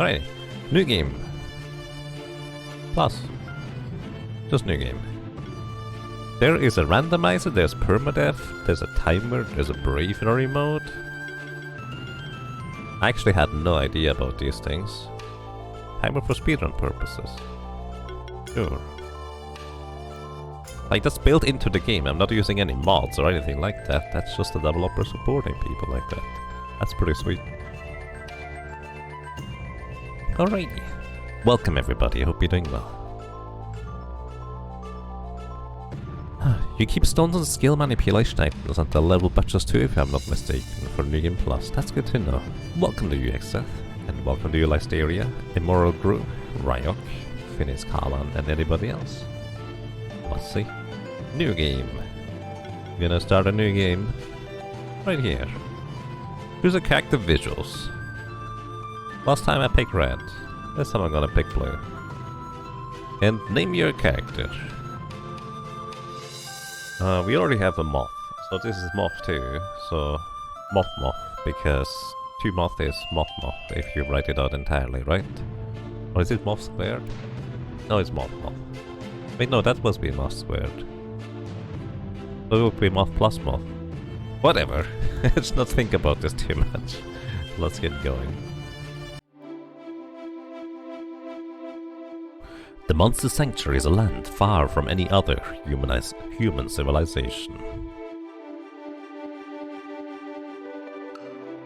Alright, new game. Plus. Just new game. There is a randomizer, there's permadeath, there's a timer, there's a bravery mode. I actually had no idea about these things. Timer for speedrun purposes. Sure. Like, that's built into the game. I'm not using any mods or anything like that. That's just the developer supporting people like that. That's pretty sweet. Alrighty. Welcome everybody, I hope you're doing well. You keep stones and skill manipulation items until level batches 2 if I'm not mistaken for New Game Plus. That's good to know. Welcome to UXF, and welcome to Listeria, Immoral Gru, Ryok, Finis Kalan, and anybody else. Let's see. New game. We're gonna start a new game right here. Here's the character visuals. Last time I picked red. This time I'm gonna pick blue. And name your character. We already have a moth, so this is moth 2, so moth, because 2 moth is moth if you write it out entirely, right? Or is it moth squared? No, it's moth. Wait, no, that must be moth squared. So it would be moth plus moth. Whatever, let's not think about this too much. Let's get going. The Monster Sanctuary is a land far from any other human civilization.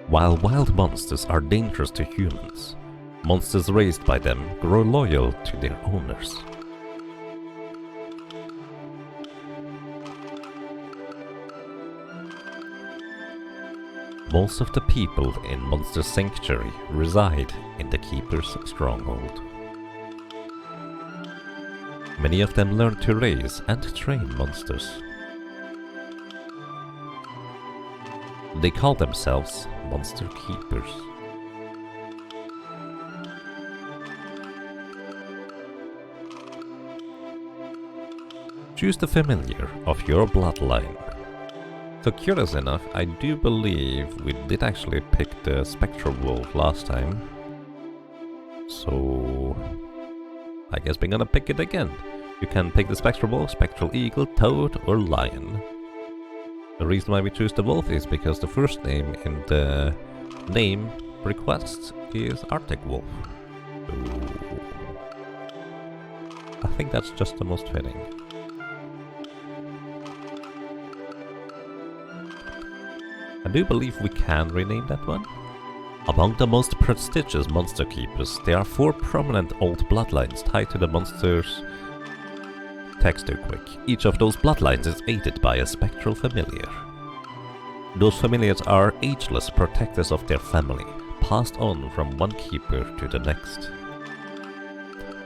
While wild monsters are dangerous to humans, monsters raised by them grow loyal to their owners. Most of the people in Monster Sanctuary reside in the Keeper's Stronghold. Many of them learn to raise and train monsters. They call themselves Monster Keepers. Choose the familiar of your bloodline. So curious enough, I do believe we did actually pick the Spectral Wolf last time. So I guess we're gonna pick it again. You can pick the Spectral Wolf, Spectral Eagle, Toad, or Lion. The reason why we choose the Wolf is because the first name in the name request is Arctic Wolf. Ooh. I think that's just the most fitting. I do believe we can rename that one. Among the most prestigious monster keepers, there are 4 prominent old bloodlines tied to the monster's text too quick. Each of those bloodlines is aided by a spectral familiar. Those familiars are ageless protectors of their family, passed on from one keeper to the next.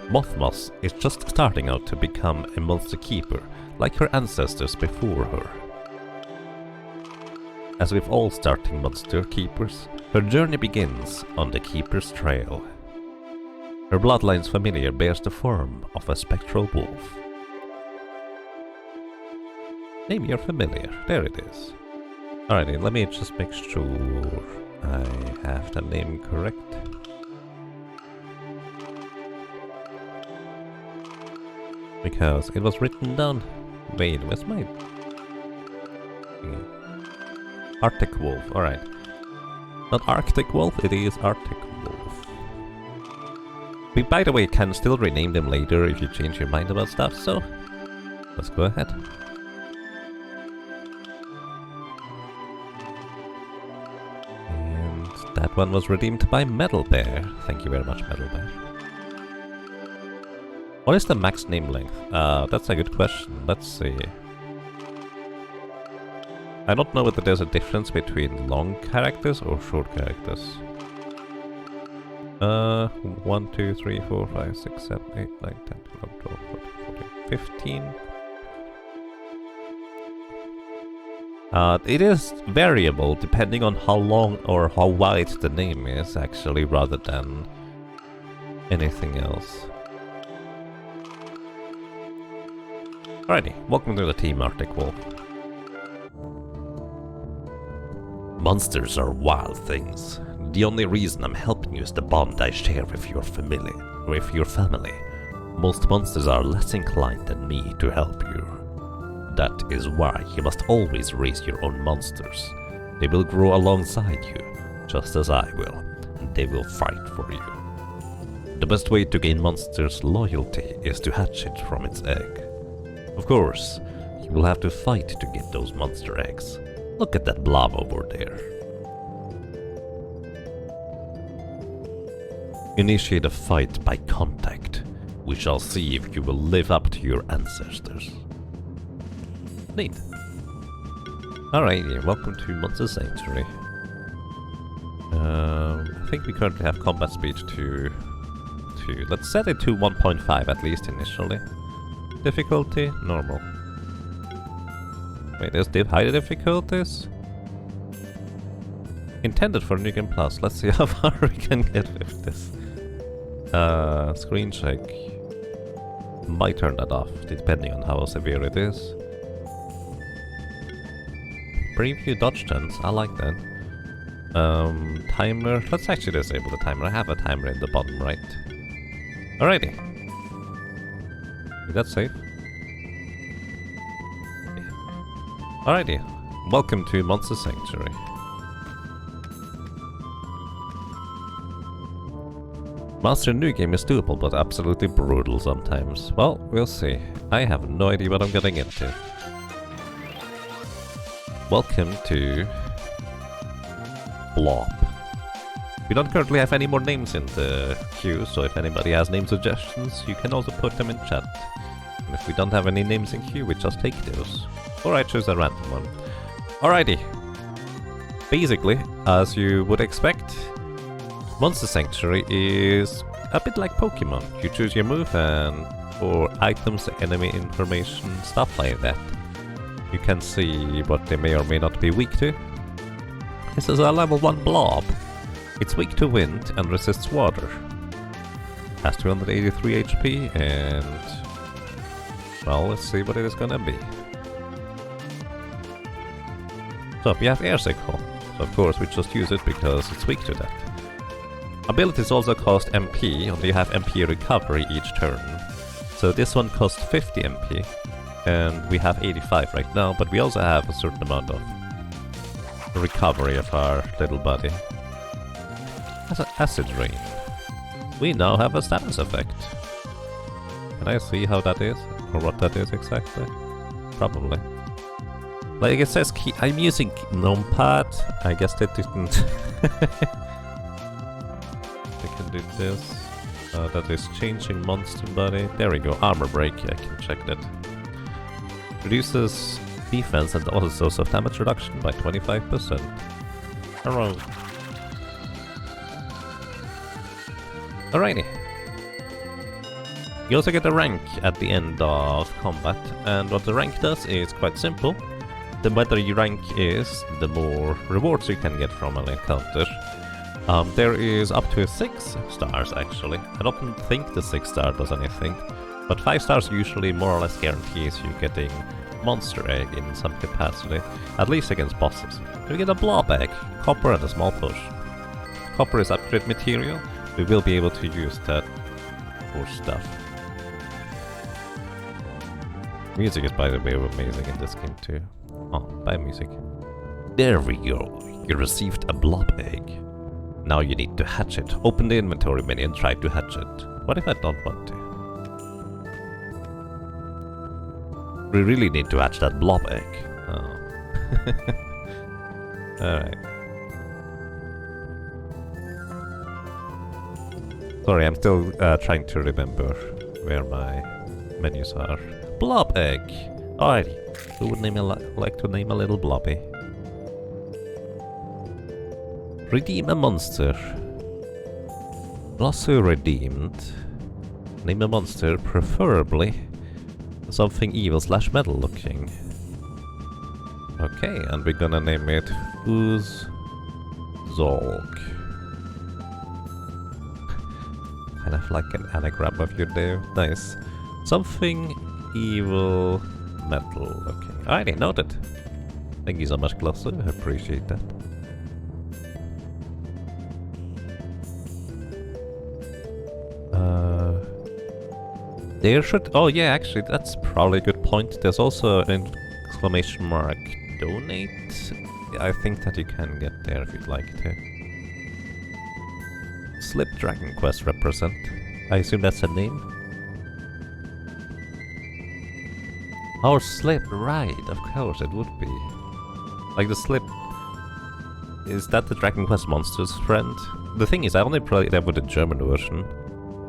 Mothmas is just starting out to become a monster keeper, like her ancestors before her. As with all starting monster keepers, her journey begins on the Keeper's Trail. Her bloodline's familiar bears the form of a spectral wolf. Name your familiar. There it is. Alrighty, let me just make sure I have the name correct. Because it was written down. Wait, where's my... Arctic Wolf, alright. Not Arctic Wolf, it is Arctic Wolf. We, by the way, can still rename them later if you change your mind about stuff, so let's go ahead. And that one was redeemed by Metal Bear. Thank you very much, Metal Bear. What is the max name length? That's a good question. Let's see. I don't know whether there's a difference between long characters or short characters. 1, 2, 3, 4, 5, 6, 7, 8, 9, 10, 11, 12, 14, 15. It is variable depending on how long or how wide the name is, actually, rather than anything else. Alrighty, welcome to the team, Arctic Wolf. Monsters are wild things. The only reason I'm helping you is the bond I share with your family. Most monsters are less inclined than me to help you. That is why you must always raise your own monsters. They will grow alongside you, just as I will, and they will fight for you. The best way to gain monsters' loyalty is to hatch it from its egg. Of course, you will have to fight to get those monster eggs. Look at that blob over there. Initiate a fight by contact. We shall see if you will live up to your ancestors. Neat. Alright, welcome to Monster Sanctuary. I think we currently have combat speed to... Let's set it to 1.5 at least initially. Difficulty? Normal. Wait, there's higher difficulties? Intended for New Game Plus. Let's see how far we can get with this. Screen check. Might turn that off, depending on how severe it is. Preview dodge chance, I like that. Timer, let's actually disable the timer. I have a timer in the bottom right. Alrighty. Is that safe? Yeah. Alrighty. Welcome to Monster Sanctuary. Master New Game is doable, but absolutely brutal sometimes. Well, we'll see. I have no idea what I'm getting into. Welcome to... Blob. We don't currently have any more names in the queue, so if anybody has name suggestions, you can also put them in chat. And if we don't have any names in queue, we just take those. Or I choose a random one. Alrighty. Basically, as you would expect, Monster Sanctuary is a bit like Pokemon. You choose your move and for items, enemy information, stuff like that. You can see what they may or may not be weak to. This is a level 1 blob. It's weak to wind and resists water. Has 283 HP and... well, let's see what it is gonna be. So, we have Air Sickle. So of course we just use it because it's weak to that. Abilities also cost MP, and you have MP recovery each turn. So this one costs 50 MP, and we have 85 right now, but we also have a certain amount of recovery of our little buddy. Acid Rain. We now have a status effect. Can I see how that is? Or what that is exactly? Probably. Like it says key, I'm using numpad. I guess that didn't... I can do this. That is changing monster body. There we go. Armor break. I can check that. Reduces defense and also self damage reduction by 25%. Alright. Alrighty. You also get a rank at the end of combat, and what the rank does is quite simple. The better your rank is, the more rewards you can get from an encounter. There is up to 6 stars actually. I don't think the 6 star does anything, but 5 stars usually more or less guarantees you getting monster egg in some capacity, at least against bosses. You get a blob egg, copper and a small push. Copper is upgrade material. We will be able to use that for stuff. Music is, by the way, amazing in this game too. Oh, buy music. There we go. You received a blob egg. Now you need to hatch it. Open the inventory menu and try to hatch it. What if I don't want to? We really need to hatch that blob egg. Oh. Alright. Sorry, I'm still trying to remember where my menus are. Blob egg! Alrighty. Who would like to name a little blobby? Redeem a monster. Also redeemed. Name a monster, preferably something evil / metal looking. Okay, and we're gonna name it Zolk. Kind of like an anagram of your name. Nice. Something evil metal looking. Alrighty, noted. Thank you so much, Glosser. I appreciate that. There should... Oh yeah, actually, that's probably a good point. There's also an exclamation mark donate. I think that you can get there if you'd like to. Slip Dragon Quest represent. I assume that's a name? Oh, Slip, right, of course it would be. Like the Slip... Is that the Dragon Quest monster's friend? The thing is, I only played that with the German version.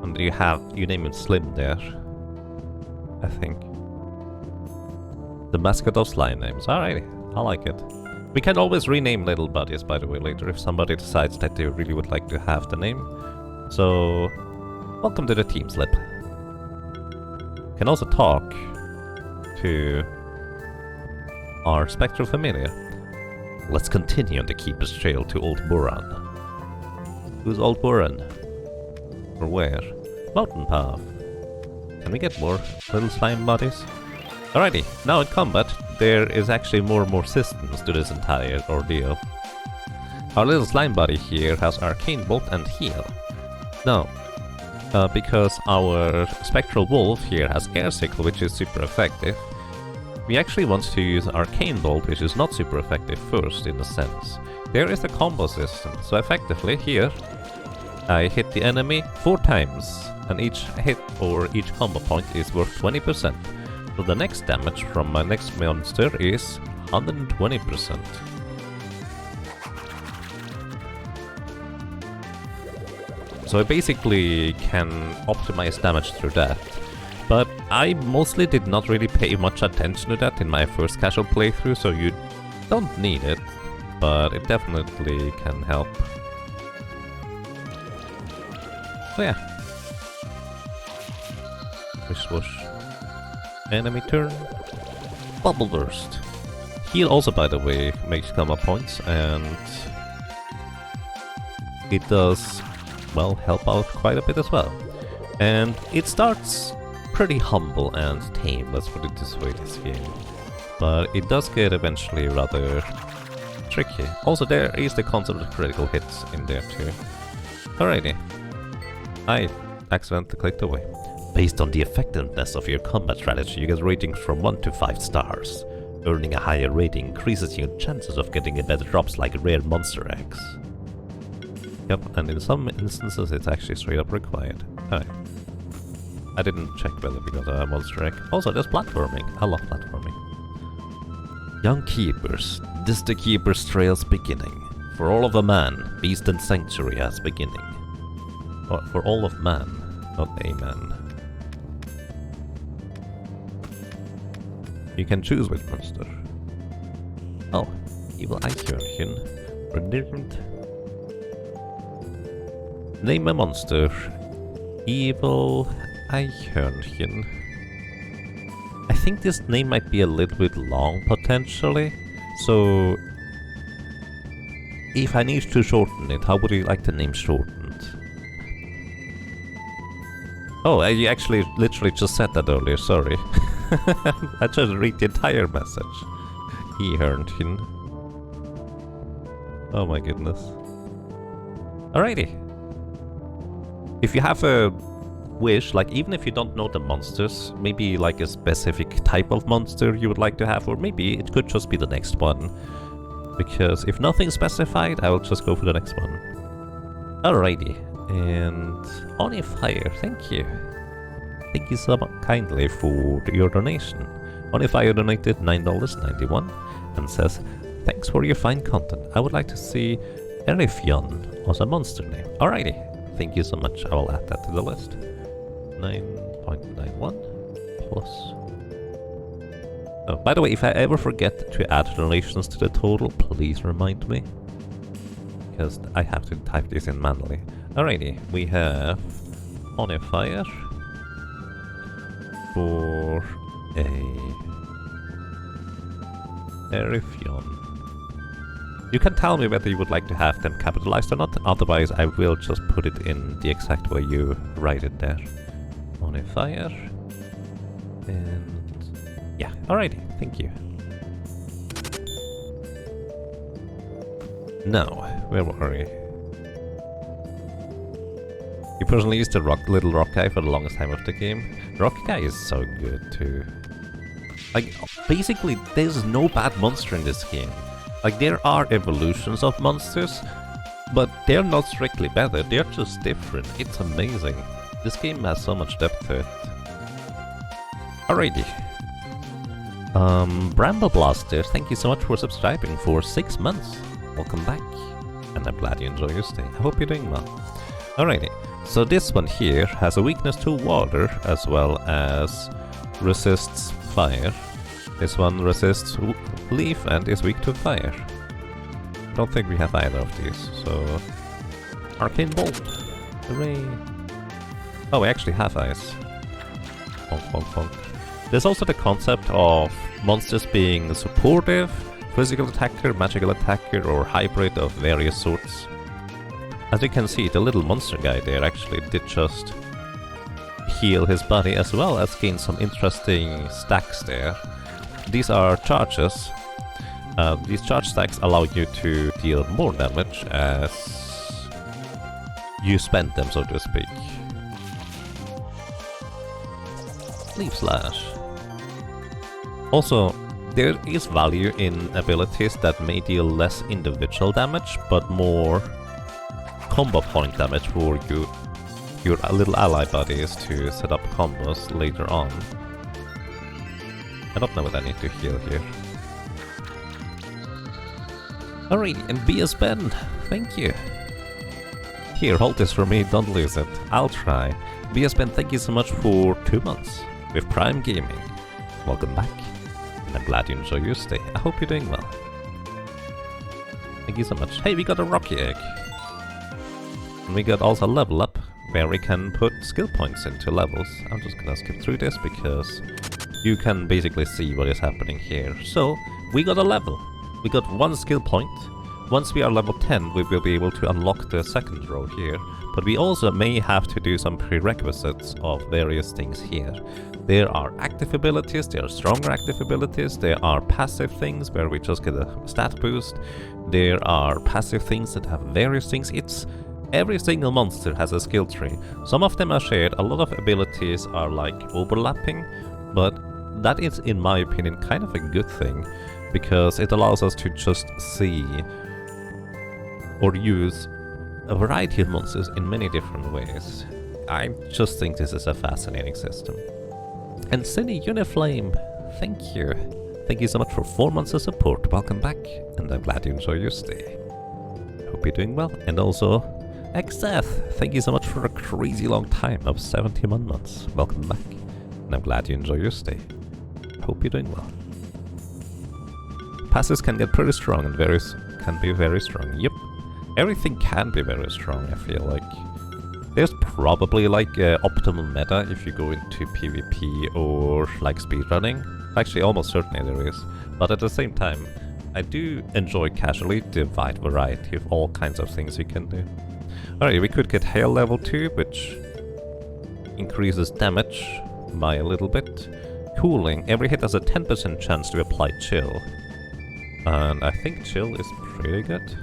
And you name him Slim there. I think. The mascot of slime names. Alrighty, I like it. We can always rename little buddies, by the way, later if somebody decides that they really would like to have the name. So, welcome to the team, Slip. Can also talk to our spectral familiar. Let's continue on the Keeper's Trail to Old Buran. Who's Old Buran? Or where? Mountain Path. Can we get more little slime buddies? Alrighty, now in combat, there is actually more and more systems to this entire ordeal. Our little slime buddy here has Arcane Bolt and Heal. Now, because our Spectral Wolf here has Air Sickle, which is super effective, we actually want to use Arcane Bolt, which is not super effective first, in a sense. There is the combo system, so effectively here, I hit the enemy 4 times, and each hit or each combo point is worth 20%. So the next damage from my next monster is 120%. So I basically can optimize damage through that. But I mostly did not really pay much attention to that in my first casual playthrough, so you don't need it, but it definitely can help. So yeah. Wish Wash. Enemy turn. Bubble Burst. Heal also, by the way, makes combo points, and it does, well, help out quite a bit as well. And it starts pretty humble and tame, let's put it this way, this game. But it does get eventually rather tricky. Also, there is the concept of critical hits in there too. Alrighty. I accidentally clicked away. Based on the effectiveness of your combat strategy, you get ratings from 1 to 5 stars. Earning a higher rating increases your chances of getting better drops like rare monster eggs. Yep, and in some instances it's actually straight up required. Alright. I didn't check whether we got a monster egg. Also, there's platforming. I love platforming. Young Keepers. This the Keeper's Trail's beginning. For all of a man, Beast and Sanctuary has beginning. Or for all of man, not a man. You can choose which monster. Oh, Evil Eichhörnchen. Redundant. Name a monster. Evil Eichhörnchen. I think this name might be a little bit long, potentially. So, if I need to shorten it, how would you like the name shortened? Oh, I actually literally just said that earlier, sorry. I just read the entire message. Eichhörnchen. Oh my goodness. Alrighty. If you have a wish, like even if you don't know the monsters, maybe like a specific type of monster you would like to have, or maybe it could just be the next one. Because if nothing's specified, I will just go for the next one. Alrighty. And Oni Fire, thank you. Thank you so kindly for your donation. Oni Fire donated $9.91 and says, thanks for your fine content. I would like to see Erifjon as a monster name. Alrighty. Thank you so much. I will add that to the list. 9.91 plus. Oh, by the way, if I ever forget to add donations to the total, please remind me. Because I have to type this in manually. Alrighty, we have On a Fire for a Erifjon. You can tell me whether you would like to have them capitalized or not, otherwise I will just put it in the exact way you write it there. On a Fire. And yeah, alrighty, thank you. Now, where were we? You personally used the little rock guy for the longest time of the game. Rock guy is so good too. Like, basically, there's no bad monster in this game. Like, there are evolutions of monsters, but they're not strictly better, they're just different. It's amazing. This game has so much depth to it. Alrighty. Bramble Blaster, thank you so much for subscribing for 6 months. Welcome back. And I'm glad you enjoy your stay. I hope you're doing well. Alrighty. So this one here has a weakness to water as well as resists fire. This one resists leaf and is weak to fire. I don't think we have either of these, so... Arcane Bolt! Hooray! Oh, we actually have ice. Bonk, bonk, bonk. There's also the concept of monsters being supportive, physical attacker, magical attacker, or hybrid of various sorts. As you can see, the little monster guy there actually did just heal his body as well as gain some interesting stacks there. These are charges. These charge stacks allow you to deal more damage as you spend them, so to speak. Leaf Slash. Also, there is value in abilities that may deal less individual damage, but more combo point damage for your little ally buddies to set up combos later on. I don't know what I need to heal here. Alrighty, and BS Ben, thank you. Here, hold this for me, don't lose it. I'll try. BS Ben, thank you so much for 2 months with Prime Gaming. Welcome back. And I'm glad you enjoy your stay. I hope you're doing well. Thank you so much. Hey, we got a Rocky Egg. And we got also level up, where we can put skill points into levels. I'm just gonna skip through this because you can basically see what is happening here. So, we got a level. We got 1 skill point. Once we are level 10, we will be able to unlock the second row here. But we also may have to do some prerequisites of various things here. There are active abilities, there are stronger active abilities, there are passive things where we just get a stat boost. There are passive things that have various things. Every single monster has a skill tree. Some of them are shared, a lot of abilities are like overlapping, but that is, in my opinion, kind of a good thing, because it allows us to just see or use a variety of monsters in many different ways. I just think this is a fascinating system. And Cindy Uniflame, thank you. Thank you so much for 4 months of support. Welcome back, and I'm glad you enjoy your stay. Hope you're doing well. And also, Xeth, thank you so much for a crazy long time of 71 months. Welcome back, and I'm glad you enjoy your stay. Hope you're doing well. Passes can get pretty strong and can be very strong. Yep. Everything can be very strong, I feel like. There's probably like optimal meta if you go into PvP or like speedrunning. Actually, almost certainly there is. But at the same time, I do enjoy casually the wide variety of all kinds of things you can do. Alright, we could get Hail level 2, which increases damage by a little bit. Cooling, every hit has a 10% chance to apply Chill. And I think Chill is pretty good.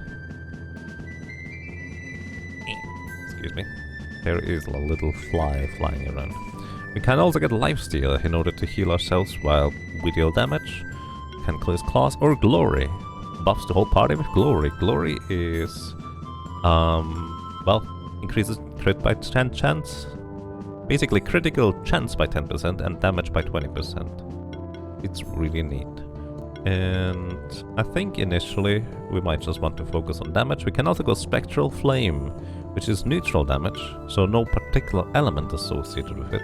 Excuse me. There is a little fly flying around. We can also get Lifesteal in order to heal ourselves while we deal damage. Can close claws or Glory. Buffs the whole party with Glory. Glory is... well, increases crit by 10 chance. Basically critical chance by 10% and damage by 20%. It's really neat. And I think initially we might just want to focus on damage. We can also go Spectral Flame, which is neutral damage, so no particular element associated with it.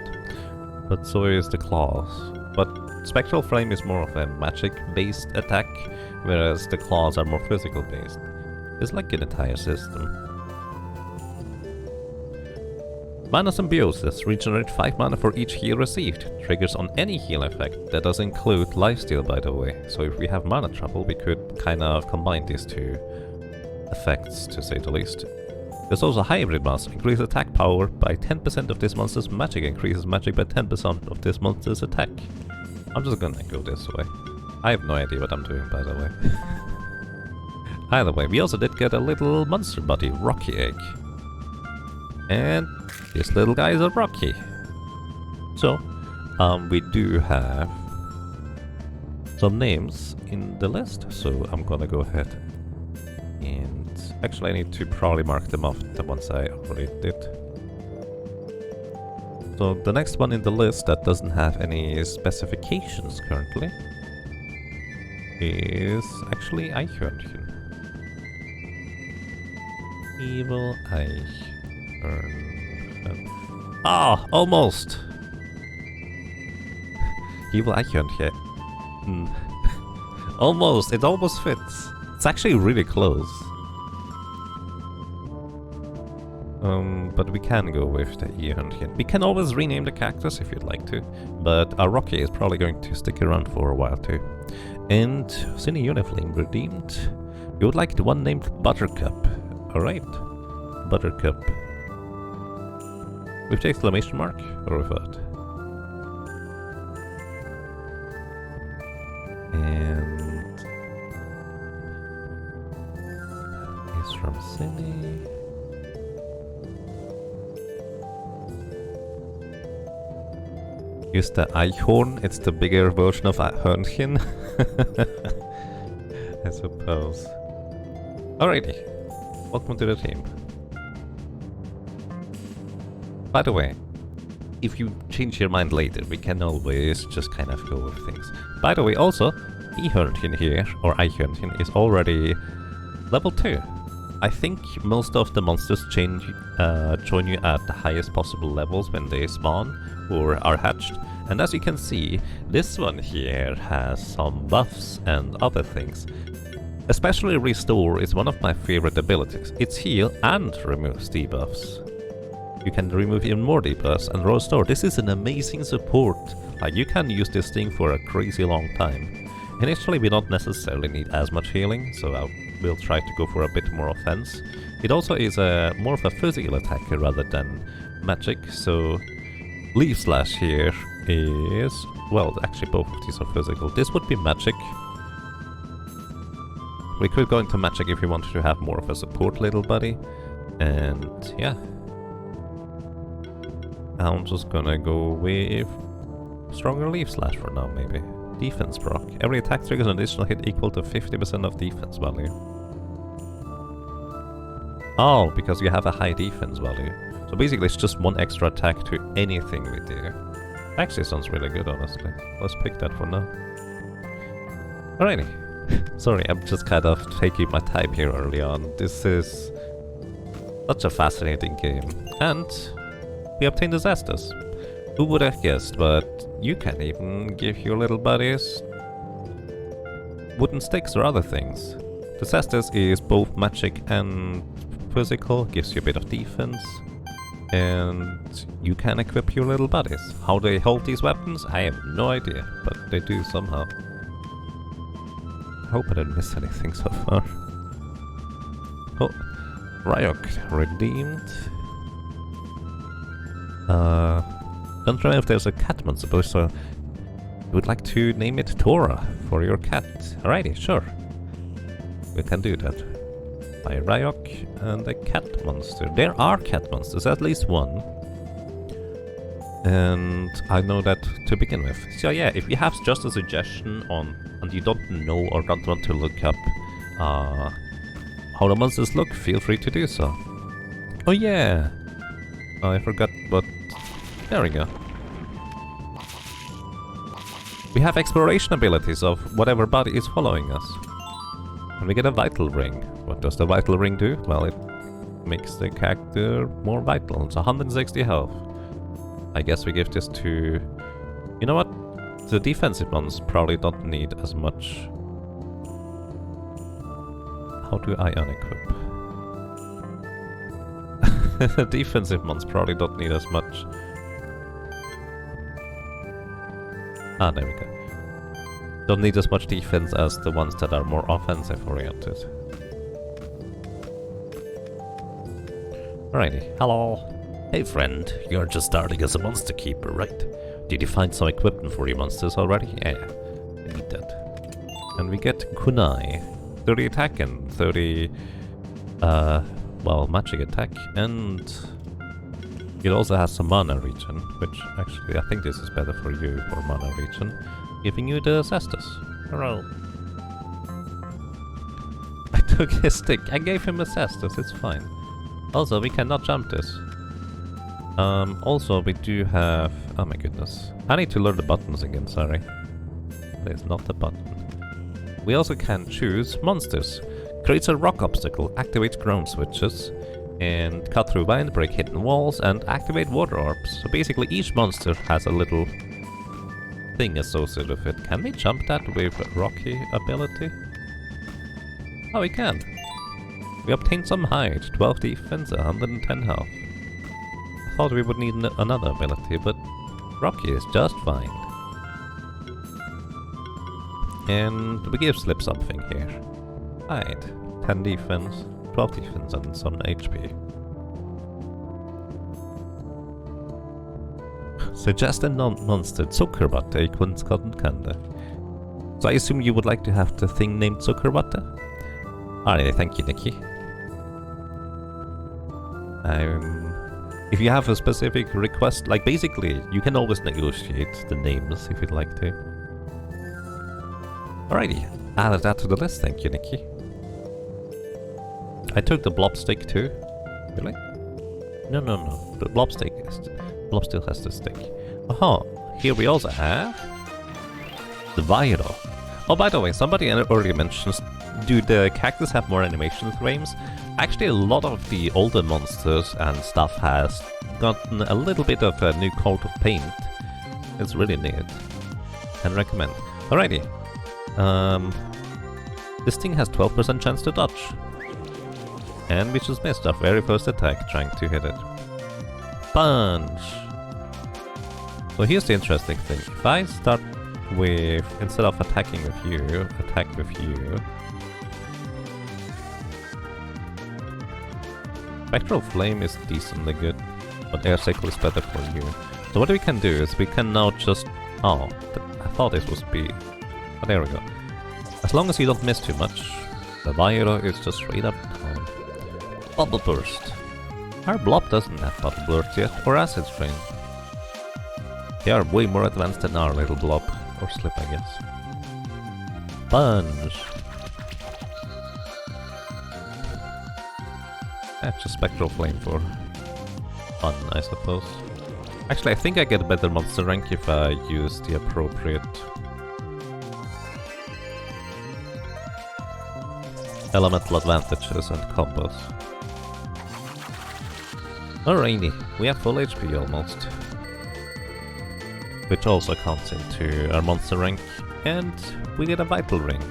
But so is the claws. But Spectral Flame is more of a magic-based attack, whereas the claws are more physical-based. It's like an entire system. Mana Symbiosis. Regenerate 5 mana for each heal received. Triggers on any heal effect. That does include lifesteal, by the way. So if we have mana trouble, we could kind of combine these two effects, to say the least. There's also Hybrid Mask. Increase attack power by 10% of this monster's magic. Increases magic by 10% of this monster's attack. I'm just gonna go this way. I have no idea what I'm doing, by the way. Either way, we also did get a little monster buddy, Rocky Egg. And this little guy is a Rocky. So, we do have some names in the list, so I'm gonna go ahead and actually I need to probably mark them off, the ones I already did. So the next one in the list that doesn't have any specifications currently is actually Eichhörnchen. Evil Eichhörnchen. Ah, almost! Evil Eichhörnchen. Almost, it almost fits. It's actually really close. But we can go with the Eichhörnchen. We can always rename the cactus if you'd like to, but our Rocky is probably going to stick around for a while too. And Cine Uniflame redeemed. You would like the one named Buttercup. Alright. Buttercup. With the exclamation mark, or with what? And he's from Cine. Use the Eichhorn, it's the bigger version of Hörnchen. I suppose. Alrighty, welcome to the team. By the way, if you change your mind later, we can always just kind of go with things. By the way, also, Eichhörnchen here, or Eichhörnchen, is already level 2. I think most of the monsters join you at the highest possible levels when they spawn or are hatched. And as you can see, this one here has some buffs and other things. Especially Restore is one of my favorite abilities. It's heal and removes debuffs. You can remove even more debuffs and Restore. This is an amazing support. Like, you can use this thing for a crazy long time. Initially we don't necessarily need as much healing, so we'll try to go for a bit more offense. It also is more of a physical attacker rather than magic, so Leaf Slash here is... well, actually both of these are physical. This would be magic. We could go into magic if we wanted to have more of a support little buddy. And yeah. I'm just gonna go with stronger Leaf Slash for now, maybe. Defense proc. Every attack triggers an additional hit equal to 50% of defense value. Oh, because you have a high defense value. So basically it's just one extra attack to anything we do. Actually sounds really good, honestly. Let's pick that for now. Alrighty. Sorry, I'm just kind of taking my time here early on. This is such a fascinating game. And we obtained disasters. Who would have guessed, but you can even give your little buddies wooden sticks or other things. Disasters is both magic and physical, gives you a bit of defense, and you can equip your little buddies. How they hold these weapons, I have no idea, but they do somehow. I hope I didn't miss anything so far. Oh, Ryok redeemed. Don't know if there's a cat monster, so you would like to name it Tora for your cat. Alrighty, sure. We can do that. By Ryok and a cat monster. There are cat monsters, at least one. And I know that to begin with. So yeah, if you have just a suggestion on, and you don't know or don't want to look up how the monsters look, feel free to do so. Oh yeah! I forgot what... there we go. We have exploration abilities of whatever body is following us. And we get a vital ring. What does the vital ring do? Well, it makes the character more vital. It's 160 health. I guess we give this to... you know what? The defensive ones probably don't need as much... how do I unequip? The defensive ones probably don't need as much... ah, there we go. Don't need as much defense as the ones that are more offensive oriented. Alrighty, hello. Hey friend, you're just starting as a monster keeper, right? Did you find some equipment for your monsters already? Yeah, I need that. And we get Kunai. 30 attack and 30... well, magic attack and It also has some mana regen, which actually I think this is better for you for mana regen, giving you the Cestus. Hurrah! I took his stick, I gave him a Cestus, it's fine. Also, we cannot jump this. Also we do have... oh my goodness. I need to learn the buttons again, sorry. That is not the button. We also can choose monsters. Creates a rock obstacle, activates ground switches, and cut through vine, break hidden walls, and activate water orbs. So basically each monster has a little thing associated with it. Can we jump that with Rocky ability? Oh, we can. We obtained some height, 12 defense, 110 health. I thought we would need another ability, but Rocky is just fine. And we give Slip something here. Right, 10 defense, 12 defense and some HP. Suggest a non-monster Zuckerwatte i Kunstkartenkande. So I assume you would like to have the thing named Zuckerwatte? Alright, thank you, Nikki. If you have a specific request, like basically, you can always negotiate the names if you'd like to. Alrighty, added that to the list, thank you, Nikki. I took the blob stick too. Really? No. The blob stick still has the stick. Aha, here we also have the Viral. Oh, by the way, somebody earlier mentions, do the cactus have more animation frames? Actually, a lot of the older monsters and stuff has gotten a little bit of a new coat of paint. It's really neat. Can recommend. Alrighty. This thing has 12% chance to dodge. And we just missed our very first attack trying to hit it. Punch! So here's the interesting thing. If I start with, instead of attacking with you, attack with you. Spectral Flame is decently good, but Air Cycle is better for you. So what we can do is we can now just... oh, I thought this was be... but there we go. As long as you don't miss too much, the Viral is just straight up down. Bubble Burst. Our Blob doesn't have Bubble Burst yet, or Acid Rain. They are way more advanced than our little Blob, or Slip I guess. Punch! That's just Spectral Flame for fun, I suppose. Actually, I think I get a better monster rank if I use the appropriate elemental advantages and combos. Alrighty, we have full HP almost. Which also counts into our monster rank, and we get a vital ring.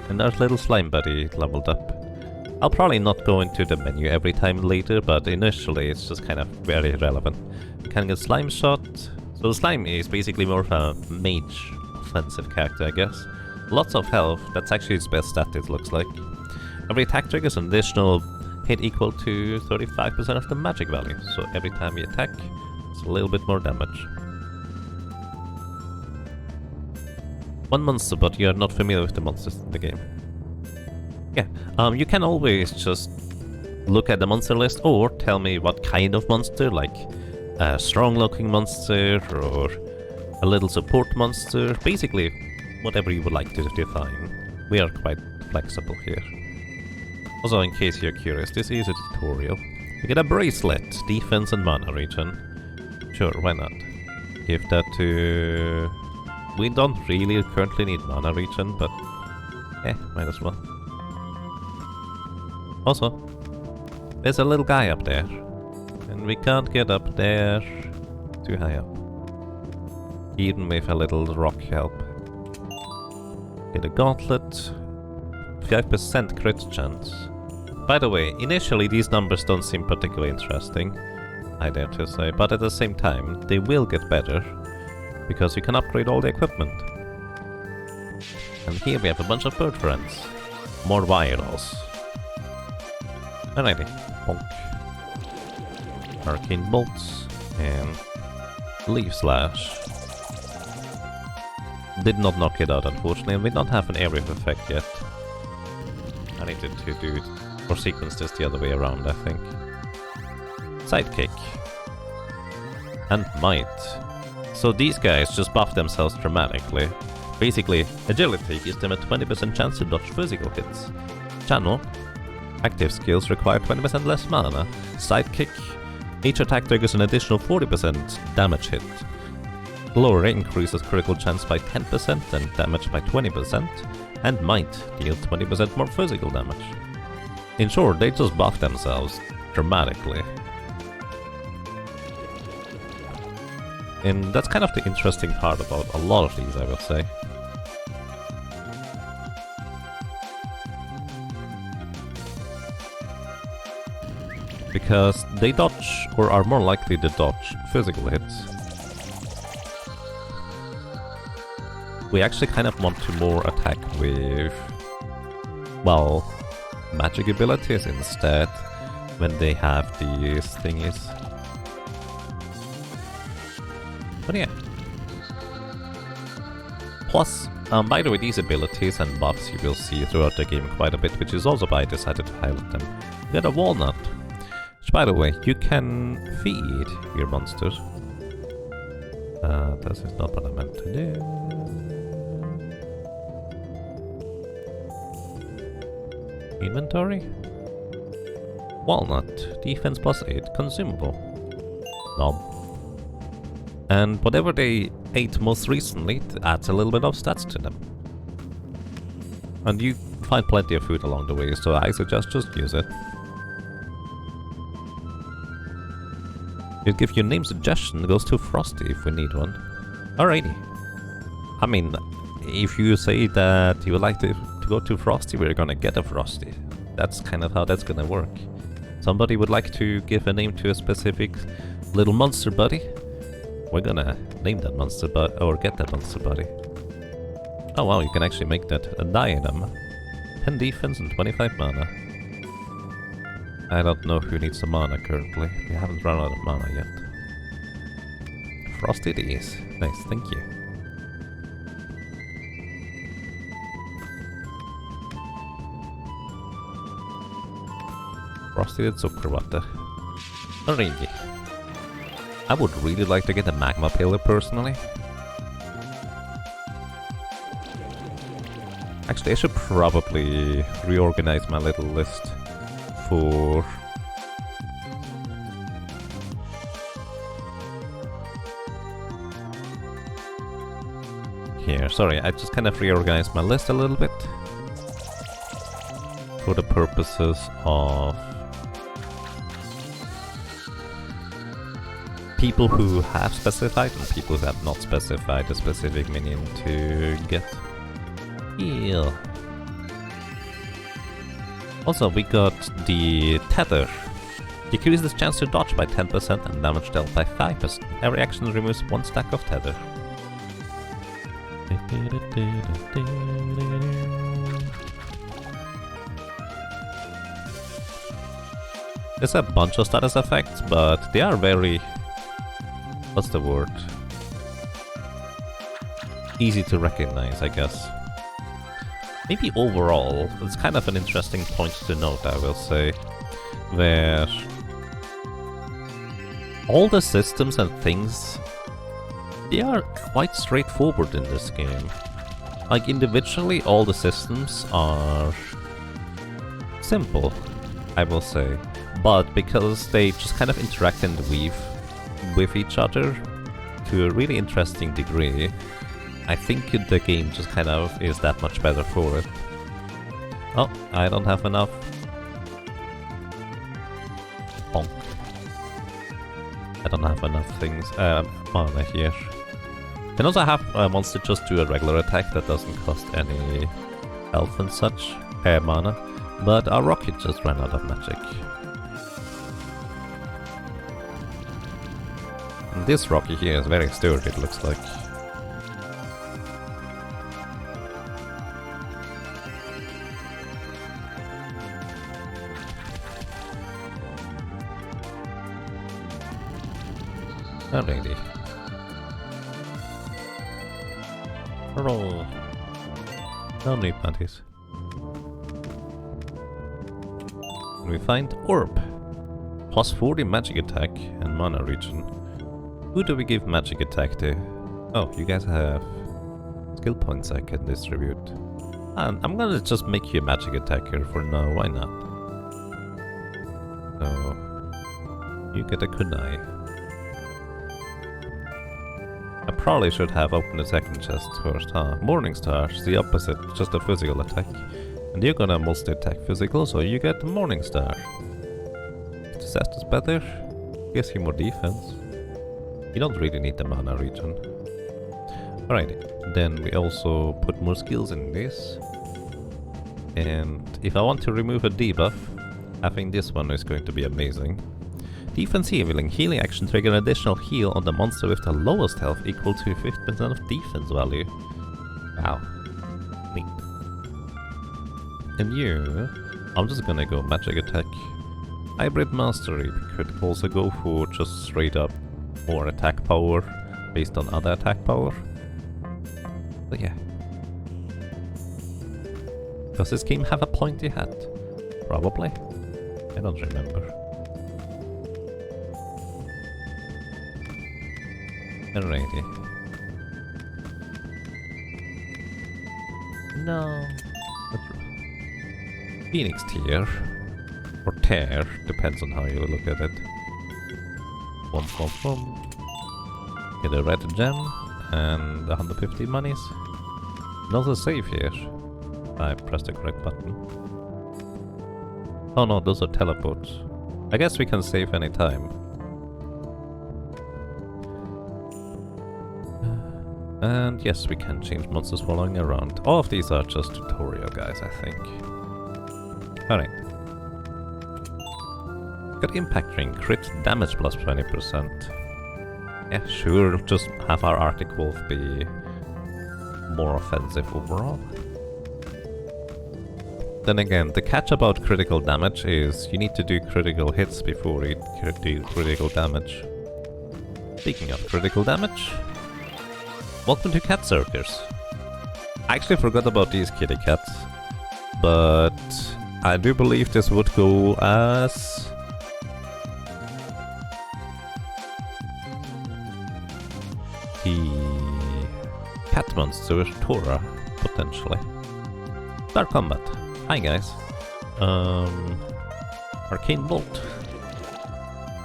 And our little slime buddy leveled up. I'll probably not go into the menu every time later, but initially it's just kind of very relevant. You can get Slime Shot. So Slime is basically more of a mage offensive character, I guess. Lots of health, that's actually his best stat, it looks like. Every attack triggers an additional hit equal to 35% of the magic value, so every time you attack, it's a little bit more damage. One monster, but you're not familiar with the monsters in the game. Yeah, you can always just look at the monster list or tell me what kind of monster, like a strong looking monster or a little support monster, basically whatever you would like to define. We are quite flexible here. Also, in case you're curious, this is a tutorial. You get a bracelet, defense and mana regen. Sure, why not? Give that to... we don't really currently need mana regen, but might as well. Also, there's a little guy up there, and we can't get up there too high up, even with a little rock help. Get a gauntlet, 5% crit chance. By the way, initially these numbers don't seem particularly interesting, I dare to say, but at the same time, they will get better, because you can upgrade all the equipment. And here we have a bunch of bird friends. More virals. Alrighty, bonk. Arcane bolts and leaf slash. Did not knock it out, unfortunately, and we don't have an area of effect yet. I needed to do it or sequence this the other way around, I think. Sidekick, and Might. So these guys just buff themselves dramatically. Basically, Agility gives them a 20% chance to dodge physical hits. Channel, active skills require 20% less mana. Sidekick, each attack triggers an additional 40% damage hit. Glory increases critical chance by 10% and damage by 20%. And Might deals 20% more physical damage. In short, they just buff themselves dramatically. And that's kind of the interesting part about a lot of these, I would say. Because they dodge, or are more likely to dodge, physical hits. We actually kind of want to more attack with, well, magic abilities instead, when they have these thingies. But yeah. Plus, by the way, these abilities and buffs you will see throughout the game quite a bit, which is also why I decided to highlight them. We got a walnut, which, by the way, you can feed your monsters. This is not what I meant to do. Inventory? Walnut, defense +8, consumable. Knob. And whatever they ate most recently, it adds a little bit of stats to them. And you find plenty of food along the way, so I suggest just use it. It'll give you a name suggestion, goes to Frosty if we need one. Alrighty. I mean, if you say that you would like to go to Frosty, we're gonna get a Frosty. That's kind of how that's gonna work. Somebody would like to give a name to a specific little monster buddy? We're gonna name that monster buddy, or get that monster buddy. Oh wow, you can actually make that a diadem. 10 defense and 25 mana. I don't know who needs the mana currently. We haven't run out of mana yet. Frosty it is. Nice, thank you. Frosted zuckerwater. Alrighty. I would really like to get a Magma pillar personally. Actually, I should probably reorganize my little list for... Here, sorry, I just kind of reorganized my list a little bit. For the purposes of... people who have specified and people who have not specified a specific minion to get. Yeah. Also, we got the tether. Decreases the chance to dodge by 10% and damage dealt by 5%. Every action removes 1 stack of tether. There's a bunch of status effects, but they are very... what's the word? Easy to recognize, I guess. Maybe overall, it's kind of an interesting point to note, I will say, where all the systems and things, they are quite straightforward in this game. Like, individually, all the systems are simple, I will say, but because they just kind of interact and weave with each other to a really interesting degree, I think the game just kind of is that much better for it. Oh, I don't have enough. Bonk. I don't have enough things. Mana here. Can also have monster just do a regular attack that doesn't cost any health and such, mana, but our rocket just ran out of magic. And this rocky here is very sturdy, it looks like. Alrighty. Roll. No new panties. We find orb. Plus 40 magic attack and mana regen. Who do we give magic attack to? Oh, you guys have skill points I can distribute. And I'm gonna just make you a magic attacker for now, why not? So, you get a kunai. I probably should have opened the second chest first, huh? Morningstar is the opposite, just a physical attack. And you're gonna mostly attack physical, so you get Morningstar. Is that better? Gives you more defense. You don't really need the mana regen. Alright, then we also put more skills in this. And if I want to remove a debuff, I think this one is going to be amazing. Defense healing. Healing action trigger an additional heal on the monster with the lowest health equal to 50% of defense value. Wow. Neat. And you... I'm just gonna go magic attack. Hybrid mastery. We could also go for just straight up more attack power based on other attack power. But yeah. Does this game have a pointy hat? Probably. I don't remember. Alrighty. No. Phoenix tier. Or tear, depends on how you look at it. Get a red gem and 150 monies. And also save here. I pressed the correct button. Oh no, those are teleports. I guess we can save anytime. And yes, we can change monsters following around. All of these are just tutorial guys, I think. Alright. Got impact ring, crit damage plus 20%. Yeah, sure, just have our Arctic Wolf be more offensive overall. Then again, the catch about critical damage is you need to do critical hits before you do critical damage. Speaking of critical damage, welcome to Cat Circus. I actually forgot about these kitty cats, but I do believe this would go as... the cat monster Tora, potentially. Start combat. Hi guys. Arcane Bolt.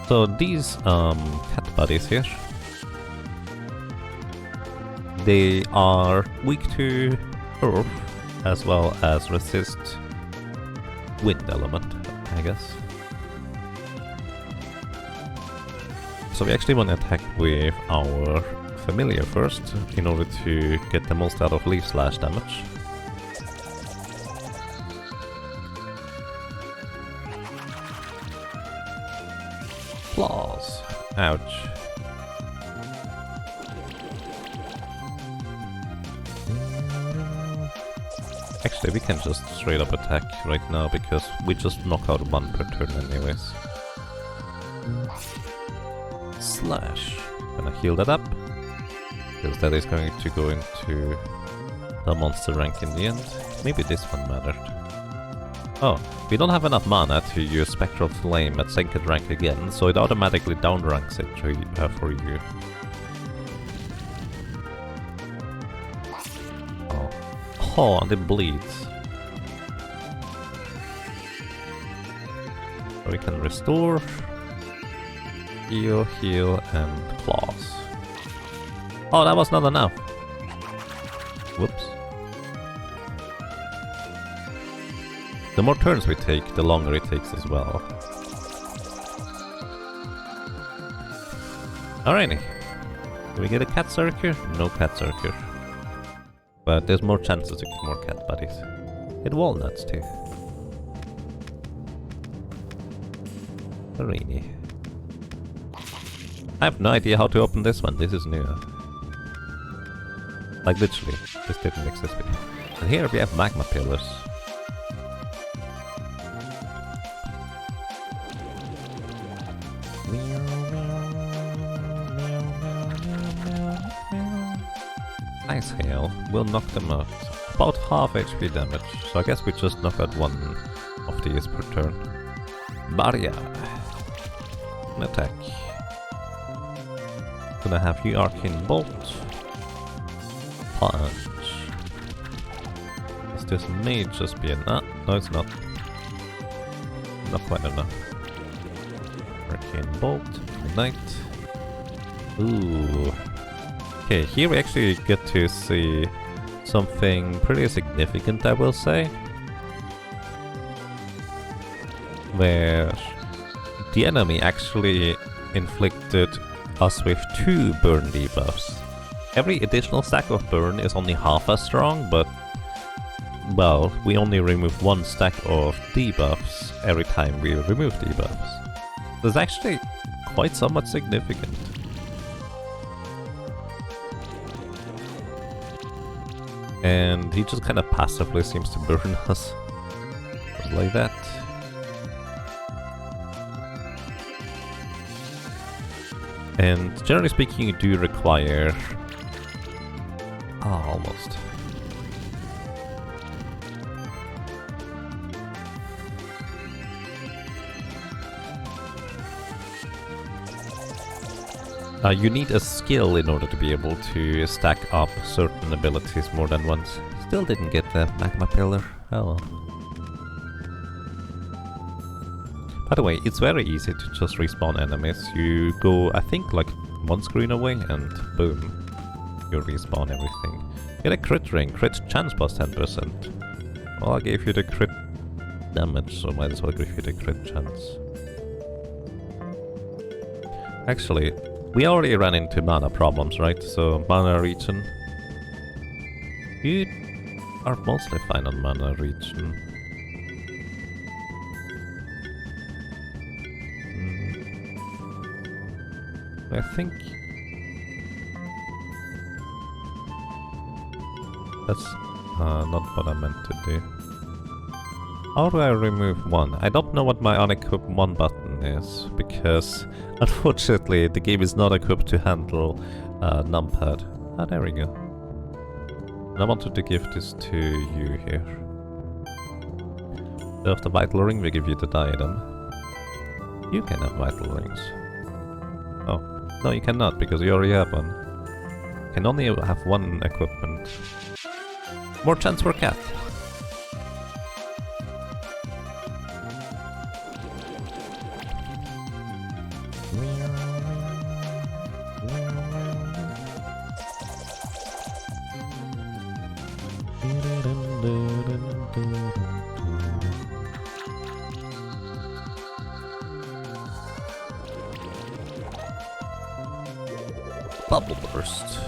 So these cat buddies here, they are weak to earth as well as resist wind element, I guess. So we actually want to attack with our familiar first in order to get the most out of leaf slash damage. Claws. Ouch. Actually, we can just straight up attack right now because we just knock out one per turn anyways. Slash. Gonna heal that up, because that is going to go into the monster rank in the end. Maybe this one mattered. Oh, we don't have enough mana to use Spectral Flame at second rank again, so it automatically downranks it for you. Oh, and it bleeds. So we can restore, heal, and claws. Oh, that was not enough. Whoops. The more turns we take, the longer it takes as well. Alrighty. Do we get a cat circuit? No cat circuit. But there's more chances to get more cat buddies. Get walnuts too. Alrighty. I have no idea how to open this one, this is new. Like literally, this didn't exist before. And here we have magma pillars. Ice Hail will knock them out. About half HP damage, so I guess we just knock out one of these per turn. Barrier. and attack. Gonna have you Arcane Bolt. Punch. This may just be enough. No, it's not. Not quite enough. Arcane Bolt. Ignite. Ooh. Okay, here we actually get to see something pretty significant, I will say. Where the enemy actually inflicted us with 2 burn debuffs. Every additional stack of burn is only half as strong, but well, we only remove 1 stack of debuffs every time we remove debuffs. That's actually quite somewhat significant. And he just kind of passively seems to burn us. Just like that. And generally speaking, you do require... Ah, almost. You need a skill in order to be able to stack up certain abilities more than once. Still didn't get the Magma pillar. Oh well. By the way, it's very easy to just respawn enemies. You go, I think, like 1 screen away and boom, you respawn everything. Get a crit ring, crit chance plus 10%. Well, I gave you the crit damage, so might as well give you the crit chance. Actually, we already ran into mana problems, right? So, mana regen. You are mostly fine on mana regen. I think... That's not what I meant to do. How do I remove 1? I don't know what my unequip 1 button is, because unfortunately the game is not equipped to handle numpad. Ah, there we go. And I wanted to give this to you here. Instead of the vital ring, we give you the diadem. You can have vital rings. Oh, no you cannot, because you already have one. You can only have 1 equipment. More chance for cat. Bubble burst.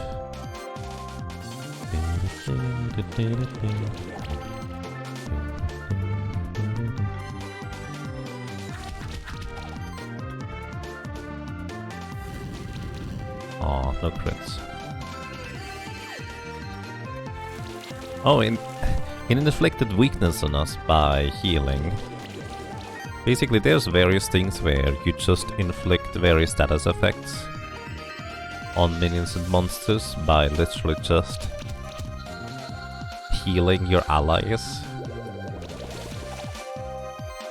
Oh, no crits. Oh, it inflicted weakness on us by healing. Basically, there's various things where you just inflict various status effects on minions and monsters by literally just healing your allies.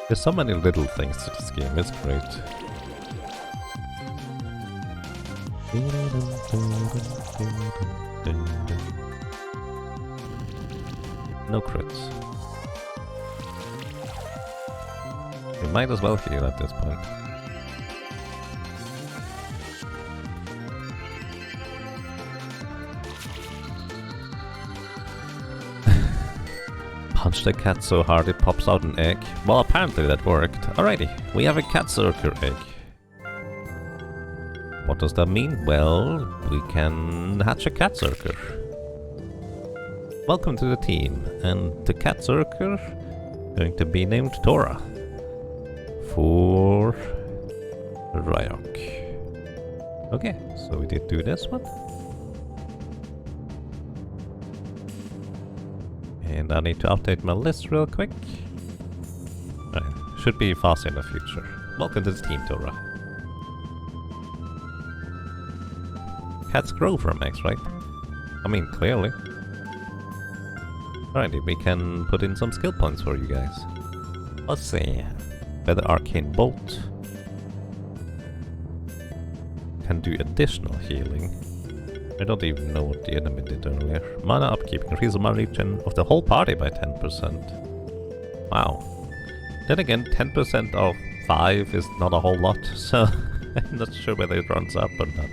There's so many little things to this game, it's great. No crits. We might as well heal at this point. Punch the cat so hard it pops out an egg. Well, apparently that worked. Alrighty, we have a cat circle egg. What does that mean? Well, we can hatch a cat circle. Welcome to the team, and the cat circle going to be named Tora for Ryok. Okay, so we did do this one. And I need to update my list real quick. Right, should be faster in the future. Welcome to the team, Tora. Cats grow from eggs, right? I mean, clearly. Alrighty, we can put in some skill points for you guys. Let's see. Better Arcane Bolt. can do additional healing. I don't even know what the enemy did earlier. Mana upkeep, increase the mana regen of the whole party by 10%. Wow. Then again, 10% of 5 is not a whole lot, so I'm not sure whether it runs up or not.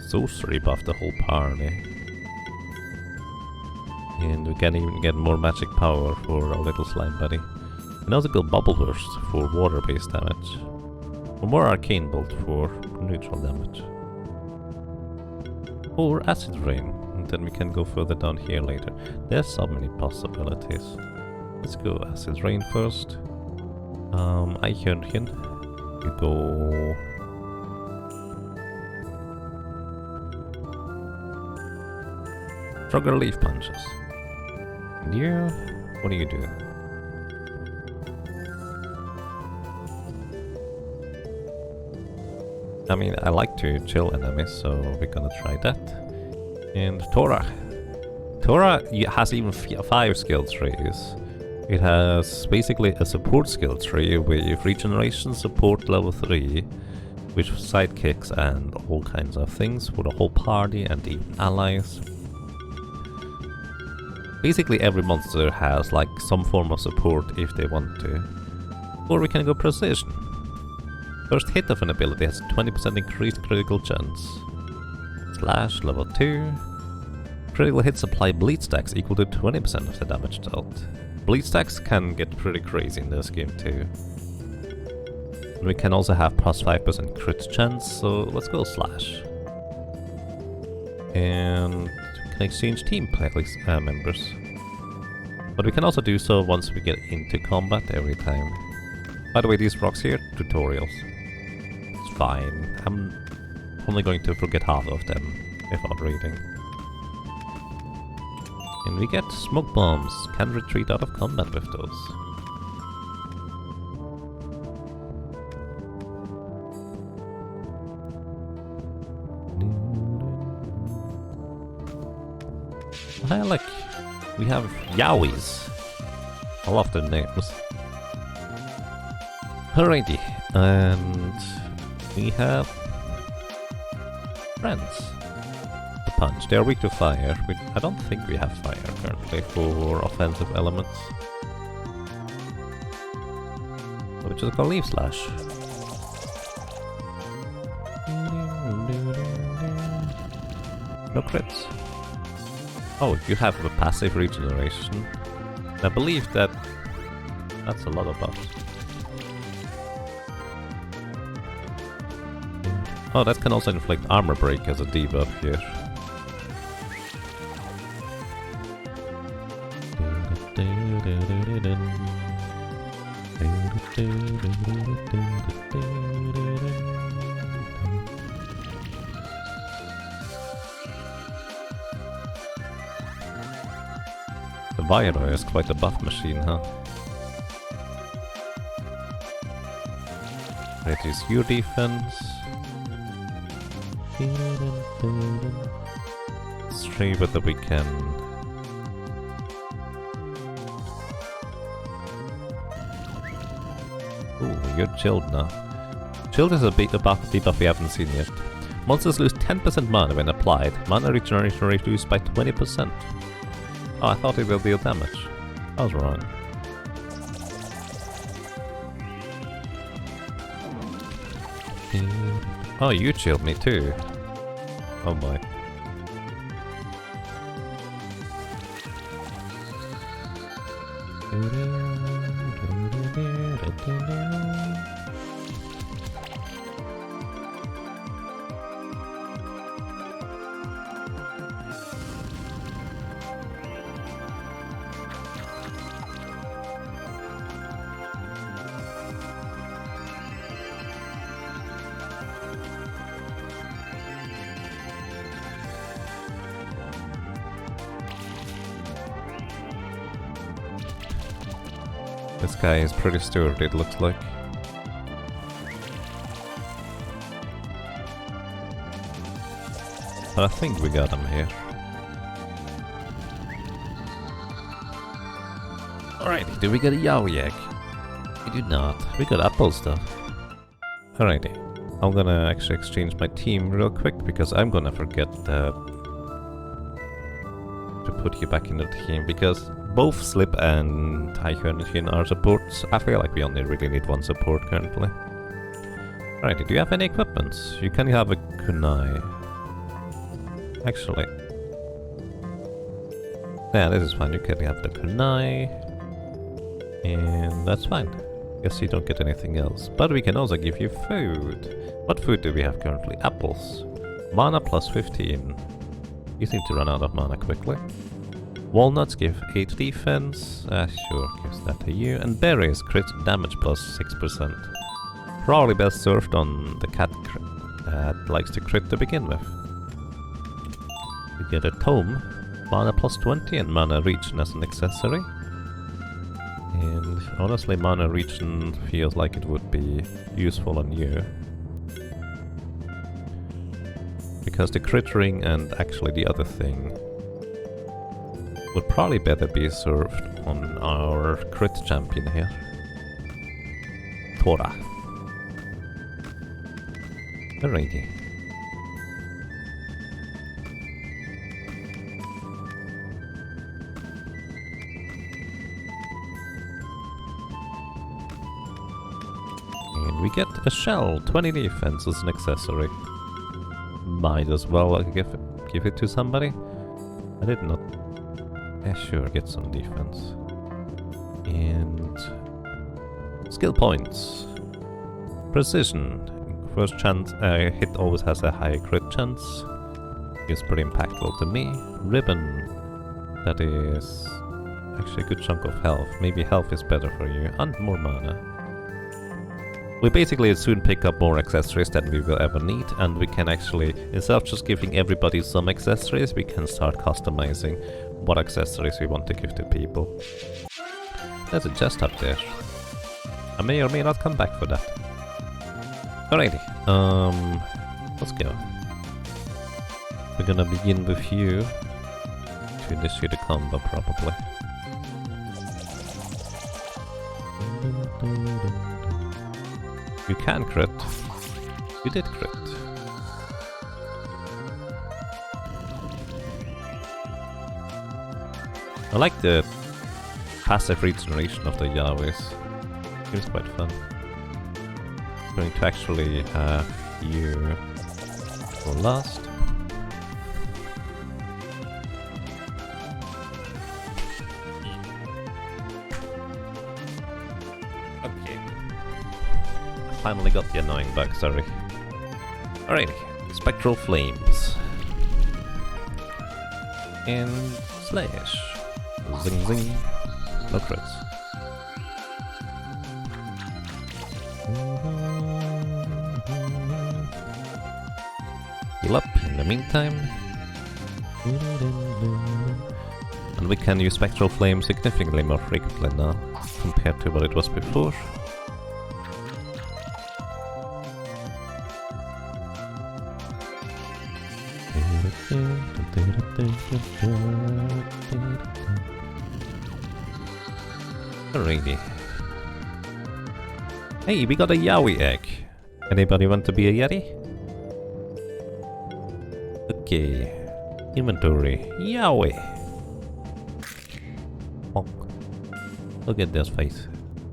Sorcery buff the whole party. And we can even get more magic power for our little slime buddy. And also go Bubble Burst for water-based damage. Or more Arcane Bolt for neutral damage. Or Acid Rain. And then we can go further down here later. There's so many possibilities. Let's go Acid Rain first. Eichhörnchen. You go... Frogger Leaf Punches. And you... what are you doing? I mean, I like to chill enemies, so we're gonna try that. And Tora. Tora has even 5 skill trees. It has basically a support skill tree with regeneration support level 3, with sidekicks and all kinds of things for the whole party and even allies. Basically every monster has like some form of support if they want to. Or we can go precision. First hit of an ability has 20% increased critical chance. Slash level 2. Critical hits apply bleed stacks equal to 20% of the damage dealt. Bleed stacks can get pretty crazy in this game too. And we can also have plus 5% crit chance, so let's go slash. And we can exchange team members. But we can also do so once we get into combat every time. By the way, these rocks here, tutorials. It's fine. I'm only going to forget half of them if I'm reading. And we get smoke bombs. Can retreat out of combat with those. Hey, look. We have Yowies. I love their names. Alrighty, and we have friends. The punch. They are weak to fire. I don't think we have fire currently for offensive elements. So we just go Leaf Slash. No crits. Oh, you have a passive regeneration. I believe that's a lot of buffs. Oh, that can also inflict armor break as a debuff here. The Viro is quite a buff machine, huh? Reduce your defense. Let's see whether we can... Ooh, you're chilled now. Chilled is a debuff we haven't seen yet. Monsters lose 10% mana when applied. Mana regeneration reduced by 20%. Oh, I thought it will deal damage. I was wrong. Oh, you chilled me too. Oh boy. This guy is pretty sturdy, it looks like. But I think we got him here. Alrighty, do we get a Yowie egg? We do not. We got apples though. Alrighty. I'm gonna actually exchange my team real quick because I'm gonna forget to put you back in the team because both Slip and Tycoon are supports. I feel like we only really need one support currently. Alrighty, do you have any equipments? You can have a kunai. Actually. Yeah, this is fine. You can have the kunai. And that's fine. Guess you don't get anything else. But we can also give you food. What food do we have currently? Apples. Mana plus 15. You seem to run out of mana quickly. Walnuts give 8 defense. Sure, gives that to you. And berries crit damage plus 6%. Probably best served on the cat that likes to crit to begin with. You get a tome. Mana plus 20 and mana regen as an accessory. And honestly, mana regen feels like it would be useful on you. Because the crit ring and actually the other thing would probably better be served on our crit champion here. Tora. Alrighty. And we get a shell, 20 defense as an accessory. Might as well give it to somebody. I did not. Yeah, sure, get some defense. And skill points. Precision. First chance hit always has a high crit chance. It's pretty impactful to me. Ribbon. That is actually a good chunk of health. Maybe health is better for you. And more mana. We basically soon pick up more accessories than we will ever need, and we can actually, instead of just giving everybody some accessories, we can start customizing what accessories we want to give to people. There's a chest up there. I may or may not come back for that. Alrighty, let's go. We're gonna begin with you to initiate a combo, probably. You can crit. You did crit. I like the passive regeneration of the Yowies. Seems quite fun. I'm going to actually have you go last. Finally got the annoying bug, sorry. Alrighty, Spectral Flames. And Slash. Zing zing. No crits. Heal up in the meantime. And we can use Spectral Flame significantly more frequently now, compared to what it was before. Alrighty. Hey, we got a Yowie egg. Anybody want to be a Yeti? Okay. Inventory. Yowie. Oh. Look at this face.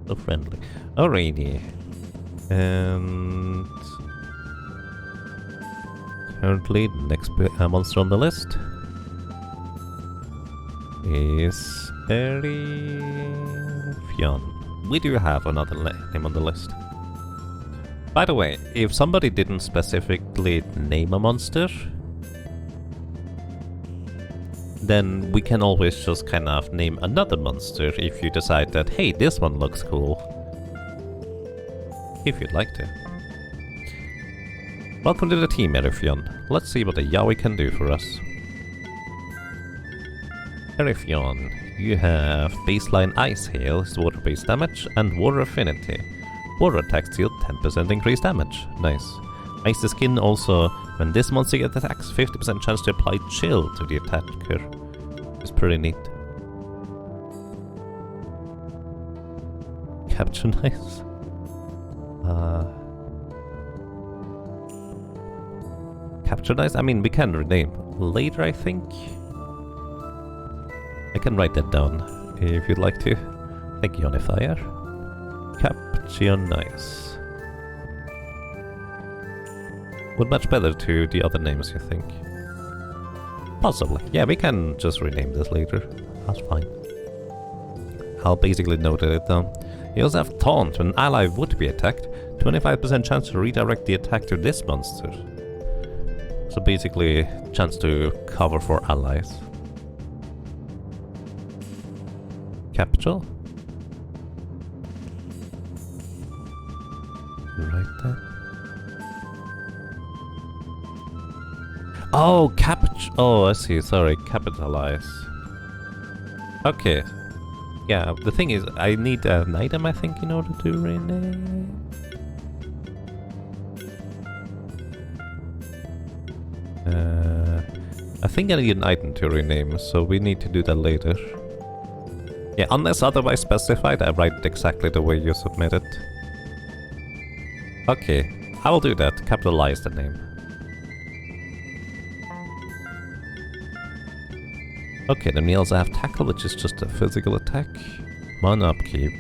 So friendly. Alrighty. And currently, the next monster on the list is Erifyon. We do have another name on the list. By the way, if somebody didn't specifically name a monster, then we can always just kind of name another monster if you decide that, hey, this one looks cool. If you'd like to. Welcome to the team, Erifyon. Let's see what a Yowie can do for us. Erifyon, you have baseline Ice Hail, is water-based damage, and Water Affinity. Water attacks deal 10% increased damage. Nice. Ice the Skin also, when this monster gets attacks, 50% chance to apply chill to the attacker. It's pretty neat. capture nice. Capture nice? I mean, we can rename later, I think. I can write that down if you'd like to. Thank you, Unifier. Capture nice. Would match better to the other names, you think? Possibly. Yeah, we can just rename this later. That's fine. I'll basically note it down. You also have Taunt. When an ally would be attacked, 25% chance to redirect the attack to this monster. So basically, chance to cover for allies. Capital. Right there. Oh, oh, I see. Sorry, capitalize. Okay. Yeah, the thing is, I need an item, I think, in order to rename. I think I need an item to rename, so we need to do that later. Yeah, unless otherwise specified, I write it exactly the way you submit it. Okay, I will do that. Capitalize the name. Okay, then we also have Tackle, which is just a physical attack. Mana upkeep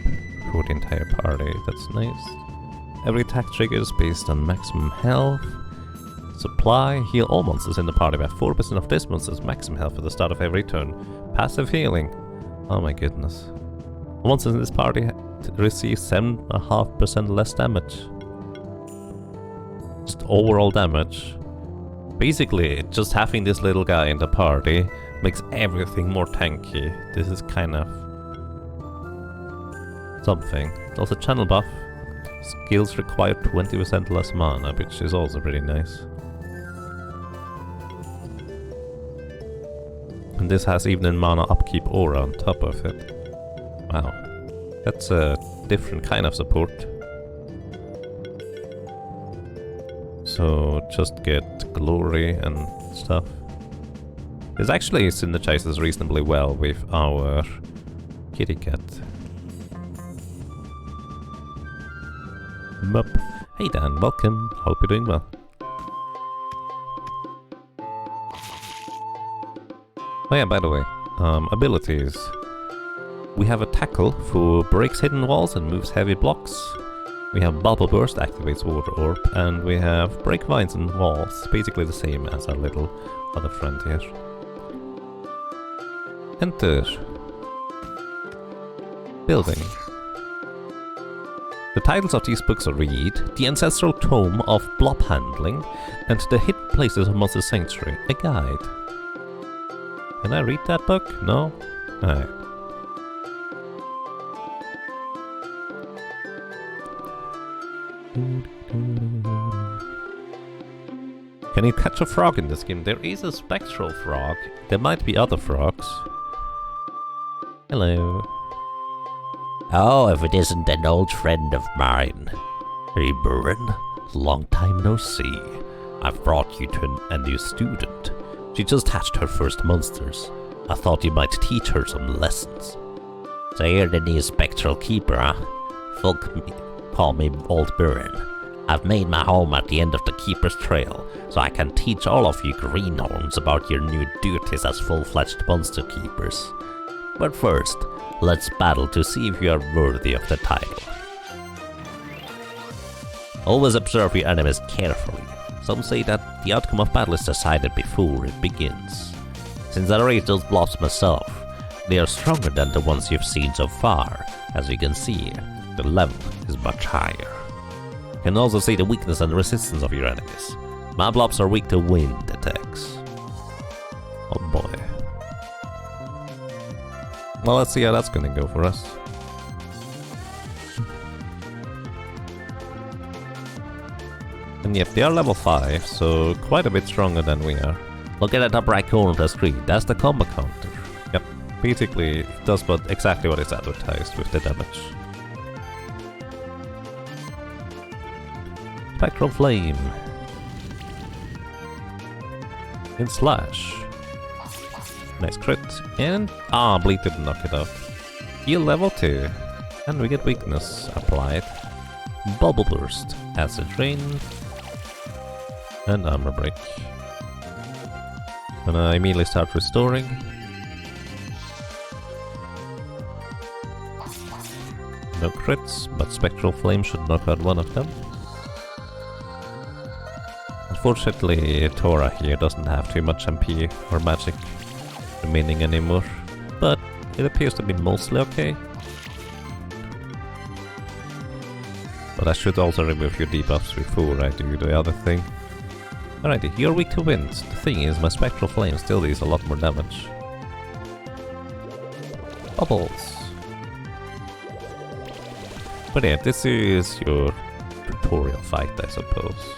for the entire party, that's nice. Every attack trigger is based on maximum health. Supply, heal all monsters in the party by 4% of this monster's maximum health at the start of every turn. Passive healing. Oh my goodness. Monsters in this party receive 7.5% less damage. Just overall damage. Basically, just having this little guy in the party makes everything more tanky. This is kind of something. Also channel buff. Skills require 20% less mana, which is also pretty nice. And this has even a mana upkeep aura on top of it. Wow. That's a different kind of support. So just get glory and stuff. This actually synergizes reasonably well with our kitty cat. Mup. Hey Dan, welcome. Hope you're doing well. Oh yeah, by the way, abilities. We have a Tackle, who breaks hidden walls and moves heavy blocks. We have Bubble Burst, activates Water Orb, and we have Break Vines and Walls, basically the same as our little other friend here. Enter. Building. The titles of these books read The Ancestral Tome of Blob Handling and The Hidden Places of Monster Sanctuary, a guide. Can I read that book? No? Alright. Can you catch a frog in this game? There is a spectral frog. There might be other frogs. Hello. Oh, if it isn't an old friend of mine. Hey, Burin. Long time no see. I've brought you to a new student. She just hatched her first monsters. I thought you might teach her some lessons. So you're the new spectral keeper, huh? Folk call me Old Burin. I've made my home at the end of the Keeper's Trail, so I can teach all of you greenhorns about your new duties as full-fledged monster keepers. But first, let's battle to see if you are worthy of the title. Always observe your enemies carefully. Some say that the outcome of battle is decided before it begins. Since I raised those blobs myself, they are stronger than the ones you've seen so far. As you can see, the level is much higher. You can also see the weakness and resistance of your enemies. My blobs are weak to wind attacks. Oh boy. Well, let's see how that's gonna go for us. And yep, they are level 5, so quite a bit stronger than we are. Look at the top right corner of the screen, that's the combo counter. Yep, basically it does but exactly what is advertised with the damage. Spectral Flame. In Slash. Nice crit. And... Bleed didn't knock it off. Heal level 2. And we get weakness applied. Bubble burst, acid rain, and armor break. And I immediately start restoring. No crits, but spectral flame should knock out one of them. Unfortunately, Tora here doesn't have too much MP or magic remaining anymore, but it appears to be mostly okay. But I should also remove your debuffs before I do the other thing. Alrighty, you're weak to wind. The thing is, my spectral flame still deals a lot more damage. Bubbles. But yeah, this is your tutorial fight, I suppose.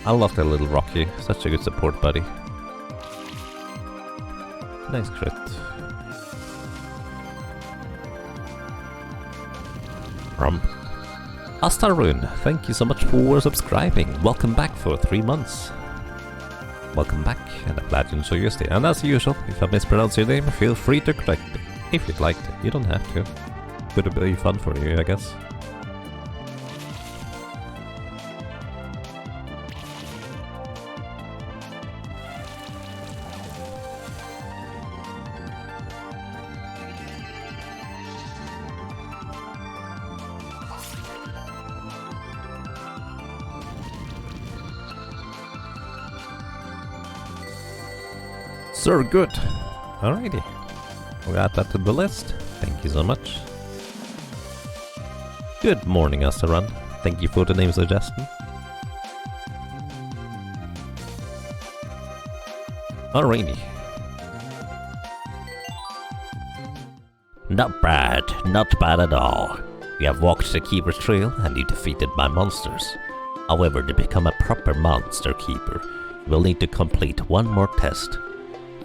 I love that little Rocky, such a good support buddy. Nice crit. Astarun, thank you so much for subscribing. Welcome back for 3 months. Welcome back, and I'm glad you enjoy your stay. And as usual, if I mispronounce your name, feel free to correct me. If you'd like to, you don't have to. Could be fun for you, I guess. So good. Alrighty. We'll add that to the list. Thank you so much. Good morning, Asaran. Thank you for the name suggestion. Alrighty. Not bad at all. You have walked the Keeper's Trail and you defeated my monsters. However, to become a proper monster keeper, you will need to complete one more test.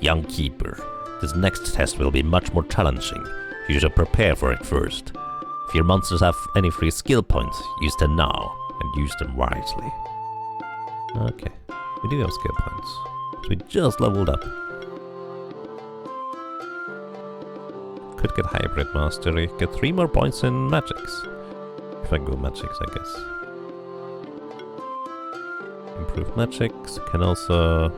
Young Keeper, this next test will be much more challenging. You should prepare for it first. If your monsters have any free skill points, use them now, and use them wisely. Okay, we do have skill points. So we just leveled up. Could get Hybrid Mastery, get 3 more points in Magics. If I go Magics, I guess. Improved Magics, can also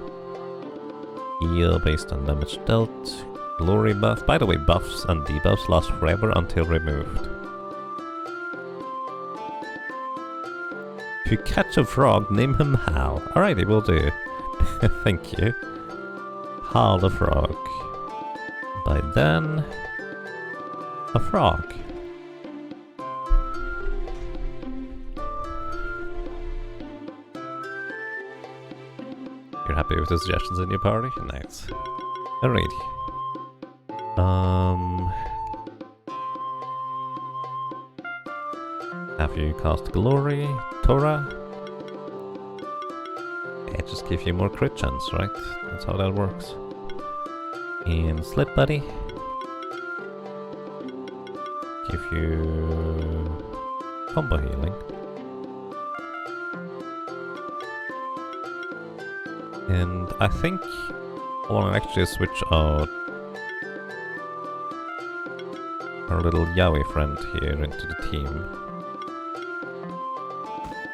heal based on damage dealt. Glory buff. By the way, buffs and debuffs last forever until removed. If you catch a frog, name him Hal. Alrighty, will do. Thank you. Hal the frog. By then, a frog. You're happy with the suggestions in your party? Nice. Alrighty. Have you cast Glory, Tora? Yeah, just give you more crit chance, right? That's how that works. And Slip Buddy. Give you combo healing. And I think I want to actually switch out our little Yowie friend here into the team.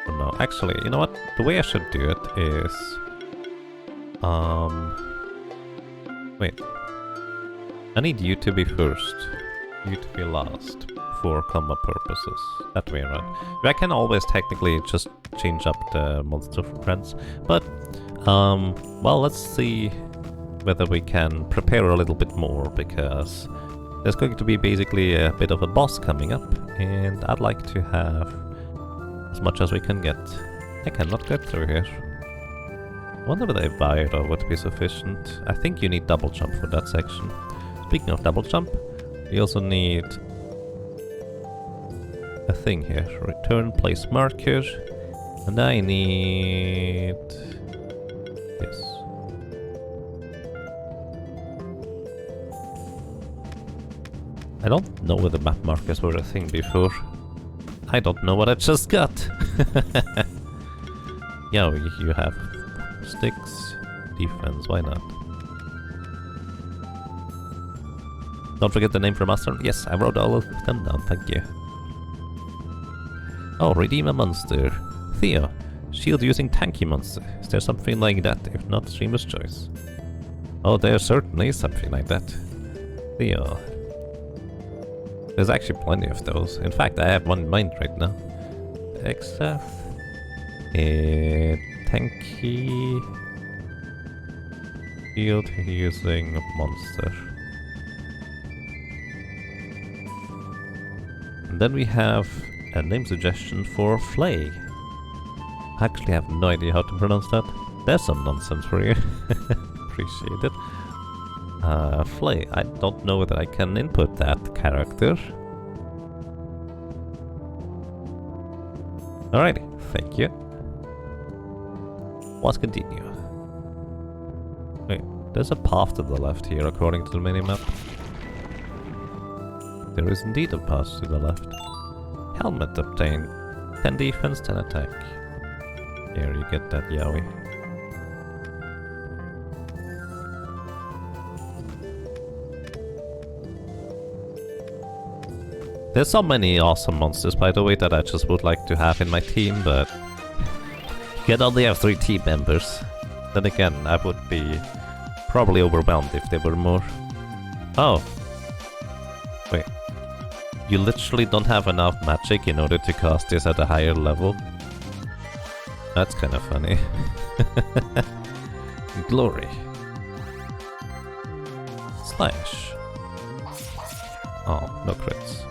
Or no, actually, you know what? The way I should do it is... Wait. I need you to be first. You to be last. For combat purposes. That way around. I can always technically just change up the monster friends. But, well, let's see whether we can prepare a little bit more, because there's going to be basically a bit of a boss coming up, and I'd like to have as much as we can get. I cannot get through here. I wonder whether a Viro would be sufficient. I think you need double jump for that section. Speaking of double jump, we also need a thing here. Return place marker. And I need this. I don't know whether map markers were a thing before. I don't know what I just got. Yeah, you have sticks, defense, why not? Don't forget the name for master. Yes, I wrote all of them down, thank you. Oh, redeem a monster. Theo, shield using tanky monster. Is there something like that? If not, streamer's choice. Oh, there certainly is something like that. Theo. There's actually plenty of those. In fact, I have one in mind right now. Except... tanky... Shield using monster. And then we have a name suggestion for Flay. I actually have no idea how to pronounce that. There's some nonsense for you. Appreciate it. Flay. I don't know whether I can input that character. Alrighty, thank you. Let's continue. Wait, there's a path to the left here according to the minimap. There is indeed a path to the left. Helmet obtained. 10 defense, 10 attack. Here you get that, Yowie. There's so many awesome monsters, by the way, that I just would like to have in my team, but you can only have 3 team members. Then again, I would be probably overwhelmed if there were more. Oh. Wait. You literally don't have enough magic in order to cast this at a higher level? That's kind of funny. Glory. Slash. Oh, no crits.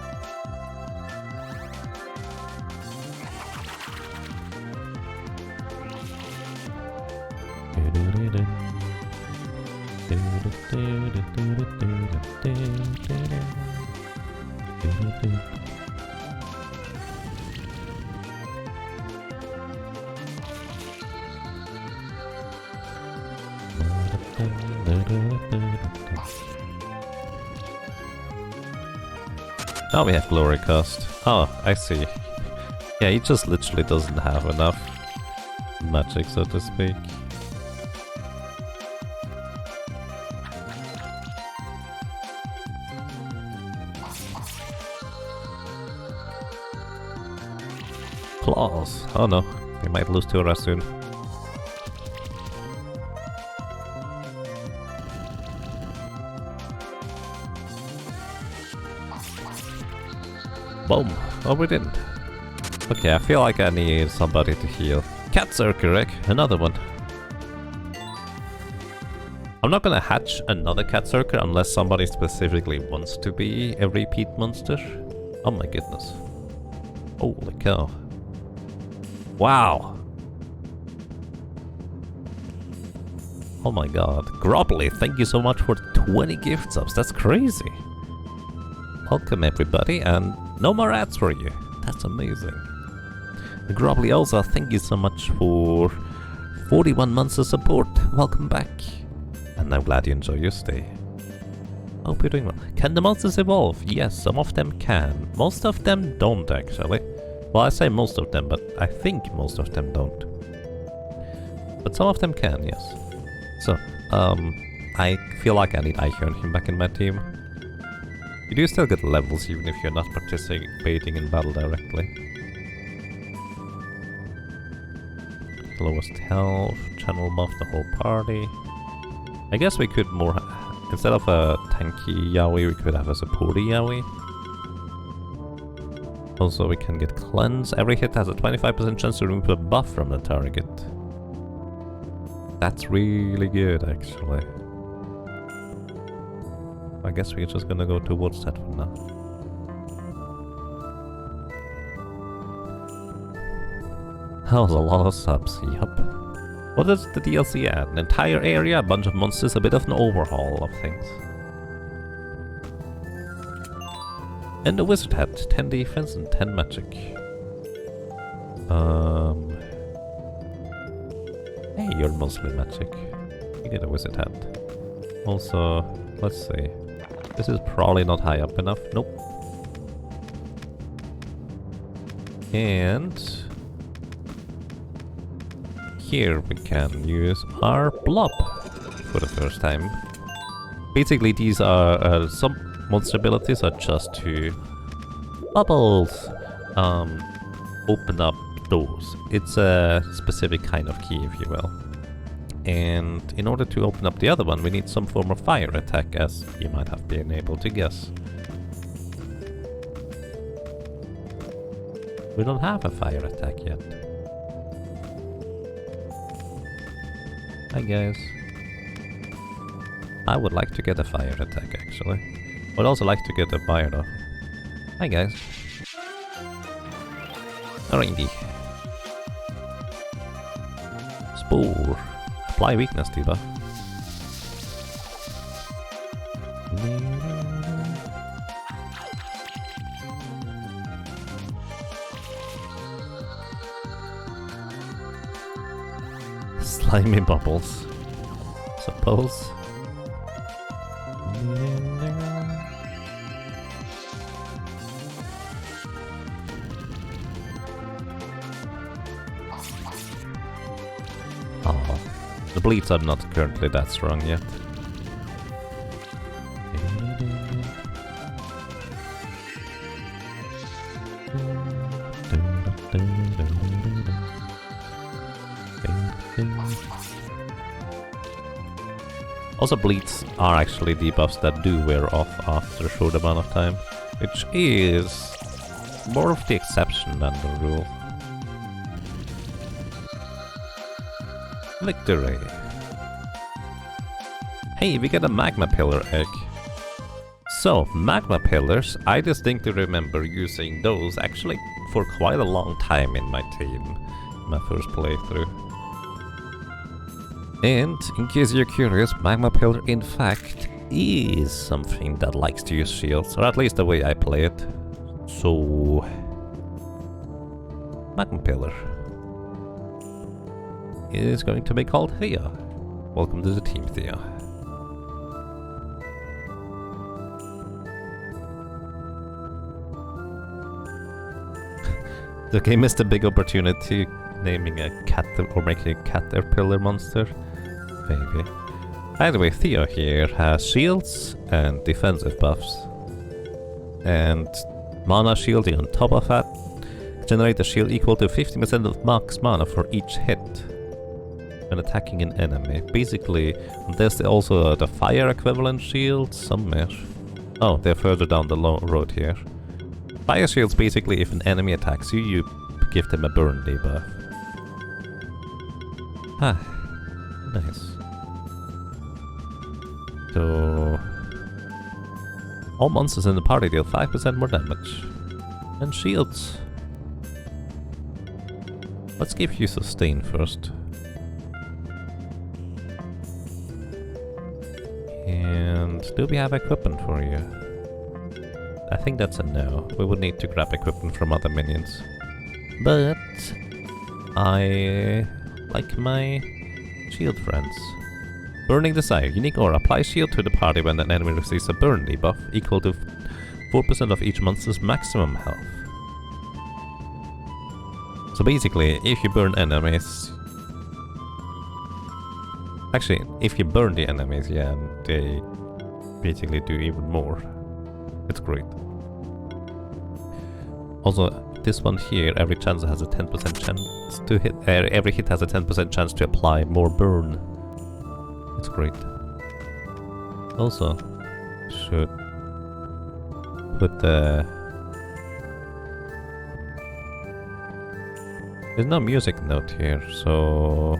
Now we have glory cost. Oh, I see. Yeah, he just literally doesn't have enough magic, so to speak. Claws. Oh no, we might lose to Ura soon. Boom. Oh, we didn't. Okay, I feel like I need somebody to heal. Cat Circus, another one. I'm not gonna hatch another Cat Circus unless somebody specifically wants to be a repeat monster. Oh my goodness. Holy cow. Wow. Oh my god. Grobbly, thank you so much for 20 gift subs. That's crazy. Welcome everybody, and no more ads for you. That's amazing. Grobbly also, thank you so much for 41 months of support. Welcome back. And I'm glad you enjoy your stay. Hope you're doing well. Can the monsters evolve? Yes, some of them can. Most of them don't, actually. Well, I say most of them, but I think most of them don't. But some of them can, yes. So, I feel like I need Eichhörnchen back in my team. You do still get levels even if you're not participating in battle directly. Lowest health, channel buff the whole party. I guess we could more... Instead of a tanky Yowie, we could have a supporty Yowie. Also, we can get cleanse. Every hit has a 25% chance to remove a buff from the target. That's really good, actually. I guess we're just gonna go towards that for now. That was a lot of subs, yup. What does the DLC add? An entire area, a bunch of monsters, a bit of an overhaul of things. And the wizard hat, 10 defense and 10 magic. Hey, you're mostly magic. You get a wizard hat. Also, let's see. This is probably not high up enough. Nope. And here we can use our blob for the first time. Basically, these are some monster abilities are just to bubbles open up doors. It's a specific kind of key, if you will. And in order to open up the other one, we need some form of fire attack, as you might have been able to guess. We don't have a fire attack yet. Hi guys. I would like to get a fire attack, actually. Would also like to get a fire though. Hi guys. Alrighty. Spore. Apply weakness debuff. Slimy bubbles. Suppose. Oh, the bleeds are not currently that strong yet. Also, bleeds are actually debuffs that do wear off after a short amount of time, which is more of the exception than the rule. Victory! Hey, we get a Magma Pillar egg. So, Magma Pillars, I distinctly remember using those actually for quite a long time in my team, my first playthrough. And, in case you're curious, Magma Pillar in fact is something that likes to use shields, or at least the way I play it. So... Magma Pillar is going to be called Thea. Welcome to the team, Thea. The game missed a big opportunity naming a cat or making a caterpillar monster. Maybe. Anyway, Theo here has shields and defensive buffs. And mana shielding on top of that. Generate a shield equal to 50% of max mana for each hit when attacking an enemy. Basically, there's also the fire equivalent shield somewhere. Oh, they're further down the road here. Fire shields basically if an enemy attacks you, you give them a burn debuff. Ah, nice. So... all monsters in the party deal 5% more damage. And shields. Let's give you sustain first. And do we have equipment for you? I think that's a no. We would need to grab equipment from other minions. But I like my shield friends. Burning Desire. Unique aura. Apply shield to the party when an enemy receives a burn debuff equal to 4% of each monster's maximum health. So basically, if you burn enemies... Actually, if you burn the enemies, yeah, they basically do even more. It's great. Also, this one here, every chance has a 10% chance to hit. Every hit has a 10% chance to apply more burn. It's great. Also, should put the... There's no music note here, so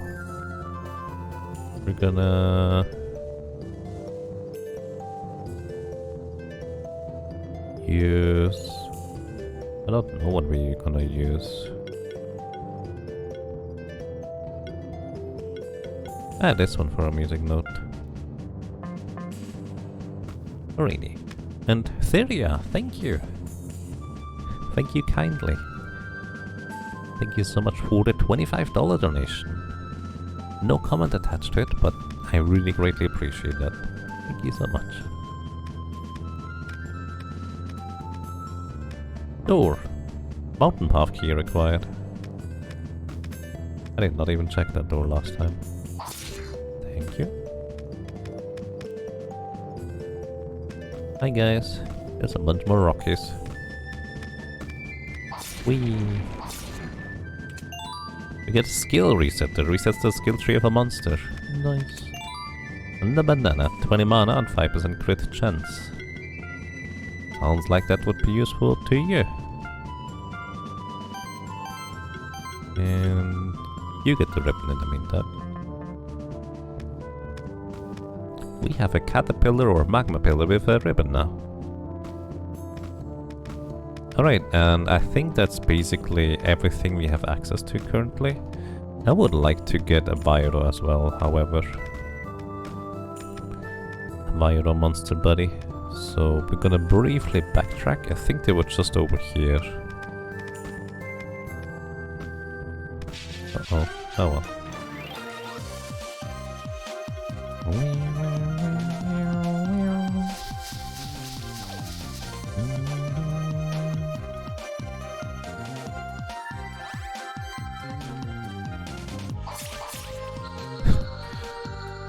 we're gonna use... I don't know what we're gonna use. Ah, this one for a music note. Alrighty. And Theria, thank you. Thank you kindly. Thank you so much for the $25 donation. No comment attached to it, but I really greatly appreciate that. Thank you so much. Door. Mountain path key required. I did not even check that door last time. Thank you. Hi guys. There's a bunch more Rockies. Whee! We get a skill reset that resets the skill tree of a monster. Nice. And the banana, 20 mana and 5% crit chance. Sounds like that would be useful to you. And you get the ribbon in the meantime. We have a caterpillar or magma pillar with a ribbon now. Alright, and I think that's basically everything we have access to currently. I would like to get a Vyro as well, however. A Vyro monster buddy. So we're gonna briefly backtrack. I think they were just over here. Uh-oh. Oh well.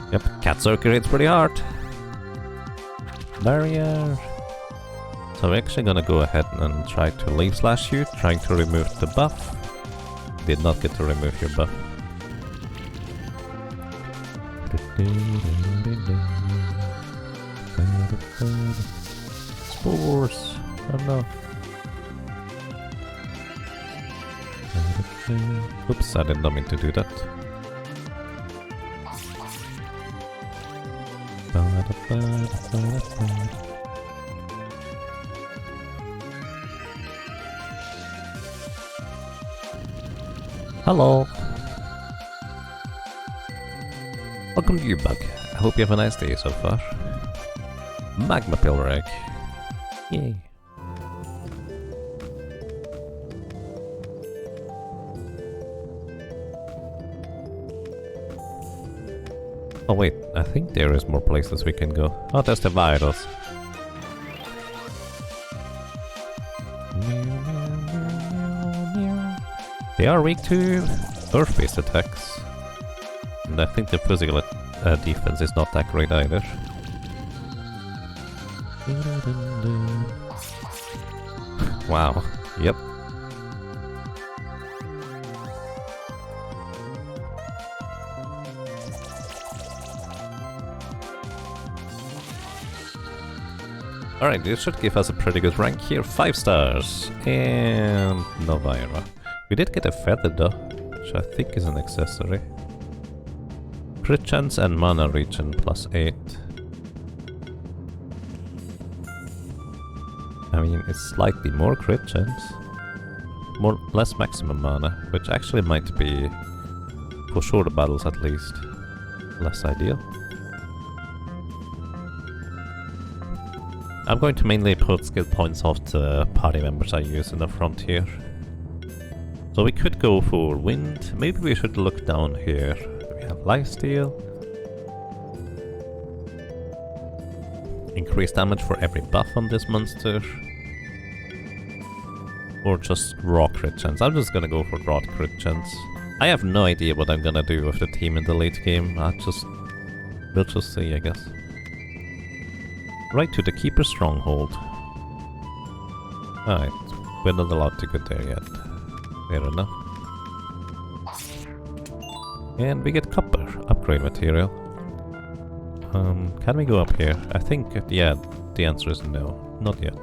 Yep, cat circuit hits pretty hard. Barrier. So we're actually gonna go ahead and try to leaf slash you, trying to remove the buff. Did not get to remove your buff. Spores! Oh no. Oops, I did not mean to do that. Hello! Welcome to you, Bug. I hope you have a nice day so far. Magma pillar egg. Yay. Oh wait, I think there is more places we can go. Oh, there's the virus. They are weak to earth-based attacks. And I think the physical defense is not that great either. Wow, yep. Alright, this should give us a pretty good rank here. 5 stars. And no Vyra. We did get a feather though, which I think is an accessory. Crit chance and mana regen +8. I mean, it's slightly more crit chance. Less maximum mana, which actually might be, for shorter battles at least, less ideal. I'm going to mainly put skill points of the party members I use in the front here. So we could go for wind. Maybe we should look down here. We have lifesteal. Increase damage for every buff on this monster. Or just raw crit chance. I'm just gonna go for raw crit chance. I have no idea what I'm gonna do with the team in the late game. We'll just see, I guess. Right to the Keeper Stronghold. Alright, we're not allowed to go there yet. Fair enough. And we get copper, upgrade material. Can we go up here? I think, yeah, the answer is no. Not yet.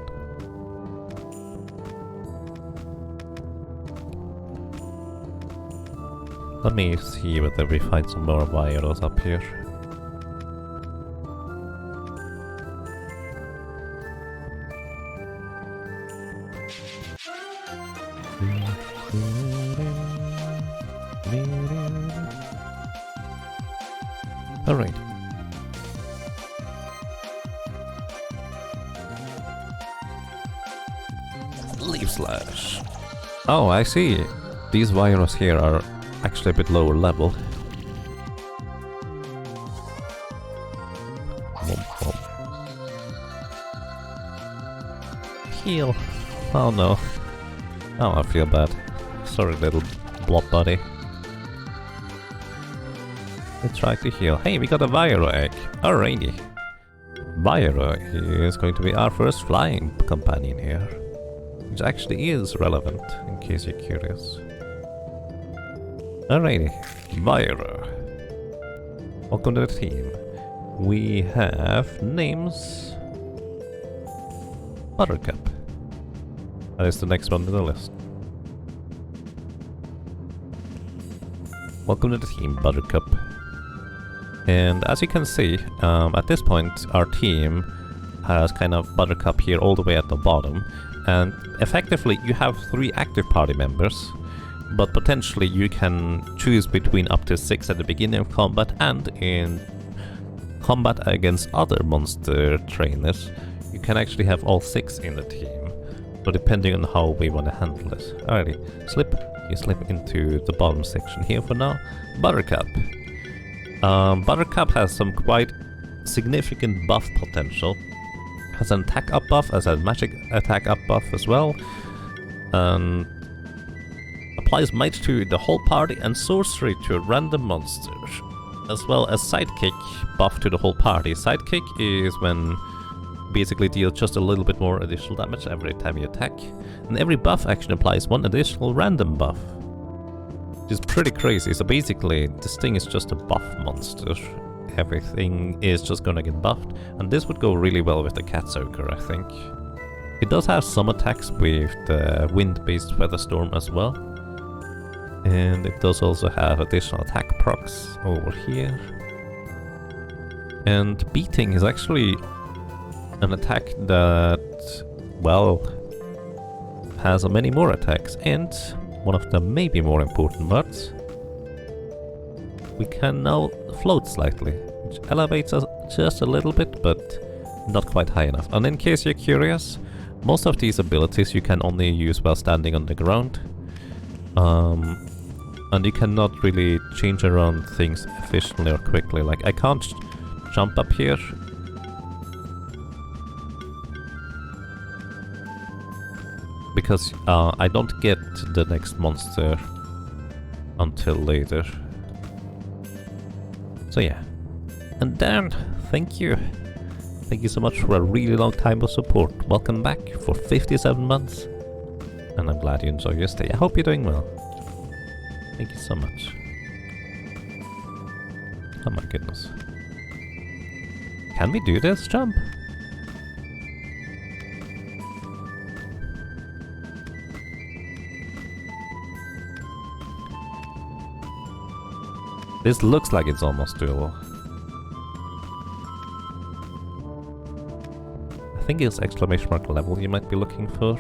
Let me see whether we find some more Vyros up here. Alright. Leaf slash. Oh, I see. These Vyros here are actually a bit lower level. Heal. Oh no. Oh, I feel bad. Sorry, little blob buddy. I tried to heal. Hey, we got a Vyro egg. Alrighty. Myra is going to be our first flying companion here, which actually is relevant, in case you're curious. Alrighty, Myra. Welcome to the team. We have names. Buttercup. That is the next one on the list. Welcome to the team, Buttercup. And as you can see, at this point our team has kind of Buttercup here all the way at the bottom, and effectively you have 3 active party members, but potentially you can choose between up to 6 at the beginning of combat, and in combat against other monster trainers you can actually have all 6 in the team, so depending on how we want to handle this. Alrighty, you slip into the bottom section here for now. Buttercup. Buttercup has some quite significant buff potential. Has an attack up buff, has a magic attack up buff as well. And applies might to the whole party and sorcery to a random monster. As well as sidekick buff to the whole party. Sidekick is when basically deals just a little bit more additional damage every time you attack. And every buff action applies 1 additional random buff. Which is pretty crazy. So basically this thing is just a buff monster. Everything is just gonna get buffed. And this would go really well with the Cat Soaker, I think. It does have some attacks with the wind-based Weather Storm as well. And it does also have additional attack procs over here. And beating is actually an attack that, well, has many more attacks, and one of the maybe more important ones, we can now float slightly, which elevates us just a little bit, but not quite high enough. And in case you're curious, most of these abilities you can only use while standing on the ground, and you cannot really change around things efficiently or quickly. Like, I can't jump up here because I don't get the next monster until later. So yeah. And Dan, thank you. Thank you so much for a really long time of support. Welcome back for 57 months. And I'm glad you enjoy your stay. I hope you're doing well. Thank you so much. Oh my goodness. Can we do this jump? This looks like it's almost doable. I think it's exclamation mark level you might be looking for.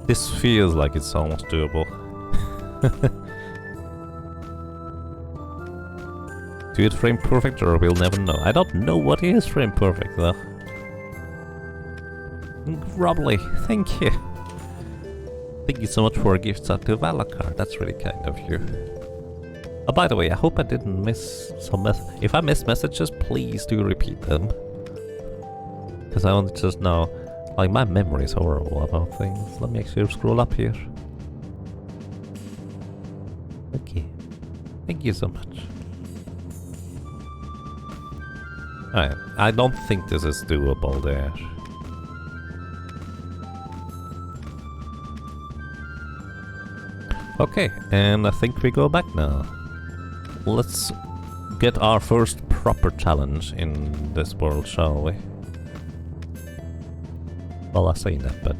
This feels like it's almost doable. Do it frame perfect or we'll never know. I don't know what is frame perfect though. Grubbly, thank you. Thank you so much for a gift set to Valakar. That's really kind of you. Oh, by the way, I hope I didn't miss some if I missed messages, please do repeat them. Because I want to just know. Like, my memory is horrible about things. Let me actually scroll up here. Okay. Thank you so much. Alright, I don't think this is doable there. Okay, and I think we go back now. Let's get our first proper challenge in this world, shall we? Well, I say that, but...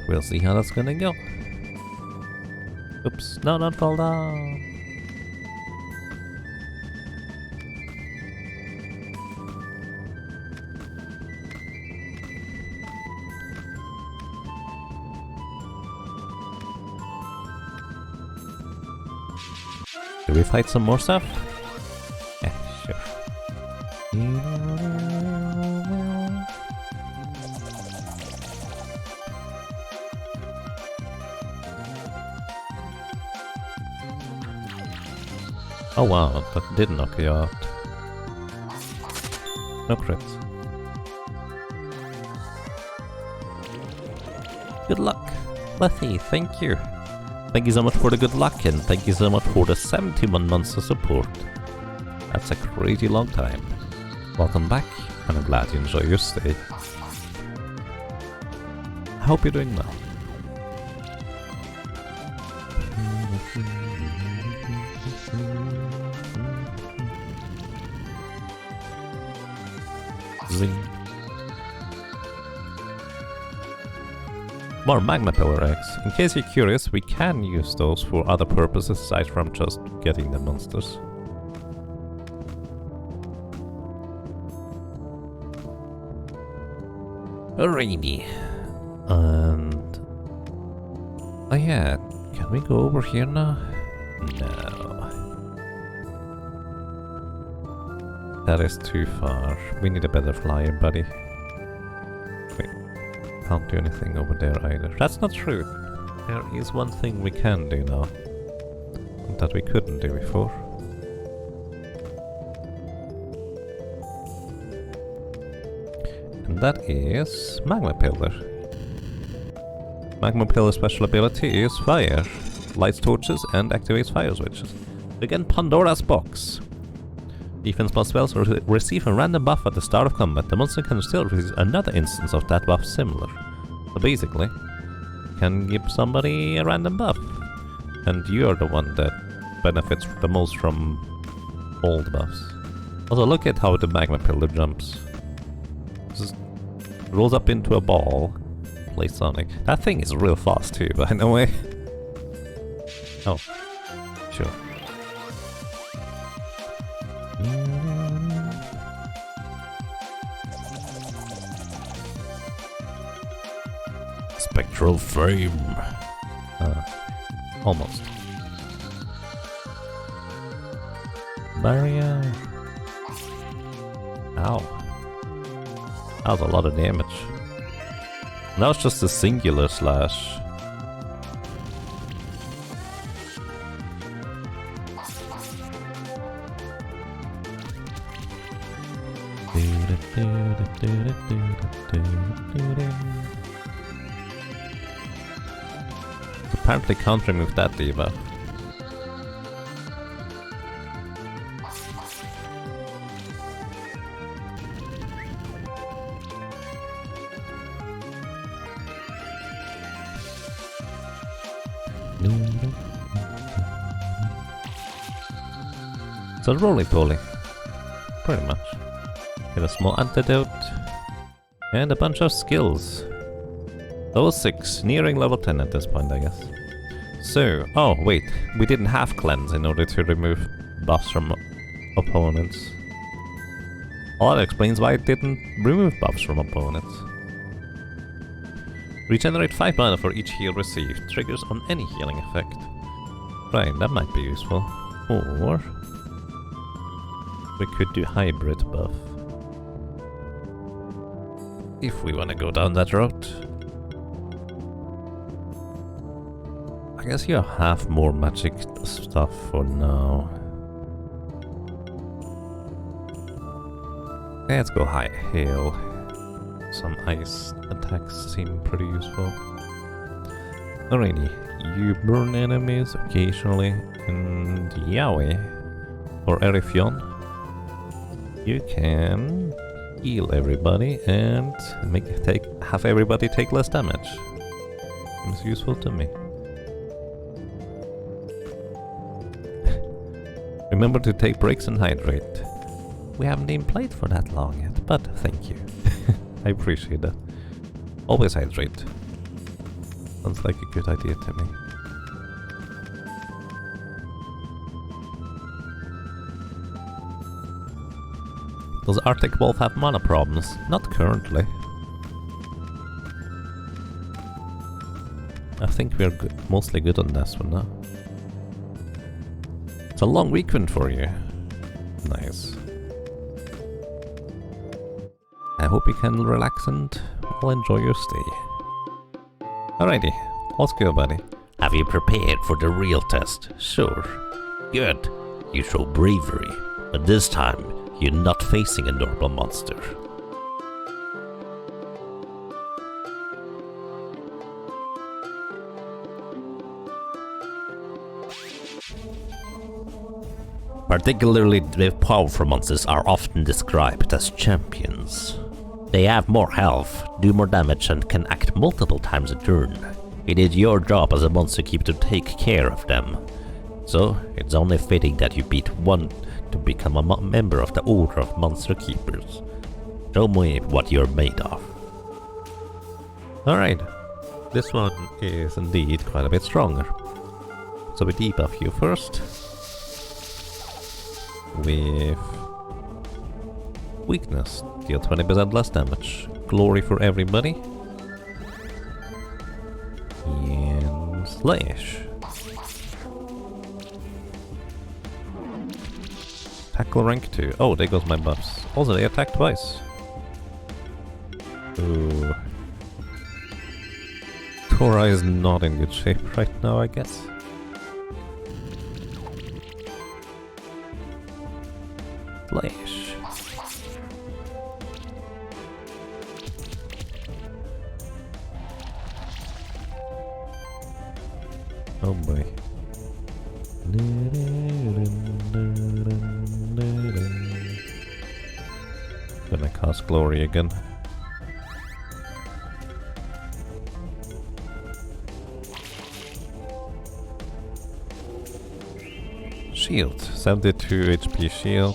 we'll see how that's gonna go. Oops, no, don't fall down! Do we fight some more stuff? Yeah, sure. Oh wow, that did knock you out. No crits. Good luck. Lethy, thank you. Thank you so much for the good luck, and thank you so much for the 71 months of support. That's a crazy long time. Welcome back, and I'm glad you enjoy your stay. I hope you're doing well. Zing. More Magma Pillar eggs. In case you're curious, we can use those for other purposes aside from just getting the monsters. Alrighty. And... oh yeah, can we go over here now? No. That is too far. We need a better flyer, buddy. Can't do anything over there either. That's not true. There is one thing we can do now that we couldn't do before. And that is Magma Pillar. Magma Pillar's special ability is fire, lights torches and activates fire switches. Again, Pandora's box. Defense plus spells receive a random buff at the start of combat. The monster can still receive another instance of that buff similar. So basically, can give somebody a random buff. And you're the one that benefits the most from all the buffs. Also, look at how the Magma Pillar jumps. Just rolls up into a ball, plays Sonic. That thing is real fast too, by the way. Oh, sure. Spectral frame. Almost. Barrier. Ow. That was a lot of damage. Now it's just a singular slash. Apparently can't remove that debuff. So roly-poly. Pretty much. Get a small antidote. And a bunch of skills. Level 6, nearing level 10 at this point, I guess. So, oh wait, we didn't have cleanse in order to remove buffs from opponents. Well, that explains why it didn't remove buffs from opponents. Regenerate 5 mana for each heal received. Triggers on any healing effect. Right, that might be useful. Or we could do hybrid buff. If we want to go down that route. I guess you have more magic stuff for now. Let's go high hail. Some ice attacks seem pretty useful. Alrighty, you burn enemies occasionally, and Yowie or Erifyon, you can heal everybody and have everybody take less damage. Seems useful to me. Remember to take breaks and hydrate. We haven't even played for that long yet, but thank you. I appreciate that. Always hydrate. Sounds like a good idea to me. Does Arctic Wolf have mana problems? Not currently. I think we're mostly good on this one now. It's a long weekend for you. Nice. I hope you can relax and well, enjoy your stay. Alrighty, let's go, buddy. Have you prepared for the real test? Sure. Good. You show bravery, but this time you're not facing a normal monster. Particularly the powerful monsters are often described as champions. They have more health, do more damage, and can act multiple times a turn. It is your job as a monster keeper to take care of them. So, it's only fitting that you beat one to become a member of the Order of Monster Keepers. Show me what you're made of. Alright, this one is indeed quite a bit stronger. So we debuff you first. With weakness, deal 20% less damage. Glory for everybody. And slash. Tackle rank 2. Oh, there goes my buffs. Also, they attack twice. Ooh. Tora is not in good shape right now, I guess. Slash. Oh boy. Gonna cast glory again. Shield. 72 HP shield.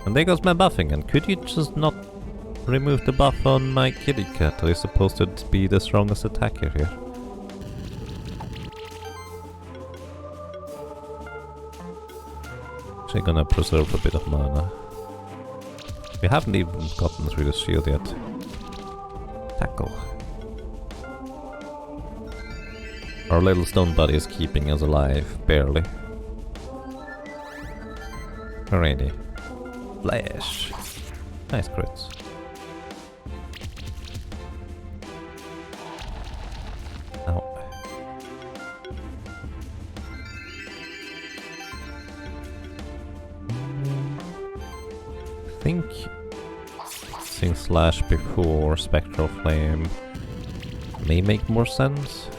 And there goes my buffing, and could you just not remove the buff on my kitty cat, who is supposed to be the strongest attacker here? Actually gonna preserve a bit of mana. We haven't even gotten through the shield yet. Tackle. Our little stone buddy is keeping us alive, barely. Alrighty. Flash. Nice crits. Ow. I think using slash before Spectral Flame may make more sense.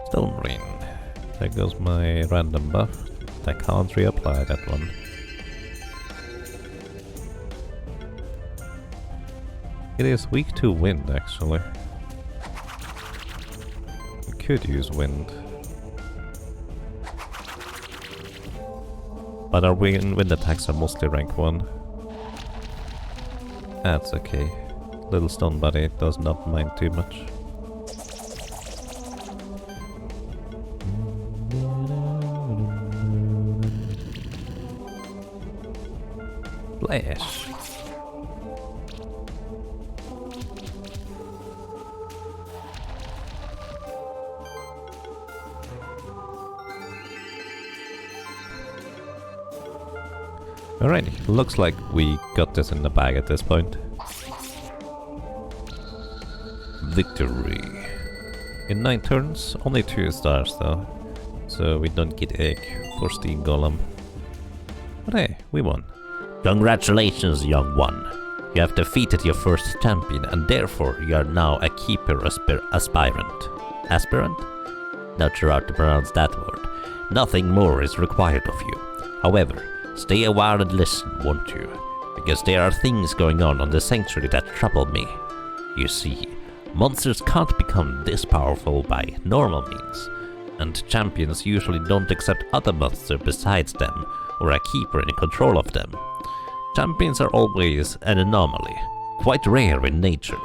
Stone Rain. There goes my random buff. I can't reapply that one. It is weak to wind, actually. We could use wind. But our wind attacks are mostly rank 1. That's okay. Little stone buddy does not mind too much. Flash. Alrighty, looks like we got this in the bag at this point. Victory. In 9 turns, only 2 stars though, so we don't get egg for Steam Golem. But hey, we won. Congratulations, young one. You have defeated your first champion, and therefore you are now a keeper aspirant. Aspirant? Not sure how to pronounce that word. Nothing more is required of you. However, stay a while and listen, won't you? Because there are things going on the sanctuary that trouble me. You see, monsters can't become this powerful by normal means, and champions usually don't accept other monsters besides them, or a keeper in control of them. Champions are always an anomaly, quite rare in nature.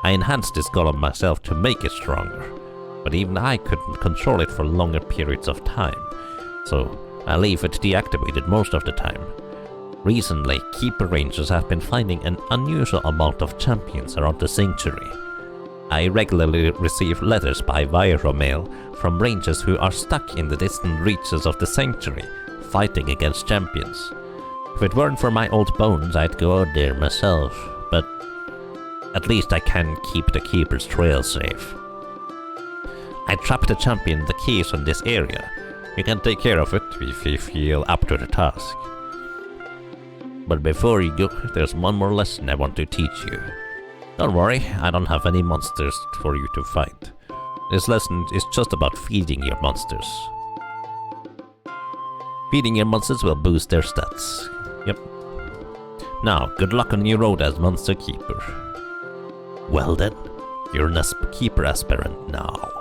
I enhanced this golem myself to make it stronger, but even I couldn't control it for longer periods of time, so I leave it deactivated most of the time. Recently, keeper rangers have been finding an unusual amount of champions around the sanctuary. I regularly receive letters by wire mail from rangers who are stuck in the distant reaches of the sanctuary, fighting against champions. If it weren't for my old bones, I'd go out there myself, but at least I can keep the keeper's trail safe. I trapped a champion the keys in this area, You can take care of it if you feel up to the task. But before you go, there's one more lesson I want to teach you. Don't worry, I don't have any monsters for you to fight. This lesson is just about feeding your monsters. Feeding your monsters will boost their stats. Yep. Now, good luck on your road as Monster Keeper. Well then, you're an Keeper aspirant now.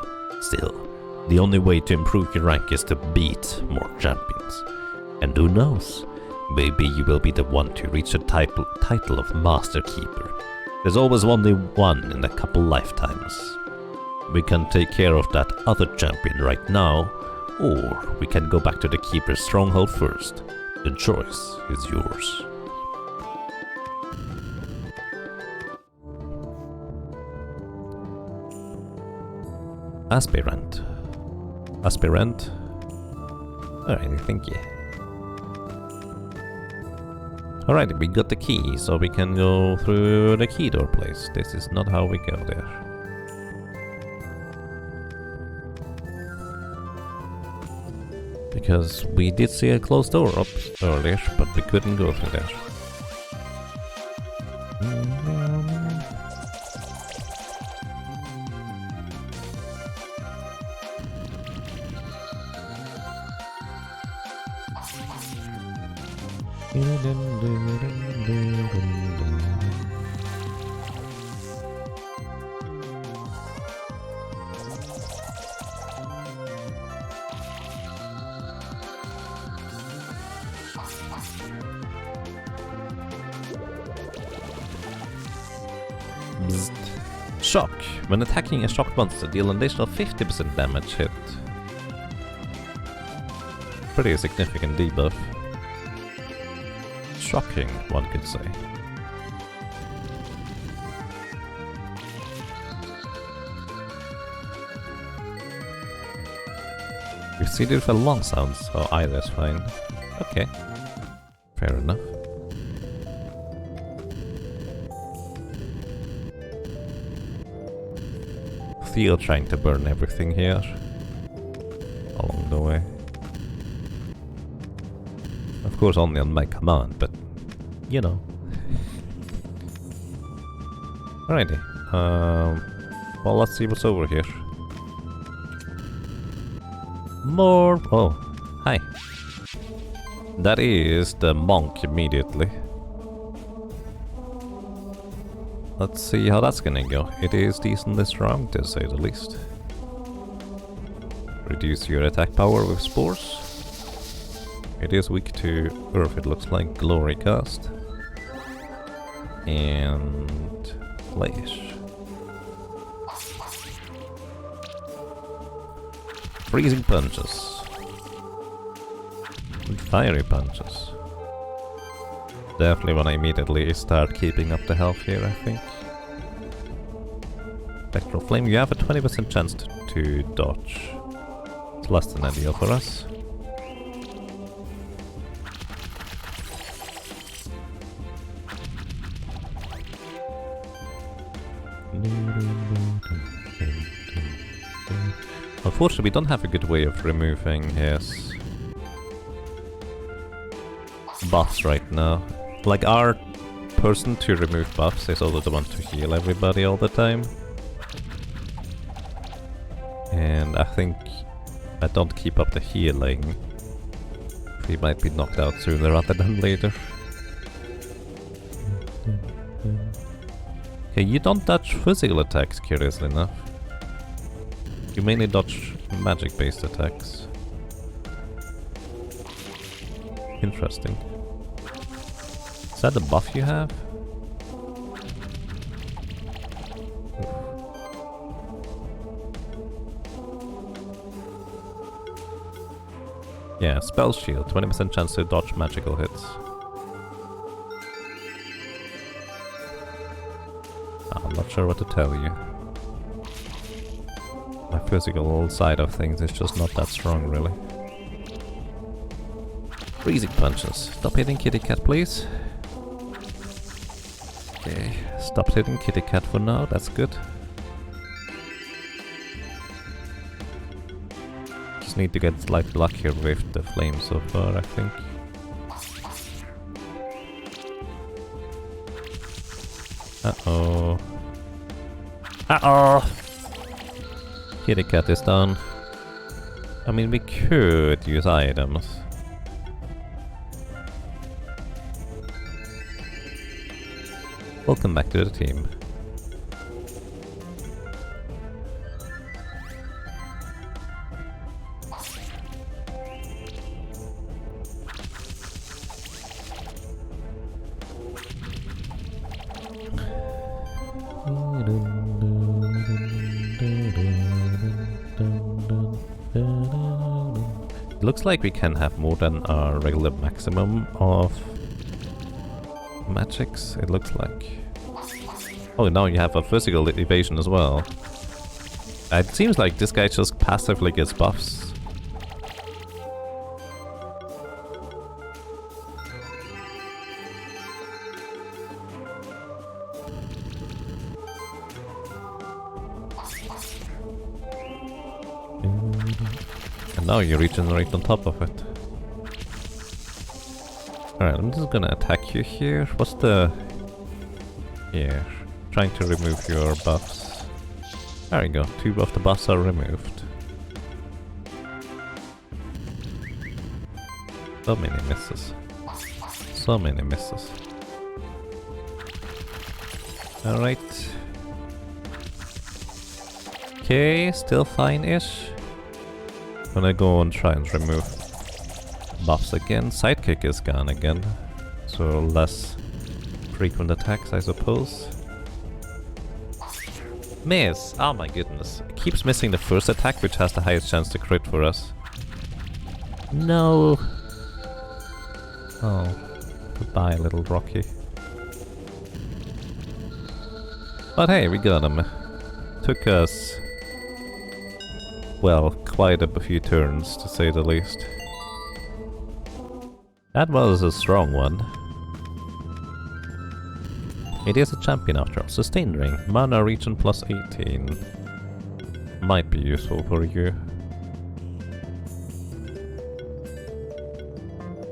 Still, the only way to improve your rank is to beat more champions. And who knows, maybe you will be the one to reach the title of Master Keeper. There's always only one in a couple lifetimes. We can take care of that other champion right now, or we can go back to the Keeper's Stronghold first. The choice is yours. Aspirant. Alright, thank you. Alright, we got the key, so we can go through the key door place. This is not how we go there. Because we did see a closed door up earlier, but we couldn't go through there. Bzzzt. Shock. When attacking a shocked monster, deal an additional 50% damage hit. Pretty significant debuff. Shocking, one could say. You see there for long sounds, so either's fine. Okay. Fair enough. Theo trying to burn everything here along the way. Of course only on my command, but you know. Alrighty. Well, let's see what's over here. More. Oh, hi. That is the monk immediately. Let's see how that's gonna go. It is decently strong, to say the least. Reduce your attack power with spores. It is weak to earth, it looks like. Glory cast. And flesh. Freezing punches. And fiery punches. Definitely when I immediately start keeping up the health here, I think. Spectral Flame, you have a 20% chance to dodge. It's less than ideal for us. Unfortunately, we don't have a good way of removing his buffs right now. Like, our person to remove buffs is also the one to heal everybody all the time. And I think if I don't keep up the healing, we might be knocked out sooner rather than later. Okay, you don't dodge physical attacks, curiously enough. You mainly dodge magic-based attacks. Interesting. Is that the buff you have? Yeah, Spell Shield, 20% chance to dodge magical hits. I'm not sure what to tell you. My physical side of things is just not that strong, really. Freezing punches. Stop hitting kitty cat, please. Okay, stopped hitting kitty cat for now, that's good. just need to get slightly luckier with the flame so far, I think. Uh-oh. Uh-oh! Kitty cat is done. I mean, we could use items. Welcome back to the team. It looks like we can have more than our regular maximum of magics, it looks like. Oh, now you have a physical evasion as well. It seems like this guy just passively gets buffs. And now you regenerate on top of it. Alright, I'm just gonna attack you here. What's the... Here. Trying to remove your buffs. There you go, 2 of the buffs are removed. So many misses. So many misses. Alright. Okay, still fine-ish. Gonna go and try and remove buffs again. Sidekick is gone again, so less frequent attacks, I suppose. Miss! Oh my goodness. It keeps missing the first attack, which has the highest chance to crit for us. No! Oh. Goodbye, little Rocky. But hey, we got him. Took us... well, quite a few turns, to say the least. That was a strong one. It is a champion after all. Sustain ring. Mana regen plus 18. Might be useful for you.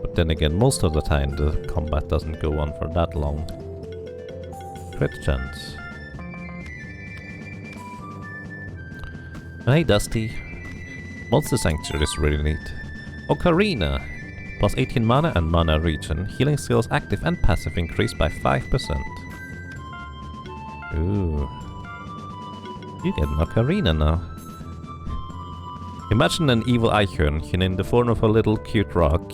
But then again, most of the time the combat doesn't go on for that long. Crit chance. Hey Dusty. Monster Sanctuary is really neat. Ocarina. Plus 18 mana and mana regen. Healing skills active and passive increased by 5%. Ooh. You get an ocarina now. Imagine an evil icon in the form of a little cute rock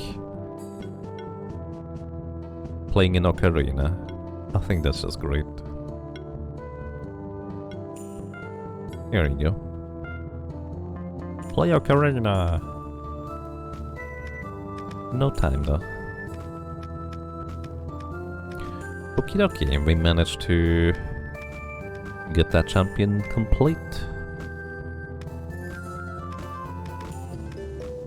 playing an ocarina. I think that's just great. Here you go. Play ocarina! No time though. Okie dokie, we managed to get that champion complete.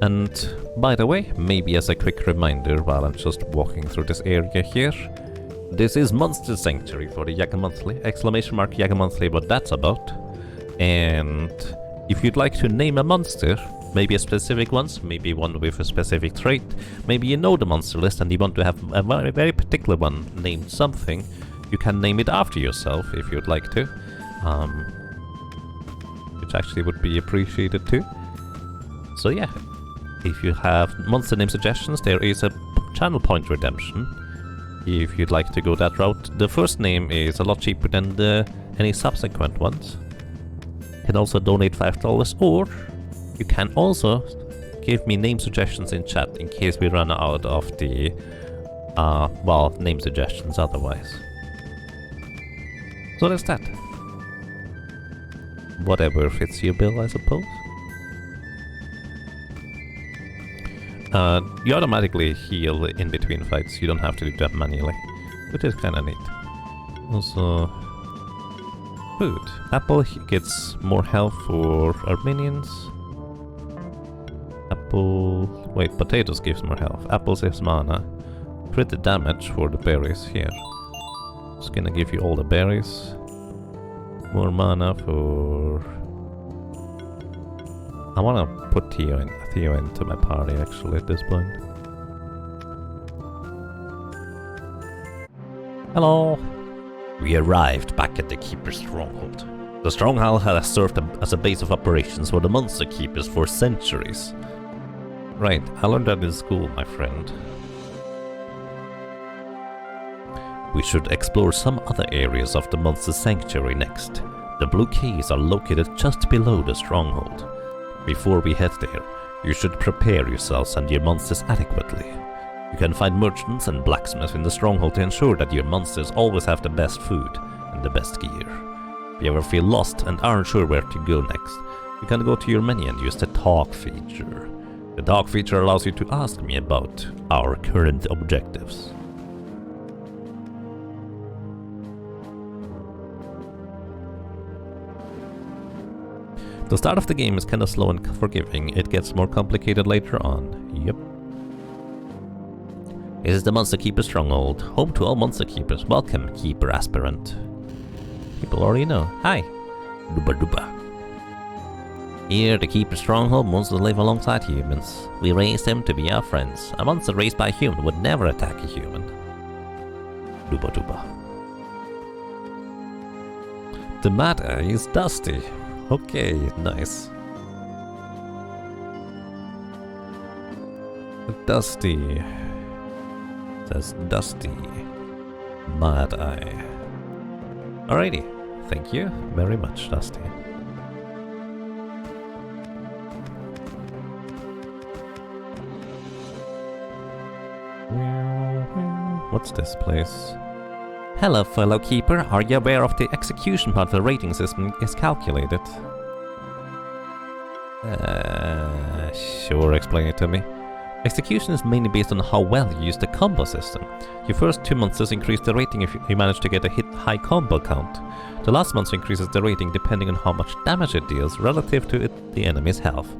And by the way, maybe as a quick reminder while I'm just walking through this area here, this is Monster Sanctuary for the Yaga Monthly, exclamation mark Yaga Monthly, what that's about. And if you'd like to name a monster, maybe a specific one, maybe one with a specific trait, maybe you know the monster list and you want to have a very particular one named something, you can name it after yourself if you'd like to. Which actually would be appreciated too. So yeah, if you have monster name suggestions, there is a channel point redemption. If you'd like to go that route, the first name is a lot cheaper than any subsequent ones. You can also donate $5, or you can also give me name suggestions in chat in case we run out of the, well, name suggestions otherwise. So that's that. Whatever fits your bill, I suppose. You automatically heal in between fights, you don't have to do that manually, which is kinda neat. Also, food. Apple gets more health for our minions. Apple... wait, potatoes gives more health. Apple saves mana. Crit damage for the berries here. Just gonna give you all the berries. More mana for... I wanna put Theo into my party actually at this point. Hello! We arrived back at the Keeper's Stronghold. The Stronghold has served as a base of operations for the Monster Keepers for centuries. Right, I learned that in school, my friend. We should explore some other areas of the Monster Sanctuary next. The blue caves are located just below the Stronghold. Before we head there, you should prepare yourselves and your monsters adequately. You can find merchants and blacksmiths in the Stronghold to ensure that your monsters always have the best food and the best gear. If you ever feel lost and aren't sure where to go next, you can go to your menu and use the talk feature. The talk feature allows you to ask me about our current objectives. The start of the game is kinda slow and forgiving, it gets more complicated later on. Yep. This is the Monster Keeper Stronghold, home to all Monster Keepers. Welcome, Keeper Aspirant. People already know. Hi! Duba duba. Here, the Keeper Stronghold monsters live alongside humans. We raised them to be our friends. A monster raised by a human would never attack a human. Duba duba. The matter is Dusty. Okay, nice. Dusty. Says Dusty. Mad Eye. Alrighty. Thank you very much, Dusty. What's this place? Hello, fellow Keeper. Are you aware of the execution part the rating system is calculated? Sure, explain it to me. Execution is mainly based on how well you use the combo system. Your first 2 monsters increase the rating if you manage to get a high combo count. The last monster increases the rating depending on how much damage it deals relative to the enemy's health.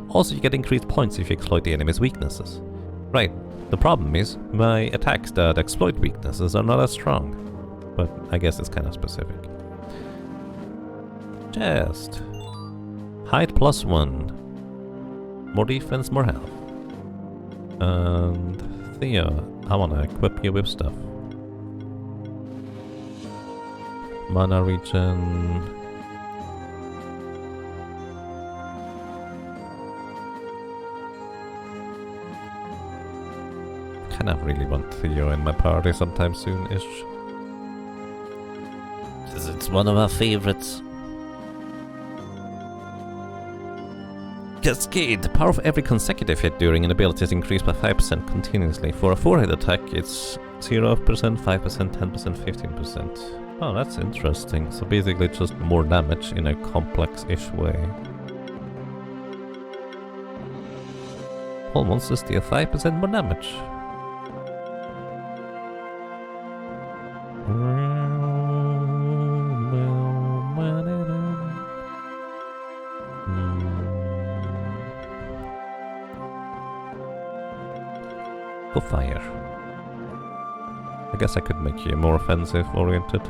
Also, you get increased points if you exploit the enemy's weaknesses. Right, the problem is, my attacks that exploit weaknesses are not as strong. But I guess it's kind of specific. Chest. Height +1. More defense, more health. And Theo, I wanna equip you with stuff. Mana regen. Kind of really want Theo in my party sometime soon-ish. It's one of our favorites. Cascade. The power of every consecutive hit during an ability is increased by 5% continuously. For a 4-hit attack, it's 0%, 5%, 10%, 15%. Oh, that's interesting. So basically just more damage in a complex-ish way. All monsters deal 5% more damage. Go fire. I guess I could make you more offensive oriented.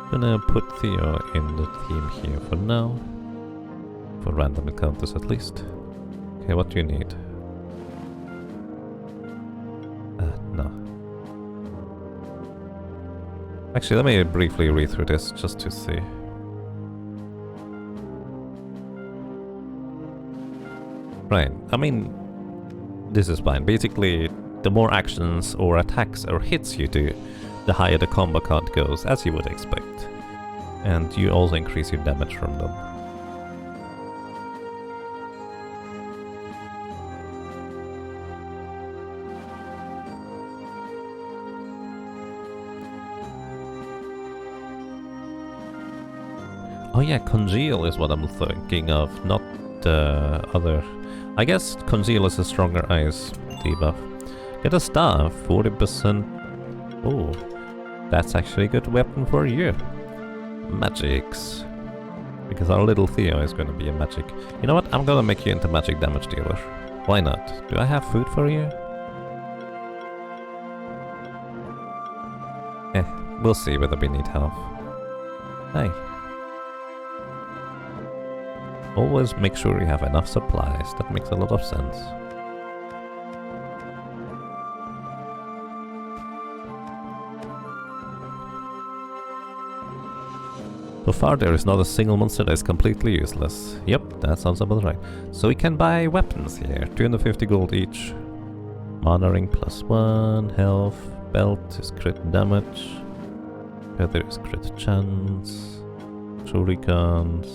Gonna put Theo in the team here for now. For random encounters at least. Okay, what do you need? No. Actually, let me briefly read through this just to see. Right, I mean, this is fine. Basically, the more actions or attacks or hits you do, the higher the combo count goes, as you would expect. And you also increase your damage from them. Oh yeah, Congeal is what I'm thinking of, not the other. I guess Congeal is a stronger ice debuff. Get a staff, 40%. Oh, that's actually a good weapon for you. Magics. Because our little Theo is going to be a magic. You know what? I'm going to make you into magic damage dealer. Why not? Do I have food for you? We'll see whether we need help. Hi. Always make sure you have enough supplies. That makes a lot of sense. So far there is not a single monster that is completely useless. Yep, that sounds about right. So we can buy weapons here. 250 gold each. Mana ring +1, health, belt is crit damage. Feather is crit chance. Shurikens.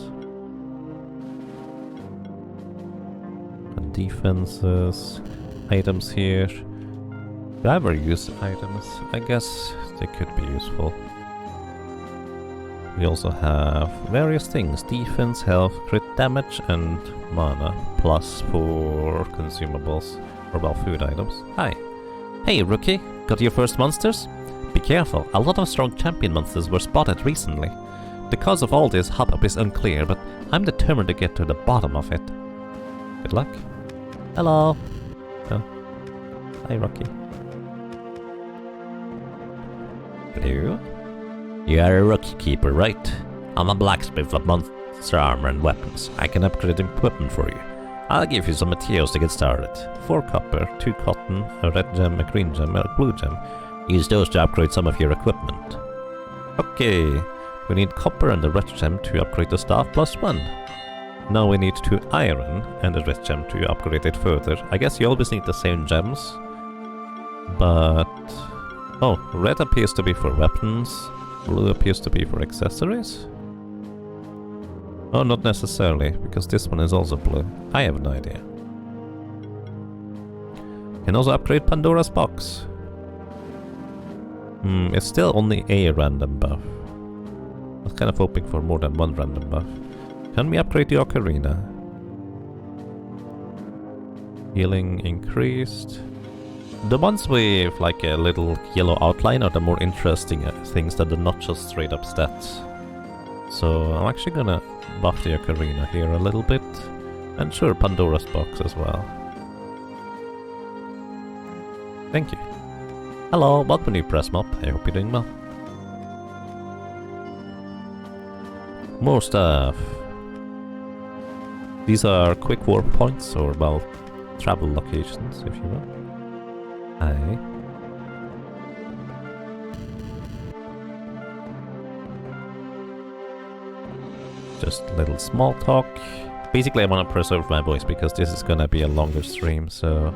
And defenses. Items here. Do I ever use items? I guess they could be useful. We also have various things. Defense, health, crit damage and mana. Plus for consumables. Or well, food items. Hi. Hey, rookie. Got your first monsters? Be careful. A lot of strong champion monsters were spotted recently. The cause of all this hop-up is unclear, but I'm determined to get to the bottom of it. Good luck. Hello. Oh. Hi, Rocky. Hello. You are a rookie keeper, right? I'm a blacksmith of monster armor and weapons. I can upgrade equipment for you. I'll give you some materials to get started. 4 copper, 2 cotton, a red gem, a green gem, and a blue gem. Use those to upgrade some of your equipment. Okay, we need copper and a red gem to upgrade the staff +1. Now we need 2 iron and a red gem to upgrade it further. I guess you always need the same gems. But... oh, red appears to be for weapons. Blue appears to be for accessories. Oh, not necessarily, because this one is also blue. I have no idea. Can also upgrade Pandora's box. It's still only a random buff. I was kind of hoping for more than one random buff. Can we upgrade the ocarina? Healing increased. The ones with like a little yellow outline are the more interesting things that are not just straight up stats. So I'm actually gonna buff the ocarina here a little bit. And sure, Pandora's box as well. Thank you. Hello, welcome to Press Mob. I hope you're doing well. More stuff. These are quick warp points, or well, travel locations, if you will. Hi. Just a little small talk. Basically, I want to preserve my voice because this is gonna be a longer stream, so...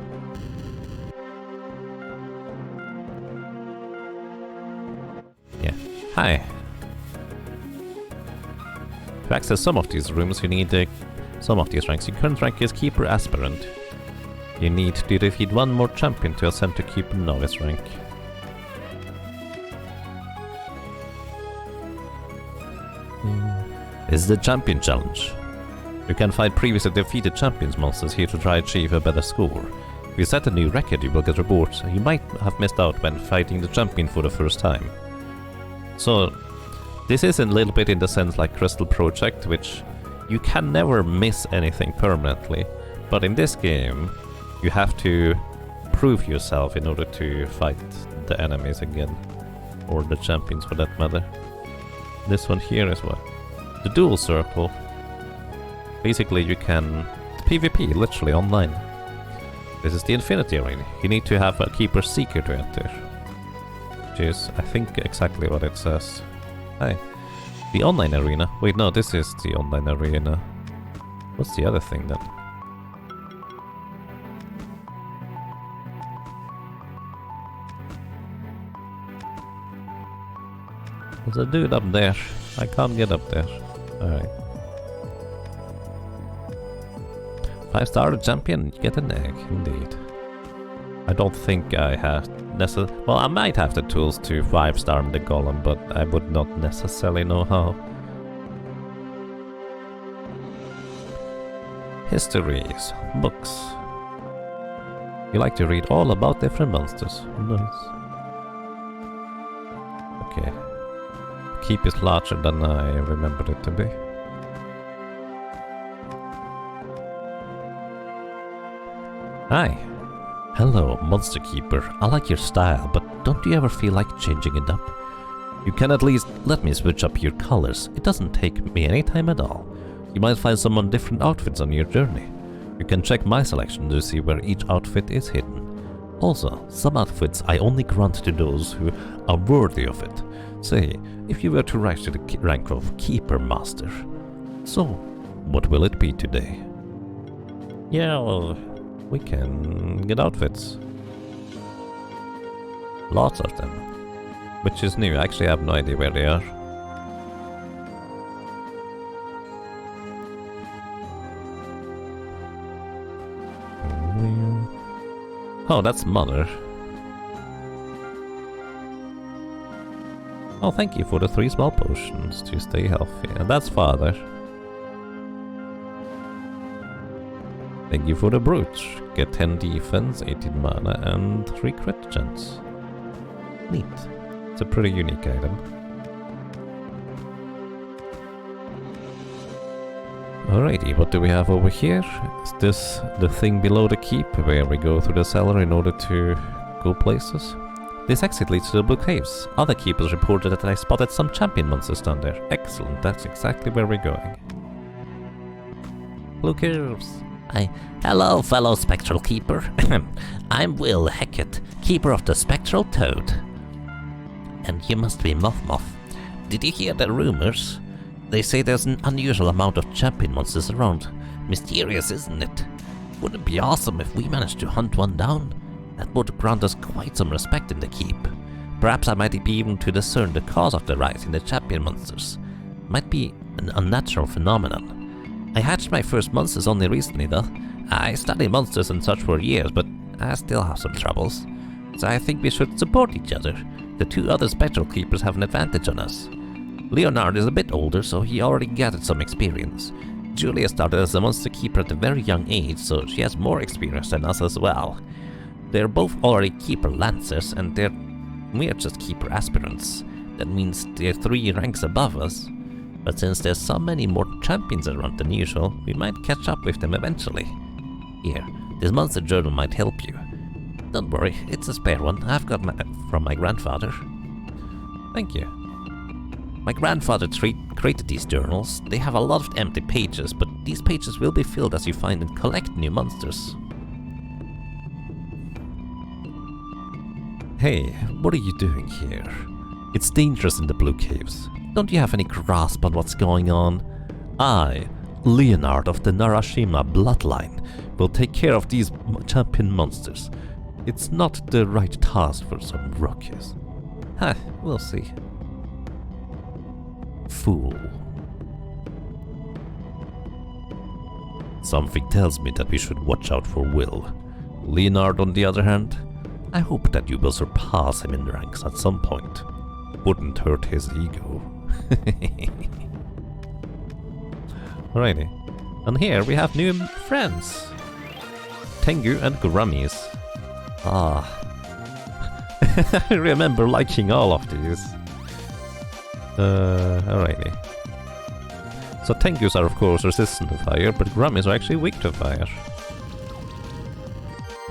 yeah. Hi. To access some of these rooms, you need some of these ranks. Your current rank is Keeper Aspirant. You need to defeat one more champion to ascend to Keeper Novice rank. This is the Champion Challenge. You can find previously defeated champions monsters here to try to achieve a better score. If you set a new record, you will get rewards. You might have missed out when fighting the champion for the first time. So, this is a little bit in the sense like Crystal Project, which you can never miss anything permanently. But in this game, you have to prove yourself in order to fight the enemies again. Or the champions for that matter. This one here is what? The dual circle. Basically you can... PvP, literally online. This is the Infinity Arena. You need to have a Keeper Seeker to enter. Which is, I think, exactly what it says. Hi. The online arena. Wait, no, this is the online arena. What's the other thing then? There's a dude up there. I can't get up there. Alright. 5-star champion, you get an egg, indeed. I don't think I have well, I might have the tools to 5-star the golem, but I would not necessarily know how. Histories, books. You like to read all about different monsters. Nice. Okay. Keep is larger than I remembered it to be. Hi. Hello, Monster Keeper. I like your style, but don't you ever feel like changing it up? You can at least let me switch up your colors. It doesn't take me any time at all. You might find some different outfits on your journey. You can check my selection to see where each outfit is hidden. Also, some outfits I only grant to those who are worthy of it. Say, if you were to rise to the rank of Keeper Master. So, what will it be today? Yeah, well, we can get outfits. Lots of them. Which is new, I actually have no idea where they are. Oh, that's Mother. Oh, thank you for the 3 small potions to stay healthy. And that's Father. Thank you for the brooch. Get 10 defense, 18 mana, and 3 crit chance. Neat. It's a pretty unique item. Alrighty, what do we have over here? Is this the thing below the keep where we go through the cellar in order to go places? This exit leads to the Blue Caves. Other keepers reported that I spotted some champion monsters down there. Excellent, that's exactly where we're going. Blue Caves. Hello, fellow Spectral Keeper. I'm Will Heckett, Keeper of the Spectral Toad. And you must be Moth. Did you hear the rumors? They say there's an unusual amount of champion monsters around. Mysterious, isn't it? Wouldn't it be awesome if we managed to hunt one down? That would grant us quite some respect in the keep. Perhaps I might be able to discern the cause of the rise in the champion monsters. Might be an unnatural phenomenon. I hatched my first monsters only recently though. I studied monsters and such for years, but I still have some troubles. So I think we should support each other. The 2 other spectral keepers have an advantage on us. Leonard is a bit older, so he already gathered some experience. Julia started as a monster keeper at a very young age, so she has more experience than us as well. They're both already keeper lancers, and we're just keeper aspirants. That means they're 3 ranks above us. But since there's so many more champions around than usual, we might catch up with them eventually. Here, this monster journal might help you. Don't worry, it's a spare one. I've got from my grandfather. Thank you. My grandfather created these journals. They have a lot of empty pages, but these pages will be filled as you find and collect new monsters. Hey, what are you doing here? It's dangerous in the Blue Caves. Don't you have any grasp on what's going on? I, Leonard of the Narashima bloodline, will take care of these champion monsters. It's not the right task for some rookies. We'll see. Fool. Something tells me that we should watch out for Will. Leonard, on the other hand, I hope that you will surpass him in ranks at some point. Wouldn't hurt his ego. Alrighty. And here we have new friends. Tengu and Grummys. I remember liking all of these. Alrighty. So Tengus are of course resistant to fire, but Grummys are actually weak to fire.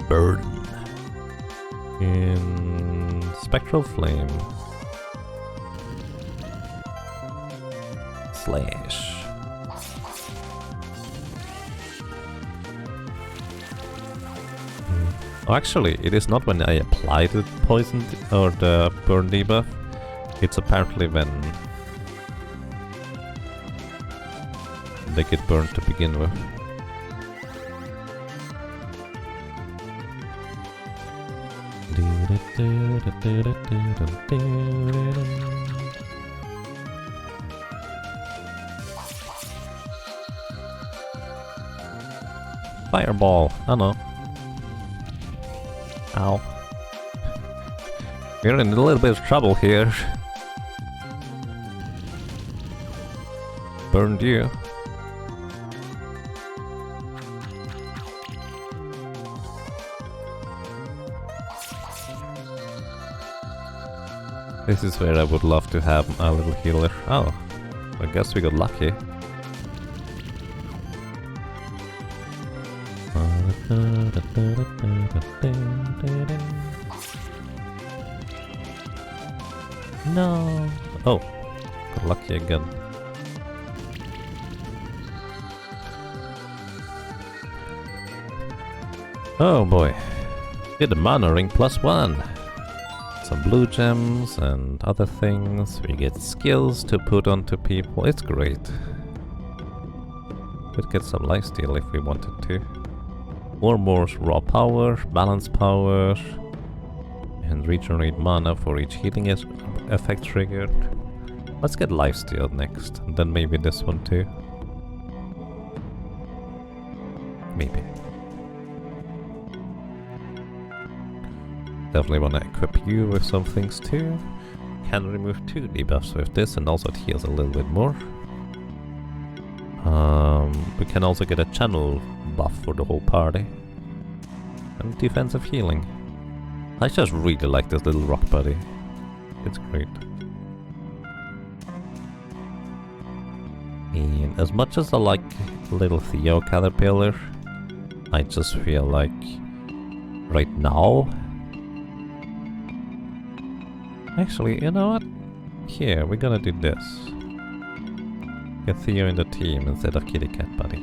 Burn. In Spectral Flame. Slash. Oh, actually, it is not when I apply the poison or the burn debuff. It's apparently when they get burned to begin with. Fireball, I know. Ow. We're in a little bit of trouble here. Burned you. This is where I would love to have a little healer. Oh, I guess we got lucky. No. Oh, got lucky again. Oh boy. Get a mana ring +1. Some blue gems and other things. We get skills to put onto people. It's great. Could get some lifesteal if we wanted to. More raw power, balance power, and regenerate mana for each healing effect triggered. Let's get lifesteal next, and then maybe this one too. Maybe. Definitely want to equip you with some things too. Can remove 2 debuffs with this, and also it heals a little bit more. We can also get a channel buff for the whole party. And defensive healing. I just really like this little rock buddy. It's great. And as much as I like little Theo Caterpillar, I just feel like right now... Actually, you know what? Here, we're gonna do this. Get Theo in the team instead of Kitty Cat Buddy.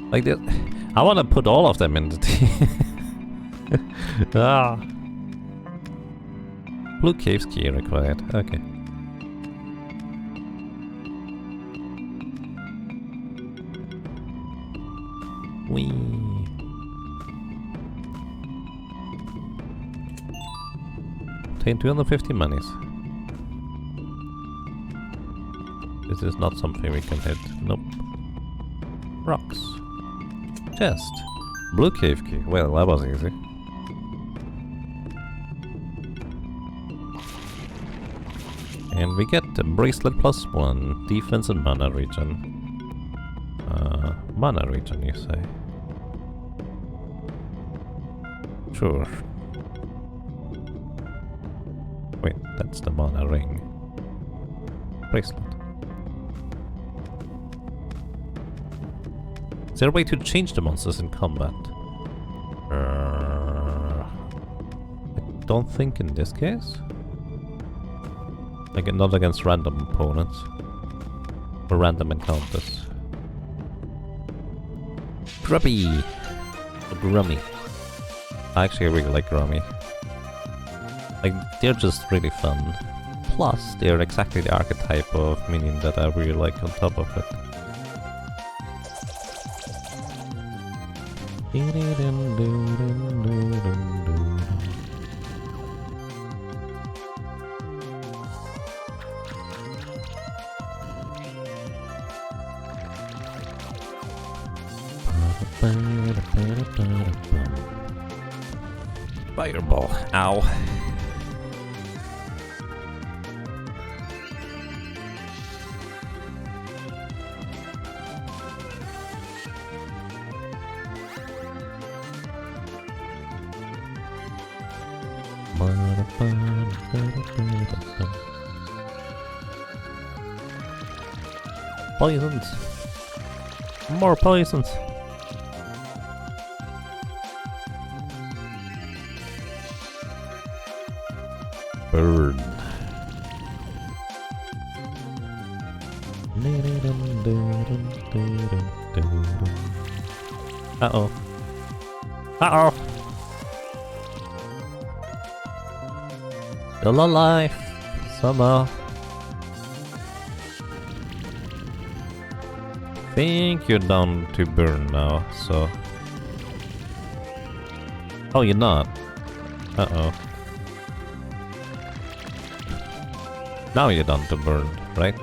Like this. I wanna put all of them in the team. Ah. Blue Cave's key required. Okay. Whee. Obtain 250 monies. This is not something we can hit. Nope. Rocks. Chest. Blue cave key. Well, that was easy. And we get the bracelet +1. Defense and mana regen. Mana regen, you say? Sure. Wait, that's the mana ring. Bracelet. Is there a way to change the monsters in combat? I don't think in this case. Like, not against random opponents. Or random encounters. Grummy! Grummy. I actually really like Grummy. Like, they're just really fun. Plus, they're exactly the archetype of minion that I really like on top of it. Fireball. Ow. Poisons. More poisons. Burn. Uh-oh. Uh-oh. Still alive. Somehow. Think you're down to burn now, so... Oh, you're not. Uh-oh. Now you're done to burn, right?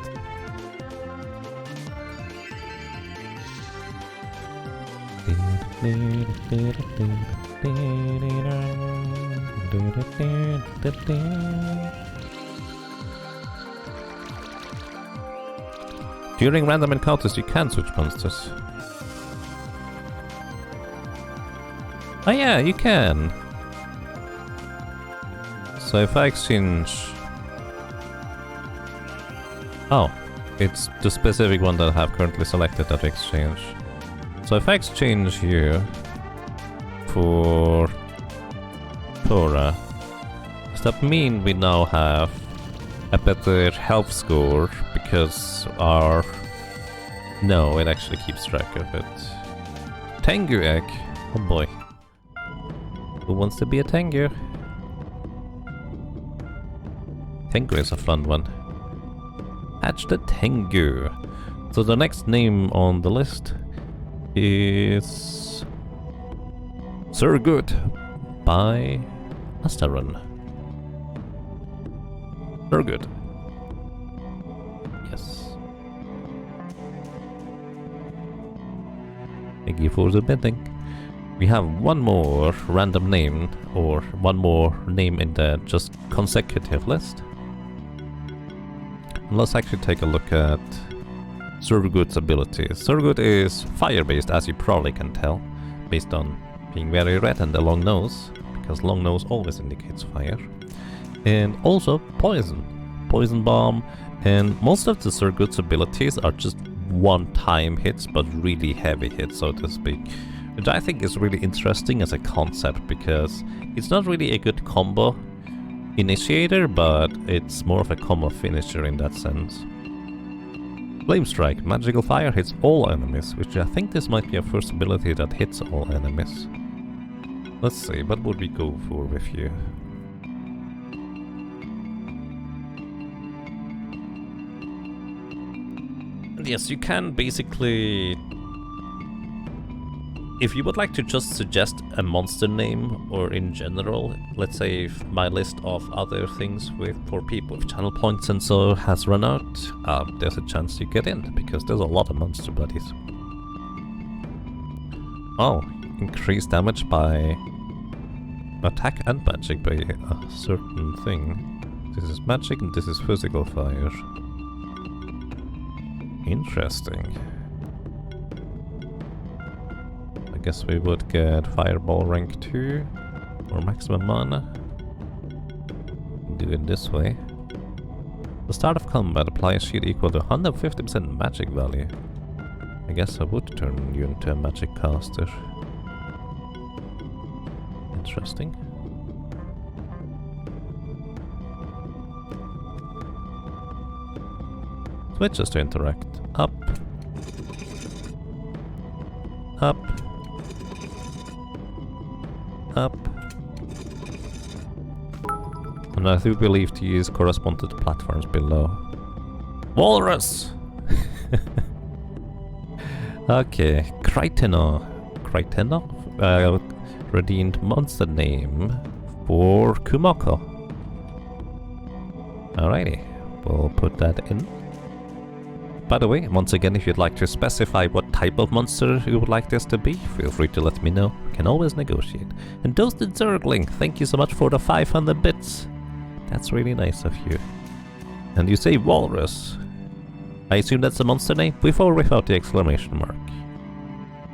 During random encounters, you can switch monsters. Oh yeah, you can. So if I exchange... Oh, it's the specific one that I have currently selected that I exchange. So if I exchange you for Tora, does that mean we now have a better health score because our... No, it actually keeps track of it. Tengu egg. Oh boy. Who wants to be a Tengu? Tengu is a fun one. Hatch the Tengu. So the next name on the list is Sir Good by Astaron. Sir Good. Yes. Thank you for the bidding. We have one more random name, or one more name in the just consecutive list. Let's actually take a look at Surgood's abilities. Surgood is fire-based, as you probably can tell, based on being very red and the long nose, because long nose always indicates fire. And also poison. Poison bomb, and most of the Surgood's abilities are just one-time hits, but really heavy hits, so to speak. Which I think is really interesting as a concept, because it's not really a good combo initiator, but it's more of a combo finisher in that sense. Flame Strike, magical fire hits all enemies, which I think this might be a first ability that hits all enemies. Let's see, what would we go for with you? Yes, you can basically... If you would like to just suggest a monster name, or in general, let's say if my list of other things for people with channel points and so has run out, there's a chance you get in, because there's a lot of monster buddies. Oh, increased damage by attack and magic by a certain thing. This is magic and this is physical fire. Interesting. I guess we would get Fireball rank 2 or maximum mana. Do it this way. The start of combat, apply a shield equal to 150% magic value. I guess I would turn you into a magic caster. Interesting. Switches to interact. Up. Up. Up. And I do believe these correspond to the platforms below. Walrus! Okay, Kryteno. Kryteno? Redeemed monster name for Kumoko. Alrighty, we'll put that in. By the way, once again, if you'd like to specify what type of monster you would like this to be, feel free to let me know. We can always negotiate. And Toasted Zergling, thank you so much for the 500 bits. That's really nice of you. And you say Walrus. I assume that's a monster name, with or without the exclamation mark.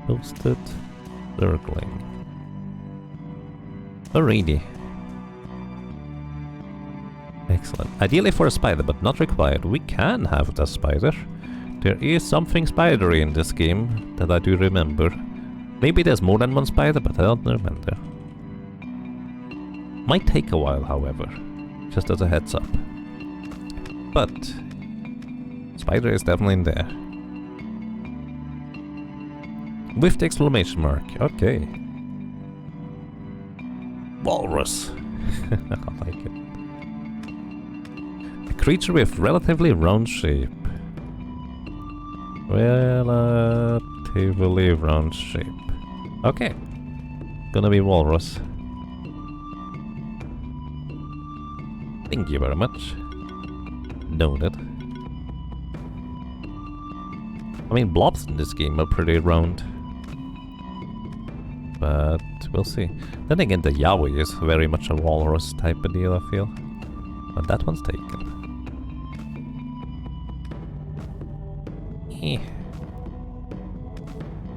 Toasted Zergling. Alrighty. Excellent. Ideally for a spider, but not required. We can have the spider. There is something spidery in this game that I do remember. Maybe there's more than one spider, but I don't remember. Might take a while, however. Just as a heads up. But spider is definitely in there. With the exclamation mark. Okay. Walrus. I like it. A creature with relatively round shape. Relatively round shape. Okay. Gonna be walrus. Thank you very much. Noted. I mean, blobs in this game are pretty round. But we'll see. Then again, the Yowie is very much a walrus type of deal, I feel. But that one's taken.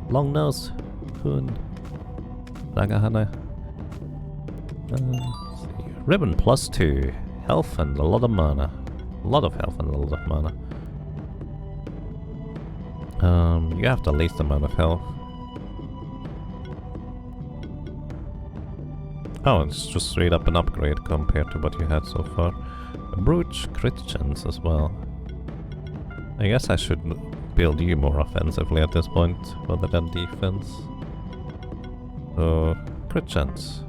Long nose. Hoon. Nagahana. Ribbon plus 2. Health and a lot of mana. A lot of health and a lot of mana. You have the least amount of health. Oh, it's just straight up an upgrade compared to what you had so far. A brooch, crit chance as well. I guess I should build you more offensively at this point, rather than defense. So, crit chance.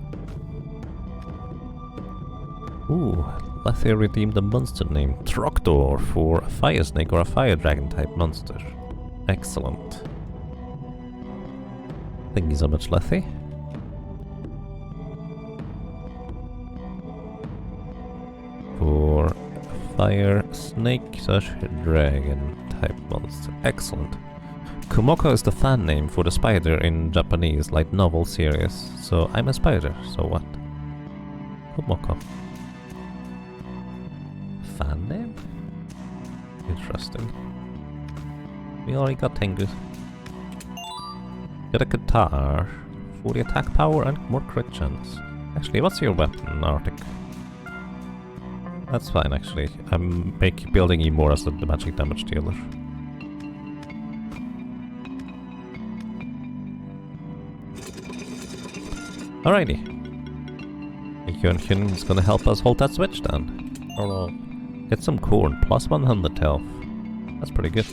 Ooh, Lethe redeemed a monster named Trogdor for a fire snake or a fire dragon type monster. Excellent. Thank you so much, Lethe. For a fire snake / dragon type monster. Excellent. Kumoko is the fan name for the spider in Japanese light novel series, so I'm a spider, so what? Kumoko. Fan name? Interesting. We already got Tengu. Get a guitar for the attack power and more crit chance. Actually, what's your weapon, Arctic? That's fine, actually. I'm building you more as the magic damage dealer. Alrighty. Yunhyun is gonna help us hold that switch down. Or get some corn, plus 100 health. That's pretty good.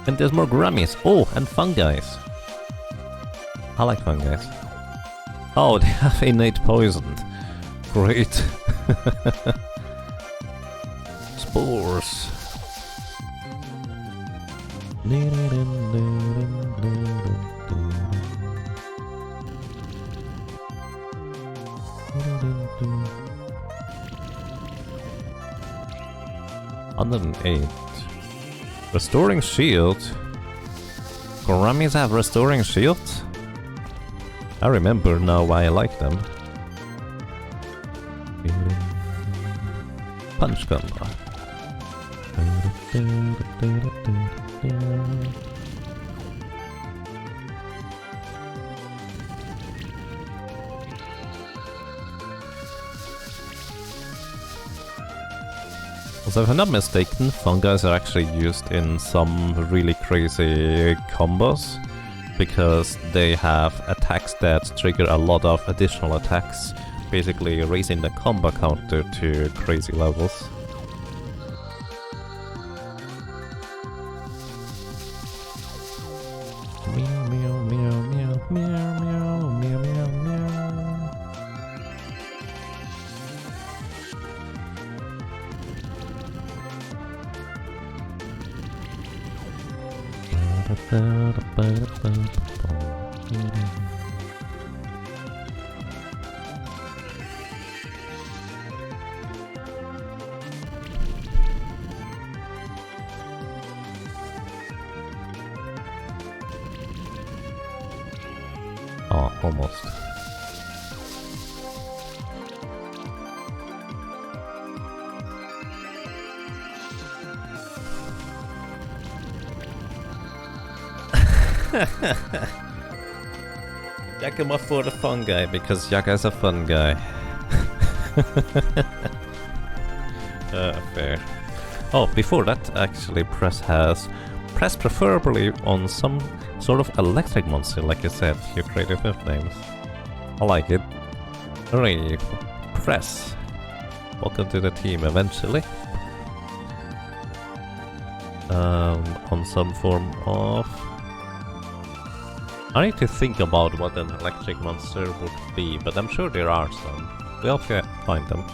And there's more Grummys. Oh, and Fungi. I like Fungi. Oh, they have innate poison. Great. Spores. $108. Restoring shield. Grummies have restoring shield? I remember now why I like them. Punch gun. So if I'm not mistaken, fungi are actually used in some really crazy combos because they have attacks that trigger a lot of additional attacks, basically raising the combo counter to crazy levels. Meow meow meow meow meow meow meow meow meow. Oh, almost. Jack him up for the fun guy because Yaga's a fun guy. Fair. Oh, before that, actually, press preferably on some sort of electric monster, like you said, your creative names. I like it. Alright, press. Welcome to the team eventually. On some form of... I need to think about what an electric monster would be, but I'm sure there are some. We'll find them.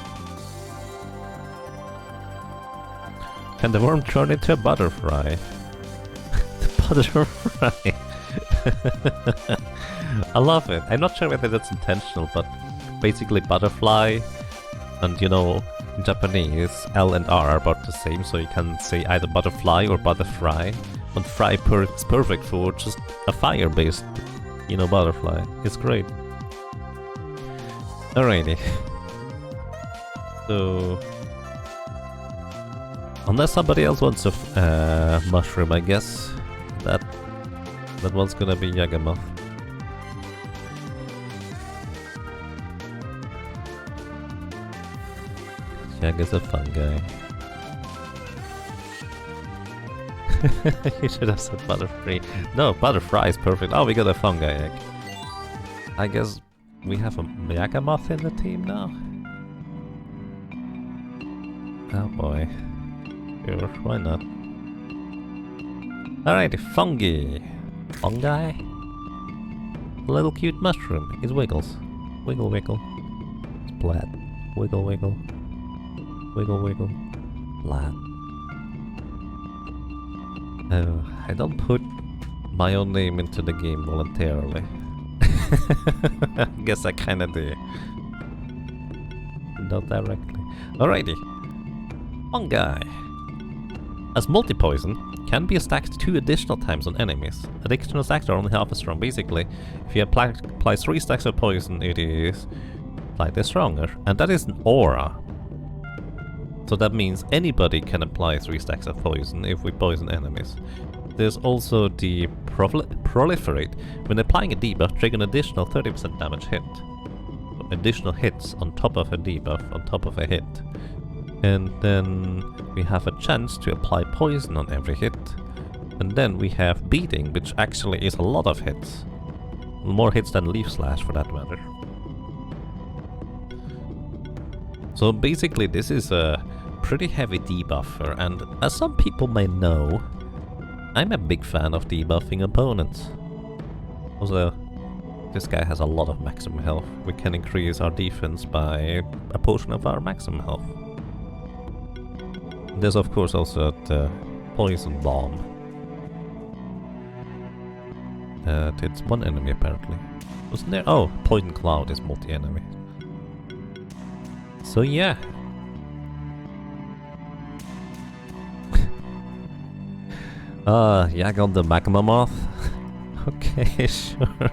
Can the worm turn into a butterfly? The butterfly! I love it. I'm not sure whether that's intentional, but basically butterfly, and you know, in Japanese, L and R are about the same, so you can say either butterfly or butterfly. But fry is perfect for just a fire-based, you know, butterfly. It's great. Alrighty. So... unless somebody else wants a mushroom, I guess. That one's gonna be Yagamoth. Yaga's a fun guy. You should have said butterfree. No, butterfly is perfect. Oh, we got a fungi egg. I guess we have a Yagamoth in the team now. Oh boy. Sure, why not? Alright, fungi. Fungi? A little cute mushroom. It wiggles. Wiggle, wiggle. Splat. Wiggle, wiggle. Wiggle, wiggle. Splat. I don't put my own name into the game voluntarily. I guess I kinda do. Not directly. Alrighty. Fungi. As multi-poison, can be stacked 2 additional times on enemies. Additional stacks are only half as strong. Basically, if you apply 3 stacks of poison, it is slightly stronger. And that is an aura. So that means anybody can apply 3 stacks of poison if we poison enemies. There's also the proliferate. When applying a debuff, trigger an additional 30% damage hit. So additional hits on top of a debuff, on top of a hit. And then we have a chance to apply poison on every hit. And then we have beating, which actually is a lot of hits. More hits than Leaf Slash for that matter. So basically this is a pretty heavy debuffer, and as some people may know, I'm a big fan of debuffing opponents. Also, this guy has a lot of maximum health. We can increase our defense by a portion of our maximum health. There's of course also the poison bomb. It's one enemy apparently. Wasn't there? Oh, poison cloud is multi-enemy. So yeah. Yeah, I got the Magma moth. Okay, sure.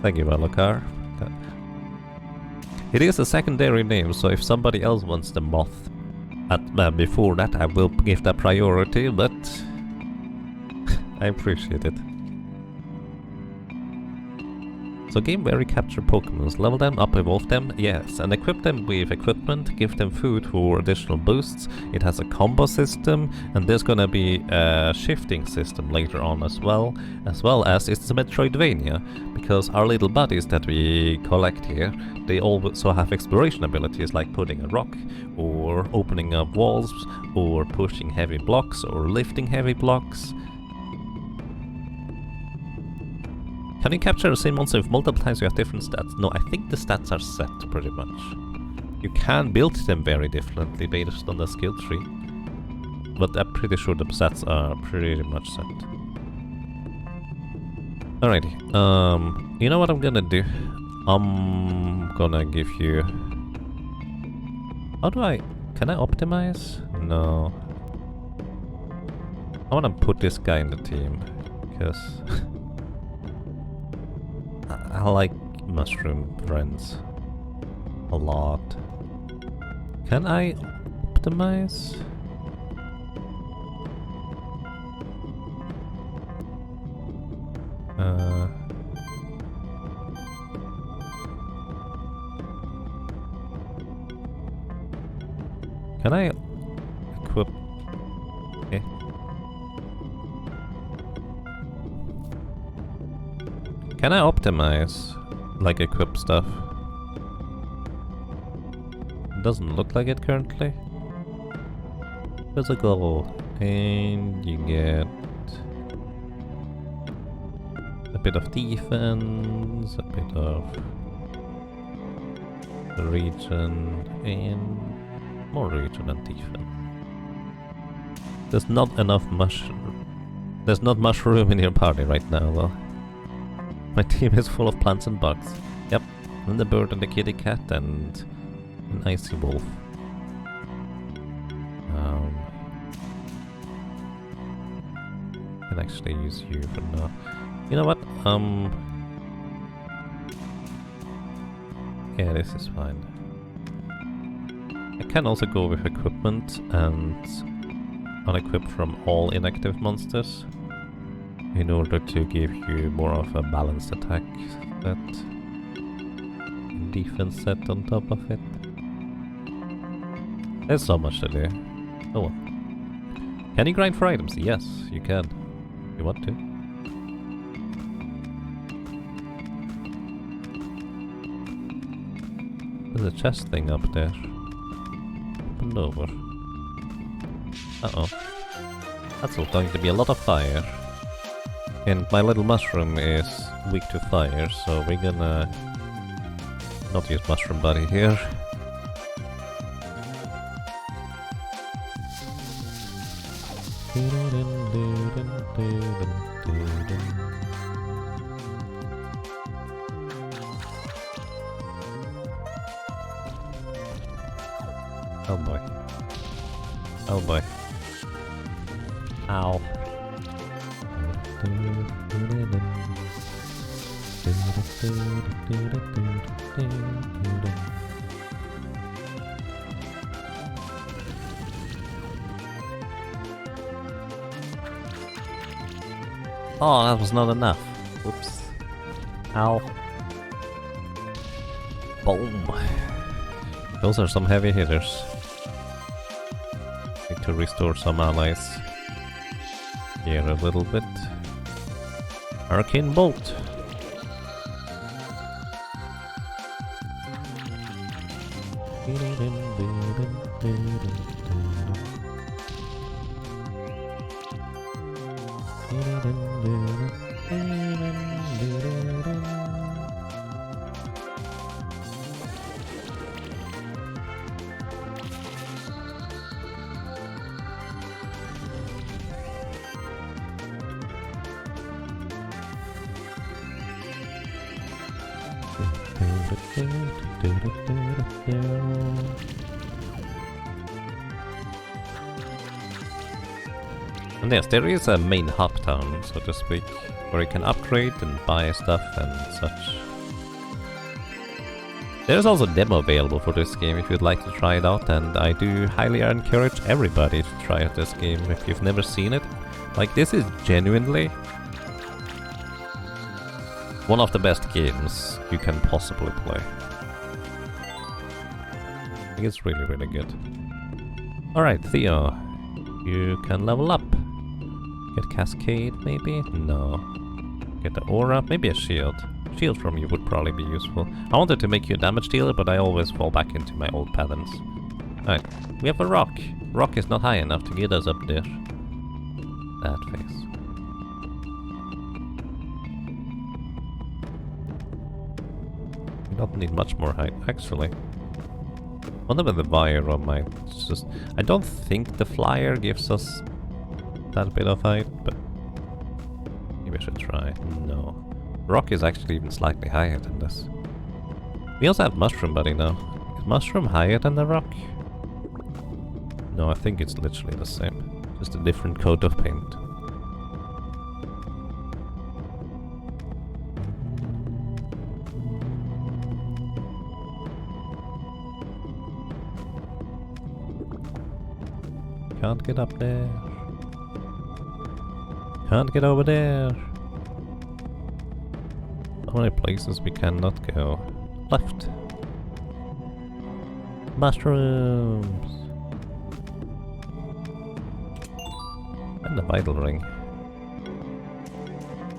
Thank you, Valokar. It is a secondary name, so if somebody else wants the moth before that, I will give that priority, but I appreciate it. So game where we capture Pokemons, level them up, evolve them, yes, and equip them with equipment, give them food for additional boosts. It has a combo system, and there's gonna be a shifting system later on as well as it's a Metroidvania, because our little buddies that we collect here, they also have exploration abilities like putting a rock, or opening up walls, or pushing heavy blocks, or lifting heavy blocks. Can you capture the same monster if multiple times you have different stats? No, I think the stats are set pretty much. You can build them very differently based on the skill tree, but I'm pretty sure the stats are pretty much set. Alrighty, you know what I'm gonna do? I'm gonna give you... How do I... Can I optimize? No. I wanna put this guy in the team, because... I like mushroom friends a lot. Can I optimize? Can I equip? Okay. Can I optimize, like equip stuff? It doesn't look like it currently. Physical, and you get a bit of defense, a bit of region, and more region and defense. There's not enough There's not much room in your party right now, though. My team is full of plants and bugs. Yep, and the bird and the kitty cat and an icy wolf. I can actually use you for now. You know what? Yeah, this is fine. I can also go with equipment and unequip from all inactive monsters, in order to give you more of a balanced attack set, and defense set on top of it. There's so much to do. Oh well. Can you grind for items? Yes, you can. You want to? There's a chest thing up there. Open over. Uh-oh. That's going to be a lot of fire. And my little mushroom is weak to fire, so we're gonna not use mushroom body here. Oh boy. Oh boy. Ow. Oh, that was not enough. Oops. Ow. Boom. Those are some heavy hitters. Need to restore some allies. Here a little bit. Arcane Bolt. And yes, there is a main hub town, so to speak, where you can upgrade and buy stuff and such. There's also a demo available for this game if you'd like to try it out, and I do highly encourage everybody to try out this game if you've never seen it. Like, this is genuinely one of the best games you can possibly play. I think it's really, really good. Alright, Theo, you can level up. Get Cascade, maybe? No. Get the Aura, maybe a Shield. Shield from you would probably be useful. I wanted to make you a damage dealer, but I always fall back into my old patterns. Alright, we have a rock. Rock is not high enough to get us up there. That face. We don't need much more height, actually. Wonder whether the Viro might just... I don't think the Flyer gives us that bit of height, but maybe I should try. No. Rock is actually even slightly higher than this. We also have Mushroom Buddy now. Is Mushroom higher than the Rock? No, I think it's literally the same. Just a different coat of paint. Can't get up there. Can't get over there. How many places we cannot go? Left. Mushrooms. And the vital ring.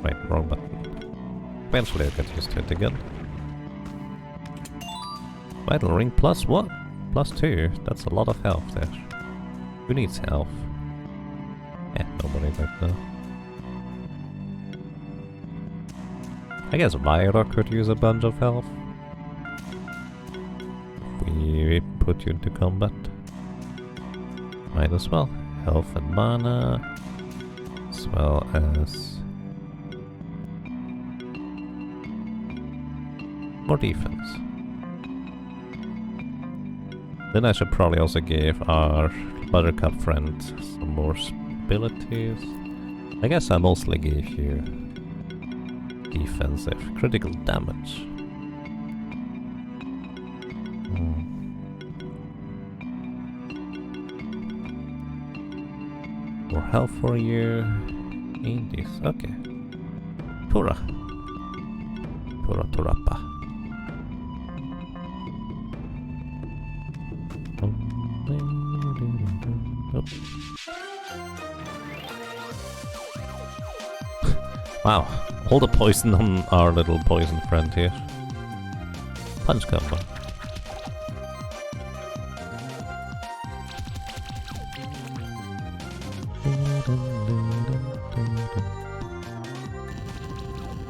Right, wrong button. Eventually I'll get used to it again. Vital ring plus what? Plus 2. That's a lot of health there. Who needs health? Nobody right now. I guess Vyra could use a bunch of health. If we put you into combat. Might as well. Health and mana. As well as... more defense. Then I should probably also give our Buttercup friend some more abilities. I guess I mostly gave you defensive critical damage. More health for you. Indies, okay. Tura. Tura Turapa. Wow, all the poison on our little poison friend here. Punch combo.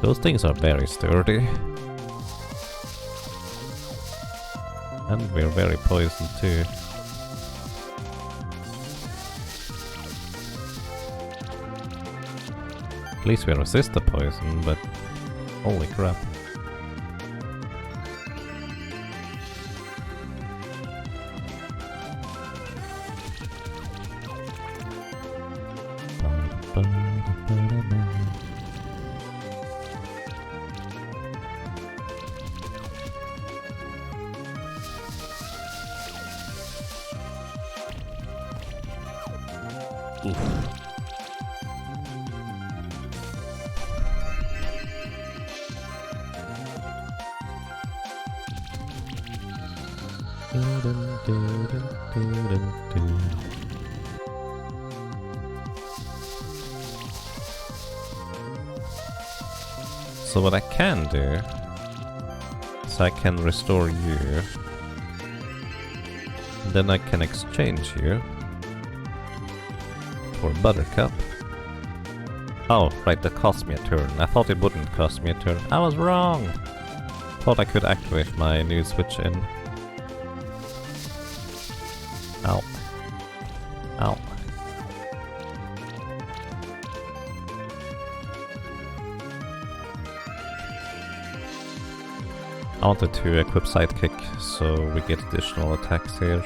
Those things are very sturdy. And we're very poisoned too. At least we resist the poison, but holy crap. So what I can do is I can restore you, and then I can exchange you for Buttercup. Oh, right, that cost me a turn. I thought it wouldn't cost me a turn. I was wrong! Thought I could activate my new switch in. Ow. Ow. I wanted to equip Sidekick, so we get additional attacks here.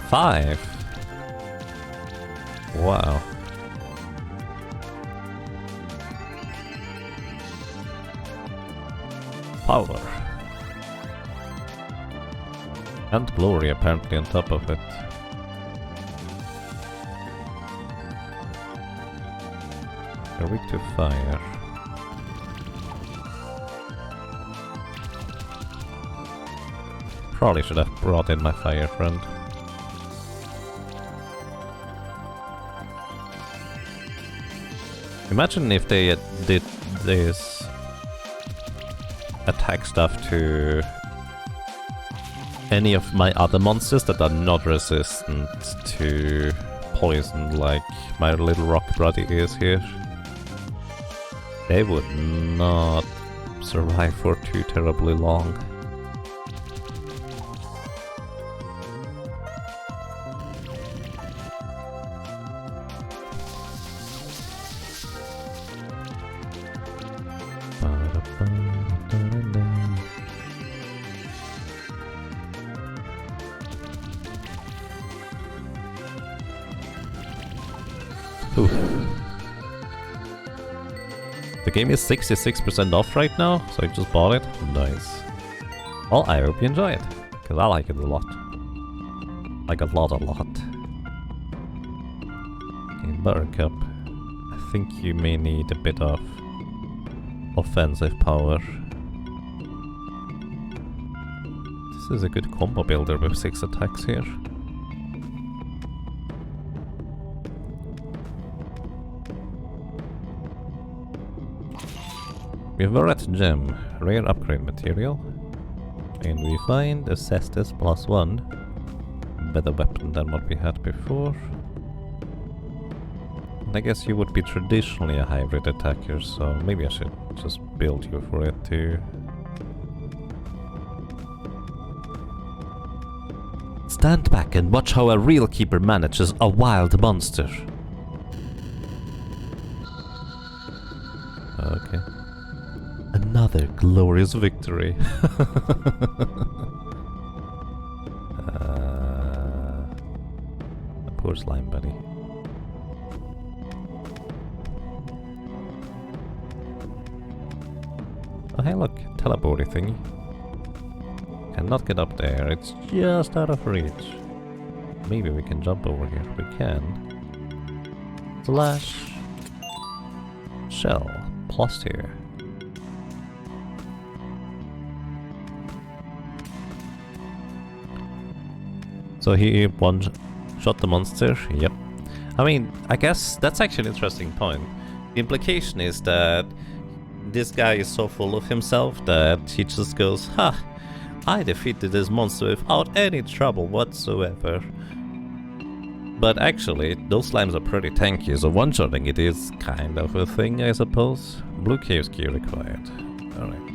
Five? Wow. Power. And glory apparently on top of it. They're weak to fire. Probably should have brought in my fire friend. Imagine if they did this attack stuff to any of my other monsters that are not resistant to poison like my little rock buddy is here. They would not survive for too terribly long. Oof. The game is 66% off right now, so I just bought it. Nice. Well, I hope you enjoy it, because I like it a lot. Like a lot. Okay, Buttercup. I think you may need a bit of offensive power. This is a good combo builder with 6 attacks here. We have a red gem, rare upgrade material, and we find a Cestus +1, better weapon than what we had before. And I guess you would be traditionally a hybrid attacker, so maybe I should just build you for it too. Stand back and watch how a real keeper manages a wild monster. Okay. Another glorious victory. Poor slime buddy. Oh hey look, teleporty thingy. Cannot get up there, it's just out of reach. Maybe we can jump over here, we can. Slash shell plus here. So he one-shot the monster, yep. I mean, I guess that's actually an interesting point. The implication is that this guy is so full of himself that he just goes, ha, I defeated this monster without any trouble whatsoever. But actually, those slimes are pretty tanky, so one-shotting it is kind of a thing, I suppose. Blue chaos key required. Alright.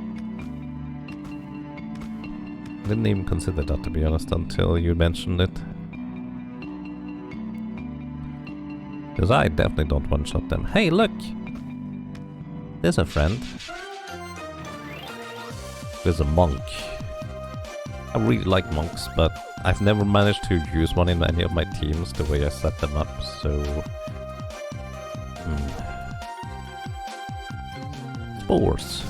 Didn't even consider that, to be honest, until you mentioned it. Because I definitely don't one-shot them. Hey, look! There's a friend. There's a monk. I really like monks, but I've never managed to use one in any of my teams the way I set them up, so... Spores.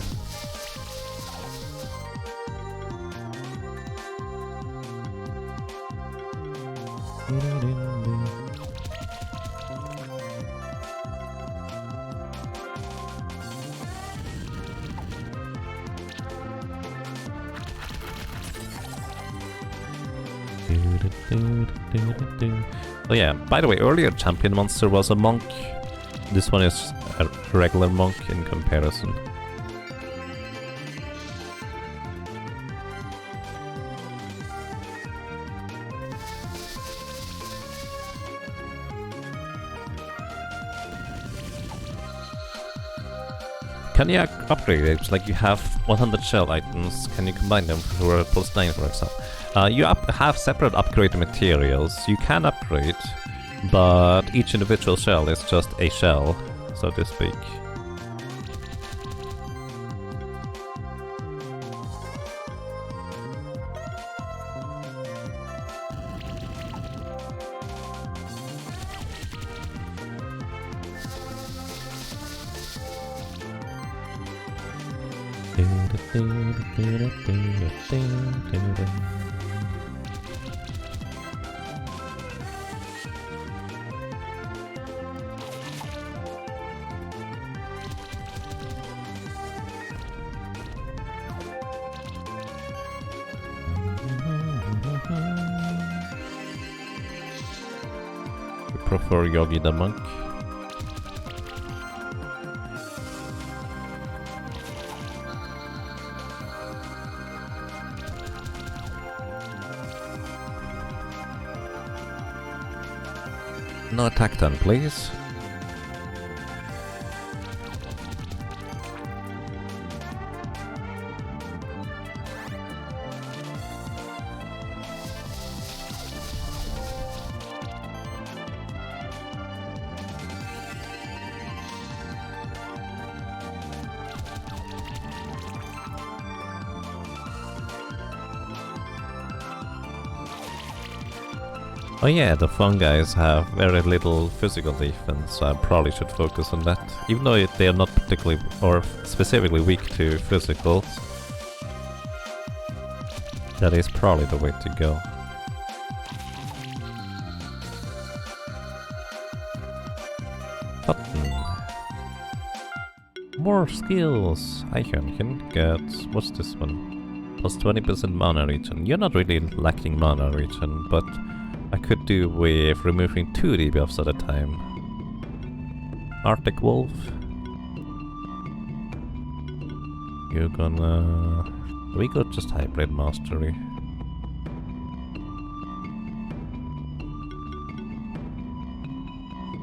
Oh yeah, by the way, earlier champion monster was a monk. This one is a regular monk in comparison. Can you upgrade it? Like you have 100 shell items, can you combine them for a +9 for example? You have separate upgrade materials. You can upgrade, but each individual shell is just a shell, so to speak. You prefer Yogi the monk? No attack then, please. Oh yeah, the fungi have very little physical defense, so I probably should focus on that. Even though they are not particularly or specifically weak to physicals, that is probably the way to go. Button. More skills! I can get... what's this one? Plus 20% mana regen. You're not really lacking mana regen, but I could do with removing 2 debuffs at a time. Arctic Wolf. You're gonna... we got just Hybrid Mastery.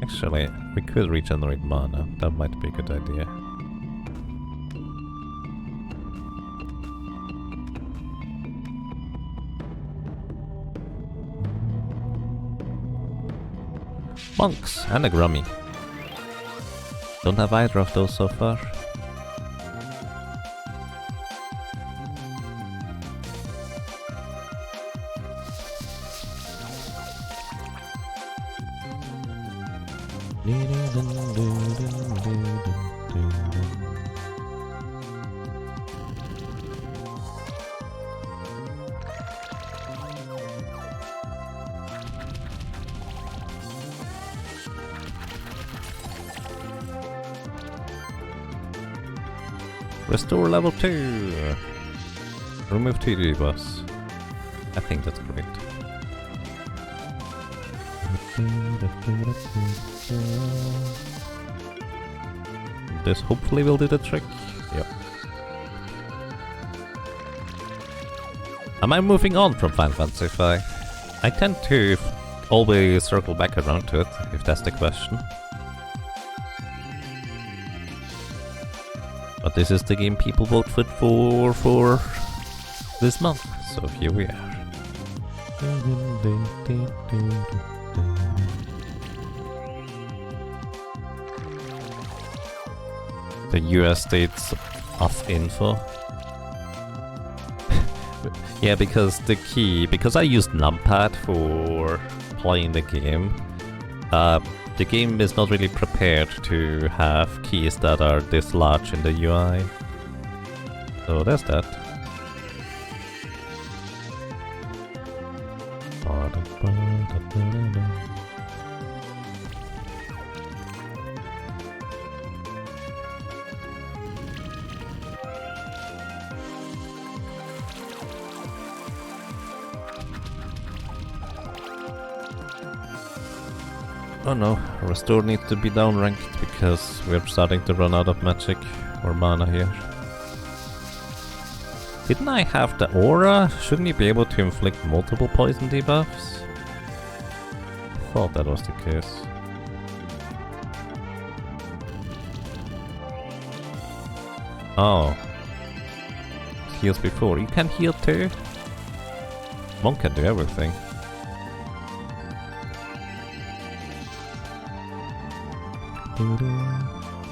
Actually, we could regenerate mana. That might be a good idea. Monks and a Grummy. Don't have either of those so far. Restore level 2! Remove 2 debuffs. I think that's great. This hopefully will do the trick. Yep. Am I moving on from Final Fantasy V? I tend to always circle back around to it, if that's the question. But this is the game people voted for this month, so here we are. The US states of info. Yeah, because because I used numpad for playing the game, the game is not really prepared to have keys that are this large in the UI. So there's that. Oh no, Restore needs to be downranked because we're starting to run out of magic or mana here. Didn't I have the aura? Shouldn't you be able to inflict multiple poison debuffs? I thought that was the case. Oh. It heals before. You can heal too? Monk can do everything.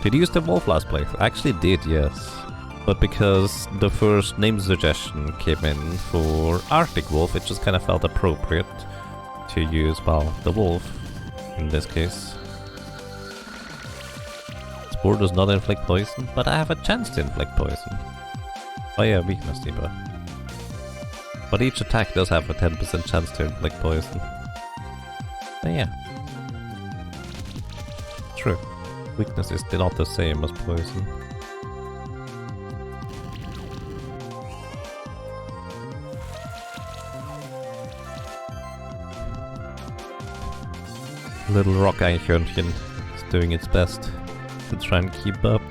Did you use the wolf last playthrough? I actually did, yes. But because the first name suggestion came in for Arctic Wolf, it just kind of felt appropriate to use, well, the wolf in this case. Spore does not inflict poison, but I have a chance to inflict poison. Oh yeah, weakness debuff. But each attack does have a 10% chance to inflict poison. So yeah. True. Weakness is not the same as poison. Little rock Eichhörnchen is doing its best to try and keep up.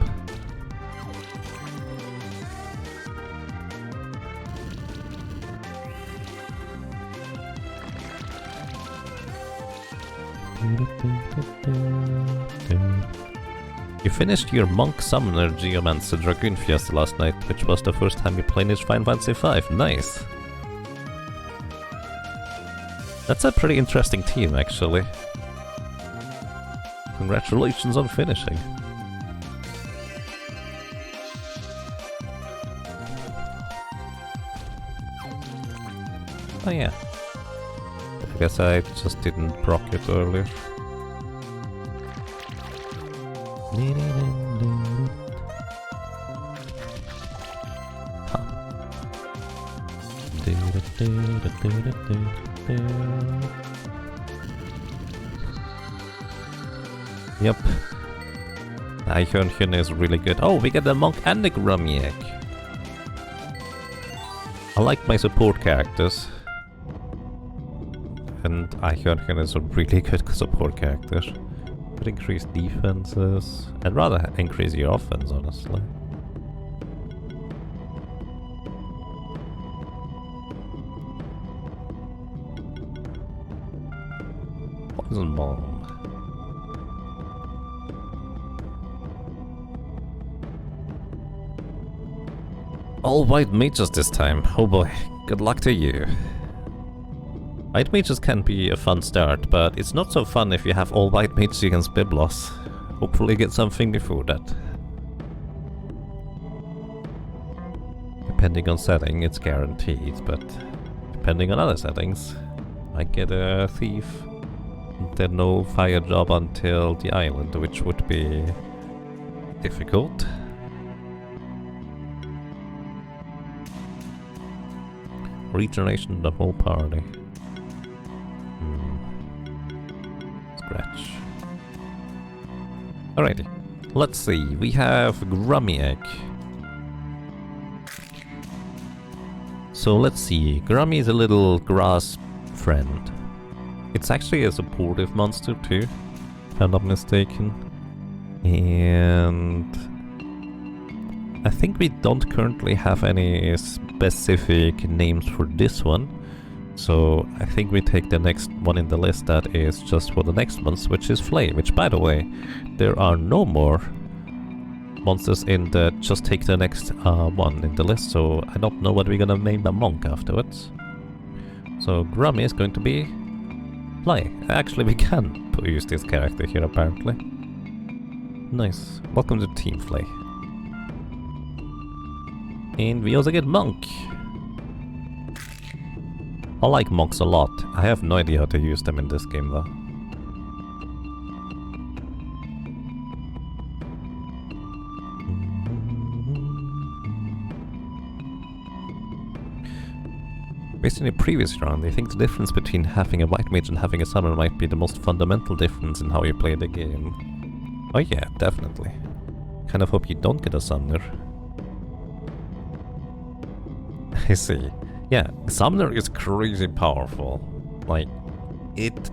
You finished your Monk Summoner Geomancer Dragoon Fiesta last night, which was the first time you played Final Fantasy V. Nice! That's a pretty interesting team, actually. Congratulations on finishing. Oh yeah. I guess I just didn't proc it earlier. Yep. Eichhörnchen is really good. Oh, we get the monk and the Grummy egg. I like my support characters. And Eichhörnchen is a really good support character. Could increase defenses. I'd rather increase your offense, honestly. Poison bomb. All white mages this time. Oh boy, good luck to you. White mages can be a fun start, but it's not so fun if you have all white mages against Biblos. Hopefully get something before that. Depending on setting, it's guaranteed, but depending on other settings, might get a thief. Then no fire job until the island, which would be difficult. Regeneration the whole party. Scratch. Alrighty. Let's see. We have Grummy egg. So let's see. Grummy is a little grass friend. It's actually a supportive monster too, if I'm not mistaken. And I think we don't currently have any specific names for this one. So I think we take the next one in the list that is just for the next month, which is Flay. Which, by the way, there are no more monsters in the just take the next one in the list. So I don't know what we're gonna name a monk afterwards. So Grummy is going to be Flay. Actually, we can use this character here apparently. Nice. Welcome to Team Flay. And we also get Monk. I like monks a lot. I have no idea how to use them in this game though. Based on the previous round, I think the difference between having a white mage and having a summoner might be the most fundamental difference in how you play the game. Oh yeah, definitely. Kind of hope you don't get a summoner. I see. Yeah, Summoner is crazy powerful. Like, it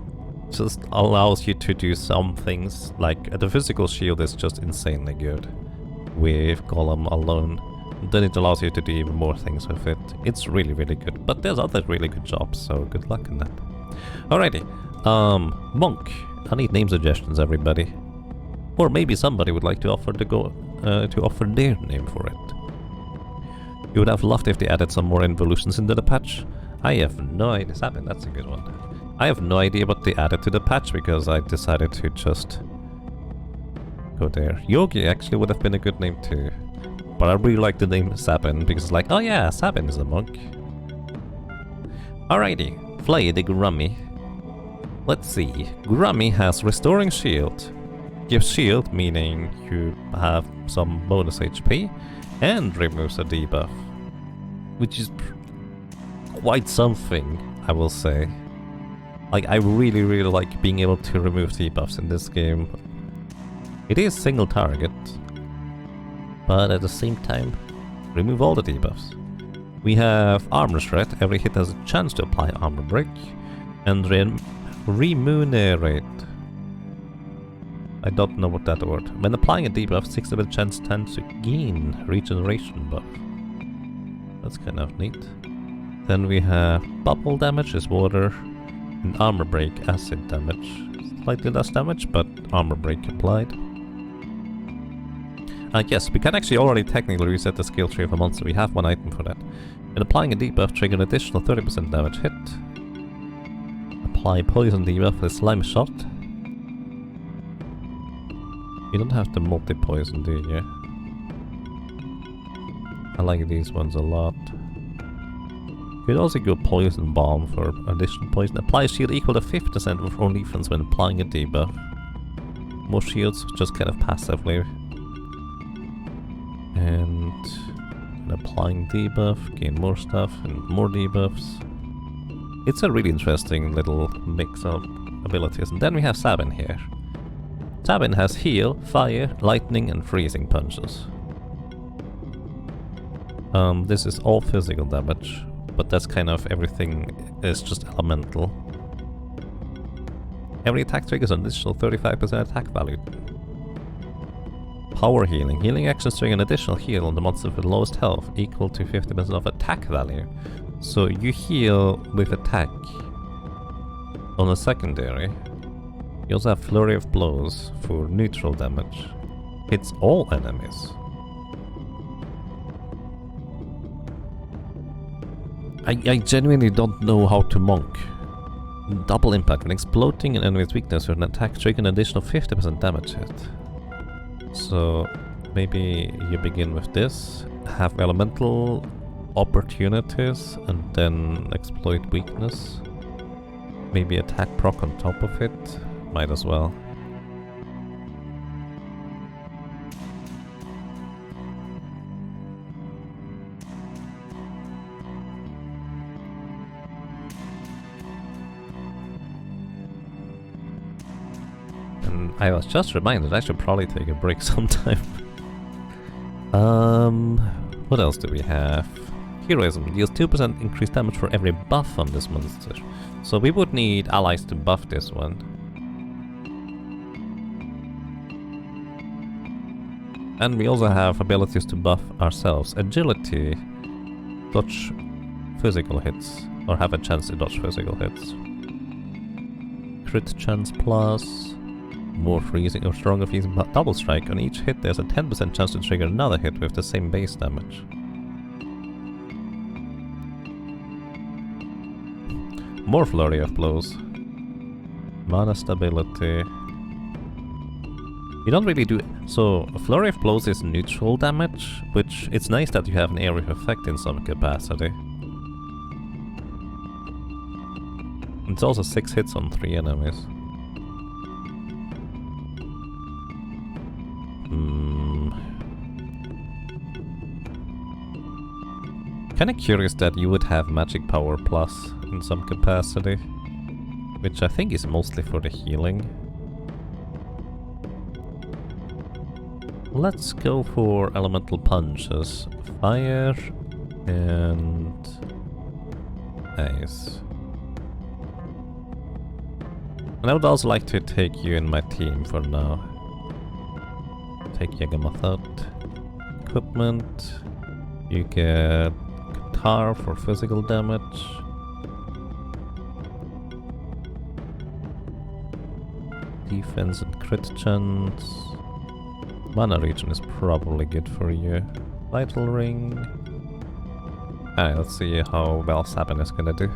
just allows you to do some things, like the physical shield is just insanely good with Golem alone. Then it allows you to do even more things with it. It's really, really good. But there's other really good jobs, so good luck in that. Alrighty. Monk. I need name suggestions, everybody. Or maybe somebody would like to offer to offer their name for it. You would have loved if they added some more involutions into the patch. I have no idea. Sabin, that's a good one. I have no idea what they added to the patch because I decided to just go there. Yogi actually would have been a good name too. But I really like the name Sabin because it's like, oh yeah, Sabin is a monk. Alrighty, Flay the Grummy. Let's see. Grummy has Restoring Shield. Gives shield, meaning you have some bonus HP. And removes a debuff, which is quite something, I will say. Like, I really, really like being able to remove debuffs in this game. It is single target, but at the same time, remove all the debuffs. We have Armor Shred. Every hit has a chance to apply Armor Break, and Remunerate. I don't know what that word. When applying a debuff, 60% chance stands to gain regeneration buff. That's kind of neat. Then we have bubble damage is water, and armor break acid damage. Slightly less damage, but armor break applied. Yes, we can actually already technically reset the skill tree of a monster. We have one item for that. When applying a debuff, trigger an additional 30% damage hit. Apply poison debuff with slime shot. You don't have to multi-poison, do you? I like these ones a lot. You could also go Poison Bomb for additional poison. Apply a shield equal to 50% of own defense when applying a debuff. More shields, just kind of passively. And when applying debuff, gain more stuff and more debuffs. It's a really interesting little mix of abilities. And then we have Sabin here. Sabin has heal, fire, lightning and freezing punches. This is all physical damage, but that's kind of everything is just elemental. Every attack triggers an additional 35% attack value. Power healing. Healing actions trigger an additional heal on the monster with the lowest health, equal to 50% of attack value. So you heal with attack on a secondary. You also have Flurry of Blows for neutral damage. Hits all enemies. I genuinely don't know how to monk. Double impact. When exploding an enemy's weakness with an attack, trigger an additional 50% damage hit. So maybe you begin with this, have elemental opportunities, and then exploit weakness. Maybe attack proc on top of it. Might as well. And I was just reminded I should probably take a break sometime. What else do we have? Heroism deals 2% increased damage for every buff on this monster. So we would need allies to buff this one. And we also have abilities to buff ourselves. Agility, dodge physical hits, or have a chance to dodge physical hits. Crit chance plus, more freezing or stronger freezing, double strike. On each hit there's a 10% chance to trigger another hit with the same base damage. More flurry of blows. Mana stability. You don't really do... So, a flurry of blows is neutral damage, which it's nice that you have an area of effect in some capacity. It's also 6 hits on 3 enemies. Kinda curious that you would have magic power plus in some capacity, which I think is mostly for the healing. Let's go for elemental punches. Fire and ice. And I would also like to take you in my team for now. Take Yagamoth out. Equipment. You get guitar for physical damage. Defense and crit chance. Mana regen is probably good for you. Vital ring. Alright, let's see how well Sabin is gonna do.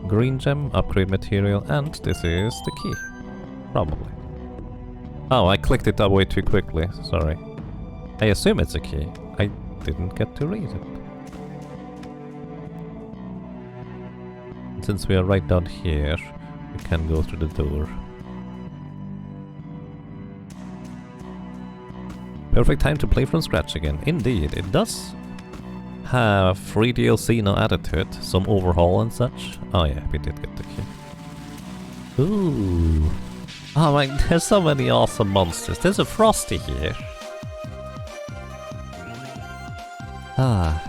Green gem, upgrade material, and this is the key. Probably. Oh, I clicked it up way too quickly, sorry. I assume it's a key. I didn't get to read it. And since we are right down here, we can go through the door. Perfect time to play from scratch again. Indeed, it does have free DLC now added to it, some overhaul and such. Oh yeah, we did get the key. Ooh. Oh my, there's so many awesome monsters. There's a Frosty here. Ah.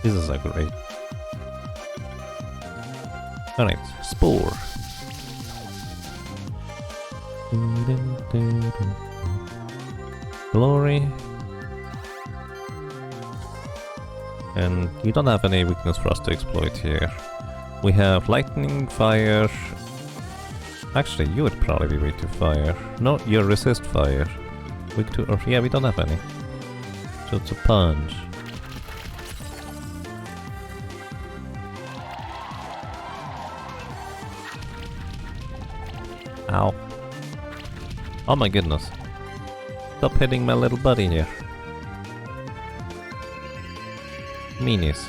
This is so great. Alright, Spore. Glory. And you don't have any weakness for us to exploit here. We have lightning, fire. Actually, you would probably be weak to fire. No, you resist fire. Weak to earth. Yeah, we don't have any. So it's a punch. Ow. Oh my goodness. Stop hitting my little buddy here. Meanies.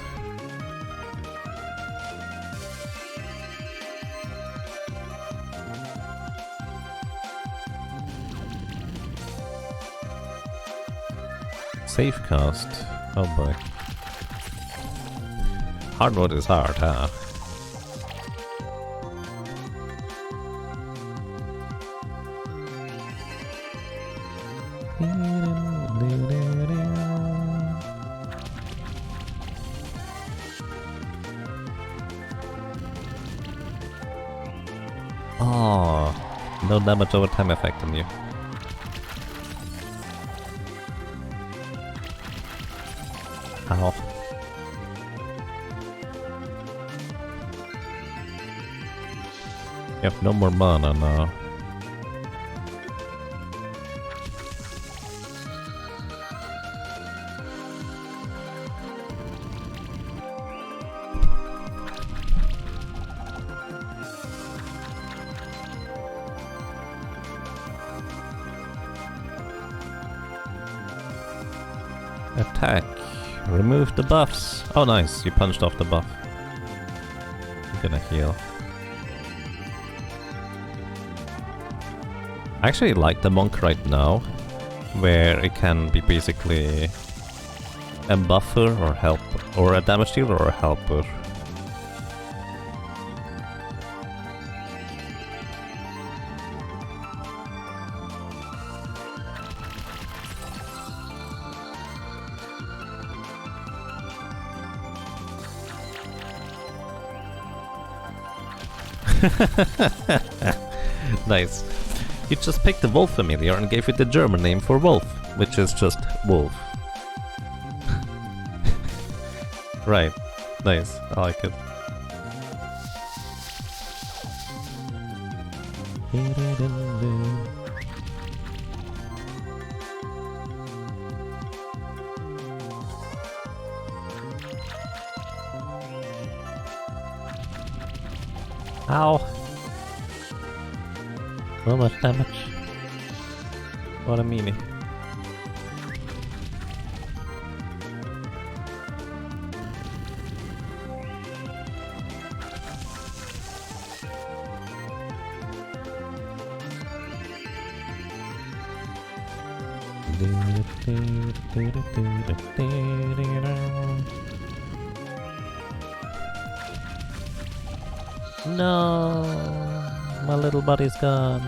Safe cast. Oh boy. Hardwood is hard, huh? Oh, no damage over time effect on you. Ow. You have no more mana now. Attack. Remove the buffs. Oh nice, you punched off the buff. I'm gonna heal. I actually like the monk right now, where it can be basically a buffer or help, or a damage dealer or a helper. Nice. You just picked the wolf familiar and gave it the German name for wolf, which is just wolf. Right. Nice. I like it. Ow! So much damage. What a meanie. No, my little buddy's gone.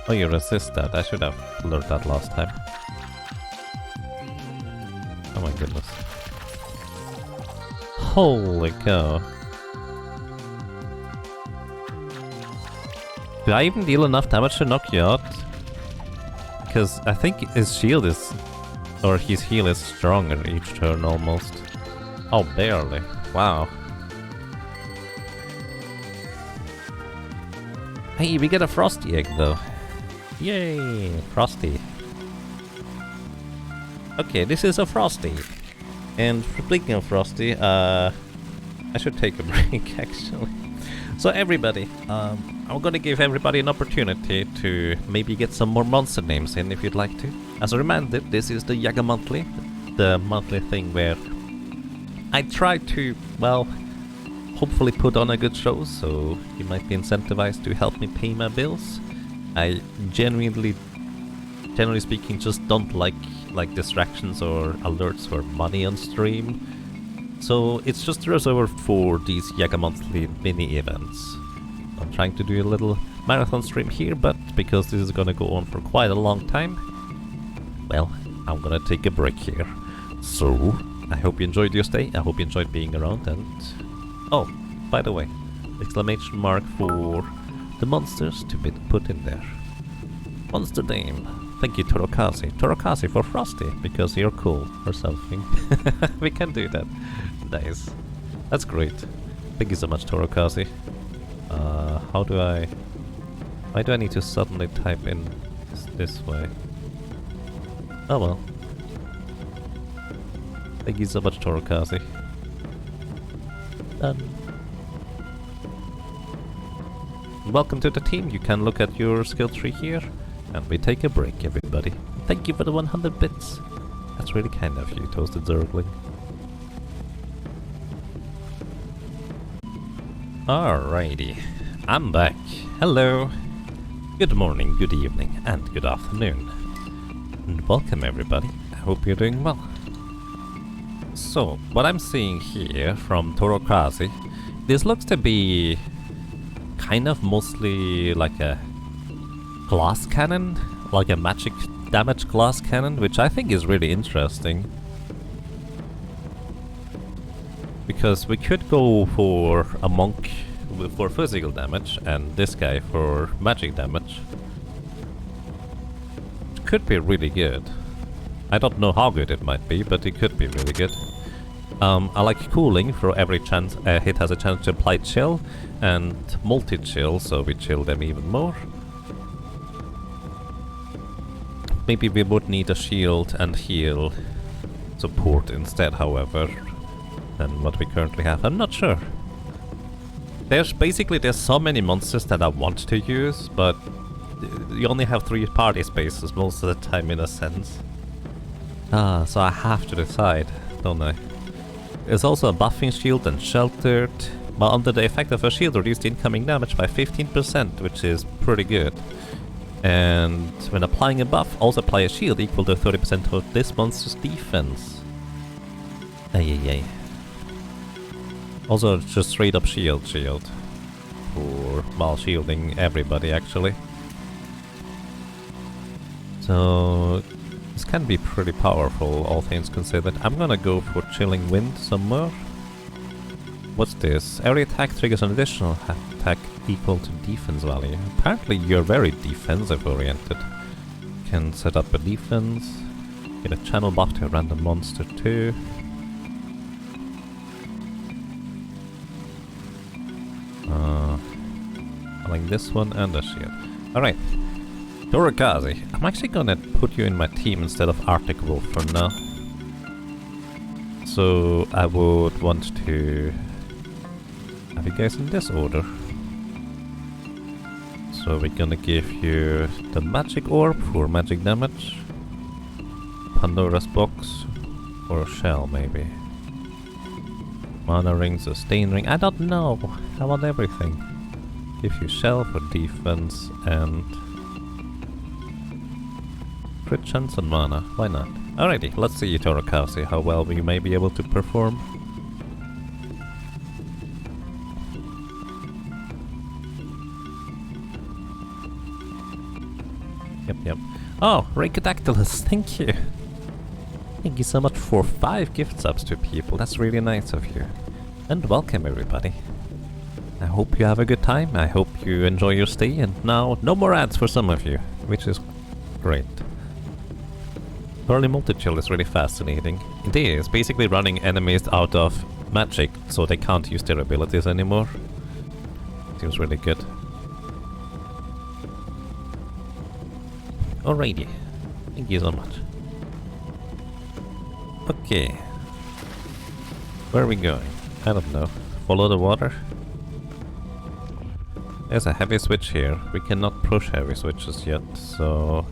Oh, you resist that. I should have learned that last time. Oh my goodness. Holy cow. Do I even deal enough damage to knock you out? Because I think his shield is... or his heal is stronger each turn almost. Oh, barely. Wow. Hey, we get a Frosty egg though. Yay! Frosty. Okay, this is a Frosty. And speaking of Frosty, I should take a break actually. So everybody, I'm gonna give everybody an opportunity to maybe get some more monster names in if you'd like to. As a reminder, this is the Yaga Monthly, the monthly thing where I try to, well, hopefully put on a good show, so you might be incentivized to help me pay my bills. I generally speaking, just don't like distractions or alerts for money on stream. So it's just reserved for these Yaga Monthly mini events. I'm trying to do a little marathon stream here, but because this is gonna go on for quite a long time, well, I'm gonna take a break here. So, I hope you enjoyed your stay, I hope you enjoyed being around, and... oh, by the way, exclamation mark for the monsters to be put in there. Monster name. Thank you, Torokasi. Torokasi for Frosty, because you're cool, or something. We can do that. Nice. That's great. Thank you so much, Torokasi. How do I... why do I need to suddenly type in this way? Oh well. Thank you so much, Torokasi. Done. Welcome to the team. You can look at your skill tree here. And we take a break, everybody. Thank you for the 100 bits. That's really kind of you, Toasted Zergling. Alrighty. I'm back. Hello. Good morning, good evening, and good afternoon. And welcome, everybody. I hope you're doing well. So, what I'm seeing here from Torokasi, this looks to be kind of mostly like a glass cannon, like a magic damage glass cannon, which I think is really interesting. Because we could go for a monk for physical damage and this guy for magic damage. It could be really good. I don't know how good it might be, but it could be really good. I like cooling. For every chance hit has a chance to apply chill, and multi-chill, so we chill them even more. Maybe we would need a shield and heal support instead, however, than what we currently have. I'm not sure. There's so many monsters that I want to use, but you only have 3 party spaces most of the time, in a sense. So I have to decide, don't I? There's also a buffing shield and sheltered. Well, under the effect of a shield, reduced incoming damage by 15%, which is pretty good. And when applying a buff, also apply a shield equal to 30% of this monster's defense. Ay. Also, just straight up shield. For, well, shielding everybody, actually. So, this can be pretty powerful, all things considered. I'm gonna go for Chilling Wind somewhere. What's this? Every attack triggers an additional attack equal to defense value. Apparently you're very defensive oriented. Can set up a defense. Get a channel buff to a random monster too. I like this one and the shield. Alright. Torakazi, I'm actually gonna put you in my team instead of Arctic Wolf for now. So I would want to have you guys in this order. So we're gonna give you the magic orb for magic damage, Pandora's box, or shell maybe. Mana ring, sustain ring, I don't know. I want everything. Give you shell for defense and crit chance and mana. Why not? Alrighty, let's see Torakazi, how well we may be able to perform. Yep. Oh, Rhacodactylus, thank you. Thank you so much for 5 gift subs to people, that's really nice of you. And welcome everybody. I hope you have a good time, I hope you enjoy your stay, and now no more ads for some of you, which is great. Early multi-chill is really fascinating. It is basically running enemies out of magic, so they can't use their abilities anymore. Seems really good. Alrighty, thank you so much. Okay. Where are we going? I don't know. Follow the water? There's a heavy switch here. We cannot push heavy switches yet, so...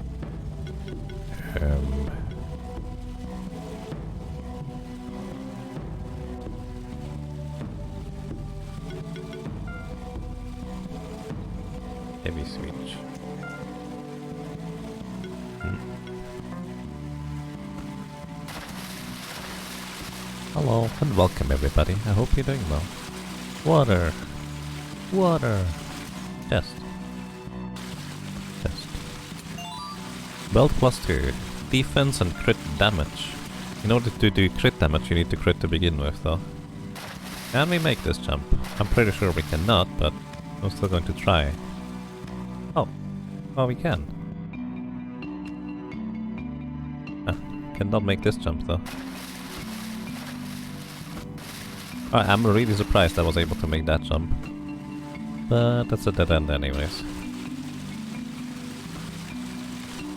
heavy switch. Hello and welcome everybody. I hope you're doing well. Water. Water. Chest. Chest. Belt +2. Defense and crit damage. In order to do crit damage you need to crit to begin with though. Can we make this jump? I'm pretty sure we cannot, but I'm still going to try. Oh. Oh, we can. Cannot make this jump though. I'm really surprised I was able to make that jump. But that's a dead end anyways.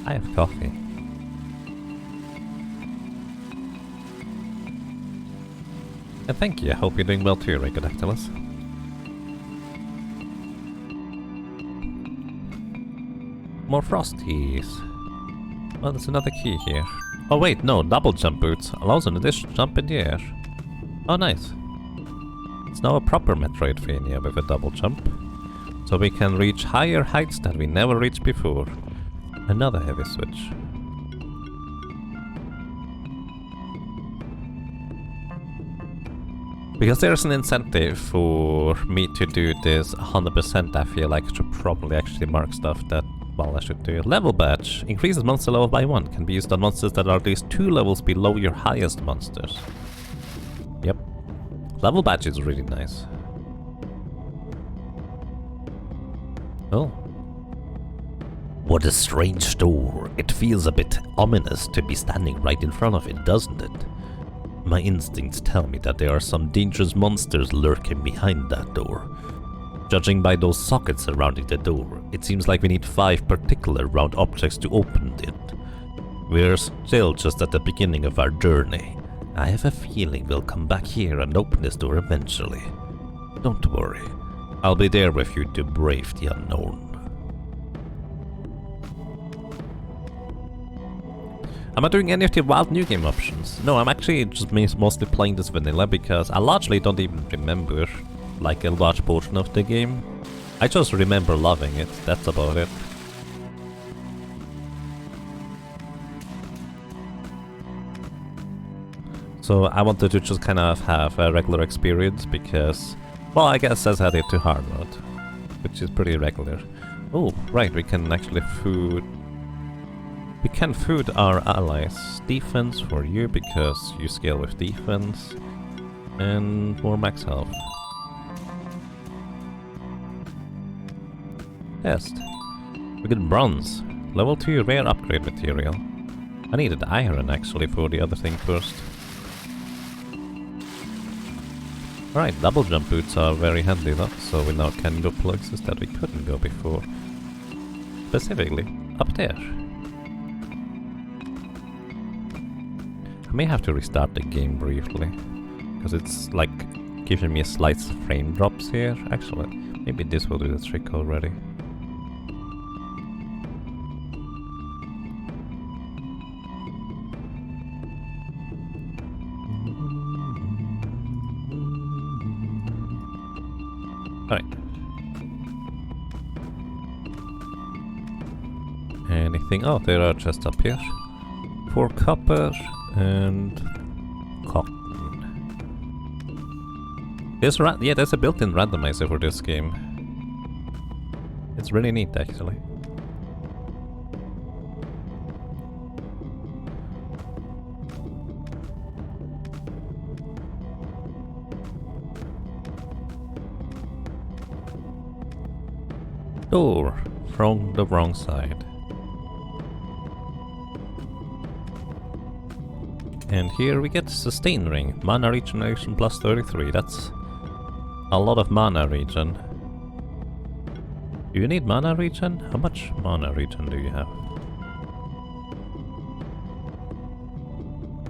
I have coffee. And thank you, I hope you're doing well too, Rhacodactylus. More frosties. Oh, there's another key here. Oh wait, no, double jump boots allows an additional jump in the air. Oh nice. It's now a proper Metroidvania with a double jump. So we can reach higher heights that we never reached before. Another heavy switch. Because there's an incentive for me to do this 100%, I feel like I should probably actually mark stuff that, well, I should do. Level badge. Increases monster level by 1. Can be used on monsters that are at least 2 levels below your highest monsters. Yep. Level badge is really nice. Oh. What a strange door. It feels a bit ominous to be standing right in front of it, doesn't it? My instincts tell me that there are some dangerous monsters lurking behind that door. Judging by those sockets surrounding the door, it seems like we need 5 particular round objects to open it. We're still just at the beginning of our journey. I have a feeling we'll come back here and open this door eventually. Don't worry, I'll be there with you to brave the unknown. Am I doing any of the wild new game options? No, I'm actually just mostly playing this vanilla because I largely don't even remember like a large portion of the game. I just remember loving it, that's about it. So I wanted to just kind of have a regular experience because, well, I guess that's added to hard mode, which is pretty regular. Oh, right, we can actually food... We can food our allies. Defense for you because you scale with defense. And more max health. Test. We get bronze. Level 2 rare upgrade material. I needed iron actually for the other thing first. Alright, double jump boots are very handy though, so we now can go places that we couldn't go before. Specifically, up there. I may have to restart the game briefly, because it's like giving me a slight frame drops here. Actually, maybe this will do the trick already. Alright. Anything? Oh, there are chests up here. 4 copper and cotton. There's a built-in randomizer for this game. It's really neat actually. Door from the wrong side. And here we get sustain ring, mana regeneration plus 33. That's a lot of mana regen. Do you need mana regen? How much mana regen do you have?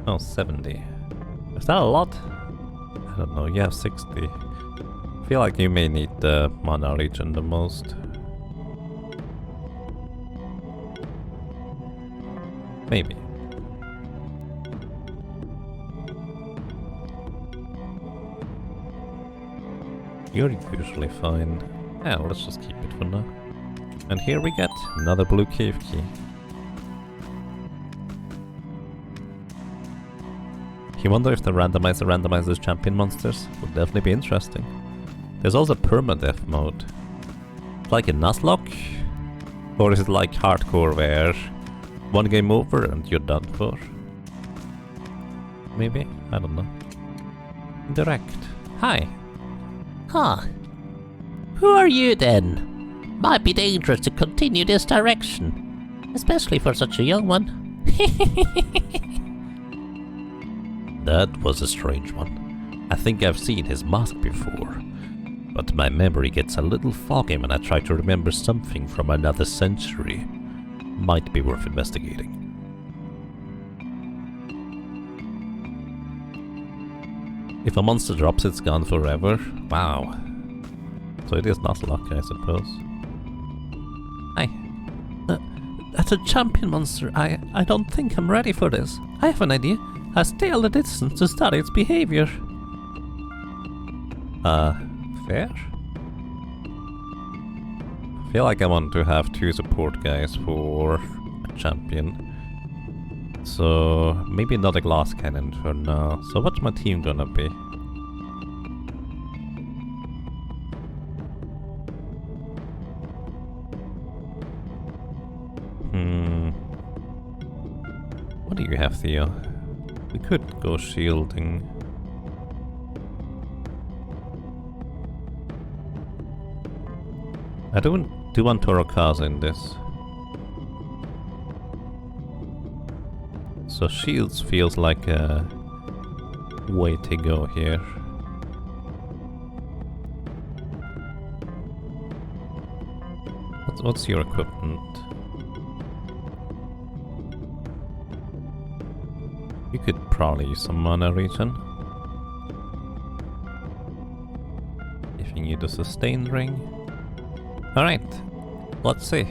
Oh, 70. Is that a lot? I don't know, you have 60. I feel like you may need the mana regen the most. Maybe. You're usually fine. Yeah, let's just keep it for now. And here we get another blue cave key. You wonder if the randomizer randomizes champion monsters? Would definitely be interesting. There's also permadeath mode. Like a Nuzlocke? Or is it like hardcore where one game over and you're done for? Maybe? I don't know. Interact. Hi. Huh. Who are you then? Might be dangerous to continue this direction. Especially for such a young one. That was a strange one. I think I've seen his mask before. But my memory gets a little foggy when I try to remember something from another century. Might be worth investigating. If a monster drops, it's gone forever. Wow. So it is not luck, I suppose. Hi. That's a champion monster. I don't think I'm ready for this. I have an idea. I'll stay at a distance to study its behavior. Fair? I feel like I want to have 2 support guys for a champion. So maybe not a glass cannon for now. So what's my team gonna be? What do you have, Theo? We could go shielding. I do want Torokaza in this. So shields feels like a way to go here. What's your equipment? You could probably use some mana regen. If you need a sustain ring. Alright, let's see.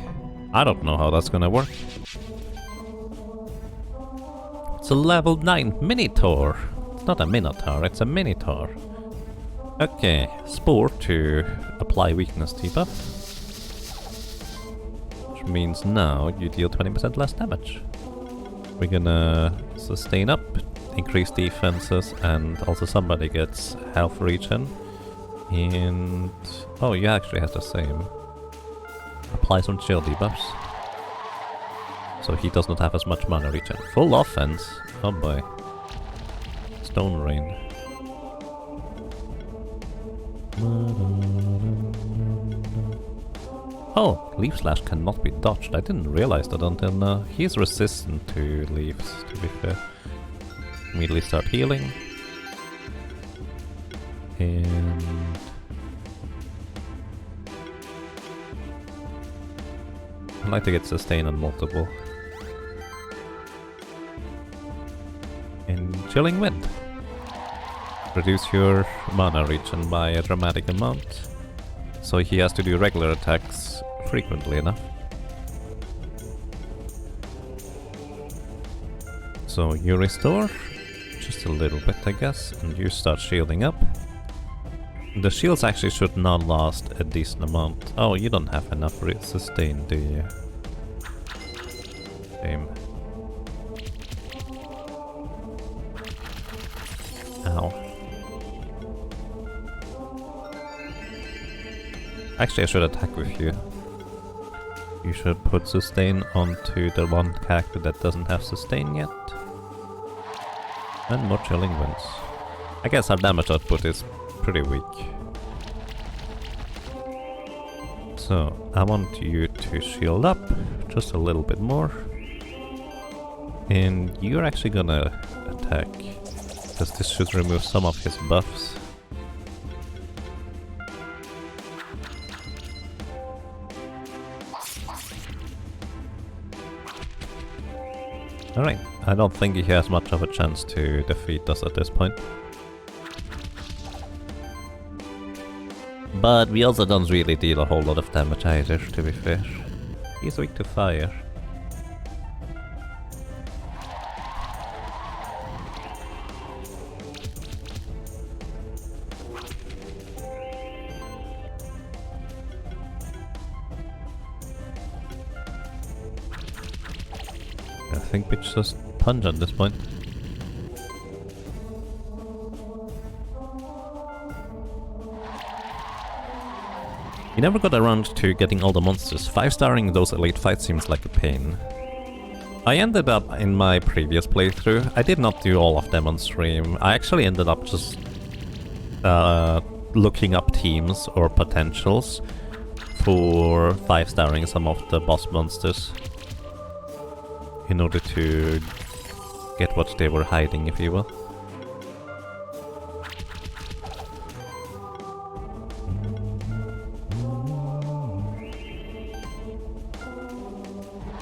I don't know how that's gonna work. It's a level 9 Minotaur. It's not a Minotaur, it's a Minotaur. Okay, Sport to apply weakness debuff. Which means now you deal 20% less damage. We're gonna sustain up, increase defenses, and also somebody gets health regen. And... oh, you actually have the same. Apply some chill debuffs. So he does not have as much mana regen. Full offense. Oh boy. Stone Rain. Oh, Leaf Slash cannot be dodged. I didn't realize that until now. He's resistant to leaves, to be fair. Immediately start healing. And... I'd like to get sustain on multiple. And Chilling Wind. Reduce your mana regen by a dramatic amount. So he has to do regular attacks frequently enough. So you restore just a little bit, I guess, and you start shielding up. The shields actually should not last a decent amount. Oh, you don't have enough sustain, do you? Shame. Ow. Actually, I should attack with you. You should put sustain onto the one character that doesn't have sustain yet. And more Chilling Winds. I guess our damage output is pretty weak. So, I want you to shield up just a little bit more. And you're actually gonna attack, because this should remove some of his buffs. Alright, I don't think he has much of a chance to defeat us at this point. But we also don't really deal a whole lot of damage either, to be fair. He's weak to fire. I think we just punch at this point. We never got around to getting all the monsters. 5-starring those elite fights seems like a pain. I ended up in my previous playthrough, I did not do all of them on stream. I actually ended up just looking up teams or potentials for 5-starring some of the boss monsters in order to get what they were hiding, if you will.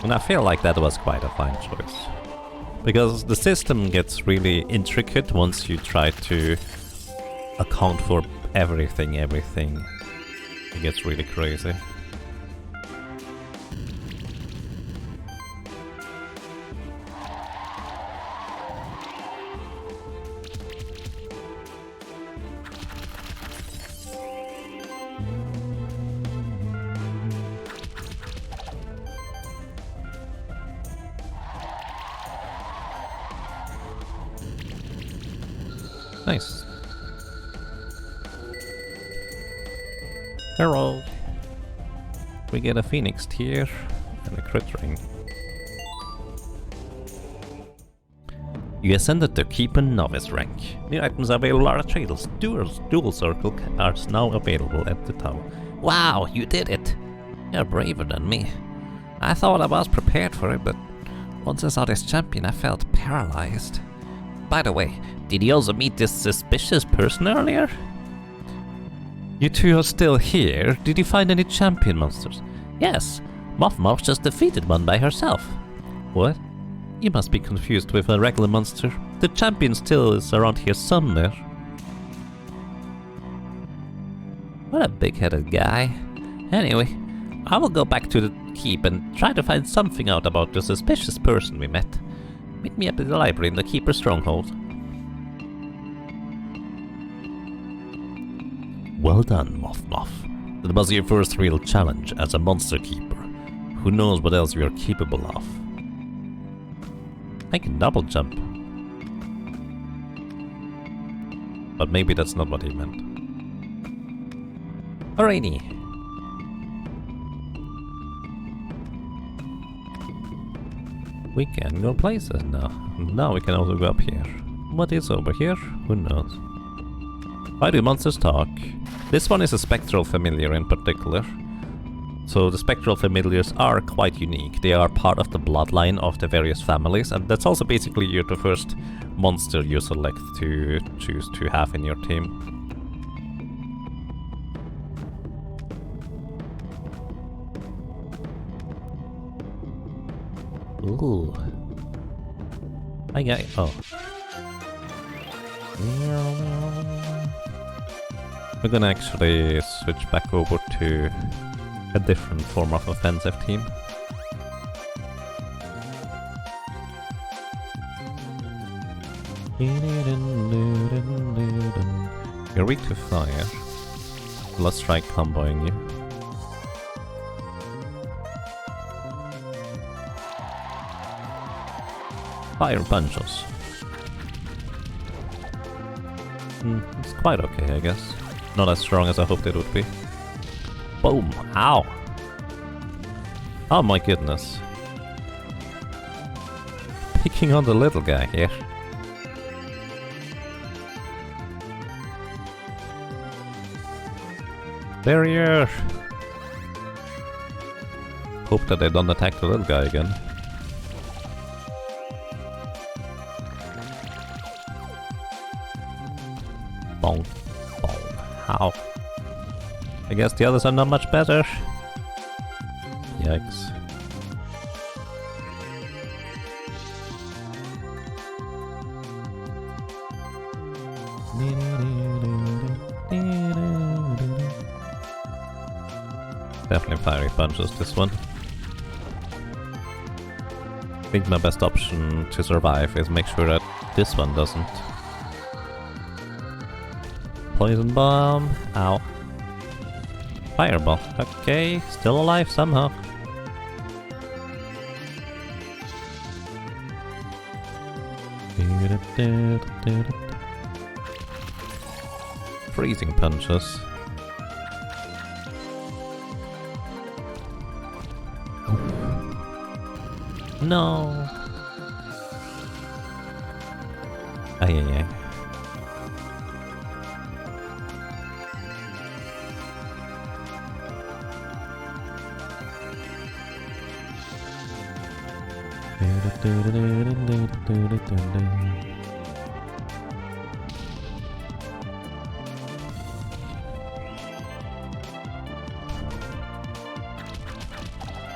And I feel like that was quite a fine choice. Because the system gets really intricate once you try to account for everything. It gets really crazy. Nice. Herald. We get a Phoenix tier and a crit ring. You ascended to Keeper Novice rank. New items available are traders. Dual Circle are now available at the tower. Wow, you did it! You're braver than me. I thought I was prepared for it, but once I saw this champion, I felt paralyzed. By the way, did you also meet this suspicious person earlier? You two are still here? Did you find any champion monsters? Yes, Moth just defeated one by herself. What? You must be confused with a regular monster. The champion still is around here somewhere. What a big-headed guy. Anyway, I will go back to the keep and try to find something out about the suspicious person we met. Meet me up at the library in the Keeper's Stronghold. Well done, Moth. That was your first real challenge as a monster keeper. Who knows what else you are capable of? I can double jump. But maybe that's not what he meant. Alrighty. We can go places now. Now we can also go up here. What is over here? Who knows? Why do monsters talk? This one is a spectral familiar in particular. So the spectral familiars are quite unique. They are part of the bloodline of the various families, and that's also basically the first monster you select to choose to have in your team. Ooh. I got... oh. We're gonna actually switch back over to a different form of offensive team. You're weak to fire. Let's try comboing you. Fire punches. It's quite okay, I guess. Not as strong as I hoped it would be. Boom! Ow! Oh my goodness. Picking on the little guy here. Barrier! Hope that they don't attack the little guy again. Bong. Bong. How? I guess the others are not much better. Yikes. Definitely fiery punches this one. I think my best option to survive is make sure that this one doesn't. Poison bomb. Ow. Fireball. Okay, still alive somehow. Freezing punches. No. Ay, ay, ay.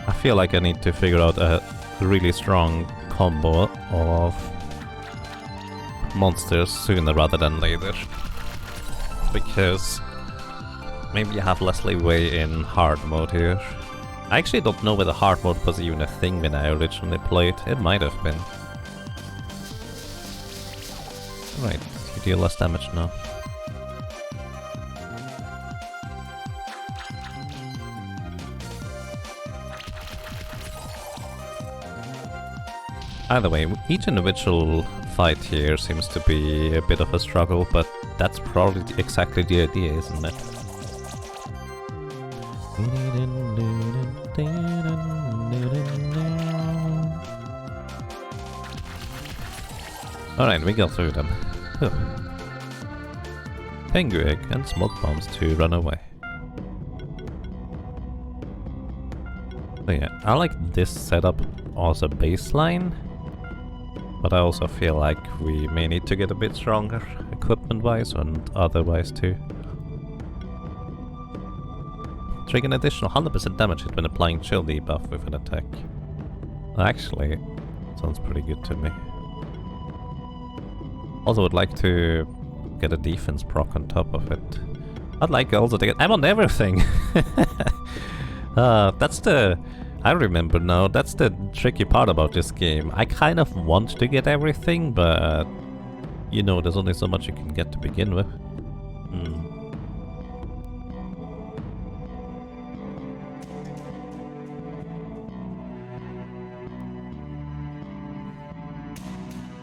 I feel like I need to figure out a really strong combo of monsters sooner rather than later, because maybe I have less leeway in hard mode here. I actually don't know whether hard mode was even a thing when I originally played. It might have been. Right, you deal less damage now. Either way, each individual fight here seems to be a bit of a struggle, but that's probably exactly the idea, isn't it? Alright, we got through them. Tengu egg and smoke bombs to run away. So yeah, I like this setup as a baseline, but I also feel like we may need to get a bit stronger, equipment-wise and otherwise too. Trigger an additional 100% damage hit when applying chill debuff with an attack. Actually, sounds pretty good to me. Also would like to get a defense proc on top of it. I'd like also to get... I'm on everything! That's the... I remember now, that's the tricky part about this game. I kind of want to get everything, but... You know, there's only so much you can get to begin with.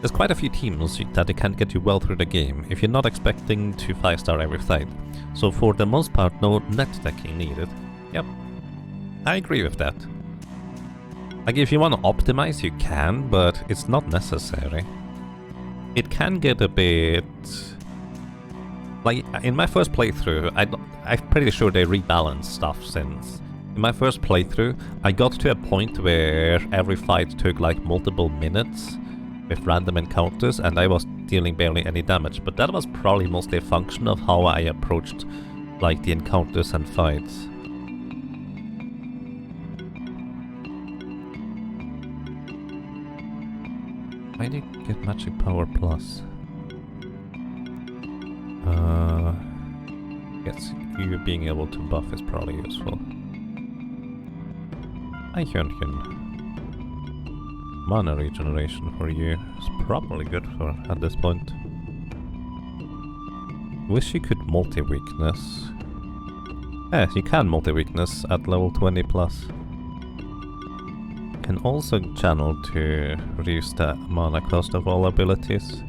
There's quite a few teams that they can get you well through the game if you're not expecting to 5-star every fight. So for the most part, no net decking needed. Yep, I agree with that. Like if you want to optimize, you can, but it's not necessary. It can get a bit Like, in my first playthrough, I'm pretty sure they rebalanced stuff since. In my first playthrough, I got to a point where every fight took like multiple minutes with random encounters, and I was dealing barely any damage, but that was probably mostly a function of how I approached like the encounters and fights. Why do you get magic power plus? Yes, you being able to buff is probably useful. Hi Hyunhyun. Mana regeneration for you is probably good for at this point. Wish you could multi-weakness. Yes, you can multi-weakness at level 20 plus. Can also channel to reduce the mana cost of all abilities.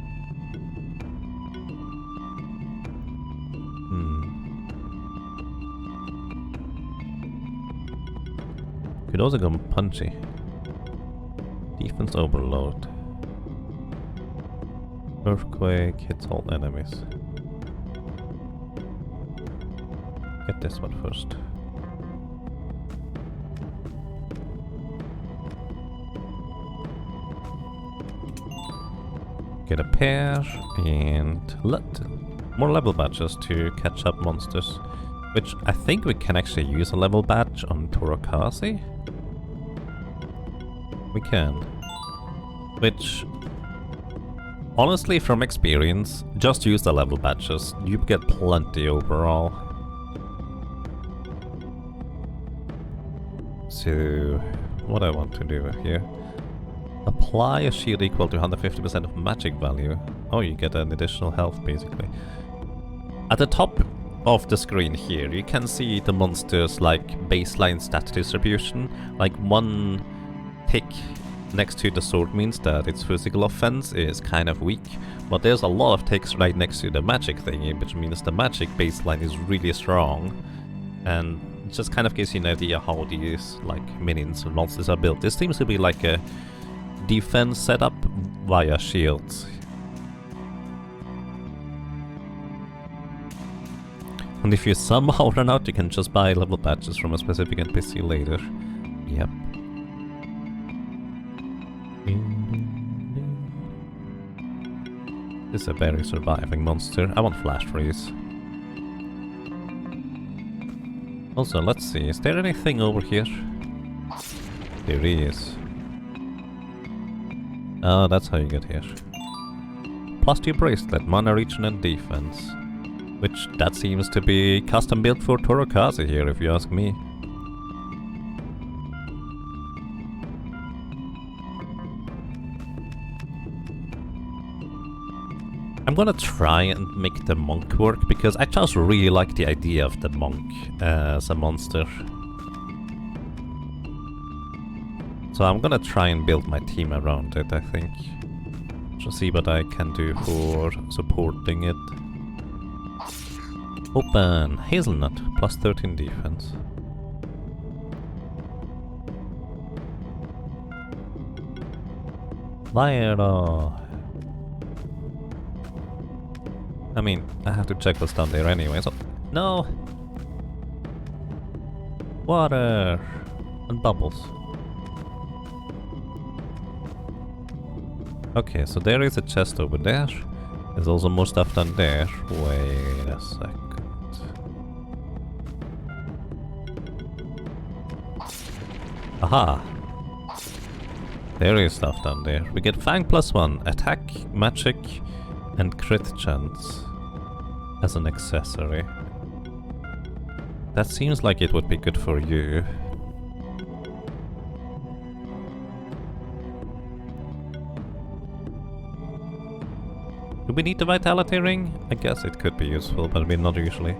Could also go punchy. Defense overload. Earthquake hits all enemies. Get this one first. Get a pair and more level badges to catch up monsters. Which I think we can actually use a level badge on Torokazi. We can. Which, honestly, from experience, just use the level badges. You get plenty overall. So, what I want to do here. Apply a shield equal to 150% of magic value. Oh, you get an additional health, basically. At the top of the screen here, you can see the monsters like baseline stat distribution. Like one tick next to the sword means that its physical offense is kind of weak, but there's a lot of ticks right next to the magic thingy, which means the magic baseline is really strong, and it just kind of gives you an idea how these like minions and monsters are built. This seems to be like a defense setup via shields. And if you somehow run out, you can just buy level badges from a specific NPC later. Yep. This is a very surviving monster. I want flash freeze. Also, let's see, is there anything over here? There is. Oh, that's how you get here. +2 bracelet, mana regen and defense. Which, that seems to be custom built for Torokazi here, if you ask me. I'm gonna try and make the monk work, because I just really like the idea of the monk as a monster. So I'm gonna try and build my team around it, I think. Just see what I can do for supporting it. Open! Hazelnut, +13 defense. Fire! I mean, I have to check what's down there anyway, so... No! Water! And bubbles. Okay, so there is a chest over there. There's also more stuff down there. Wait a second. Aha! There is stuff down there. We get Fang +1, attack, magic, and crit chance as an accessory. That seems like it would be good for you. Do we need the vitality ring? I guess it could be useful, but we're not usually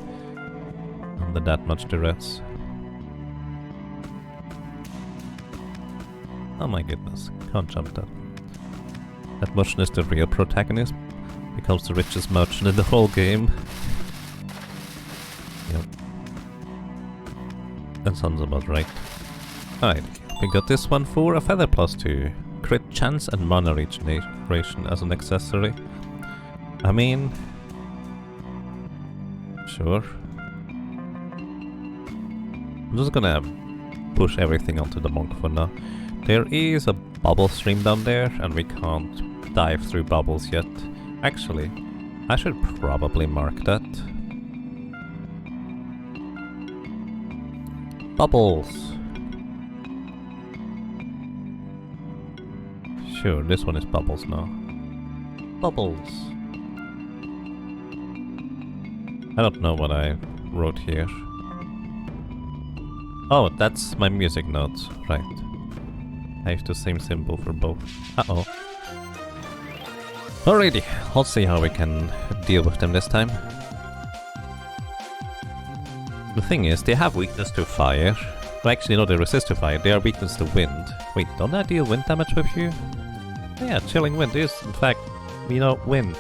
under that much duress. Oh my goodness, can't jump that. That merchant is the real protagonist. Becomes the richest merchant in the whole game. Yep. That sounds about right. Alright, we got this one for a feather +2. Crit chance and mana regeneration as an accessory. I mean... Sure. I'm just gonna push everything onto the monk for now. There is a bubble stream down there, and we can't dive through bubbles yet. Actually, I should probably mark that. Bubbles! Sure, this one is bubbles now. Bubbles! I don't know what I wrote here. Oh, that's my music notes, right. I have the same symbol for both. Uh-oh. Alrighty, let's see how we can deal with them this time. The thing is, they have weakness to fire. Well, actually, no, they resist to fire. They are weakness to wind. Wait, don't I deal wind damage with you? Yeah, chilling wind is, in fact, wind.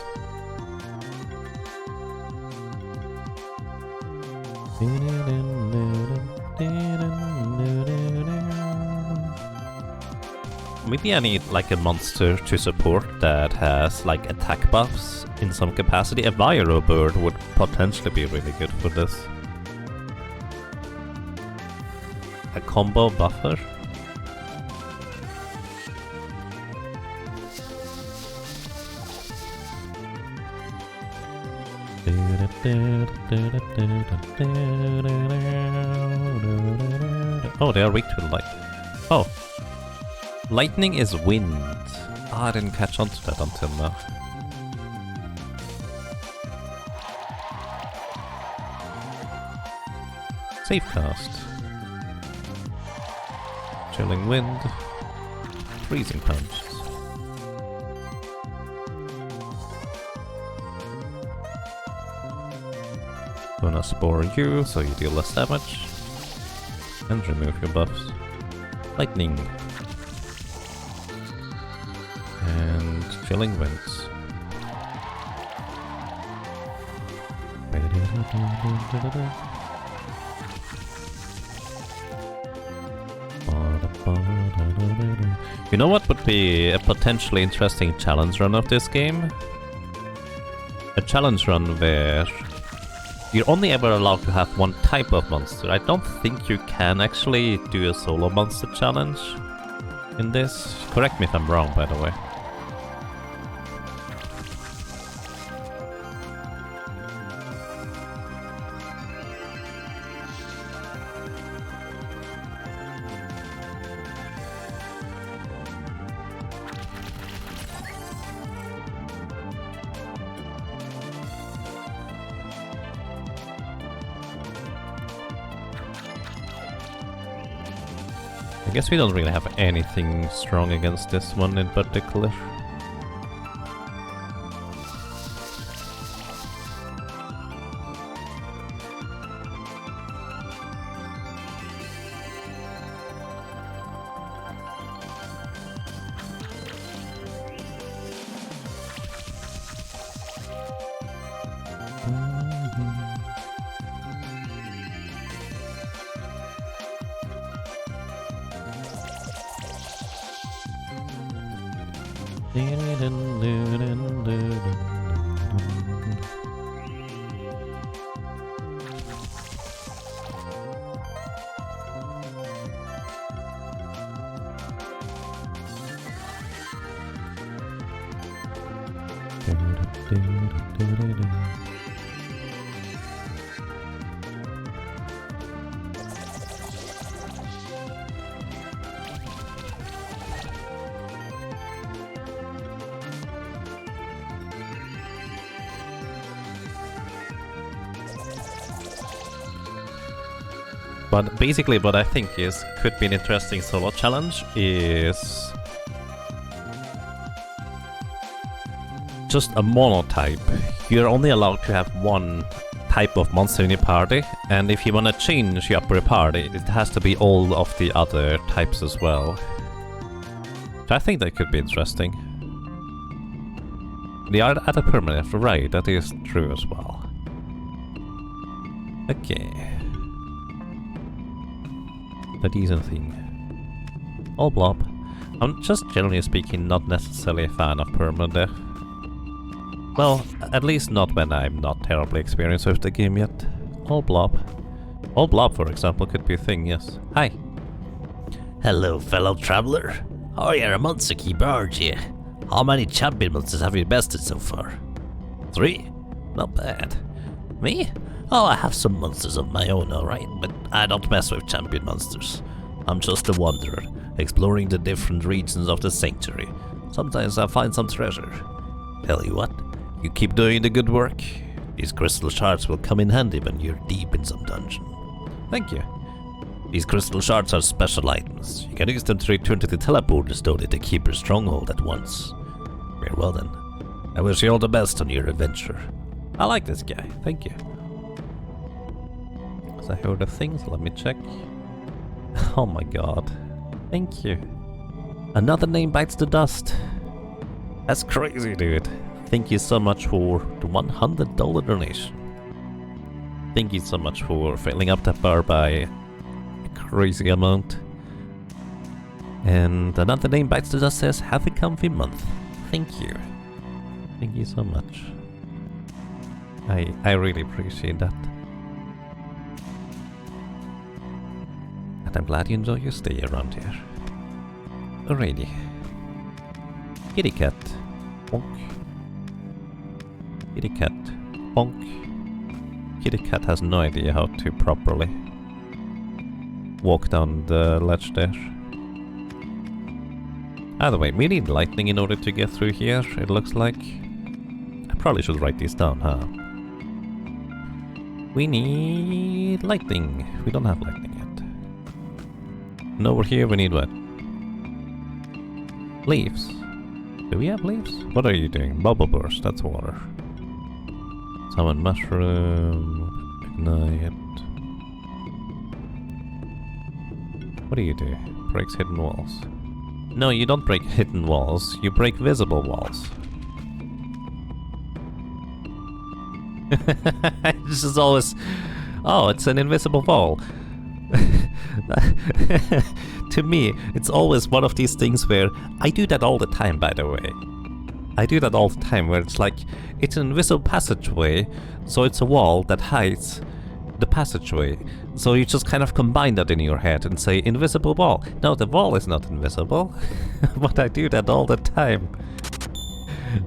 Maybe I need like a monster to support that has like attack buffs in some capacity. A Viro bird would potentially be really good for this. A combo buffer? Oh, they are weak to light. Oh. Lightning is wind. Ah, I didn't catch on to that until now. Safe cast. Chilling wind. Freezing punch. Gonna spore you so you deal less damage. And remove your buffs. Lightning. And chilling winds. You know what would be a potentially interesting challenge run of this game? A challenge run where you're only ever allowed to have one type of monster. I don't think you can actually do a solo monster challenge in this. Correct me if I'm wrong, by the way. I guess we don't really have anything strong against this one in particular. But basically what I think could be an interesting solo challenge is just a monotype. You're only allowed to have one type of monster in your party, and if you want to change your upper party, it has to be all of the other types as well. So I think that could be interesting. They are at a permanent, right, that is true as well. Okay. A decent thing. All blob. I'm just generally speaking not necessarily a fan of permadeath. Well, at least not when I'm not terribly experienced with the game yet. All blob. All blob, for example, could be a thing, yes. Hi. Hello, fellow traveler. How are your months to keep you? How many champion monsters have you bested so far? 3? Not bad. Me? Oh, I have some monsters of my own, alright, but I don't mess with champion monsters. I'm just a wanderer, exploring the different regions of the sanctuary. Sometimes I find some treasure. Tell you what, you keep doing the good work. These crystal shards will come in handy when you're deep in some dungeon. Thank you. These crystal shards are special items. You can use them to return to the teleporter stone at the Keeper's Stronghold at once. Very well then. I wish you all the best on your adventure. I like this guy, thank you. So I heard the things, let me check. Oh my god. Thank you. Another name bites the dust. That's crazy, dude. Thank you so much for the $100 donation. Thank you so much for filling up that bar by a crazy amount. And another name bites the dust says, have a comfy month. Thank you. Thank you so much. I really appreciate that. And I'm glad you enjoy your stay around here. Alrighty. Kitty cat. Bonk. Kitty cat. Bonk. Kitty cat has no idea how to properly walk down the ledge there. Either way, we need lightning in order to get through here, it looks like. I probably should write these down, huh? We need lightning. We don't have lightning yet. And over here we need what? Leaves. Do we have leaves? What are you doing? Bubble burst, that's water. Summon mushroom. Ignite. What do you do? Breaks hidden walls. No, you don't break hidden walls. You break visible walls. This is always... Oh, it's an invisible wall. To me, it's always one of these things where... I do that all the time, by the way. I do that all the time, where it's like... It's an invisible passageway, so it's a wall that hides the passageway. So you just kind of combine that in your head and say, invisible wall. No, the wall is not invisible. But I do that all the time.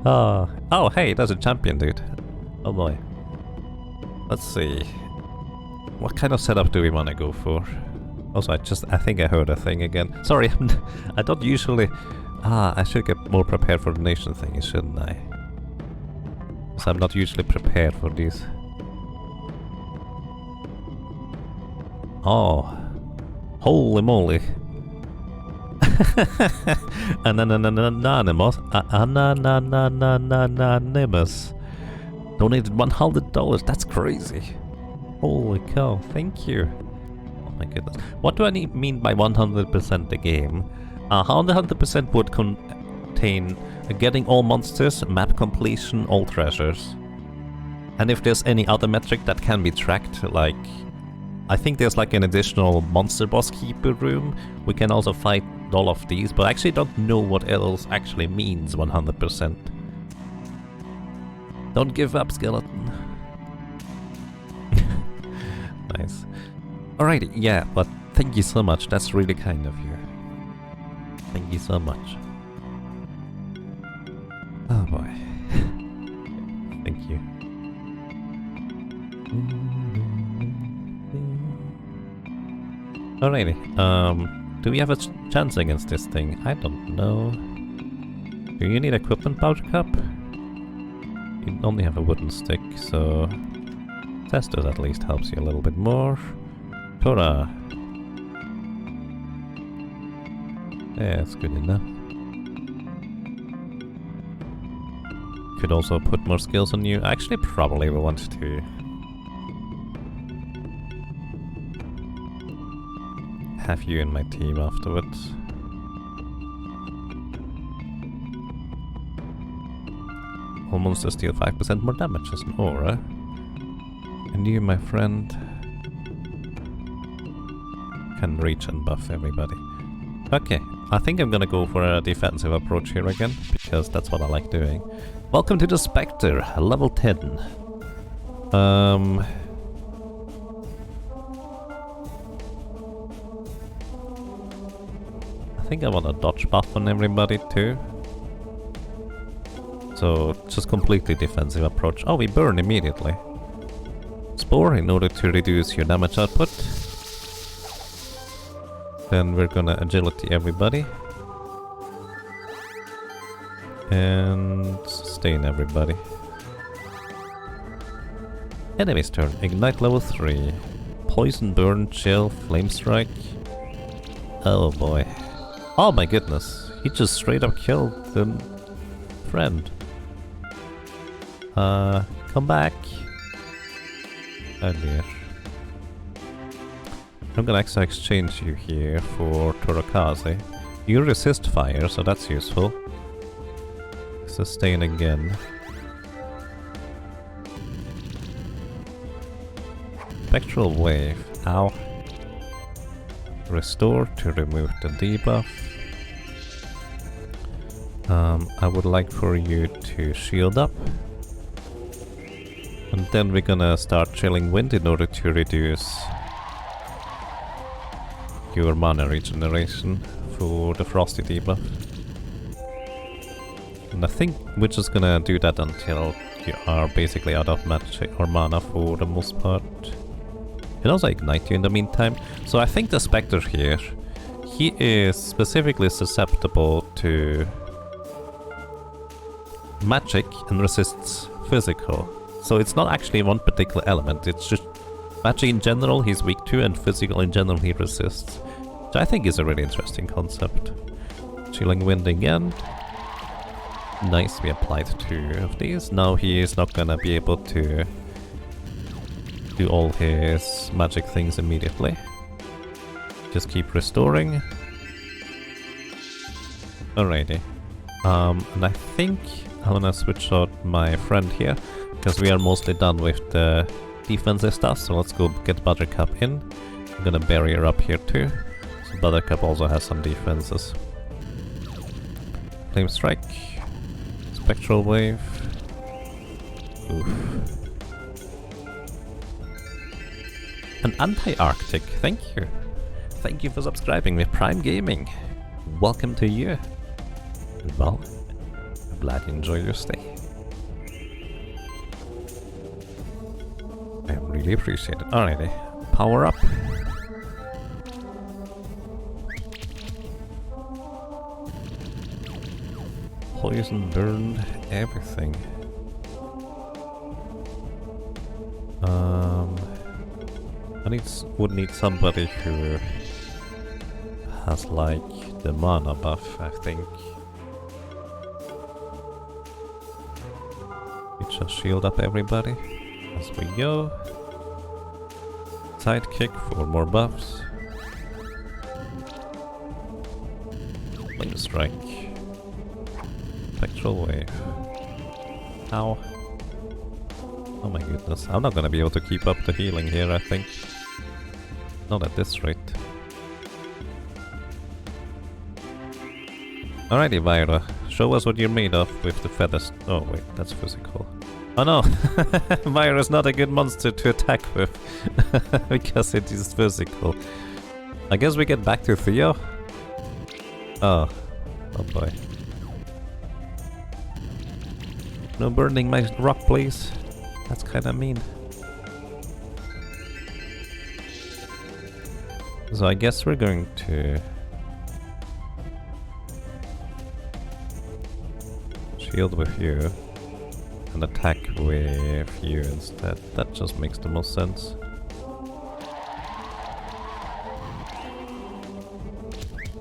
Oh, hey, there's a champion, dude. Oh boy. Let's see. What kind of setup do we want to go for? Also, I think I heard a thing again. Sorry, I don't usually... I should get more prepared for the nation thing, shouldn't I? Because I'm not usually prepared for these. Oh. Holy moly. Anonymous. Anonymous. Donated $100. That's crazy. Holy cow. Thank you. Oh my goodness. What do I mean by 100% the game? 100% would contain getting all monsters, map completion, all treasures. And if there's any other metric that can be tracked, like... I think there's like an additional monster boss keeper room. We can also fight all of these, but I actually don't know what else actually means 100%. Don't give up, skeleton. Nice. Alrighty, yeah, but thank you so much. That's really kind of you. Thank you so much. Oh boy. Thank you. Alrighty, do we have a chance against this thing? I don't know. Do you need equipment powder cup? You only have a wooden stick, so... Testers at least helps you a little bit more. Tora! Yeah, that's good enough. Could also put more skills on you. Actually, probably will want to... have you in my team afterwards. All monsters deal 5% more damage as an aura. And you, my friend, can reach and buff everybody. Okay, I think I'm gonna go for a defensive approach here again, because that's what I like doing. Welcome to the Spectre, level 10. I think I want a dodge buff on everybody too. So, just completely defensive approach. Oh, we burn immediately. Spore in order to reduce your damage output. Then we're gonna agility everybody. And sustain everybody. Enemy's turn. Ignite level 3. Poison, burn, chill, flame strike. Oh boy. Oh my goodness. He just straight up killed the friend. Come back. Oh dear. I'm gonna actually exchange you here for Torakaze. You resist fire, so that's useful. Sustain again. Spectral wave. Ow. Restore to remove the debuff. I would like for you to shield up. And then we're gonna start chilling wind in order to reduce your mana regeneration for the frosty debuff. And I think we're just gonna do that until you are basically out of magic or mana for the most part. It also ignite you in the meantime. So I think the Spectre here, he is specifically susceptible to magic and resists physical. So it's not actually one particular element, it's just magic in general he's weak to and physical in general he resists. Which I think is a really interesting concept. Chilling wind again. Nice, we applied 2 of these. Now he is not gonna be able to do all his magic things immediately. Just keep restoring. Alrighty. And I think I'm gonna switch out my friend here, because we are mostly done with the defensive stuff, so let's go get Buttercup in. I'm gonna bury her up here too, so Buttercup also has some defenses. Flame Strike. Spectral Wave. Oof. An anti-Arctic, thank you. Thank you for subscribing with Prime Gaming. Welcome to you. Well, I'm glad you enjoy your stay. I really appreciate it. Alrighty, power up. Poison, burn, everything. Would need somebody who has like the mana buff, I think. We just shield up everybody as we go. Sidekick for more buffs. Flame Strike. Spectral Wave. Ow. Oh my goodness, I'm not gonna be able to keep up the healing here, I think. Not at this rate. Alrighty, Vyra. Show us what you're made of with the feathers. Oh wait, that's physical. Oh no! Vyra's not a good monster to attack with. Because it is physical. I guess we get back to Theo. Oh. Oh boy. No burning my rock, please. That's kinda mean. So I guess we're going to shield with you and attack with you instead. That just makes the most sense.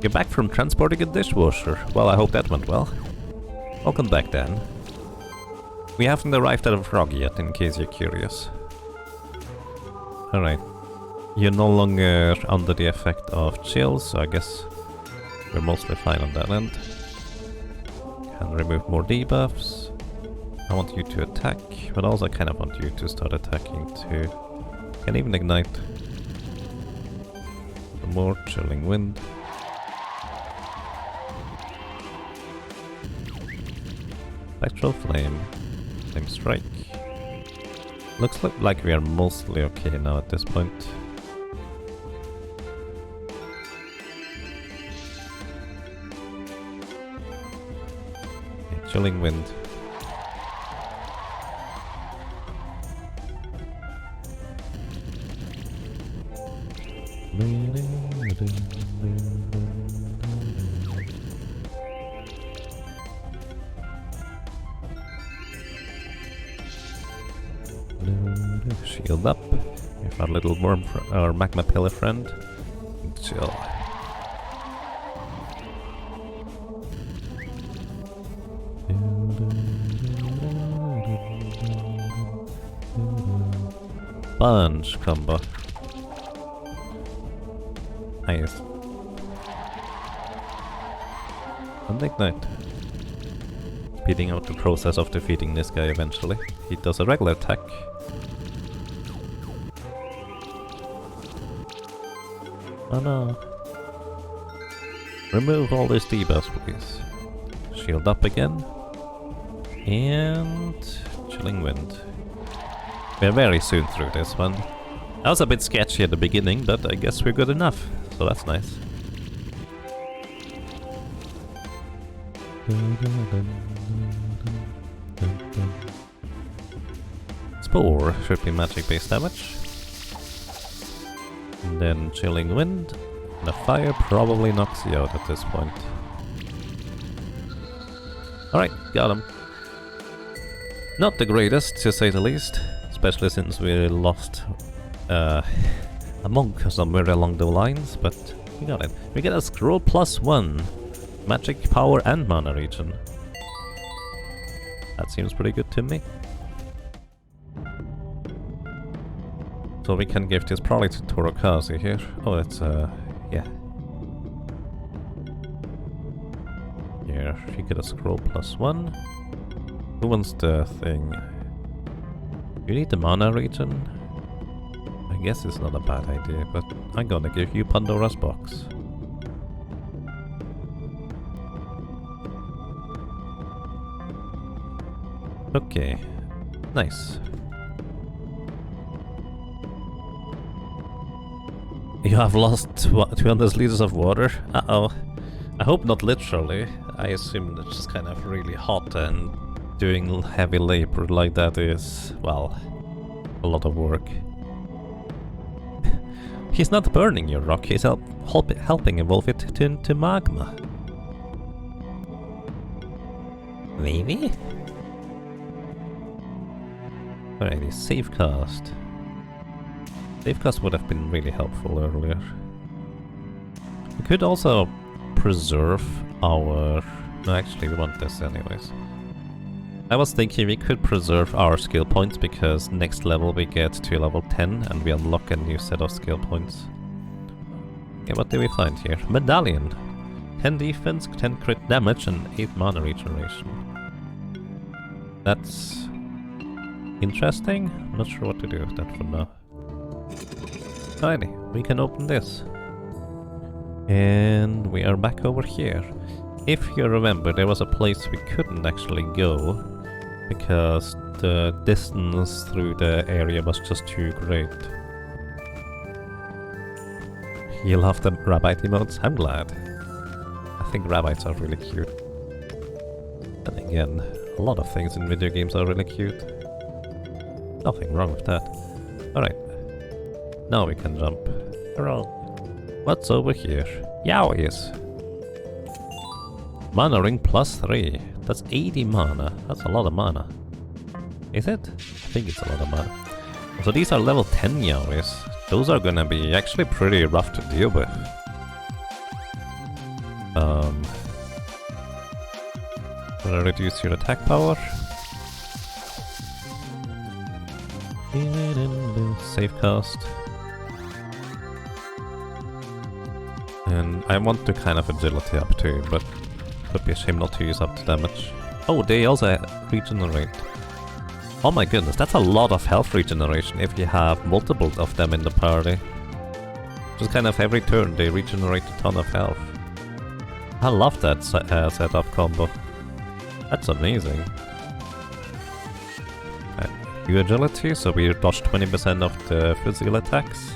You're back from transporting a dishwasher. Well, I hope that went well. Welcome back, Dan. We haven't arrived at a frog yet, in case you're curious. Alright. You're no longer under the effect of chills, so I guess we're mostly fine on that end. Can remove more debuffs. I want you to attack, but also I kind of want you to start attacking too. Can even ignite. More chilling wind. Spectral Flame. Flame Strike. Looks like we are mostly okay now at this point. Okay, Chilling Wind. Shield up. If our little worm, our magma pillar friend. Chill. Bunch combo. Nice. And ignite. Speeding out the process of defeating this guy eventually. He does a regular attack. Oh no. Remove all these debuffs, please. Shield up again. And Chilling Wind. We're very soon through this one. That was a bit sketchy at the beginning, but I guess we're good enough. So that's nice. Spore should be magic based damage. And then Chilling Wind. The fire probably knocks you out at this point. Alright, got him. Not the greatest, to say the least. Especially since we lost a monk somewhere along the lines, but we got it. We get a scroll +1. Magic, power and mana regen. That seems pretty good to me. So we can give this probably to Torokazi here. Oh, it's yeah. Here, she get a scroll +1. Who wants the thing? You need the mana regen? I guess it's not a bad idea, but I'm gonna give you Pandora's box. Okay, nice. You have lost 200 liters of water? Uh-oh. I hope not literally. I assume it's just kind of really hot, and doing heavy labor like that is, well, a lot of work. He's not burning your rock, he's helping evolve it to magma. Maybe? Alrighty, save cast. Save cast would have been really helpful earlier. We could also preserve our... No, actually we want this anyways. I was thinking we could preserve our skill points because next level we get to level 10 and we unlock a new set of skill points. Okay, what do we find here? Medallion! 10 defense, 10 crit damage and 8 mana regeneration. That's... interesting? I'm not sure what to do with that for now. Alrighty, we can open this. And we are back over here. If you remember, there was a place we couldn't actually go because the distance through the area was just too great. You love the rabbit emotes? I'm glad. I think rabbits are really cute. And again, a lot of things in video games are really cute. Nothing wrong with that. Alright. Now we can jump. Hurrah. What's over here? Yowies! Mana ring +3. That's 80 mana. That's a lot of mana. Is it? I think it's a lot of mana. So these are level 10 Yowies. Those are gonna be actually pretty rough to deal with. Will I reduce your attack power? Save cast. And I want to kind of agility up too, but would be a shame not to use up the damage. Oh, they also regenerate. Oh my goodness, that's a lot of health regeneration if you have multiple of them in the party. Just kind of every turn they regenerate a ton of health. I love that setup combo. That's amazing. 2 agility, so we dodge 20% of the physical attacks.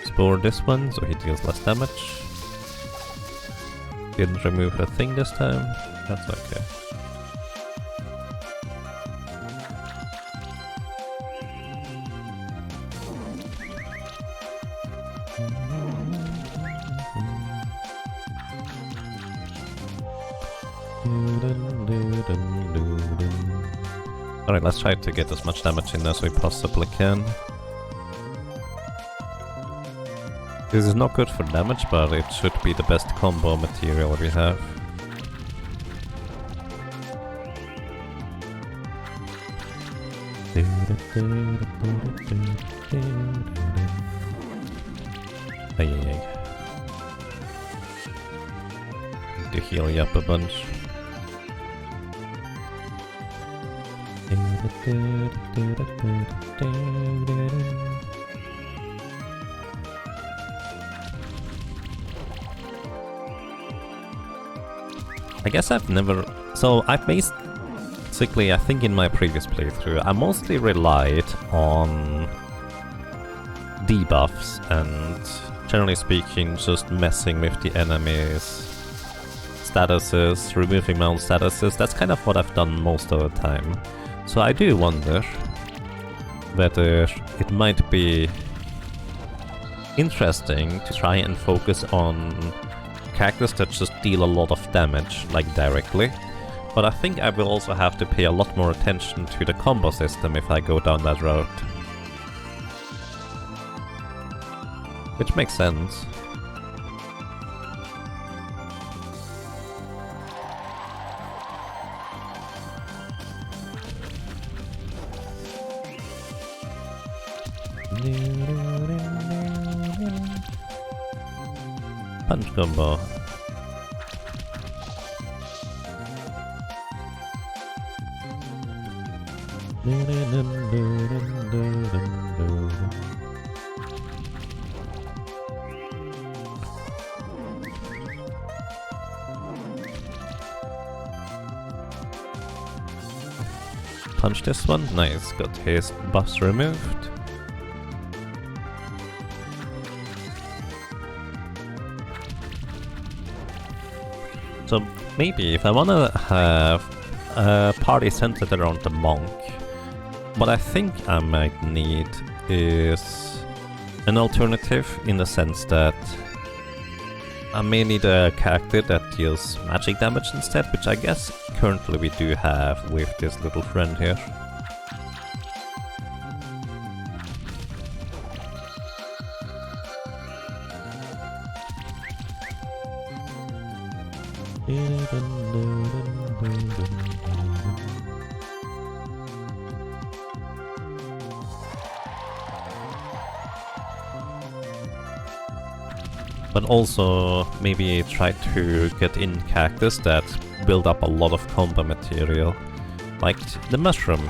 Spore this one, so he deals less damage. Didn't remove a thing this time. That's okay. Alright, let's try to get as much damage in as we possibly can. This is not good for damage, but it should be the best combo material we have. Ay, ay, ay. Need to heal you up a bunch. I guess I've never... So I've basically, I think in my previous playthrough, I mostly relied on debuffs and, generally speaking, just messing with the enemies' statuses, removing my own statuses. That's kind of what I've done most of the time. So I do wonder whether it might be interesting to try and focus on characters that just deal a lot of damage, like directly. But I think I will also have to pay a lot more attention to the combo system if I go down that route. Which makes sense. Punch combo. Punch this one. Nice, got his buffs removed. So maybe if I wanna have a party centered around the monk, what I think I might need is an alternative in the sense that I may need a character that deals magic damage instead, which I guess currently we do have with this little friend here. But also maybe try to get in characters that build up a lot of combo material, like the mushroom.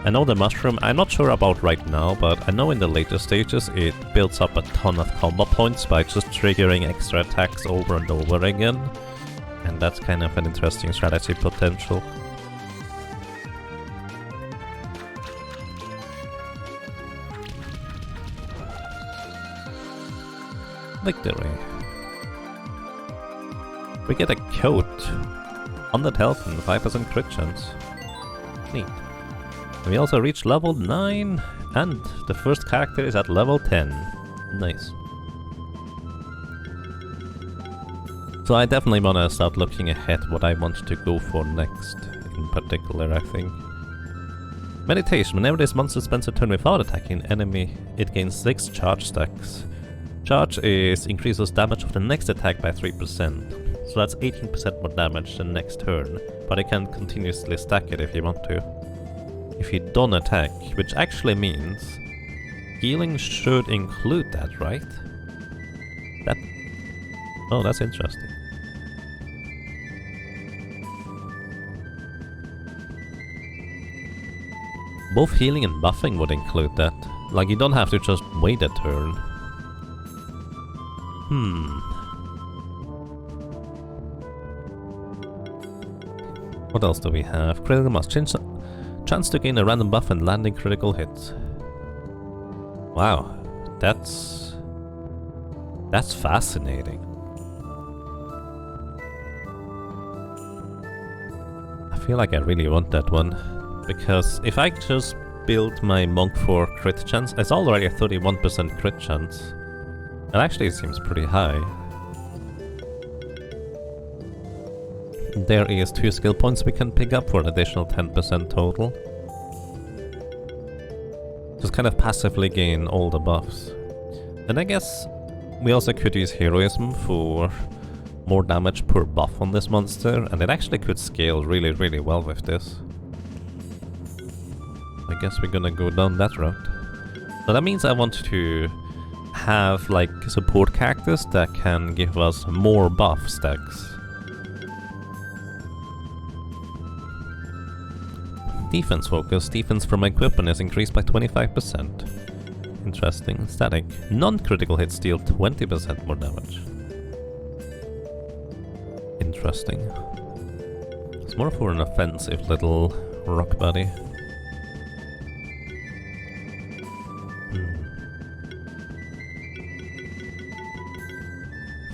I know the mushroom, I'm not sure about right now, but I know in the later stages it builds up a ton of combo points by just triggering extra attacks over and over again. And that's kind of an interesting strategy potential. Victory. We get a coat. 100 health and 5% crit chance. Neat. We also reach level 9 and the first character is at level 10. Nice. So I definitely want to start looking ahead what I want to go for next, in particular I think. Meditation. Whenever this monster spends a turn without attacking an enemy, it gains 6 charge stacks. Charge is increases damage of the next attack by 3%, so that's 18% more damage the next turn, but you can continuously stack it if you want to. If you don't attack, which actually means healing should include that, right? Oh, that's interesting. Both healing and buffing would include that. Like, you don't have to just wait a turn. What else do we have? Critical mass. Chance to gain a random buff and landing critical hits. Wow, that's fascinating. I feel like I really want that one, because if I just build my monk for crit chance, it's already a 31% crit chance. It actually seems pretty high. There is 2 skill points we can pick up for an additional 10% total. Just kind of passively gain all the buffs. And I guess we also could use heroism for more damage per buff on this monster, and it actually could scale really, really well with this. I guess we're gonna go down that route. So that means I want to have like support characters that can give us more buff stacks. Defense focus. Defense from my equipment is increased by 25%. Interesting. Static. Non-critical hits deal 20% more damage. Interesting. It's more for an offensive little rock buddy.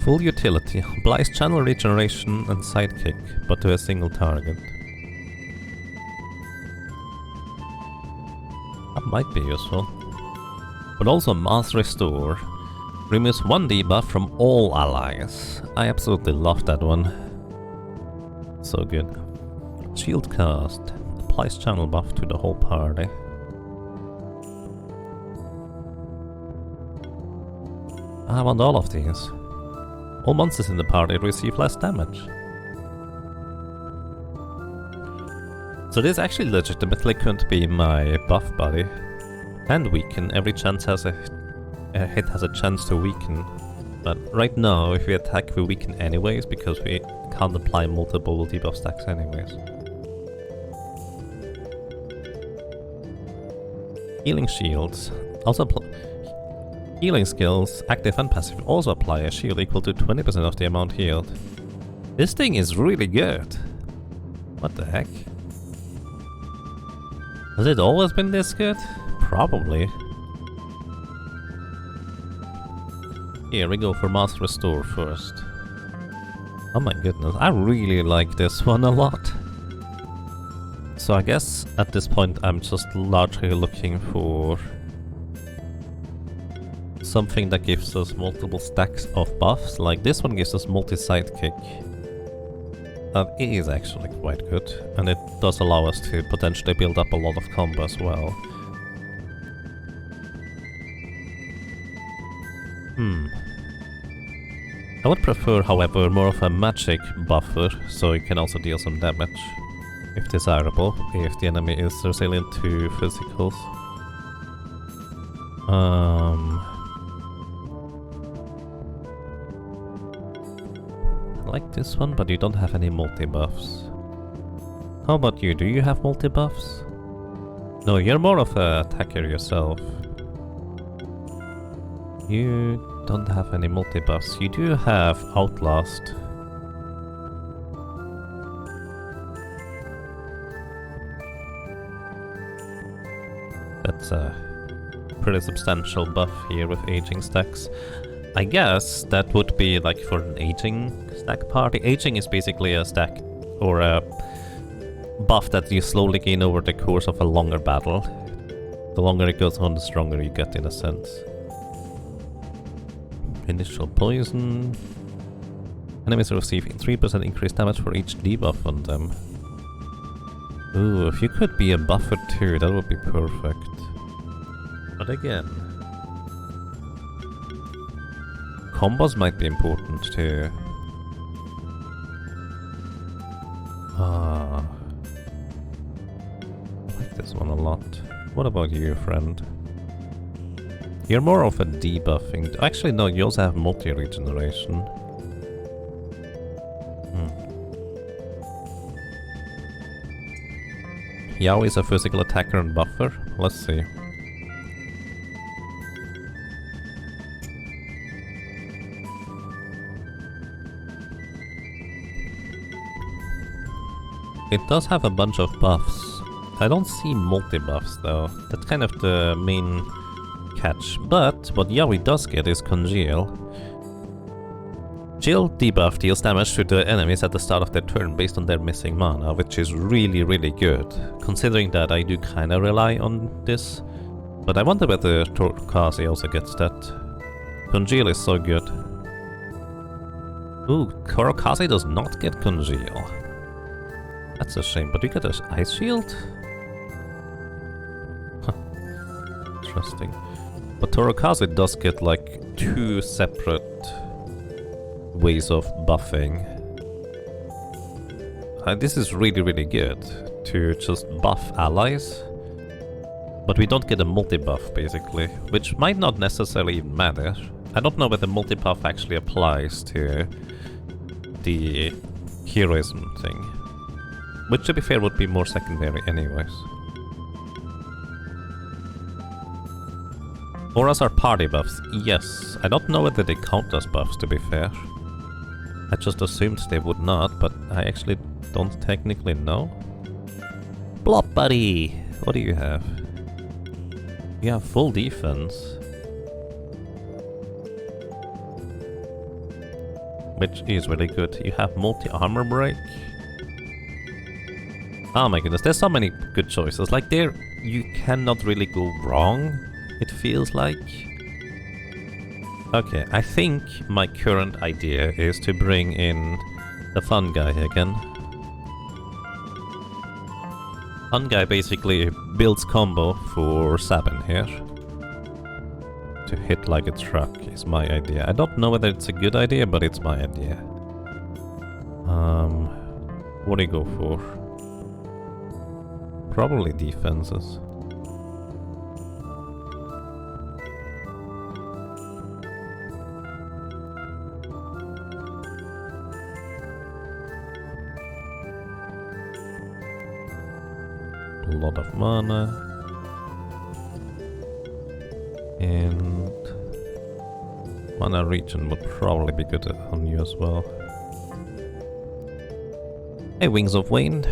Full utility. Applies channel regeneration and sidekick, but to a single target. That might be useful. But also Mass Restore. Removes 1 debuff from all allies. I absolutely love that one. So good. Shield Cast. Applies channel buff to the whole party. I want all of these. All monsters in the party receive less damage. So this actually legitimately could be my buff buddy. And weaken. Every chance has a hit has a chance to weaken. But right now, if we attack, we weaken anyways, because we can't apply multiple debuff stacks anyways. Healing shields. Also healing skills, active and passive, also apply a shield equal to 20% of the amount healed. This thing is really good. What the heck? Has it always been this good? Probably. Here we go for Mass Restore first. Oh my goodness, I really like this one a lot. So I guess at this point I'm just largely looking for something that gives us multiple stacks of buffs. Like this one gives us multi-sidekick. That is actually quite good, and it does allow us to potentially build up a lot of combo as well. I would prefer, however, more of a magic buffer, so you can also deal some damage, if desirable, if the enemy is resilient to physicals. I like this one, but you don't have any multi-buffs. How about you? Do you have multi-buffs? No, you're more of a attacker yourself. You don't have any multi-buffs. You do have Outlast. That's a pretty substantial buff here with aging stacks. I guess that would be like for an aging stack party. Aging is basically a stack or a buff that you slowly gain over the course of a longer battle. The longer it goes on, the stronger you get in a sense. Initial poison. Enemies receive 3% increased damage for each debuff on them. Ooh, if you could be a buffer too, that would be perfect. But again, combos might be important too. I like this one a lot. What about you, friend? You're more of a debuffing. Actually, no, you also have multi-regeneration. Yowie is a physical attacker and buffer. Let's see. It does have a bunch of buffs. I don't see multi-buffs though. That's kind of the main catch. But what Yowie does get is Congeal. Chill debuff deals damage to the enemies at the start of their turn based on their missing mana, which is really, really good. Considering that I do kinda rely on this. But I wonder whether Torkazi also gets that. Congeal is so good. Ooh, Torkazi does not get Congeal. That's a shame, but we get an Ice Shield? Huh. Interesting. But Torkazi does get like 2 separate ways of buffing. This is really, really good to just buff allies. But we don't get a multi-buff, basically, which might not necessarily even matter. I don't know whether multi-buff actually applies to the heroism thing. Which, to be fair, would be more secondary anyways. Auras are party buffs, yes. I don't know whether they count as buffs, to be fair. I just assumed they would not, but I actually don't technically know. Blop buddy! What do you have? You have full defense. Which is really good. You have multi-armor break. Oh my goodness, there's so many good choices. Like there, you cannot really go wrong, it feels like. Okay, I think my current idea is to bring in the Fungi again. Fungi basically builds combo for Sabin here. To hit like a truck is my idea. I don't know whether it's a good idea, but it's my idea. What do you go for? Probably defenses. A lot of mana. And mana regen would probably be good on you as well. Hey Wings of Wayne,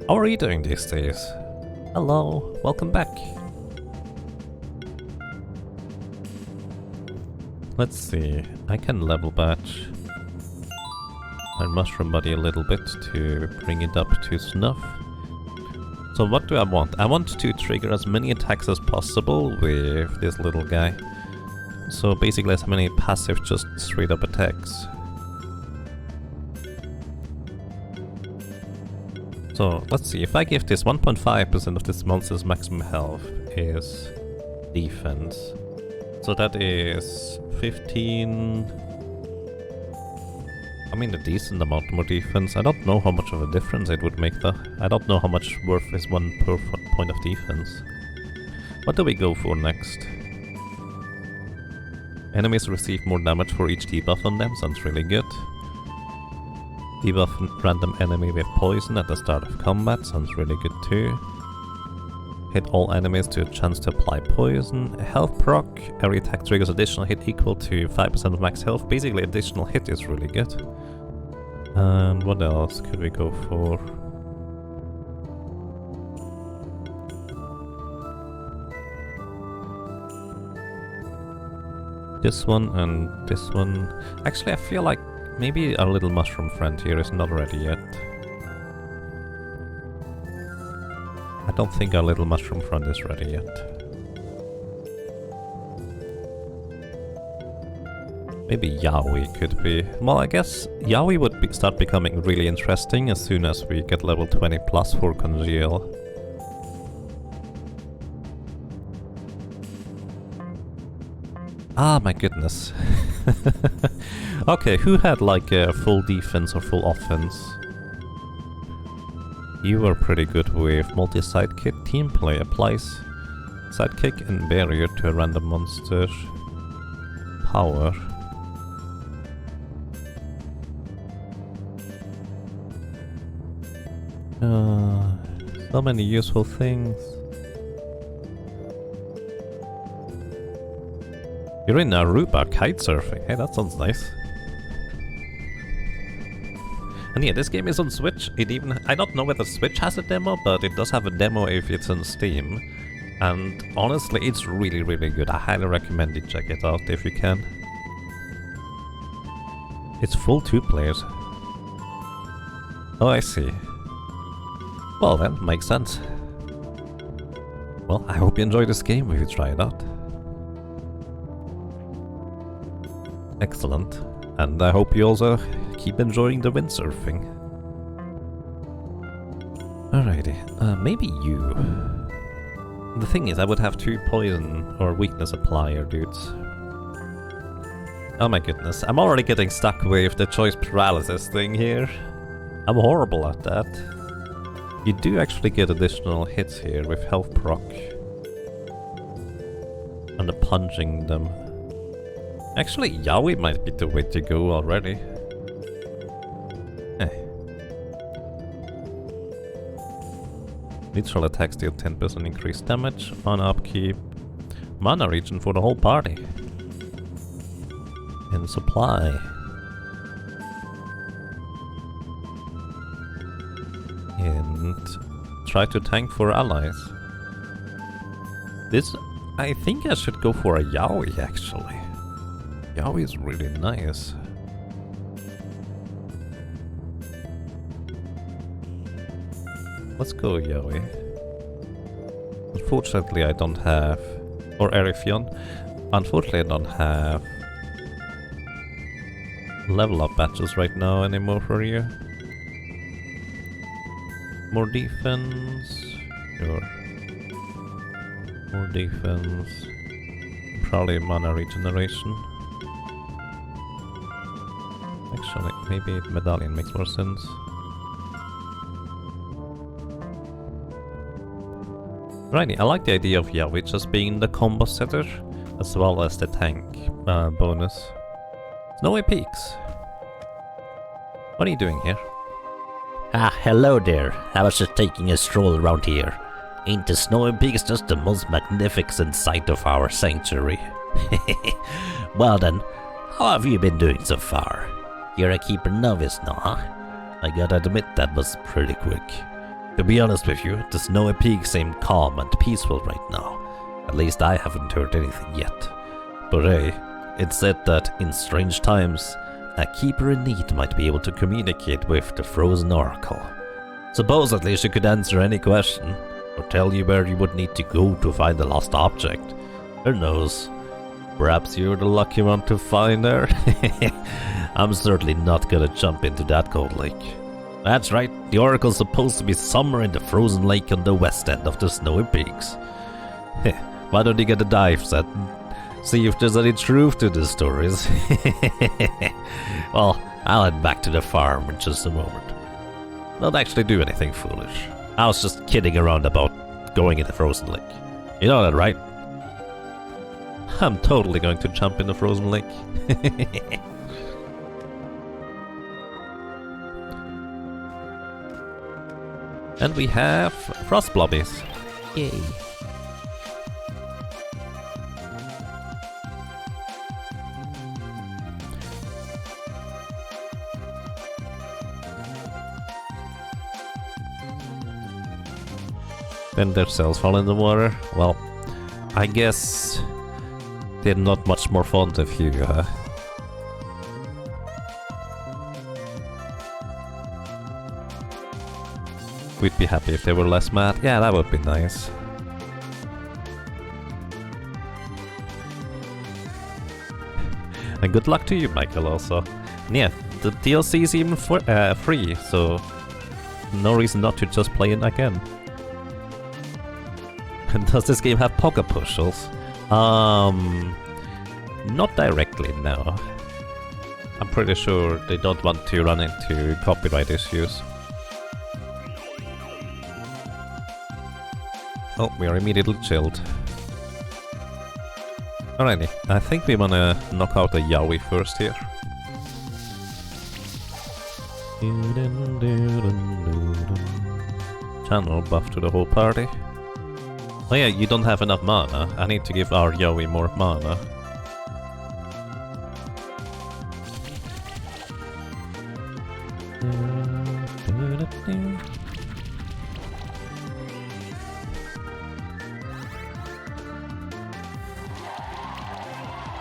how are you doing these days? Hello, welcome back. Let's see, I can level batch my mushroom body a little bit to bring it up to snuff. So what do I want? I want to trigger as many attacks as possible with this little guy. So basically as many passive, just straight up attacks. So let's see, if I give this 1.5% of this monster's maximum health is defense. So that is 15... I mean a decent amount more defense. I don't know how much of a difference it would make though. I don't know how much worth is 1 per point of defense. What do we go for next? Enemies receive more damage for each debuff on them, sounds really good. Debuff random enemy with poison at the start of combat, sounds really good too. Hit all enemies to a chance to apply poison. Health proc, every attack triggers additional hit equal to 5% of max health. Basically additional hit is really good. And what else could we go for? This one and this one. Actually I feel like maybe our little mushroom friend here is not ready yet. I don't think our little mushroom friend is ready yet. Maybe Yowie could be. Well, I guess Yowie would start becoming really interesting as soon as we get level 20 plus for Congeal. Ah, my goodness. Okay, who had like a full defense or full offense? You were pretty good with multi-sidekick. Team play applies sidekick and barrier to a random monster. Power. So many useful things. You're in Aruba kitesurfing. Hey, that sounds nice. And yeah, this game is on Switch. I don't know whether Switch has a demo, but it does have a demo if it's on Steam. And honestly, it's really, really good. I highly recommend you check it out if you can. It's full 2 players. Oh, I see. Well then, makes sense. Well, I hope you enjoy this game if you try it out. Excellent. And I hope you also keep enjoying the windsurfing. Alrighty, maybe you. The thing is, I would have 2 poison or weakness applier dudes. Oh my goodness, I'm already getting stuck with the choice paralysis thing here. I'm horrible at that. You do actually get additional hits here with health proc. And the punching them. Actually, Yowie might be the way to go already. Neutral attacks deal 10% increased damage, mana upkeep, mana regen for the whole party. And supply. And try to tank for allies. This, I think I should go for a Yowie actually. Yowie is really nice. Let's go Yowie. Unfortunately I don't have... Or Erythion. Unfortunately I don't have... level up badges right now anymore for you. More defense... Sure. More defense... Probably mana regeneration. Actually, maybe medallion makes more sense. Righty, I like the idea of Yowie just being the combo setter, as well as the tank bonus. Snowy Peaks. What are you doing here? Ah, hello there. I was just taking a stroll around here. Ain't the Snowy Peaks just the most magnificent sight of our sanctuary? Well then, how have you been doing so far? You're a keeper novice now, huh? I gotta admit that was pretty quick. To be honest with you, the Snowy Peaks seem calm and peaceful right now. At least I haven't heard anything yet. But hey, it's said that in strange times, a keeper in need might be able to communicate with the Frozen Oracle. Supposedly she could answer any question, or tell you where you would need to go to find the lost object. Who knows? Perhaps you're the lucky one to find her? I'm certainly not gonna jump into that cold lake. That's right, the Oracle's supposed to be somewhere in the frozen lake on the west end of the Snowy Peaks. Why don't you get a dive set? See if there's any truth to the stories. Well, I'll head back to the farm in just a moment. Don't actually do anything foolish. I was just kidding around about going in the frozen lake. You know that, right? I'm totally going to jump in the frozen lake. And we have frost blobbies. Yay. Then their cells fall in the water. Well, I guess they're not much more fond of you, huh? We'd be happy if they were less mad. Yeah, that would be nice. And good luck to you, Michael, also. And yeah, the DLC is even free, so no reason not to just play it again. Does this game have poker puzzles? Not directly, no. I'm pretty sure they don't want to run into copyright issues. Oh, we are immediately chilled. Alrighty, I think we wanna knock out a Yowie first here. Channel buff to the whole party. Oh yeah, you don't have enough mana. I need to give our Yowie more mana.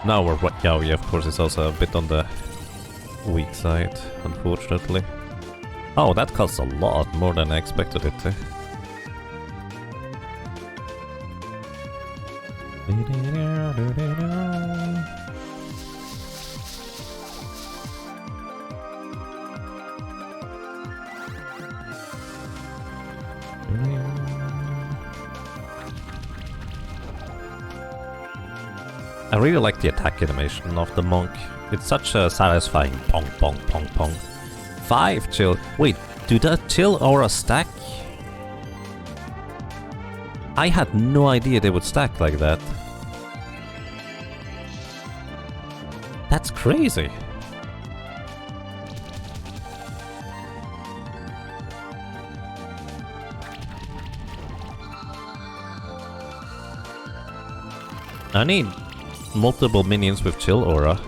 Now we're Yowie, of course, is also a bit on the weak side, unfortunately. Oh, that costs a lot more than I expected it to. I really like the attack animation of the monk. It's such a satisfying pong pong pong pong. 5 chill. Wait, do that chill aura stack? I had no idea they would stack like that. That's crazy. I need multiple minions with chill aura.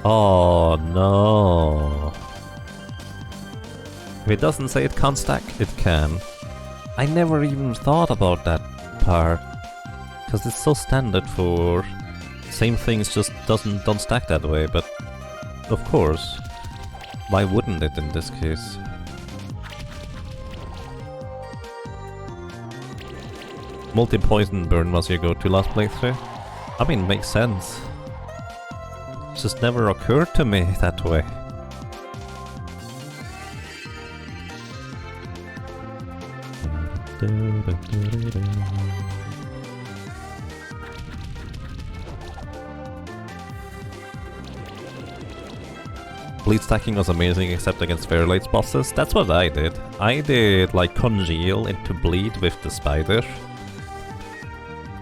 Oh no. If it doesn't say it can't stack, it can. I never even thought about that part. Because it's so standard for same things, just don't stack that way, but of course. Why wouldn't it in this case? Multi-poison burn was your go-to last playthrough? I mean, makes sense. Just never occurred to me that way. Bleed stacking was amazing except against very late bosses. That's what I did. I did like Congeal into bleed with the spider.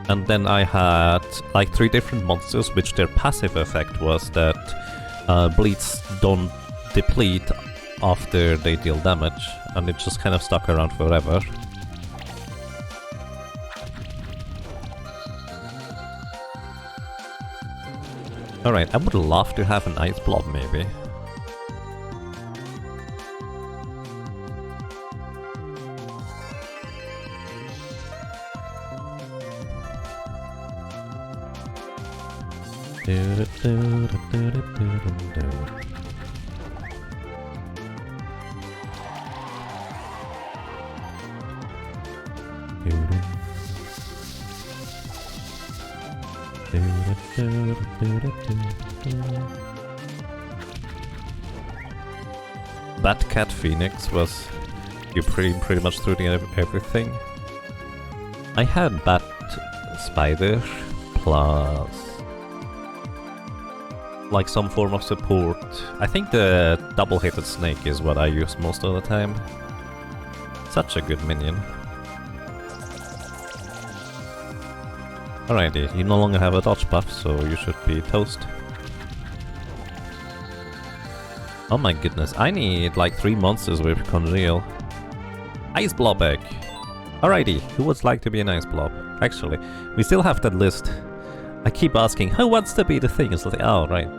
And then I had like 3 different monsters which their passive effect was that bleeds don't deplete after they deal damage, and it just kind of stuck around forever. Alright, I would love to have an ice blob maybe. That cat phoenix was you pretty much through everything. I had bat spider plus like some form of support. I think the double-headed snake is what I use most of the time. Such a good minion. Alrighty, you no longer have a dodge buff, so you should be toast. Oh my goodness, I need like 3 monsters with Congeal. Ice blob egg! Alrighty, who would like to be an ice blob? Actually, we still have that list. I keep asking, who wants to be the thing? It's like, oh, right.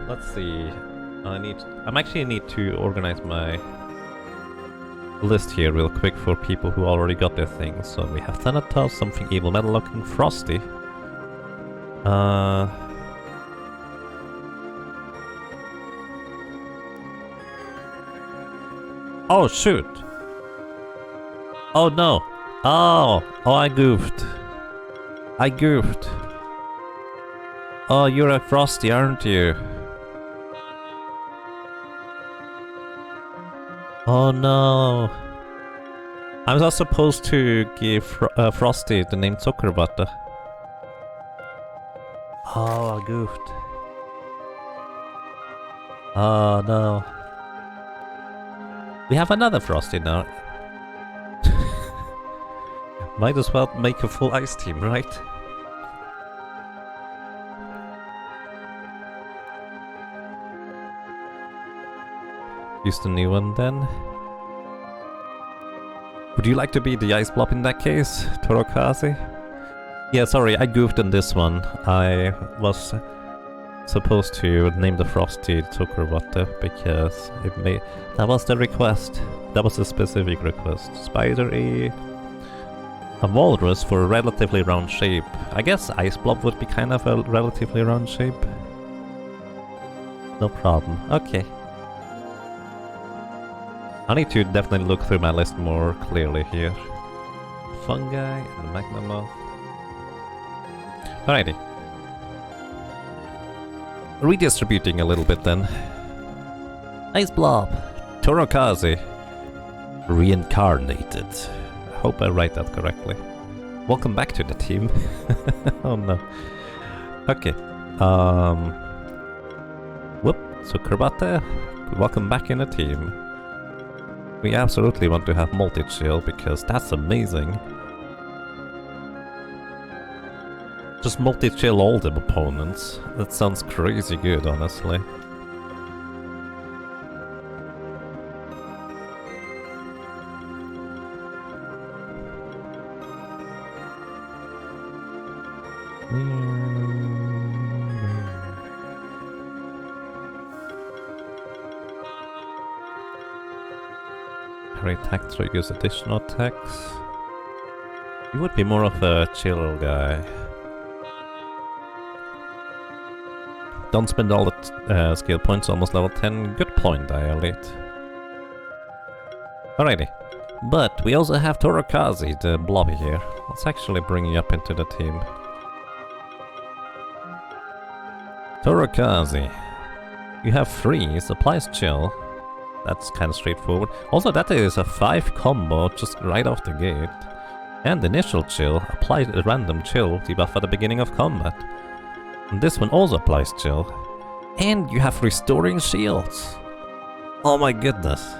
Let's see. I actually need to organize my list here real quick for people who already got their things. So we have Thanatos, something evil, metal looking, frosty. Oh shoot! Oh no! Oh, I goofed. I goofed. Oh, you're a frosty, aren't you? Oh no. I was not supposed to give Frosty the name Zuckerbutter. Oh, I goofed. Oh no. We have another Frosty now. Might as well make a full ice team, right? Use the new one then. Would you like to be the ice blob in that case, Torokaze? Yeah, sorry, I goofed on this one. I was supposed to name the Frosty Zuckerwatte because that was the request. That was a specific request. Spider A walrus for a relatively round shape. I guess Ice Blob would be kind of a relatively round shape. No problem. Okay. I need to definitely look through my list more clearly here. Fungi and Magma moth. Alrighty. Redistributing a little bit then. Ice Blob. Torokaze. Reincarnated. I hope I write that correctly. Welcome back to the team. Oh no. Okay. Whoop. Zuckerwatte. Welcome back in the team. We absolutely want to have multi-chill because that's amazing. Just multi-chill all the opponents. That sounds crazy good, honestly. Parry attack triggers additional attacks. You would be more of a chill guy. Don't spend all the skill points, almost level 10. Good point, Dialate. Alrighty. But we also have Torokaze, the blobby here. Let's actually bring you up into the team. Torokaze. You have freeze, applies chill. That's kind of straightforward. Also, that is a 5 combo just right off the gate. And initial chill, applies a random chill debuff at the beginning of combat. And this one also applies chill. And you have restoring shields. Oh my goodness.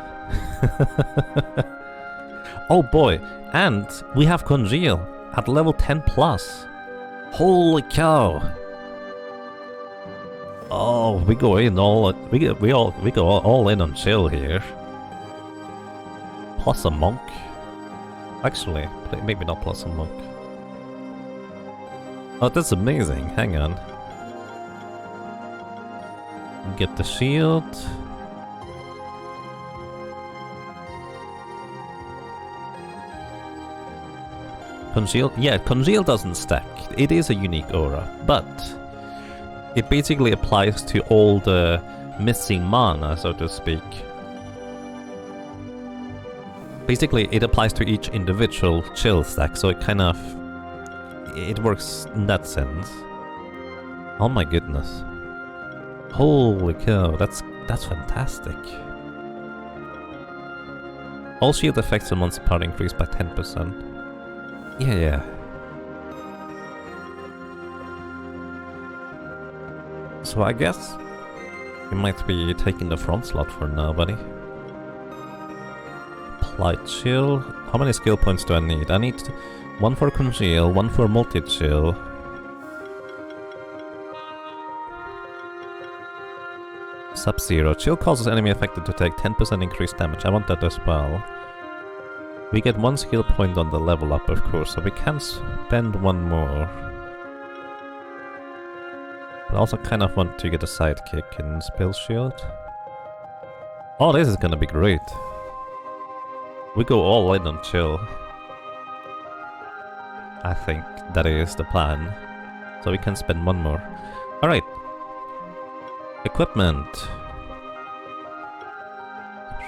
Oh boy, and we have Congeal at level 10 plus. Holy cow. Oh, we go in all we go all in on chill here. Plus a monk. Actually, maybe not plus a monk. Oh, that's amazing. Hang on. Get the shield. Congeal? Yeah, Congeal doesn't stack. It is a unique aura, but it basically applies to all the missing mana, so to speak. Basically, it applies to each individual chill stack, so it kind of... it works in that sense. Oh my goodness. Holy cow, that's fantastic. All shield effects on monster power increase by 10%. Yeah. So I guess you might be taking the front slot for now, buddy. Apply chill. How many skill points do I need? I need 1 for Congeal, 1 for multi-chill. Sub-Zero. Chill causes enemy affected to take 10% increased damage. I want that as well. We get 1 skill point on the level up, of course, so we can spend 1 more. I also kind of want to get a sidekick in Spell Shield. Oh, this is gonna be great. We go all in on chill. I think that is the plan. So we can spend 1 more. Alright. Equipment.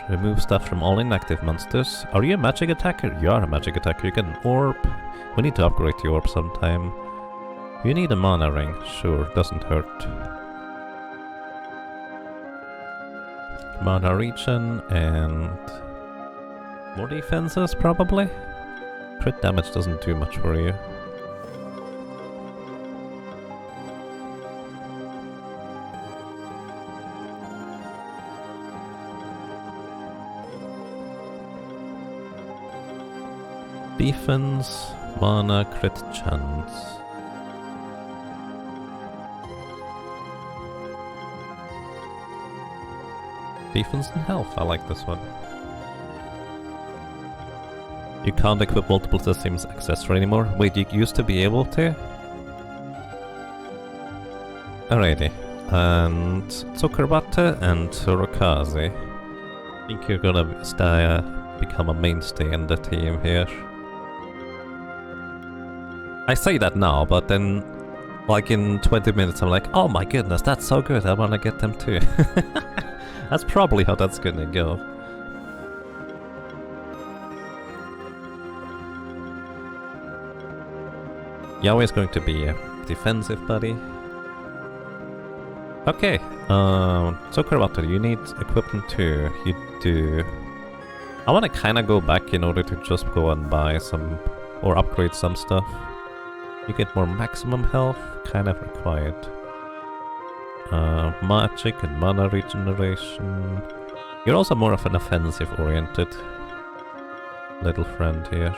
Remove stuff from all inactive monsters. Are you a magic attacker? You are a magic attacker. You get an orb. We need to upgrade the orb sometime. You need a mana ring. Sure, doesn't hurt. Mana regen and... more defenses, probably? Crit damage doesn't do much for you. Defense, mana, crit chance. Defense and health, I like this one. You can't equip multiple systems accessory anymore? Wait, you used to be able to? Alrighty. and Zuckerbata and Tsurukaze. I think you're gonna become a mainstay in the team here. I say that now, but then, like in 20 minutes, I'm like, oh my goodness, that's so good, I wanna get them too. That's probably how that's gonna go. Yowie is going to be a defensive buddy. Okay, Zuckerwater, you need equipment too. You do. I want to kind of go back in order to just go and buy some, or upgrade some stuff. You get more maximum health, kind of required. Magic and mana regeneration. You're also more of an offensive-oriented little friend here.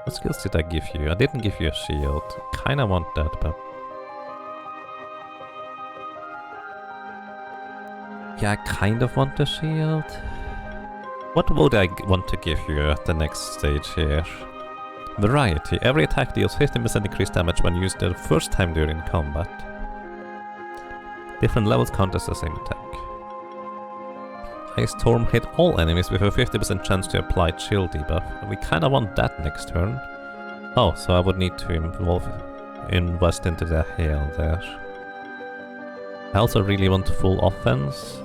What skills did I give you? I didn't give you a shield. Kinda want that, but... yeah, I kind of want the shield. What would I want to give you at the next stage here? Variety. Every attack deals 15% increased damage when used the first time during combat. Different levels count as the same attack. Ice Storm hit all enemies with a 50% chance to apply chill debuff. We kinda want that next turn. Oh, so I would need to invest into the hail there. I also really want full offense.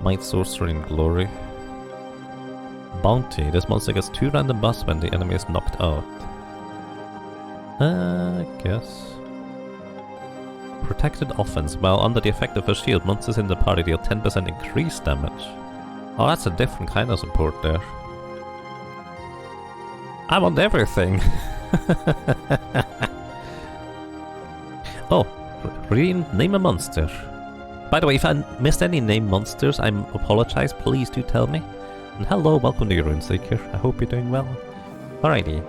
Might Sorcerer in Glory. Bounty. This monster gets 2 random buffs when the enemy is knocked out. I guess. Protected offense. While under the effect of a shield, monsters in the party deal 10% increased damage. Oh, that's a different kind of support there. I want everything! Oh, name a monster. By the way, if I missed any name monsters, I apologize. Please do tell me. And hello, welcome to your Runeseeker. I hope you're doing well. Alrighty.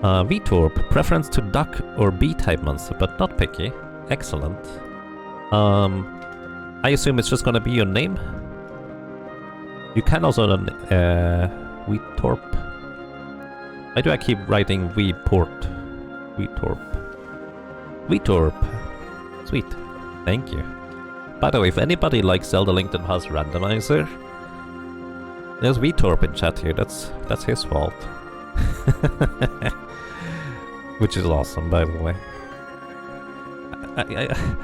Vitorp, preference to duck or bee-type monster, but not picky. Excellent. I assume it's just gonna be your name? You can also Vitorp. Why do I keep writing Vitorp? Vitorp. Sweet. Thank you. By the way, if anybody likes Zelda Link that has randomizer, there's Vitorp in chat here. That's his fault. Which is awesome, by the way.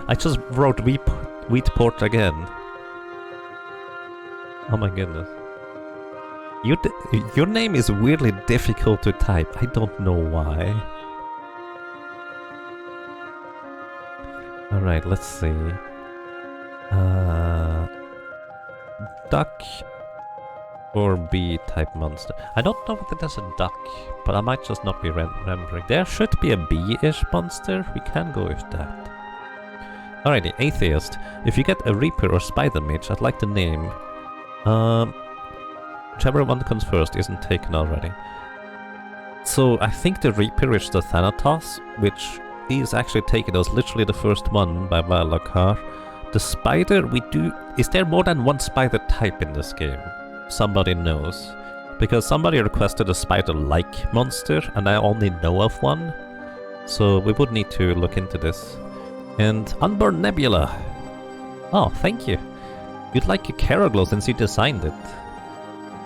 I just wrote Wheatport again. Oh my goodness. Your name is weirdly difficult to type. I don't know why. Alright, let's see. Duck or bee type monster. I don't know if there's a duck, but I might just not be remembering. There should be a bee-ish monster. We can go with that. Alrighty, Atheist. If you get a Reaper or Spider Mage, I'd like the name. Whichever one comes first isn't taken already. So I think the Reaper is the Thanatos, which is actually taken as literally the first one by Valakar. The Spider, is there more than one Spider type in this game? Somebody knows. Because somebody requested a Spider-like monster, and I only know of one. So we would need to look into this. And Unborn Nebula. Oh, thank you. You'd like your Caraglow since you designed it.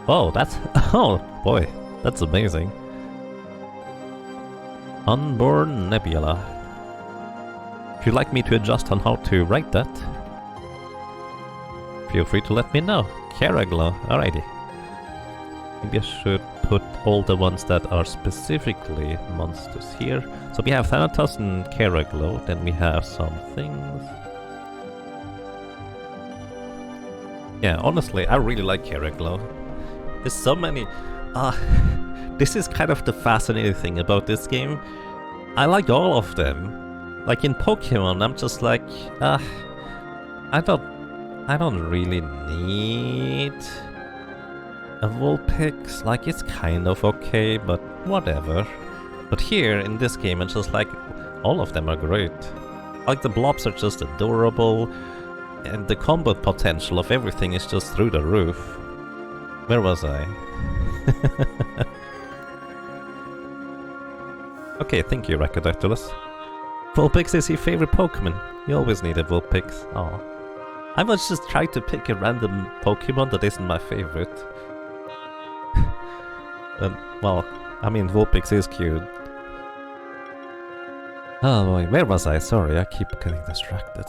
Oh, oh boy, that's amazing. Unborn Nebula. If you'd like me to adjust on how to write that, feel free to let me know. Caraglow, alrighty. Maybe I should put all the ones that are specifically monsters here. So we have Thanatos and Caraglow, then we have some things. Yeah, honestly, I really like Caraglow. There's so many... this is kind of the fascinating thing about this game. I like all of them. Like in Pokemon, I'm just like, I don't really need a Vulpix. Like, it's kind of okay, but whatever. But here, in this game, it's just like, all of them are great. Like, the blobs are just adorable, and the combo potential of everything is just through the roof. Where was I? Okay, thank you, Rakadactylus. Vulpix is your favorite Pokemon. You always need a Vulpix. Oh. I was just trying to pick a random Pokemon that isn't my favorite. Well, I mean, Vulpix is cute. Oh boy, where was I? Sorry, I keep getting distracted.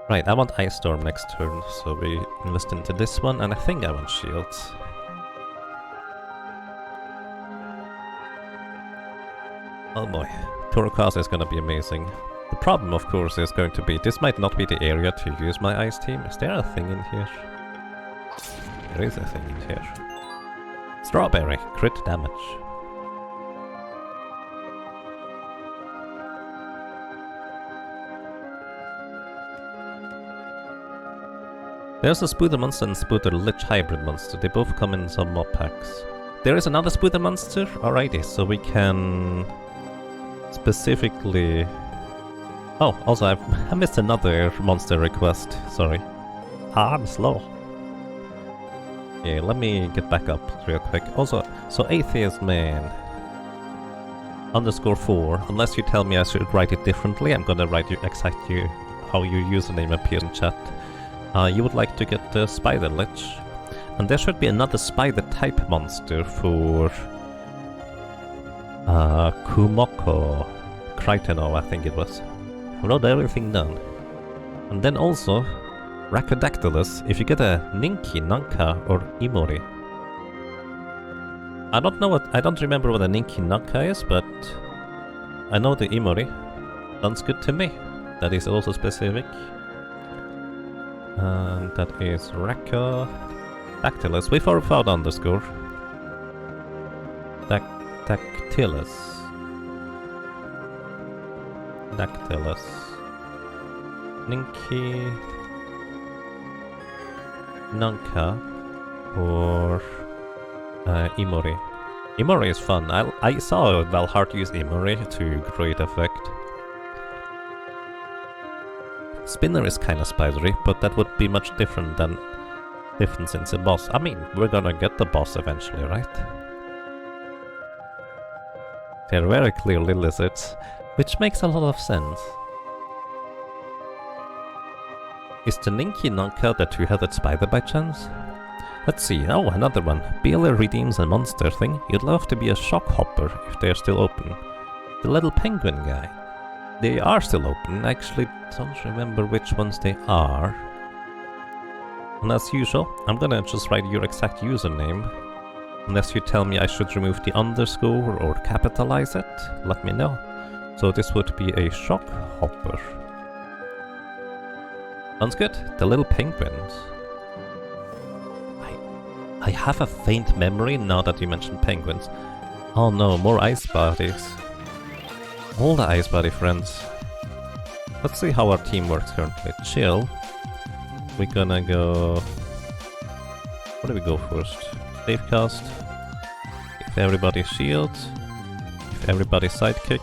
Right, I want Ice Storm next turn, so we invest into this one, and I think I want Shields. Oh boy, Torokasa is gonna be amazing. The problem, of course, is going to be this might not be the area to use my Ice Team. Is there a thing in here? There is a thing in here. Strawberry, crit damage. There's a Spooder Monster and Spooder Lich Hybrid Monster. They both come in some mob packs. There is another Spooder Monster? Alrighty, so we can specifically... Oh, also I missed another monster request, sorry. I'm slow. Yeah, let me get back up real quick. Also, so Atheist Man _4, unless you tell me I should write it differently, I'm gonna write you exactly how your username appears in chat. You would like to get the Spider Lich, and there should be another spider type monster for Kumoko Kryteno, I think it was. I wrote everything down. And then also Rakadactylus, if you get a Ninki, Nanka or Imori. I don't remember what a Ninki Nanka is, but I know the Imori. Sounds good to me. That is also specific. And that is Rakadactylus with or without underscore. Dactylus. Dactylus. Ninki. Nanka. Or Imori. Imori is fun. I saw Valhart use Imori to great effect. Spinner is kinda spidery, but that would be much different since a boss. I mean, we're gonna get the boss eventually, right? They're very clearly lizards, which makes a lot of sense. Is the Ninki Nanka the two-headed spider by chance? Let's see, oh, another one. BLR redeems a monster thing. You'd love to be a shock hopper if they're still open. The little penguin guy. They are still open, I actually don't remember which ones they are. And as usual, I'm gonna just write your exact username. Unless you tell me I should remove the underscore or capitalize it, let me know. So this would be a shock hopper. Sounds good, the little penguins. I have a faint memory now that you mentioned penguins. Oh no, more ice bodies. All the ice body friends. Let's see how our team works currently. Chill. We're gonna go... What do we go first? Save cast. Give everybody shield. Give everybody sidekick.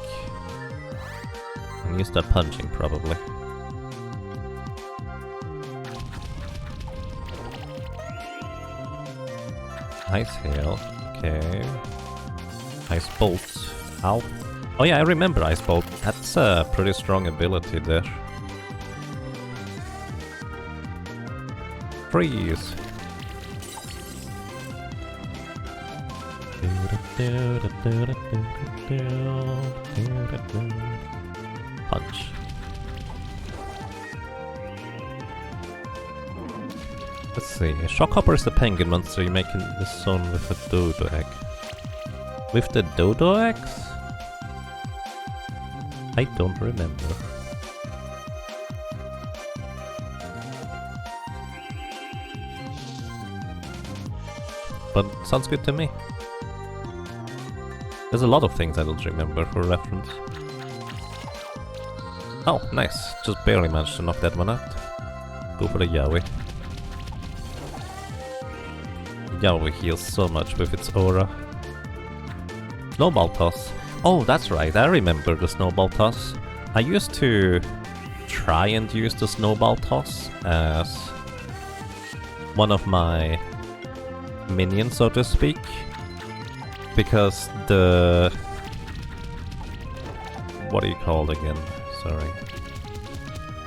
And use that punching probably. Ice hail. Okay. Ice bolt. Ow. Oh yeah, I remember Ice Bolt. That's a pretty strong ability there. Freeze! Punch. Let's see. Shockhopper is the penguin monster you make in this zone with a dodo egg. With the dodo eggs? I don't remember. But sounds good to me. There's a lot of things I don't remember for reference. Oh, nice. Just barely managed to knock that one out. Go for the Yowie. Yowie heals so much with its aura. Snowball toss. Oh, that's right, I remember the snowball toss. I used to try and use the snowball toss as one of my minions, so to speak. Because the what are you called again? Sorry.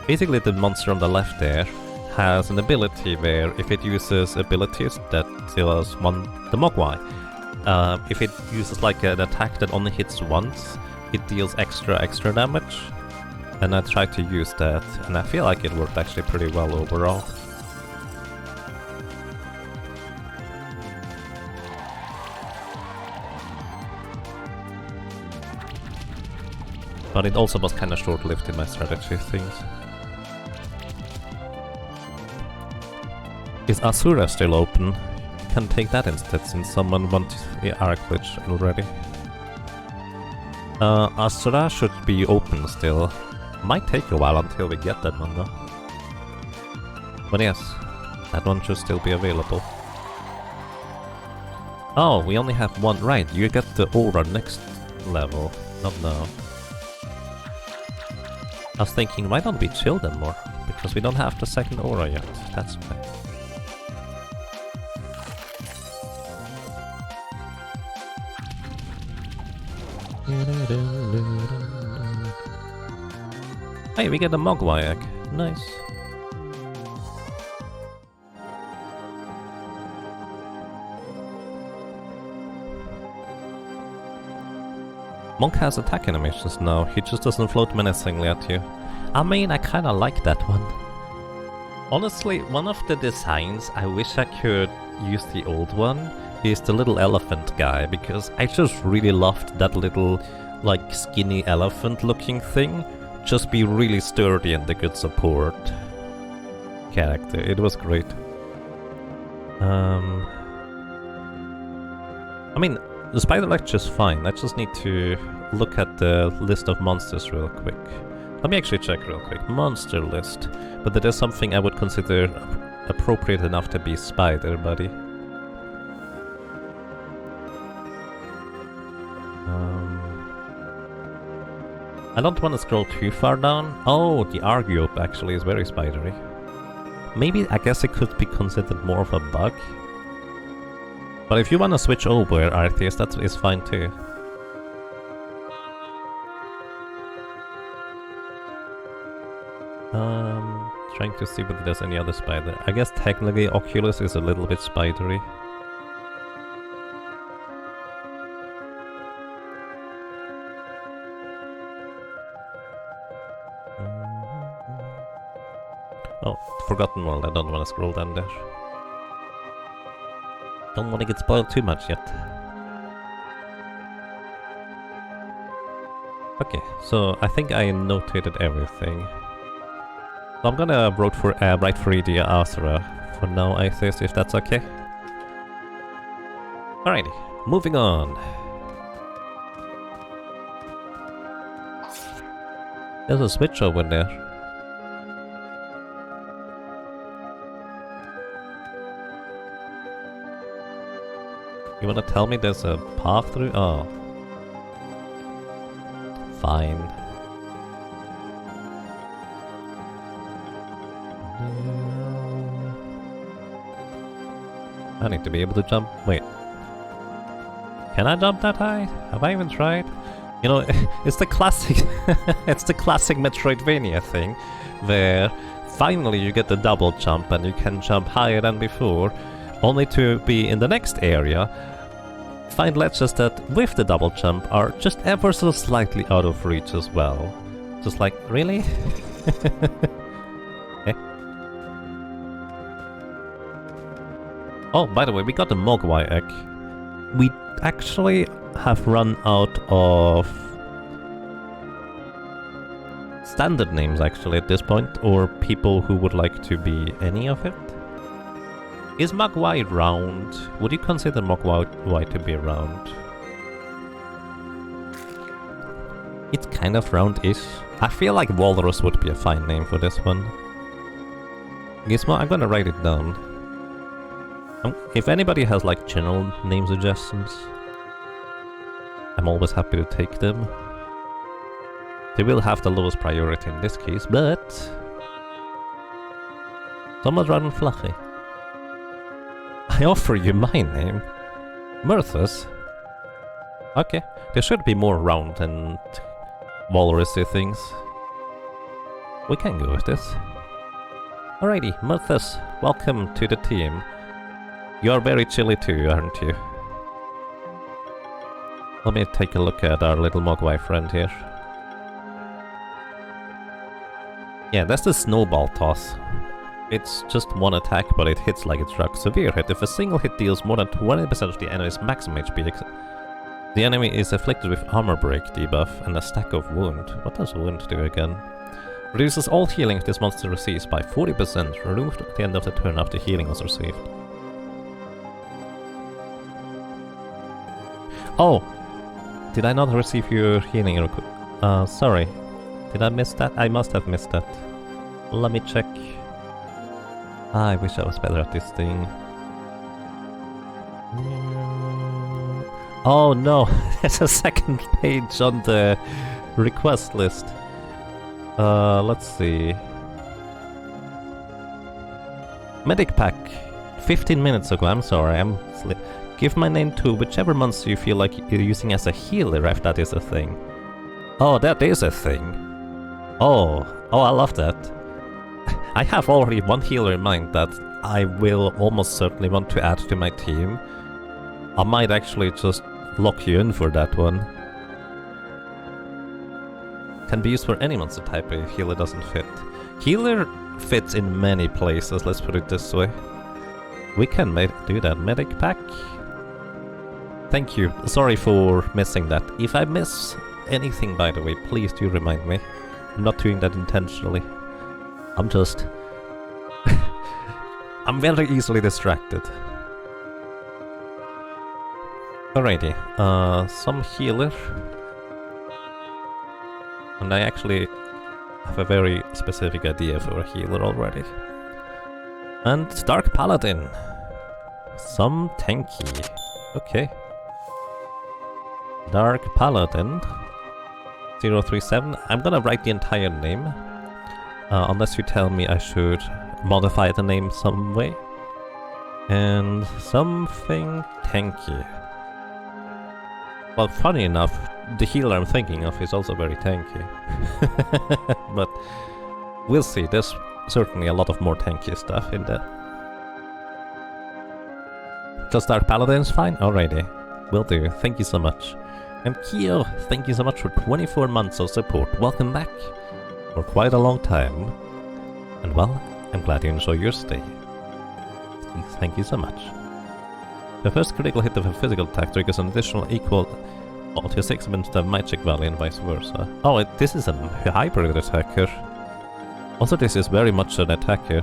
Basically, the monster on the left there has an ability where if it uses abilities that deals the Mogwai, if it uses like an attack that only hits once, it deals extra damage. And I tried to use that, and I feel like it worked actually pretty well overall. But it also was kind of short-lived in my strategy things. Is Asura still open? You can take that instead, since someone wants the Arc Glitch already. Asura should be open still. Might take a while until we get that one though. But yes, that one should still be available. Oh, we only have one. Right, you get the aura next level, not now. I was thinking, why don't we chill them more? Because we don't have the second aura yet. That's okay. Hey, we get a Mogwai egg. Nice. Monk has attack animations now, he just doesn't float menacingly at you. I mean, I kinda like that one. Honestly, one of the designs I wish I could use the old one is the little elephant guy, because I just really loved that little, like, skinny elephant looking thing. Just be really sturdy and a good support character. It was great. I mean, the spider lecture is fine. I just need to look at the list of monsters real quick. Let me actually check real quick. Monster list. But that is something I would consider appropriate enough to be spider, buddy. I don't want to scroll too far down. Oh, the Argyop actually is very spidery. Maybe, I guess it could be considered more of a bug. But if you want to switch over, Arceus, that is fine too. Trying to see whether there's any other spider. I guess technically Oculus is a little bit spidery. Oh, Forgotten World, I don't want to scroll down there. Don't want to get spoiled too much yet. Okay, so I think I notated everything. So I'm gonna write for the Asura for now, I think, if that's okay. Alrighty, moving on. There's a switch over there. You wanna tell me there's a path through? Oh. Fine. I need to be able to jump. Wait. Can I jump that high? Have I even tried? You know, it's the classic it's the classic Metroidvania thing where finally you get the double jump and you can jump higher than before, only to be in the next area find ledges that with the double jump are just ever so slightly out of reach as well. Just like, really? Eh? Oh, by the way, we got the Mogwai egg. We actually have run out of standard names actually at this point, or people who would like to be any of it. Is Mogwai round? Would you consider Mogwai to be round? It's kind of round-ish. I feel like Walrus would be a fine name for this one. Gizmo, I'm gonna write it down. If anybody has like general name suggestions, I'm always happy to take them. They will have the lowest priority in this case, but somewhat round and fluffy. I offer you my name. Mirthus? Okay, there should be more round and walrusy things. We can go with this. Alrighty, Murthas, welcome to the team. You're very chilly too, aren't you? Let me take a look at our little Mogwai friend here. Yeah, that's the snowball toss. It's just one attack, but it hits like a truck. Severe hit. If a single hit deals more than 20% of the enemy's maximum HP, the enemy is afflicted with armor break debuff and a stack of wound. What does wound do again? Reduces all healing this monster receives by 40%, removed at the end of the turn after healing was received. Oh! Did I not receive your healing request? Sorry. Did I miss that? I must have missed that. Let me check. I wish I was better at this thing. Oh no! There's a second page on the request list. Let's see. Medic pack. 15 minutes ago, I'm sorry, I'm sleep. Give my name to whichever monster you feel like you're using as a healer, if that is a thing. Oh, that is a thing. Oh, I love that. I have already one healer in mind that I will almost certainly want to add to my team. I might actually just lock you in for that one. Can be used for any monster type if healer doesn't fit. Healer fits in many places, let's put it this way. We can do that. Medic pack. Thank you. Sorry for missing that. If I miss anything, by the way, please do remind me. I'm not doing that intentionally. I'm just... I'm very easily distracted. Alrighty. Some healer. And I actually have a very specific idea for a healer already. And Dark Paladin. Some tanky. Okay. Dark Paladin. 037. I'm gonna write the entire name. Unless you tell me I should modify the name some way. And something tanky. Well, funny enough, the healer I'm thinking of is also very tanky. But we'll see. There's certainly a lot of more tanky stuff in there. Just Dark Paladin's fine? Alrighty. Will do. Thank you so much. And Kyo, thank you so much for 24 months of support. Welcome back. For quite a long time. And well, I'm glad you enjoy your stay. Thank you so much. The first critical hit of a physical attack triggers an additional equal to 6 minutes of magic value and vice versa. Oh, this is a hybrid attacker. Also, this is very much an attacker.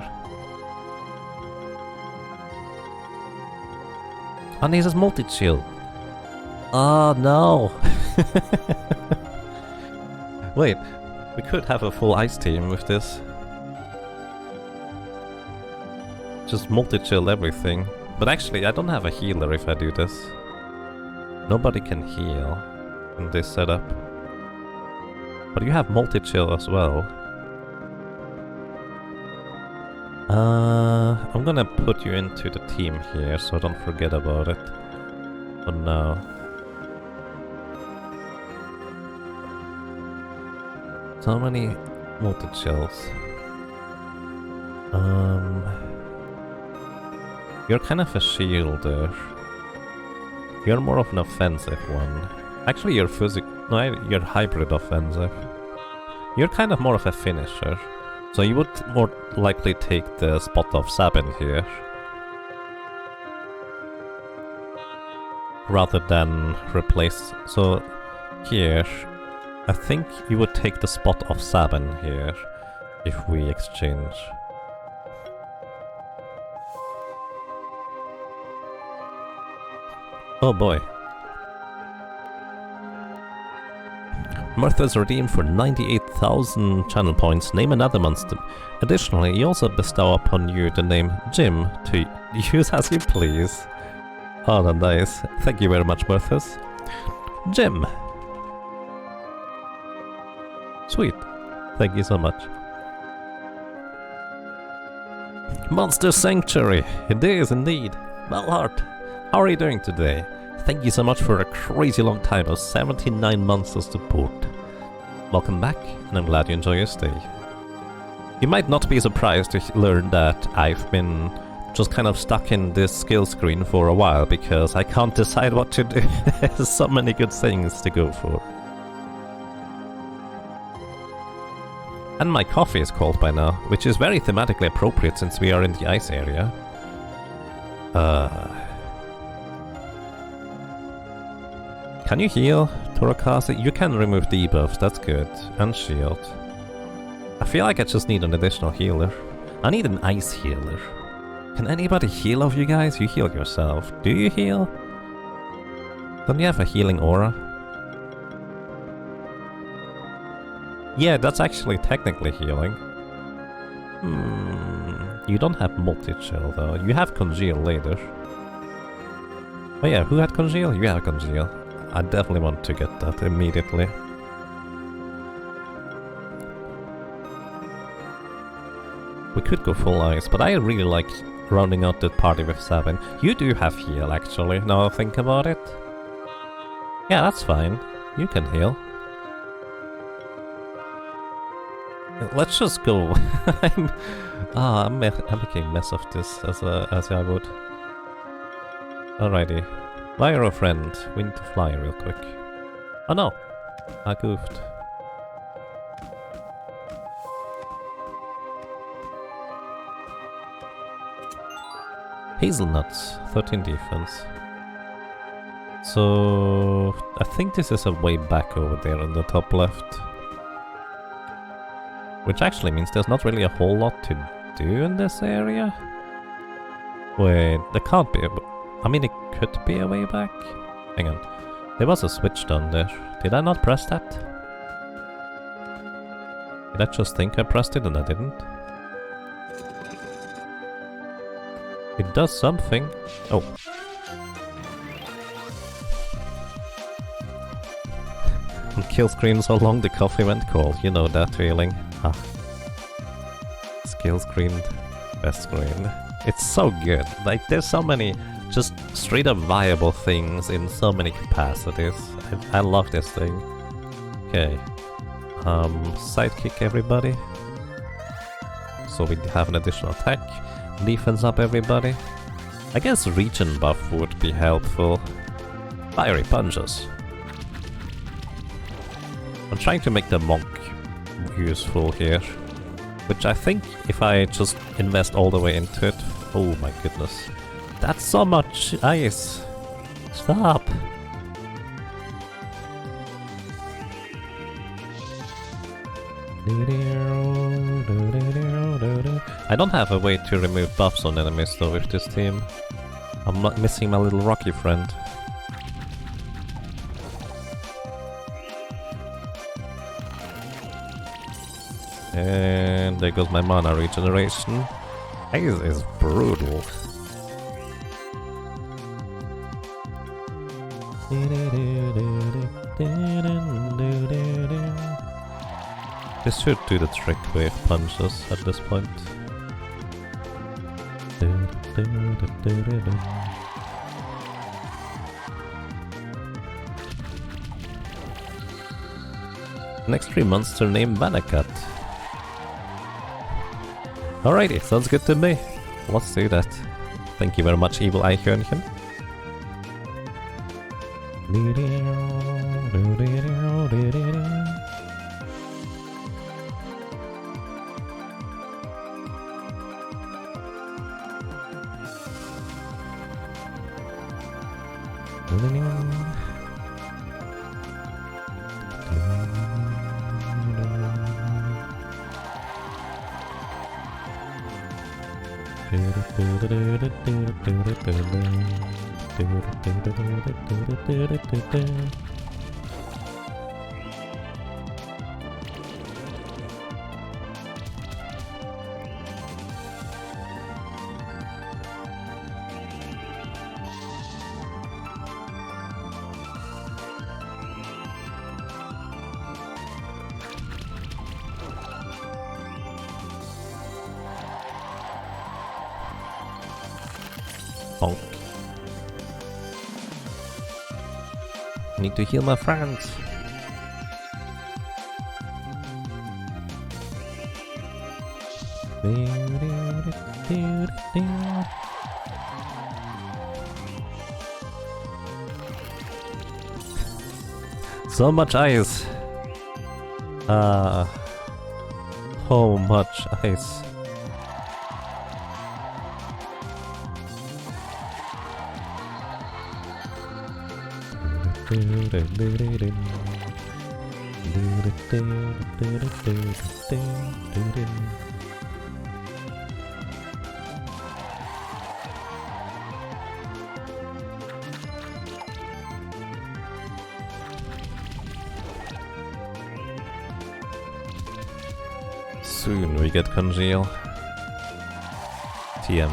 And he's a multi-chill. Oh no! Wait, we could have a full ice team with this. Just multi-chill everything. But actually, I don't have a healer if I do this. Nobody can heal in this setup. But you have multi-chill as well. I'm gonna put you into the team here, so don't forget about it. For now. So many multi-chills. You're kind of a shielder. You're more of an offensive one. Actually, you're you're hybrid offensive. You're kind of more of a finisher. So you would more likely take the spot of Sabin here. Rather than replace... So, here... I think you would take the spot of Sabin here, if we exchange. Oh boy. Martha's redeemed for 98,000 channel points. Name another monster. Additionally, you also bestow upon you the name Jim to use as you please. Oh, that's nice. Thank you very much, Martha's. Jim. Sweet. Thank you so much. Monster Sanctuary. It is indeed. Malhart, how are you doing today? Thank you so much for a crazy long time of 79 months of support. welcome back, and I'm glad you enjoy your stay. You might not be surprised to learn that I've been just kind of stuck in this skill screen for a while because I can't decide what to do. There's so many good things to go for. And my coffee is cold by now, which is very thematically appropriate since we are in the ice area. Can you heal, Torakaze? You can remove debuffs, that's good. And shield. I feel like I just need an additional healer. I need an ice healer. Can anybody heal of you guys? You heal yourself. Do you heal? Don't you have a healing aura? Yeah, that's actually technically healing. You don't have multi-chill though. You have Congeal later. Oh yeah, who had Congeal? You have Congeal. I definitely want to get that immediately. We could go full ice, but I really like rounding out the party with 7. You do have heal actually, now I think about it. Yeah, that's fine. You can heal. Let's just go. I'm making a mess of this as I would. Alrighty. Fire a friend. We need to fly real quick. Oh no! I goofed. Hazelnuts. 13 defense. So... I think this is a way back over there in the top left. Which actually means there's not really a whole lot to do in this area. Wait, there can't be a... I mean, it could be a way back. Hang on. There was a switch down there. Did I not press that? Did I just think I pressed it and I didn't? It does something. Oh. On kill screens so long the coffee went cold. You know that feeling. Ah. Skill screen. Best screen. It's so good. Like, there's so many just straight up viable things in so many capacities. I love this thing. Okay. Sidekick everybody. So we have an additional attack. Defense up everybody. I guess region buff would be helpful. Fiery punches. I'm trying to make the monk useful here. Which I think if I just invest all the way into it... Oh my goodness. That's so much ice. Stop. I don't have a way to remove buffs on enemies though with this team. I'm not missing my little rocky friend. And there goes my mana regeneration. Ice is brutal. This should do the trick with punches at this point. An extreme monster named Vanakat. Alrighty, sounds good to me. Let's do that. Thank you very much, Evil Eye Hörnchen. Bonk. Need to heal my friends. So much ice. So much ice. Soon we get Congeal. TM.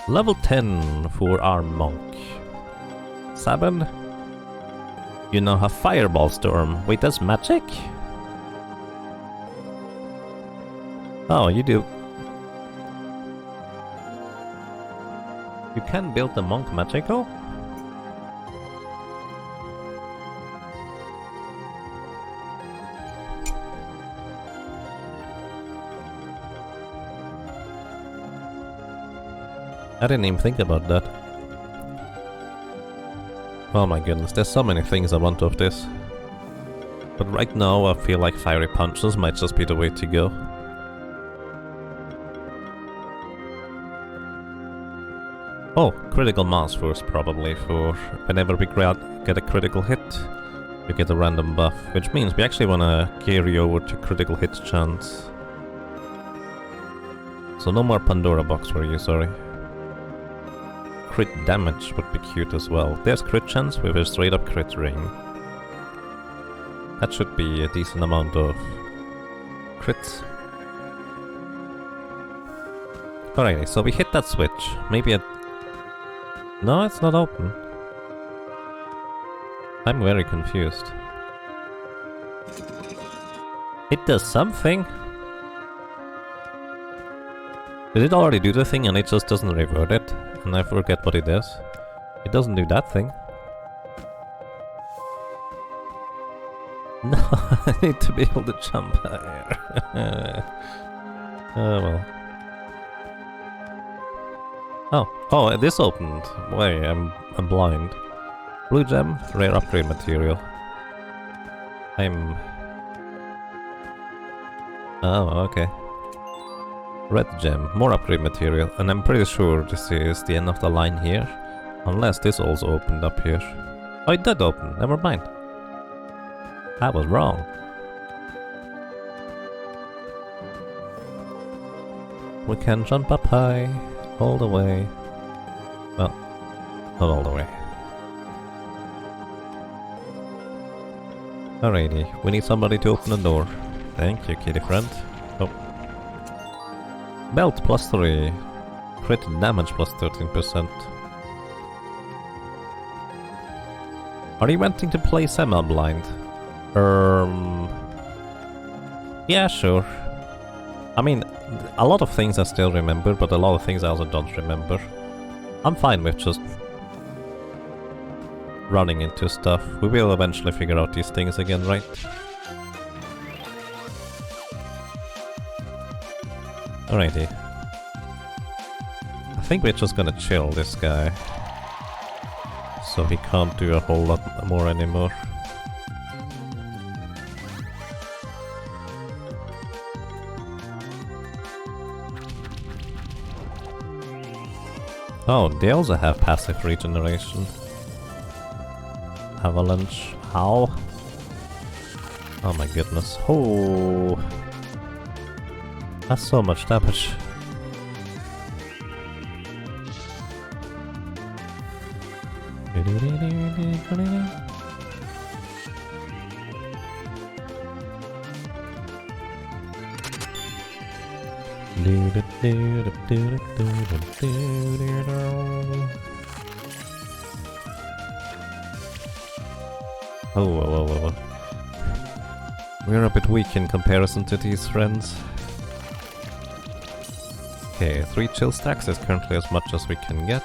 Level 10 for our monk. 7. You now have Fireball Storm. Wait, that's magic? Oh, you do. You can build the monk magical? I didn't even think about that. Oh my goodness, there's so many things I want of this. But right now I feel like Fiery Punches might just be the way to go. Oh, critical mass first probably, for whenever we get a critical hit, you get a random buff, which means we actually want to carry over to critical hit chance. So no more Pandora box for you, sorry. Crit damage would be cute as well. There's crit chance with a straight up crit ring. That should be a decent amount of crits. Alrighty, so we hit that switch. Maybe a... No, it's not open. I'm very confused. It does something. Did it already do the thing and it just doesn't revert it? And I forget what it does. It doesn't do that thing. No, I need to be able to jump higher. Oh well. Oh, this opened. Wait, I'm blind. Blue gem, rare upgrade material. Oh, okay. Red gem, more upgrade material, and I'm pretty sure this is the end of the line here. Unless this also opened up here. Oh, it did open, never mind. I was wrong. We can jump up high. All the way. Well, not all the way. Alrighty, we need somebody to open the door. Thank you, kitty friend. Oh. Belt plus 3. Crit damage plus 13%. Are you wanting to play semi-blind? Yeah, sure. I mean, a lot of things I still remember, but a lot of things I also don't remember. I'm fine with just running into stuff. We will eventually figure out these things again, right? Alrighty. I think we're just gonna chill this guy. So he can't do a whole lot more anymore. Oh, they also have passive regeneration. Avalanche. Ow. Oh my goodness. Oh. That's so much damage. Oh, whoa, whoa, whoa. We're a bit weak in comparison to these friends. Okay, 3 chill stacks is currently as much as we can get.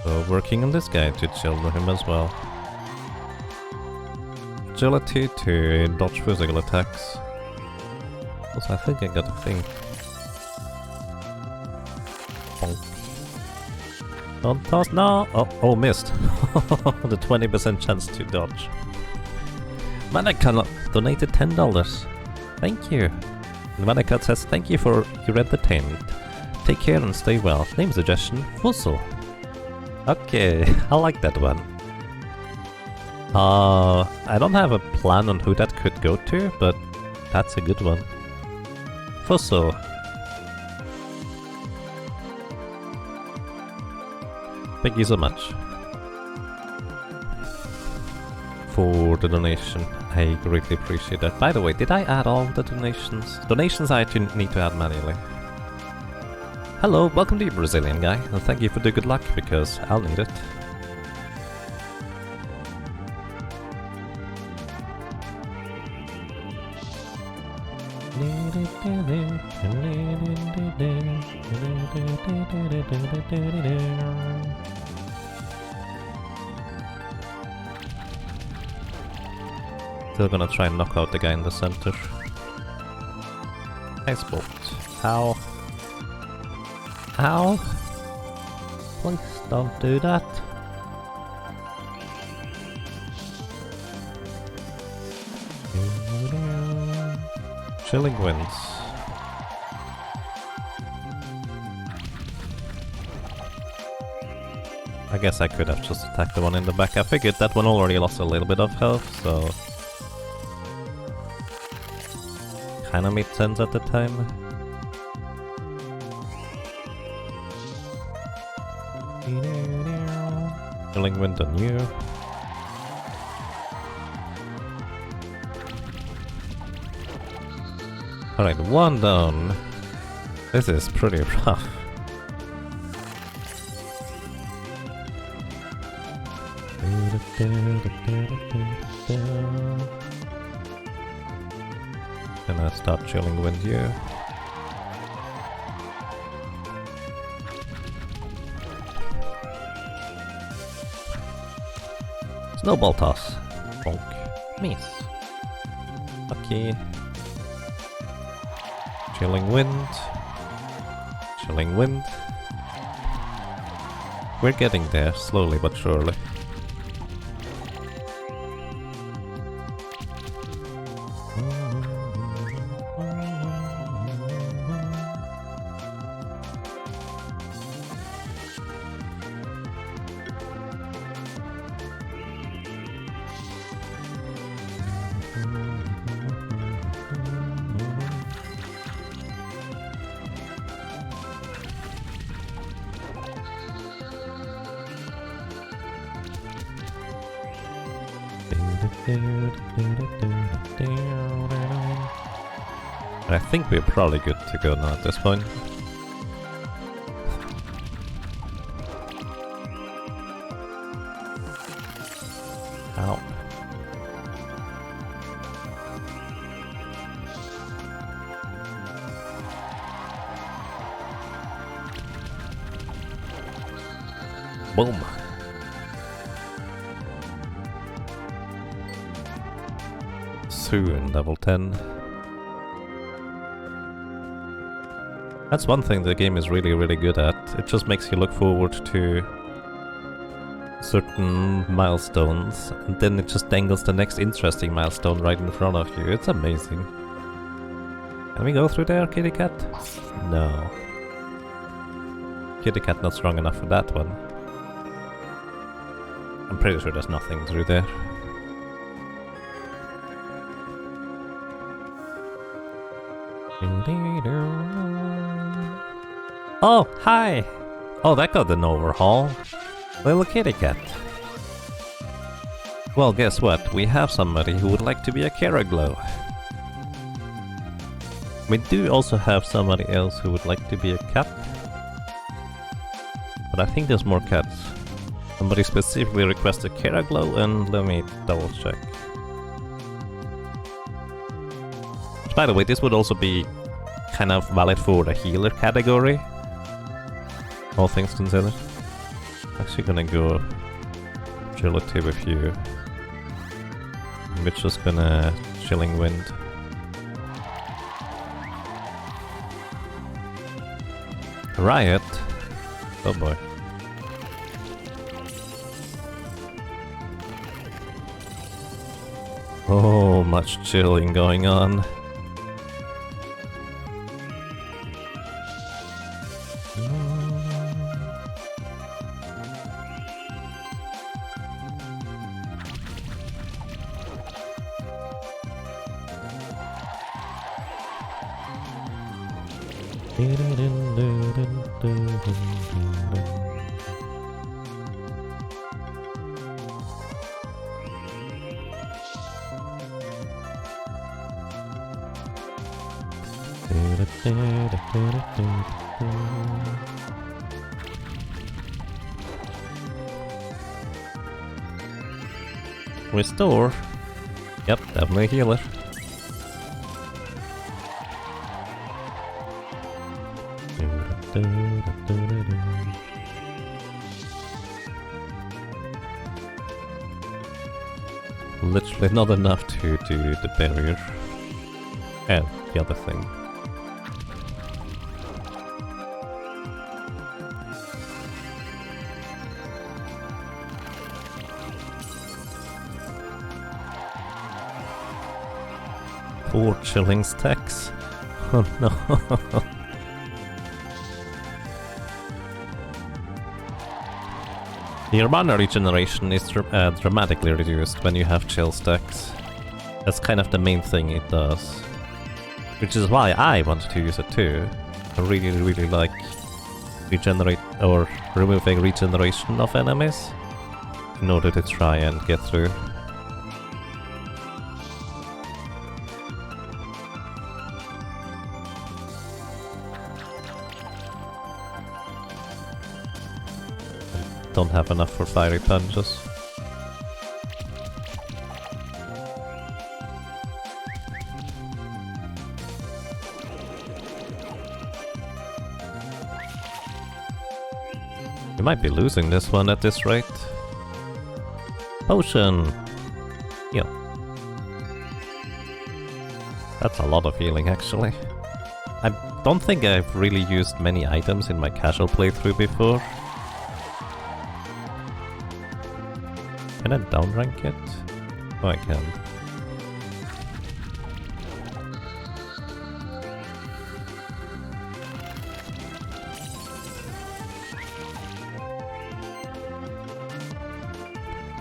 So working on this guy to chill him as well. Agility to dodge physical attacks. Also, I think I got a thing. Bonk. Don't toss, no! Oh, missed. The 20% chance to dodge. Manaka donated $10. Thank you. And Manaka says, thank you for your entertainment. Take care and stay well. Name suggestion, Fussel. Okay, I like that one. I don't have a plan on who that could go to, but that's a good one. Fussel. Thank you so much for the donation. I greatly appreciate that. By the way, did I add all the donations? Donations I need to add manually. Hello, welcome to you, Brazilian guy, and thank you for the good luck, because I'll need it. Still gonna try and knock out the guy in the center. Nice bolt. Ow. Ow! Please don't do that. Chilling winds. I guess I could have just attacked the one in the back. I figured that one already lost a little bit of health, so... kinda made sense at the time. Chilling wind on you. Alright, one down. This is pretty rough. Gonna start chilling wind you. Snowball toss. Bonk. Miss. Okay. Chilling wind. Chilling wind. We're getting there, slowly but surely. I think we're probably good to go now at this point. Ow. Boom. Soon, level 10. That's one thing the game is really good at. It just makes you look forward to certain milestones, and then it just dangles the next interesting milestone right in front of you. It's amazing. Can we go through there, kitty cat? No. Kitty cat not strong enough for that one. I'm pretty sure there's nothing through there. Oh, hi! Oh, that got an overhaul. Little kitty cat. Well, guess what? We have somebody who would like to be a Caraglow. We do also have somebody else who would like to be a cat. But I think there's more cats. Somebody specifically requested Caraglow, and let me double check. By the way, this would also be kind of valid for the healer category. All things considered. Actually gonna go agility with you. We're just gonna chilling wind. Riot? Oh boy. Oh, much chilling going on. Restore? Yep, definitely healer. Literally not enough to do the barrier. And the other thing. Poor chilling stacks. Oh no. Your mana regeneration is dramatically reduced when you have chill stacks. That's kind of the main thing it does. Which is why I wanted to use it too. I really like regenerate or removing regeneration of enemies in order to try and get through. Don't have enough for fiery punches. We might be losing this one at this rate. Potion! Yeah. That's a lot of healing actually. I don't think I've really used many items in my casual playthrough before. Can I downrank it? Oh, I can.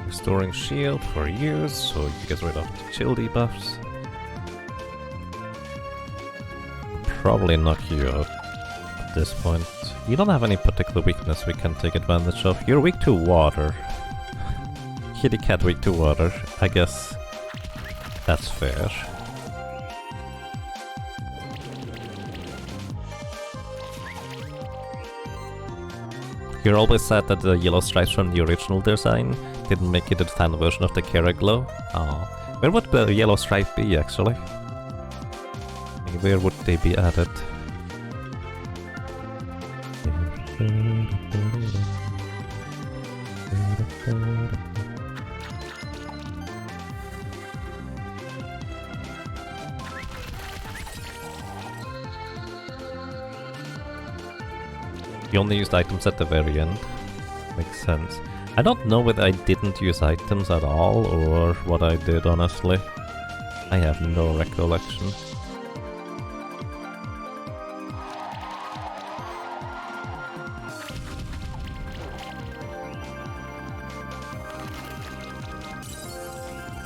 Restoring shield for use, so you get rid of the chill debuffs. Probably knock you out at this point. You don't have any particular weakness we can take advantage of. You're weak to water. Kitty cat weak to water. I guess that's fair. You're always sad that the yellow stripes from the original design didn't make it a fan version of the Kara glow. Oh, where would the yellow stripe be actually? Where would they be added? You only used items at the very end. Makes sense. I don't know whether I didn't use items at all or what I did, honestly. I have no recollection.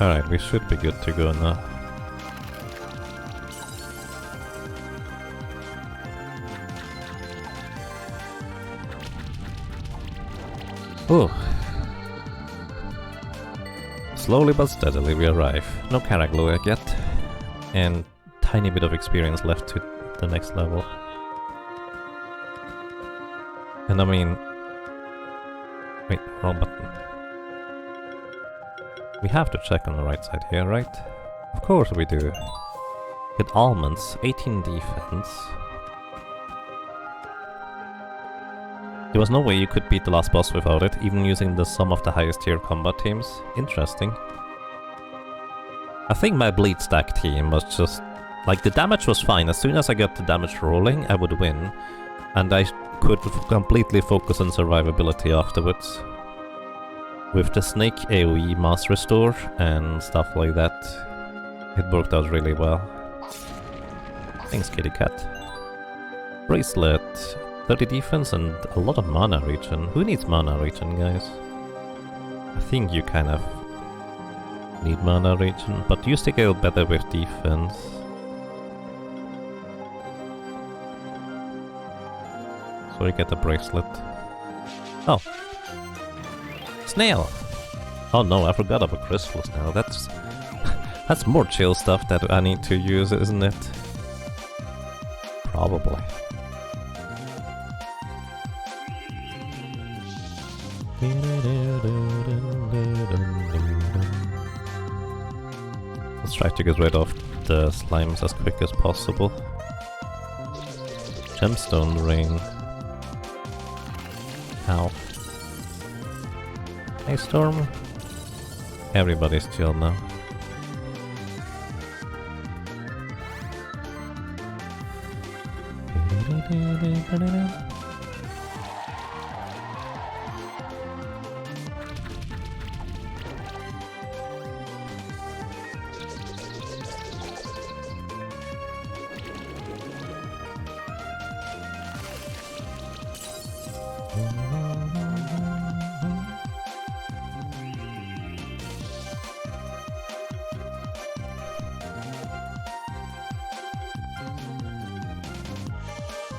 Alright, we should be good to go now. Oh. Slowly but steadily we arrive. No Karaglow yet. And tiny bit of experience left to the next level. And I mean... Wait, wrong button. We have to check on the right side here, right? Of course we do. Get almonds, 18 defense. There was no way you could beat the last boss without it, even using the sum of the highest tier combat teams. Interesting. I think my bleed stack team was just... like, the damage was fine. As soon as I got the damage rolling, I would win. And I could completely focus on survivability afterwards. With the snake AoE mass restore and stuff like that, it worked out really well. Thanks, kitty cat. Bracelet. 30 defense and a lot of mana regen. Who needs mana regen, guys? I think you kind of need mana regen, but you stick out better with defense. So you get a bracelet. Oh! Snail! Oh no, I forgot about crystals now. That's... that's more chill stuff that I need to use, isn't it? Probably. Let's try to get rid of the slimes as quick as possible. Gemstone ring. Ow. Hey Storm. Everybody's chill now.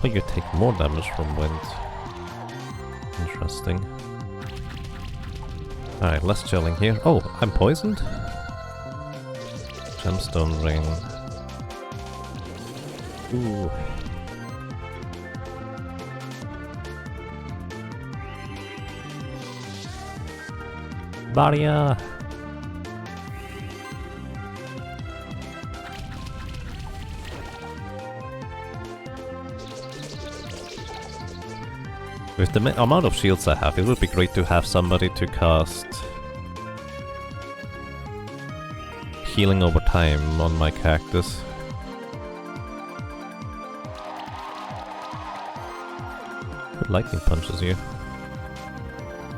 Oh, you take more damage from wind. Interesting. Alright, less chilling here. Oh, I'm poisoned? Gemstone ring. Ooh. Barrier! With the amount of shields I have, it would be great to have somebody to cast healing over time on my cactus. Good lightning punches you.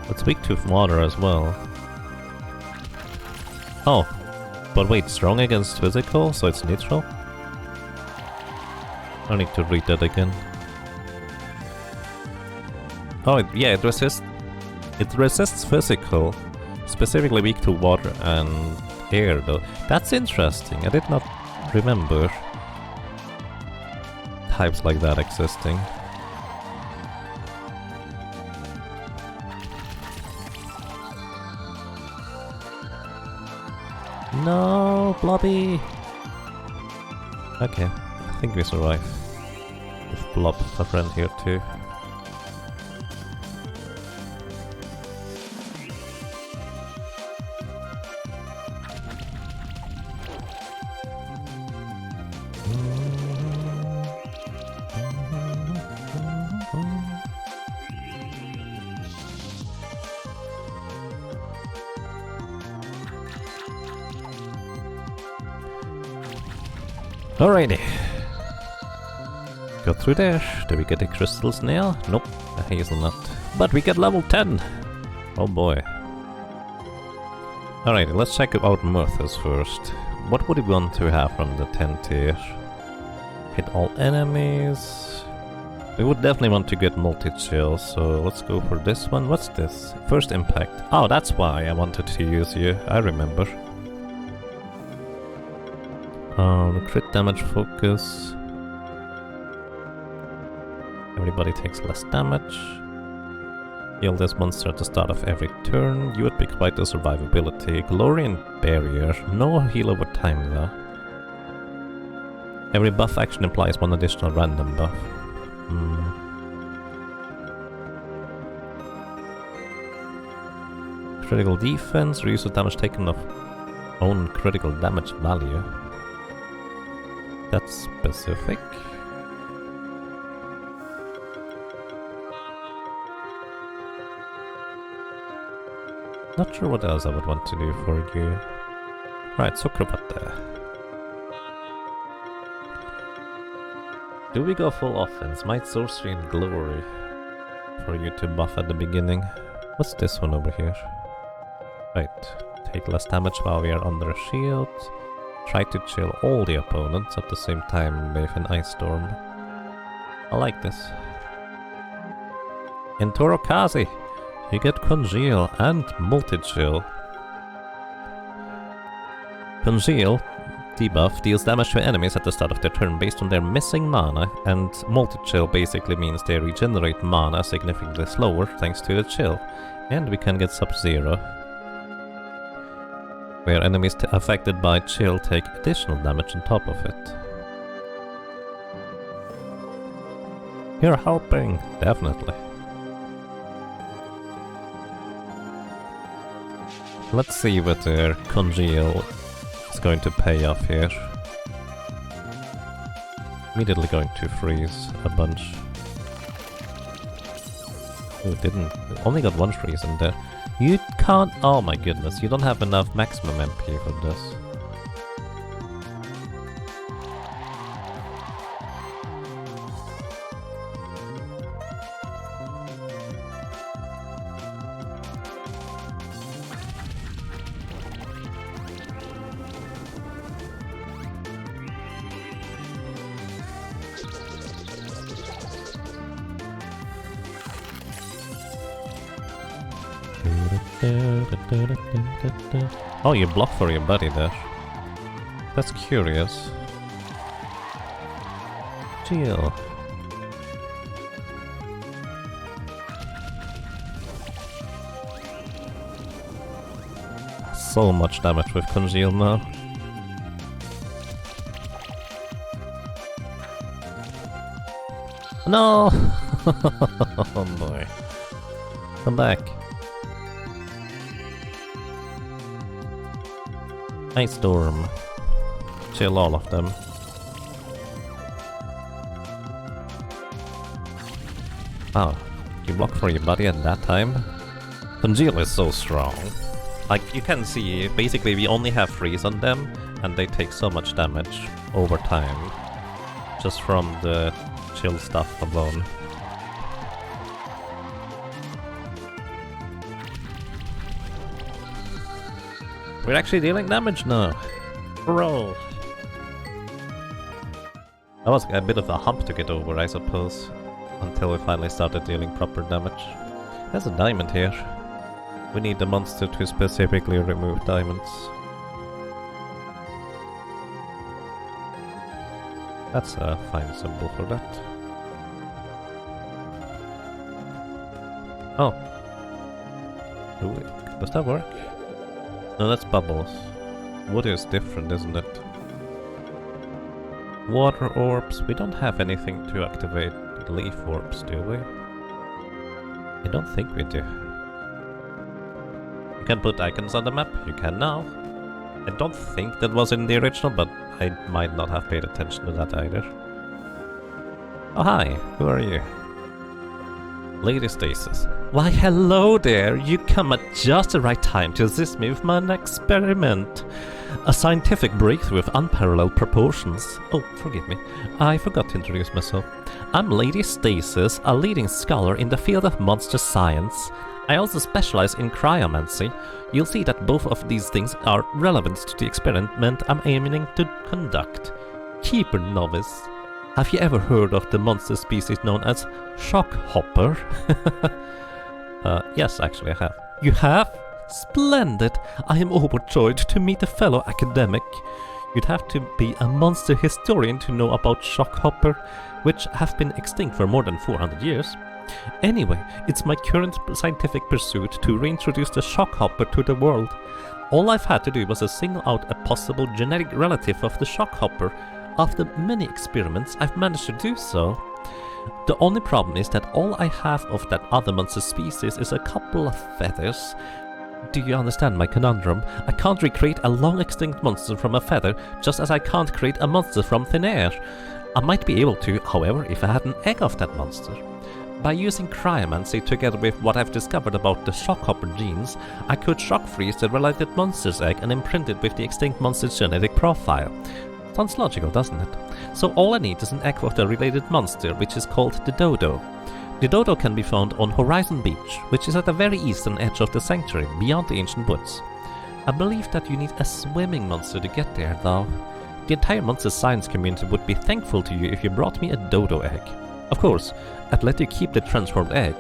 It's weak to water as well. Oh, but wait, strong against physical, so it's neutral? I need to read that again. Oh, yeah, it resists physical, specifically weak to water and air though. That's interesting, I did not remember types like that existing. No, Blobby! Okay, I think we survive. With Blob, a friend here too. Alrighty. Go through there. Do we get a crystal snail? Nope, a hazelnut. But we get level 10! Oh boy. Alrighty, let's check out Murthas first. What would we want to have from the 10 tier? Hit all enemies. We would definitely want to get multi-chill, so let's go for this one. What's this? First impact. Oh, that's why I wanted to use you. I remember. Crit damage focus. Everybody takes less damage. Heal this monster at the start of every turn. You would be quite a survivability. Glory and barrier. No heal over time though. Every buff action implies one additional random buff. Critical defense. Reduces damage taken of own critical damage value. That's specific. Not sure what else I would want to do for you. Right, soccerbatte. Do we go full offense? Might, sorcery, and glory for you to buff at the beginning. What's this one over here? Right, take less damage while we are under a shield. Try to chill all the opponents at the same time with an ice storm. I like this. In Torokazi, you get Congeal and multi-chill. Congeal debuff deals damage to enemies at the start of their turn based on their missing mana, and multi-chill basically means they regenerate mana significantly slower thanks to the chill. And we can get Sub-Zero, where enemies affected by chill take additional damage on top of it. You're helping, definitely. Let's see whether Congeal is going to pay off here. Immediately going to freeze a bunch. Oh, didn't. Only got one freeze in there. You can't. Oh my goodness, you don't have enough maximum MP for this. Oh, you block for your buddy there. That's curious. Chill. So much damage with Congeal now. No! Oh boy. Come back. Ice Storm. Chill all of them. Oh, you block for your buddy at that time? Congeal is so strong. Like, you can see, basically we only have freeze on them, and they take so much damage over time. Just from the chill stuff alone. We're actually dealing damage now. Bro. That was a bit of a hump to get over, I suppose. Until we finally started dealing proper damage. There's a diamond here. We need the monster to specifically remove diamonds. That's a fine symbol for that. Oh. Does that work? No, that's bubbles. Wood is different, isn't it? Water orbs. We don't have anything to activate leaf orbs, do we? I don't think we do. You can put icons on the map. You can now. I don't think that was in the original, but I might not have paid attention to that either. Oh, hi. Who are you? Lady Stasis. Why, hello there! You come at just the right time to assist me with my experiment. A scientific breakthrough of unparalleled proportions. Oh, forgive me. I forgot to introduce myself. I'm Lady Stasis, a leading scholar in the field of monster science. I also specialize in cryomancy. You'll see that both of these things are relevant to the experiment I'm aiming to conduct. Keeper novice. Have you ever heard of the monster species known as shockhopper? Yes, actually I have. You have? Splendid! I am overjoyed to meet a fellow academic. You'd have to be a monster historian to know about shockhopper, which have been extinct for more than 400 years. Anyway, it's my current scientific pursuit to reintroduce the shockhopper to the world. All I've had to do was to single out a possible genetic relative of the shockhopper. After many experiments, I've managed to do so. The only problem is that all I have of that other monster species is a couple of feathers. Do you understand my conundrum? I can't recreate a long-extinct monster from a feather, just as I can't create a monster from thin air. I might be able to, however, if I had an egg of that monster. By using cryomancy together with what I've discovered about the shockhopper genes, I could shock freeze the related monster's egg and imprint it with the extinct monster's genetic profile. Sounds logical, doesn't it? So all I need is an egg of the related monster, which is called the dodo. The dodo can be found on Horizon Beach, which is at the very eastern edge of the sanctuary, beyond the ancient woods. I believe that you need a swimming monster to get there, though. The entire monster science community would be thankful to you if you brought me a dodo egg. Of course, I'd let you keep the transformed egg.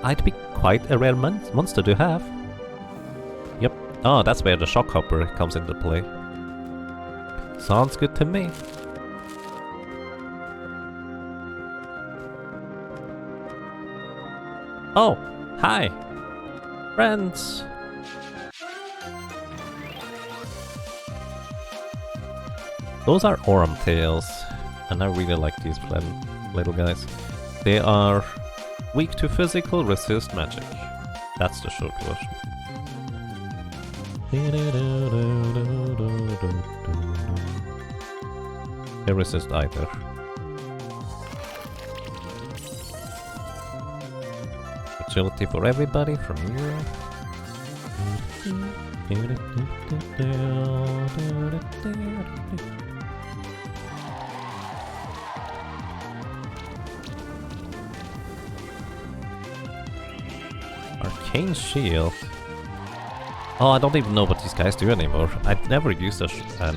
I'd be quite a rare monster to have. Yep. Oh, that's where the shockhopper comes into play. Sounds good to me. Oh, hi, friends. Those are Orum tails, and I really like these little guys. They are weak to physical, resist magic. That's the short version. They resist either. Agility for everybody from you. Arcane Shield. Oh, I don't even know what these guys do anymore. I've never used an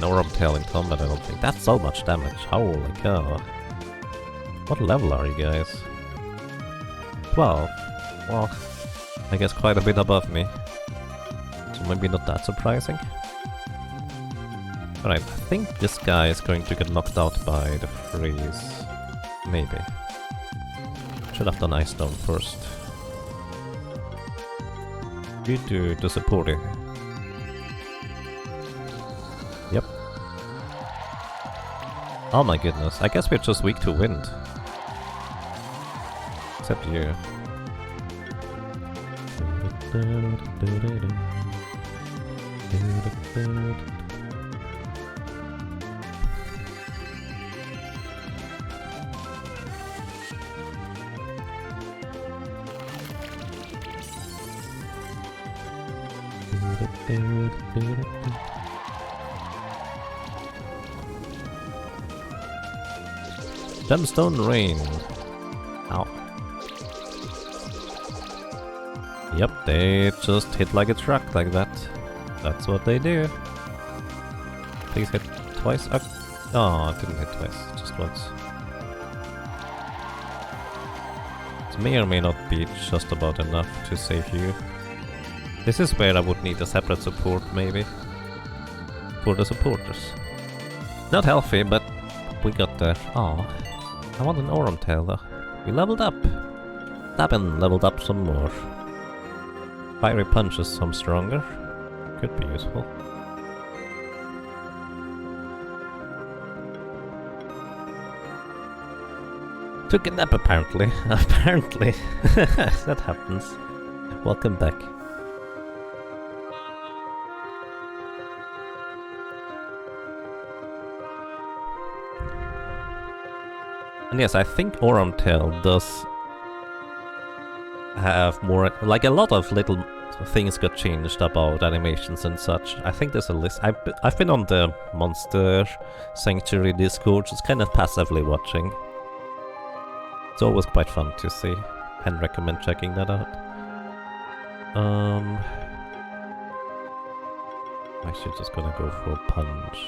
Orum Tail in combat, I don't think. That's so much damage. Holy cow. What level are you guys? 12. Well, I guess quite a bit above me. So maybe not that surprising. Alright, I think this guy is going to get knocked out by the freeze. Maybe. Should have done Ice Stone first. You do the supporting. Yep. Oh my goodness, I guess we're just weak to wind. Except you. Gemstone Rain. Ow. Yep, they just hit like a truck like that. That's what they do. Please hit twice. Oh, it didn't hit twice, just once. It may or may not be just about enough to save you. This is where I would need a separate support, maybe. For the supporters. Not healthy, but we got there. Oh, I want an Orum Tail though. We leveled up. Dabin leveled up some more. Fiery Punch is some stronger. Could be useful. Took a nap apparently. Apparently. That happens. Welcome back. And yes, I think Orum Tail does have more, like a lot of little things got changed about animations and such. I think there's a list. I've been on the Monster Sanctuary Discord, just kind of passively watching. It's always quite fun to see, and recommend checking that out. Actually just gonna go for Punch.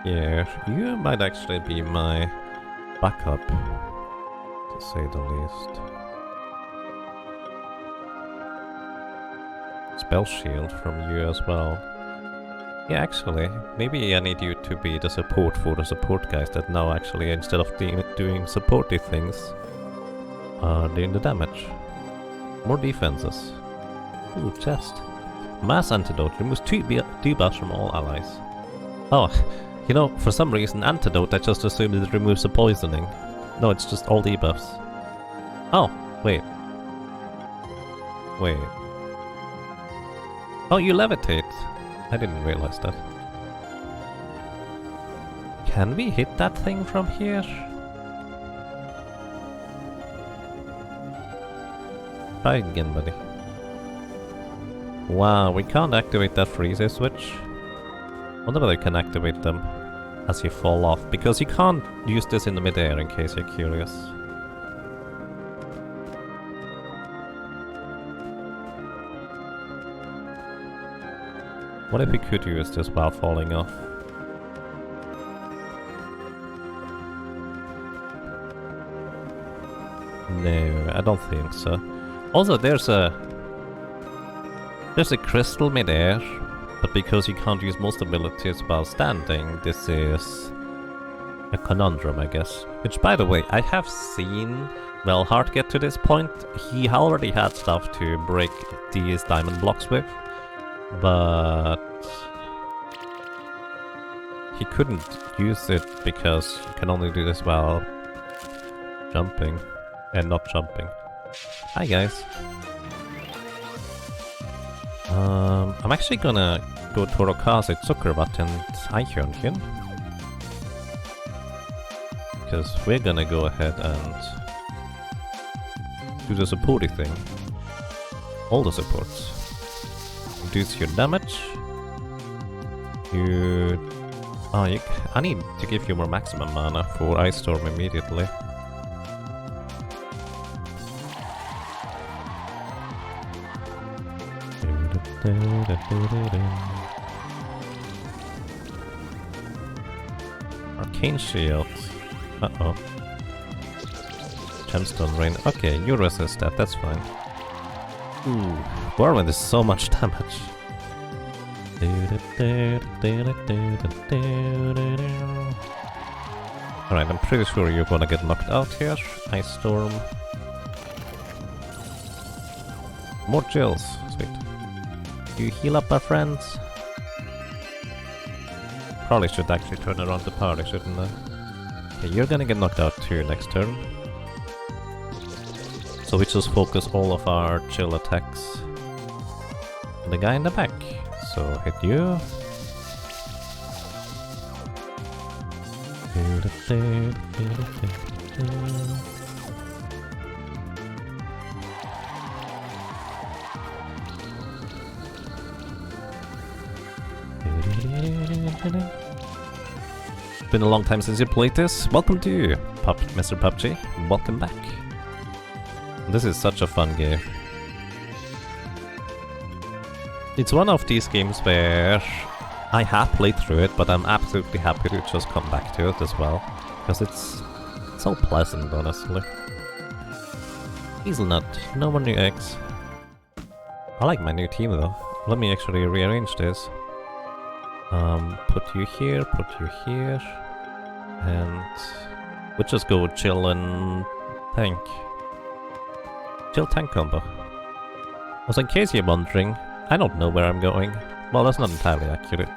Here, you might actually be my backup, to say the least. Spell Shield from you as well. Yeah, actually, maybe I need you to be the support for the support guys that now actually, instead of doing supporty things, are doing the damage. More defenses. Ooh, chest. Mass Antidote removes 2 debuffs from all allies. Oh, you know, for some reason, Antidote, I just assumed it removes the poisoning. No, it's just all debuffs. Oh, wait. Wait. Oh, you levitate. I didn't realize that. Can we hit that thing from here? Try again, buddy. Wow, we can't activate that freezer switch. Wonder whether you can activate them as you fall off, because you can't use this in the mid-air in case you're curious. What if we could use this while falling off? No, I don't think so. Also, there's a crystal mid-air, but because you can't use most abilities while standing, this is a conundrum, I guess. Which, by the way, I have seen Velhart get to this point. He already had stuff to break these diamond blocks with, but he couldn't use it because you can only do this while jumping and not jumping. Hi guys. I'm actually gonna go to Rokaze Zuckerwatt Eichhörnchen, because we're gonna go ahead and do the supporty thing. All the supports. Reduce your damage. I need to give you more maximum mana for Ice Storm immediately. Arcane Shield. Uh-oh. Gemstone Rain. Okay, you resist that, that's fine. Ooh, Whirlwind is so much damage. Alright, I'm pretty sure you're gonna get knocked out here. Ice Storm. More chills. Sweet. You heal up, our friends? Probably should actually turn around the party, shouldn't I? Okay, you're gonna get knocked out too next turn. So we just focus all of our chill attacks on the guy in the back. So hit you. Been a long time since you played this. Welcome to you, Mr. PUBG. Welcome back. This is such a fun game. It's one of these games where I have played through it, but I'm absolutely happy to just come back to it as well, because it's so pleasant, honestly. Hazelnut, no more new eggs. I like my new team though. Let me actually rearrange this. Put you here, and we'll just go with chill and tank. Chill tank combo. Also, in case you're wondering, I don't know where I'm going. Well, that's not entirely accurate.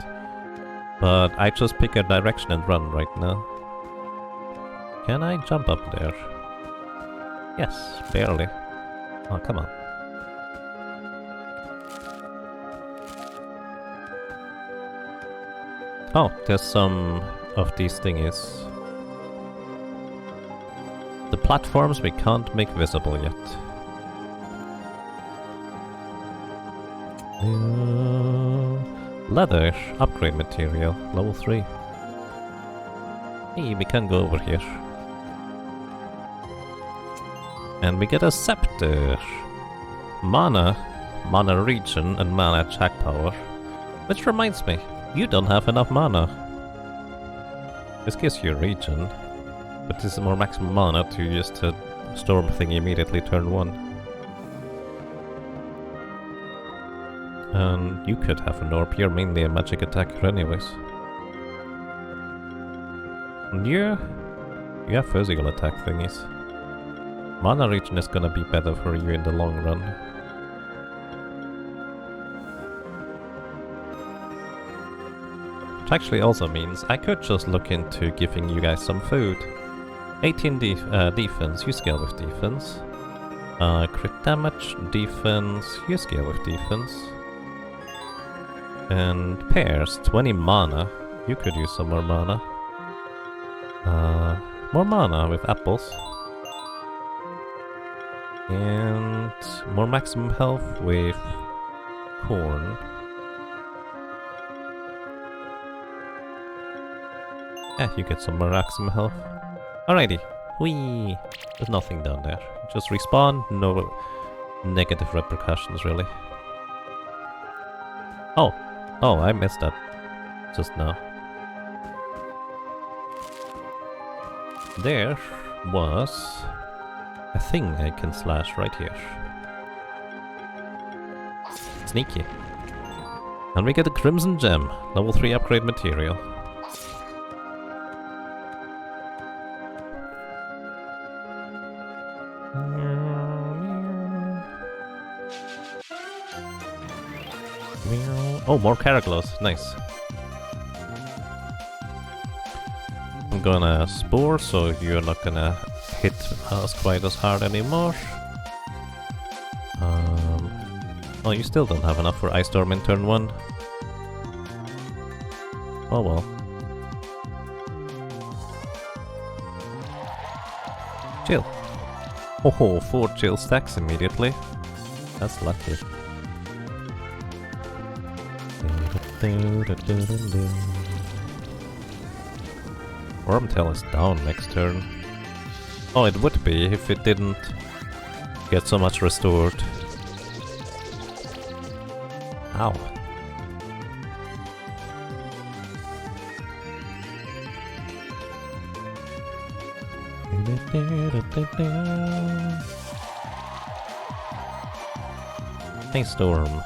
But I just pick a direction and run right now. Can I jump up there? Yes, barely. Oh, come on. Oh, there's some of these thingies. The platforms we can't make visible yet. Leather, upgrade material, level 3. Hey, we can go over here. And we get a scepter. Mana regen, and mana attack power. Which reminds me, you don't have enough mana. This gives you regen, but this is more maximum mana to use the storm thing immediately turn 1. And you could have an orb, you're mainly a magic attacker anyways. And you have physical attack thingies. Mana regen is gonna be better for you in the long run. Which actually also means I could just look into giving you guys some food. 18 defense, you scale with defense. Crit damage, defense, you scale with defense. And pairs, 20 mana. You could use some more mana. More mana with apples. And more maximum health with corn. You get some more maximum health. Alrighty. Whee! There's nothing down there. Just respawn, no negative repercussions really. Oh! Oh, I missed that just now. There was a thing I can slash right here. Sneaky. And we get a Crimson Gem, level 3 upgrade material. Oh, more Caraglows, nice. I'm gonna Spore, so you're not gonna hit us quite as hard anymore. Oh, you still don't have enough for Ice Storm in turn 1. Oh well. Chill. Oh, 4 chill stacks immediately. That's lucky. Wormtail is down next turn. Oh, it would be if it didn't get so much restored. Ow. Hey, Storm.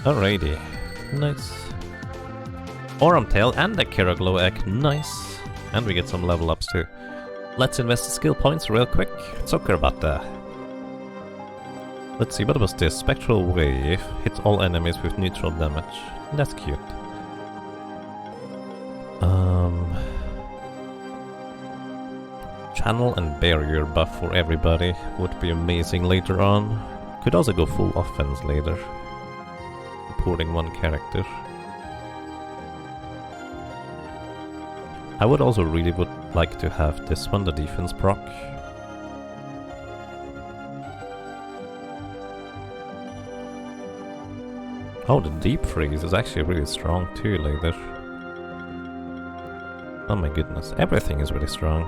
Alrighty, nice. Wormtail and a Kiraglow egg, nice. And we get some level ups too. Let's invest the skill points real quick. Zuckerbata. Let's see, what was this? Spectral Wave hits all enemies with neutral damage. That's cute. Channel and barrier buff for everybody would be amazing later on. Could also go full offense later. Importing one character. I would also really like to have this one, the defense proc. Oh, the deep freeze is actually really strong too later. Oh my goodness, everything is really strong.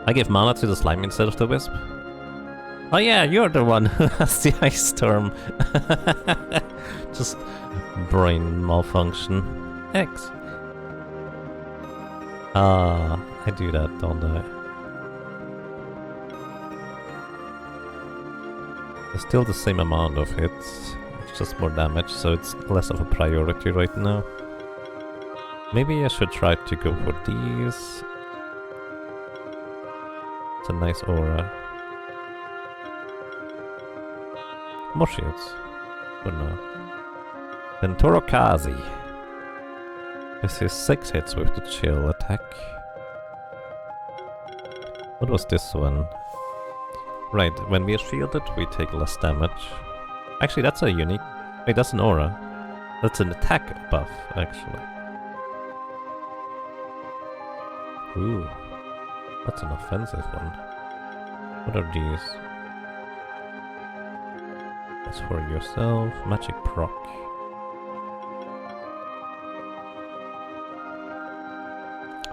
I give mana to the slime instead of the wisp. Oh yeah, you're the one who has the ice storm. Just brain malfunction. X. Ah, I do that, don't I? It's still the same amount of hits, it's just more damage, so it's less of a priority right now. Maybe I should try to go for these. It's a nice aura. More shields. For now. Then Torokazi. This is 6 hits with the chill attack. What was this one? Right, when we are shielded, we take less damage. Actually, that's a unique... Wait, that's an aura. That's an attack buff, actually. Ooh. That's an offensive one. What are these? That's for yourself. Magic proc.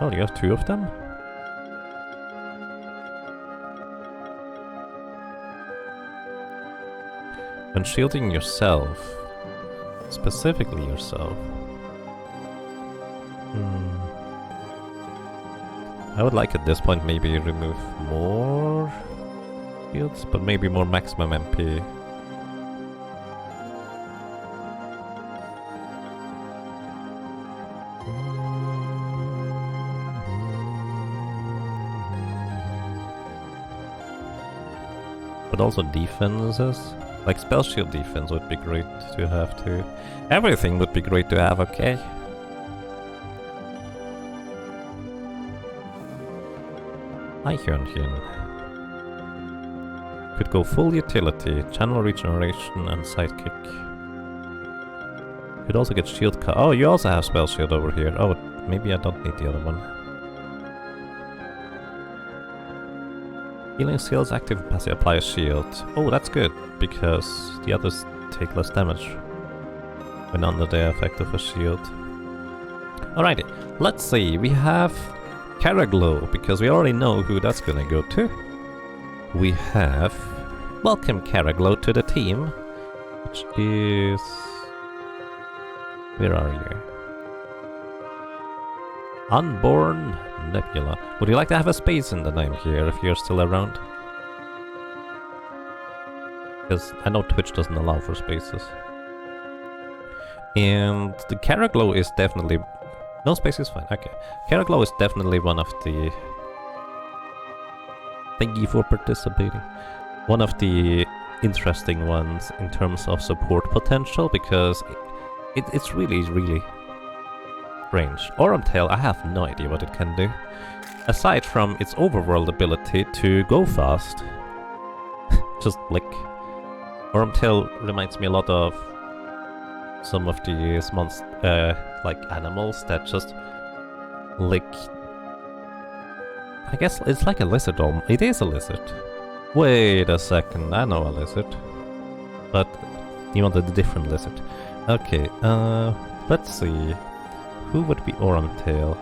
Oh, you have 2 of them? When shielding yourself, specifically yourself. I would like at this point maybe remove more shields, but maybe more maximum MP. But also defenses. Like spell shield defense would be great to have too. Everything would be great to have, okay? Hi Hyun. Could go full utility, channel regeneration and sidekick. Could also get shield oh, you also have spell shield over here. Oh, maybe I don't need the other one. Healing skills, active and passive apply a shield. Oh, that's good, because the others take less damage when under the effect of a shield. Alrighty, let's see, we have Karaglow, because we already know who that's gonna go to. We have... Welcome Karaglow to the team, which is... Where are you? Unborn Nebula. Would you like to have a space in the name here if you're still around? Because I know Twitch doesn't allow for spaces. And the Karaglow is definitely... No space is fine, okay. Karaglow is definitely one of the... Thank you for participating. One of the interesting ones in terms of support potential, because it's really strange. Tail, I have no idea what it can do. Aside from its overworld ability to go fast. Just lick. Tail reminds me a lot of some of these like animals that just lick. I guess it's like a lizard. It is a lizard. Wait a second, I know a lizard. But you wanted a different lizard. Okay, let's see. Who would be Tail?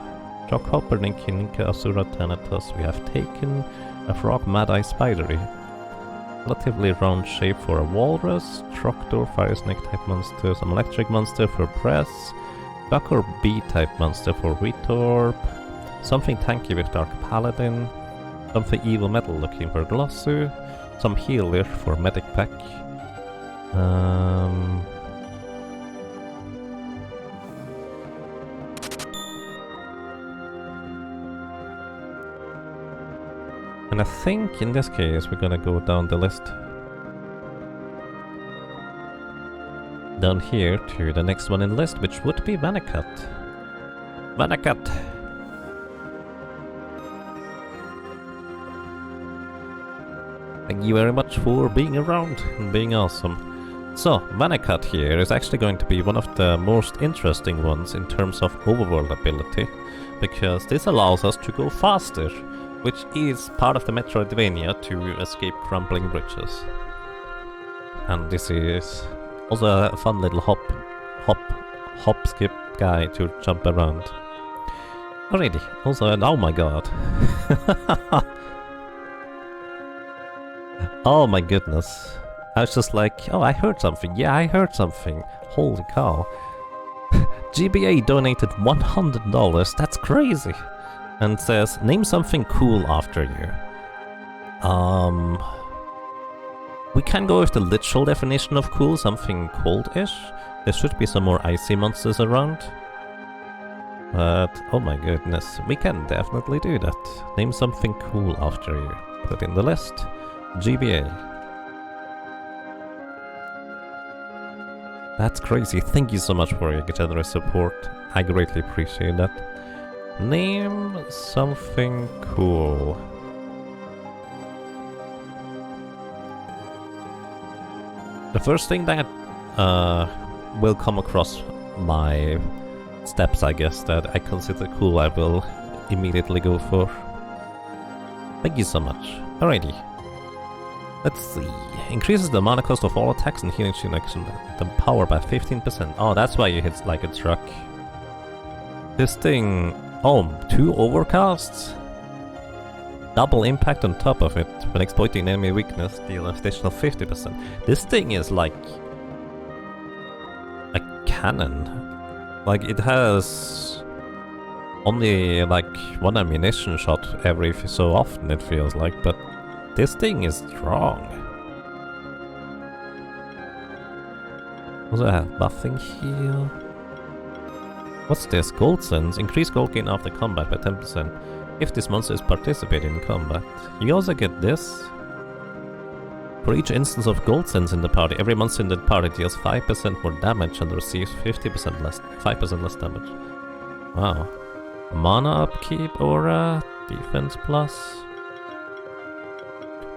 Jockhopper, Ninka, Asura, Thanatos. We have taken a frog, Mad-Eye, Spidery. Relatively round shape for a walrus. Trogdor, Fire Snake type monster. Some electric monster for Press. Duck or Bee type monster for Retorb. Something tanky with Dark Paladin. Something evil metal looking for Glossu. Some healer for Medic Pack. And I think in this case we're gonna go down the list. Down here to the next one in the list, which would be Vanakat. Vanakat! Thank you very much for being around and being awesome. So, Vanakat here is actually going to be one of the most interesting ones in terms of overworld ability, because this allows us to go faster, which is part of the Metroidvania to escape crumbling bridges. And this is also a fun little hop skip guy to jump around. Alrighty, also, and oh my god. Oh my goodness. I was just like, oh, I heard something. Yeah, I heard something. Holy cow. GBA donated $100. That's crazy. And says, name something cool after you. We can go with the literal definition of cool, something cold-ish. There should be some more icy monsters around. But, oh my goodness, we can definitely do that. Name something cool after you. Put in the list. GBA. That's crazy. Thank you so much for your generous support. I greatly appreciate that. Name something cool. The first thing that will come across my steps, I guess, that I consider cool, I will immediately go for. Thank you so much. Alrighty. Let's see. Increases the mana cost of all attacks and healing connection, the power by 15%. Oh, that's why you hit like a truck. This thing... Oh, 2 overcasts? Double impact on top of it. When exploiting enemy weakness, deal an additional 50%. This thing is like... a cannon. Like, it has... only like 1 ammunition shot every so often, it feels like, but... this thing is strong. Also I have buffing here. What's this? Gold sense. Increase gold gain after combat by 10%. If this monster is participating in combat. You also get this. For each instance of gold sense in the party, every monster in the party deals 5% more damage and receives 5% less damage. Wow. Mana upkeep, aura, defense plus.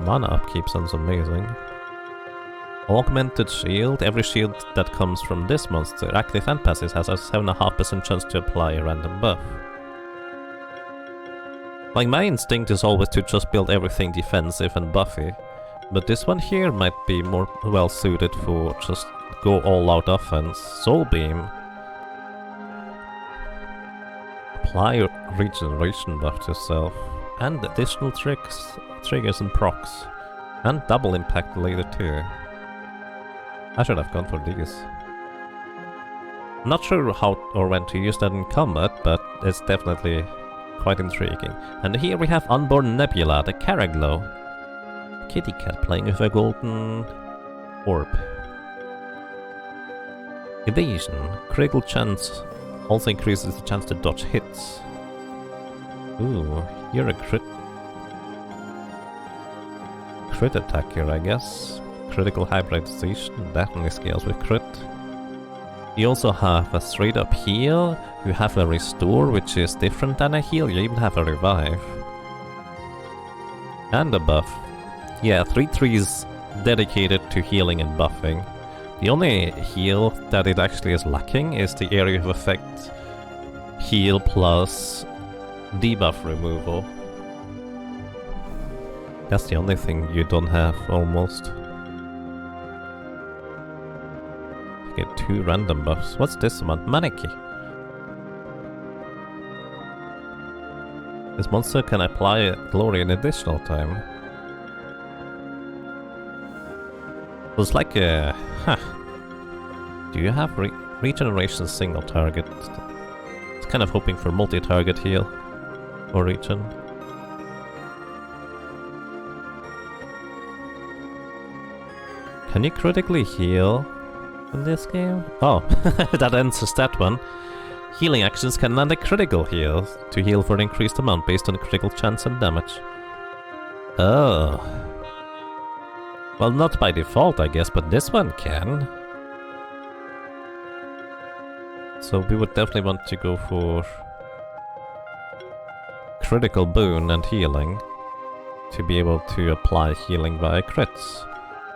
Mana upkeep sounds amazing. Augmented shield. Every shield that comes from this monster, active and passive, has a 7.5% chance to apply a random buff. Like, my instinct is always to just build everything defensive and buffy, but this one here might be more well suited for just go all out offense. Soul Beam. Apply a regeneration buff to self, and additional triggers and procs, and double impact later too. I should have gone for these. Not sure how or when to use that in combat, but it's definitely quite intriguing. And here we have Unborn Nebula, the Caraglow. Kitty cat playing with a golden orb. Evasion. Critical chance also increases the chance to dodge hits. Ooh, you're a crit attacker, I guess. Critical hybridization definitely scales with crit. You also have a straight up heal, you have a restore, which is different than a heal, you even have a revive. And a buff. Yeah, 3/3 is dedicated to healing and buffing. The only heal that it actually is lacking is the area of effect heal plus debuff removal. That's the only thing you don't have, almost. You get 2 random buffs. What's this one? Maneki. This monster can apply glory an additional time. It's like a... Huh. Do you have regeneration single target? It's kind of hoping for multi-target heal. Or regen. Can you critically heal in this game? Oh, that answers that one. Healing actions can land a critical heal to heal for an increased amount based on critical chance and damage. Oh. Well, not by default, I guess, but this one can. So we would definitely want to go for critical boon and healing to be able to apply healing via crits.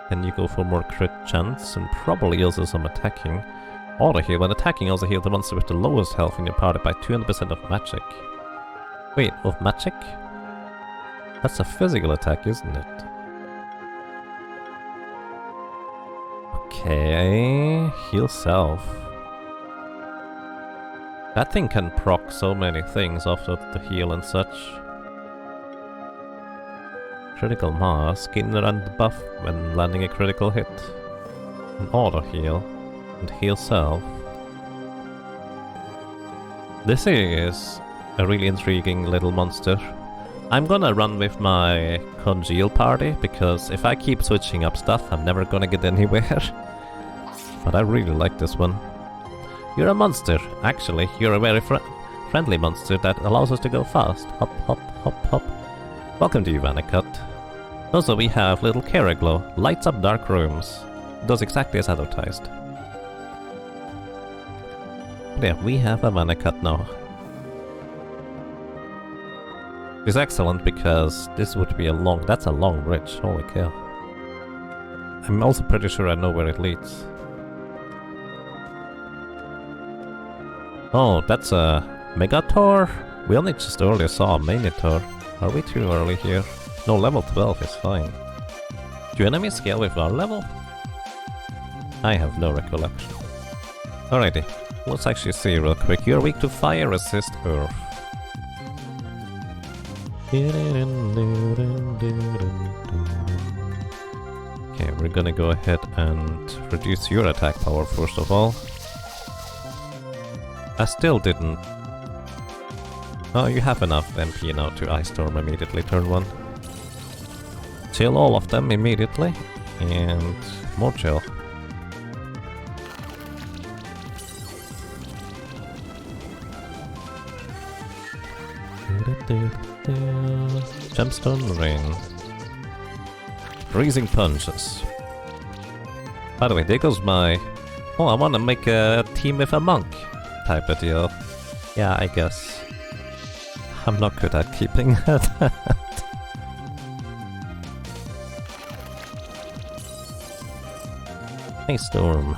Then you go for more crit chance and probably also some attacking. Auto heal. When attacking, also heal the monster with the lowest health in your party by 200% of magic. Wait, of magic? That's a physical attack, isn't it? Okay, heal self. That thing can proc so many things after the heal and such. Critical mass, gain and buff when landing a critical hit. An auto heal. And heal self. This is a really intriguing little monster. I'm gonna run with my Congeal party, because if I keep switching up stuff, I'm never gonna get anywhere. But I really like this one. You're a monster. Actually, you're a very friendly monster that allows us to go fast. Hop, hop, hop, hop. Welcome to Ivanacut. Also, we have little Caraglow. Lights up dark rooms. Does exactly as advertised. Yeah, we have Ivanacut now. It's excellent because this would be that's a long bridge. Holy cow. I'm also pretty sure I know where it leads. Oh, that's a Minotaur? We only just earlier saw a Minotaur. Are we too early here? No, level 12 is fine. Do enemies scale with our level? I have no recollection. Alrighty, let's actually see real quick. You're weak to fire, resist earth. Okay, we're gonna go ahead and reduce your attack power first of all. I still didn't... Oh, you have enough MP now to Ice Storm immediately, turn 1. Chill all of them immediately, and more chill. Gemstone Rain. Freezing punches. By the way, there goes my... Oh, I want to make a team with a monk type of deal. Yeah, I guess. I'm not good at keeping that. Hey, Storm.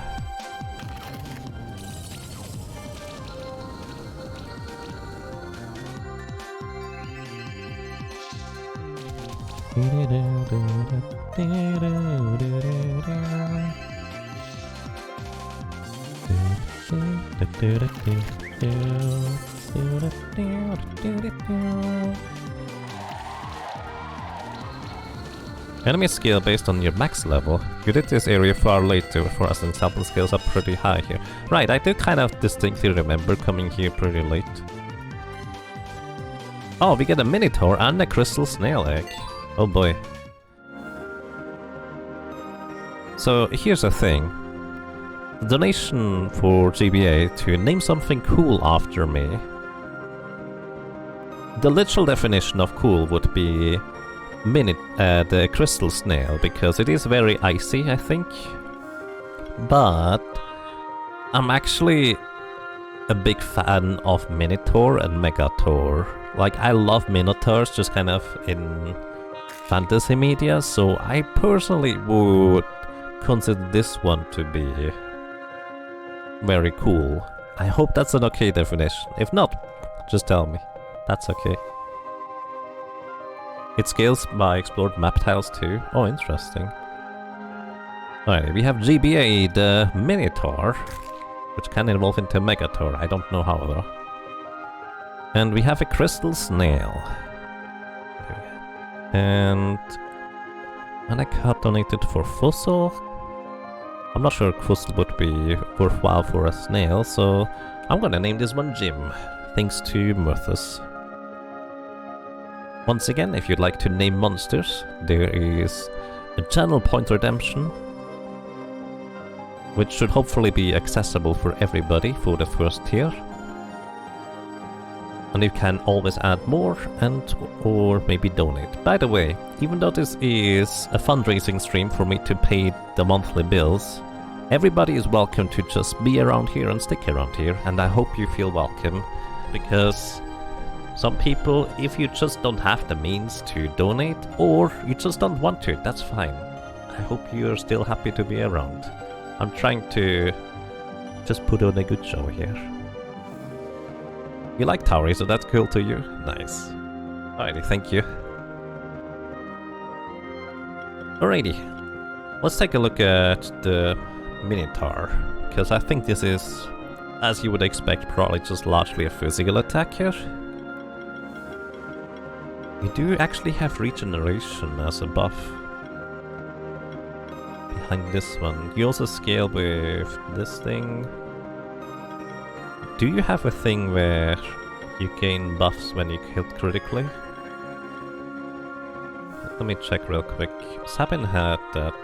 Enemy skill based on your max level. You did this area far later, for us, and sample skills are pretty high here. Right, I do kind of distinctly remember coming here pretty late. Oh, we get a Minotaur and a crystal snail egg. Oh boy. So here's the thing. The donation for GBA to name something cool after me. The literal definition of cool would be the crystal snail, because it is very icy, I think. But I'm actually a big fan of Minotaur and Megator. Like, I love Minotaurs just kind of in fantasy media, so I personally would consider this one to be very cool. I hope that's an okay definition. If not, just tell me. That's okay. It scales by explored map tiles too. Oh, interesting. Alright, we have GBA, the Minotaur, which can evolve into Megator. I don't know how though. And we have a crystal snail. And I got donated for Fossil. I'm not sure if Fossil would be worthwhile for a snail, so I'm gonna name this one Jim, thanks to Murthus. Once again, if you'd like to name monsters, there is a channel point redemption, which should hopefully be accessible for everybody for the first tier. And you can always add more and or maybe donate. By the way, even though this is a fundraising stream for me to pay the monthly bills, everybody is welcome to just be around here and stick around here, and I hope you feel welcome, because some people, if you just don't have the means to donate, or you just don't want to, that's fine. I hope you're still happy to be around. I'm trying to just put on a good show here. You like Tauri, so that's cool to you? Nice. Alrighty, thank you. Alrighty, let's take a look at the Minotaur, because I think this is, as you would expect, probably just largely a physical attack here. You do actually have regeneration as a buff behind this one. You also scale with this thing. Do you have a thing where you gain buffs when you hit critically? Let me check real quick. Sabin had that.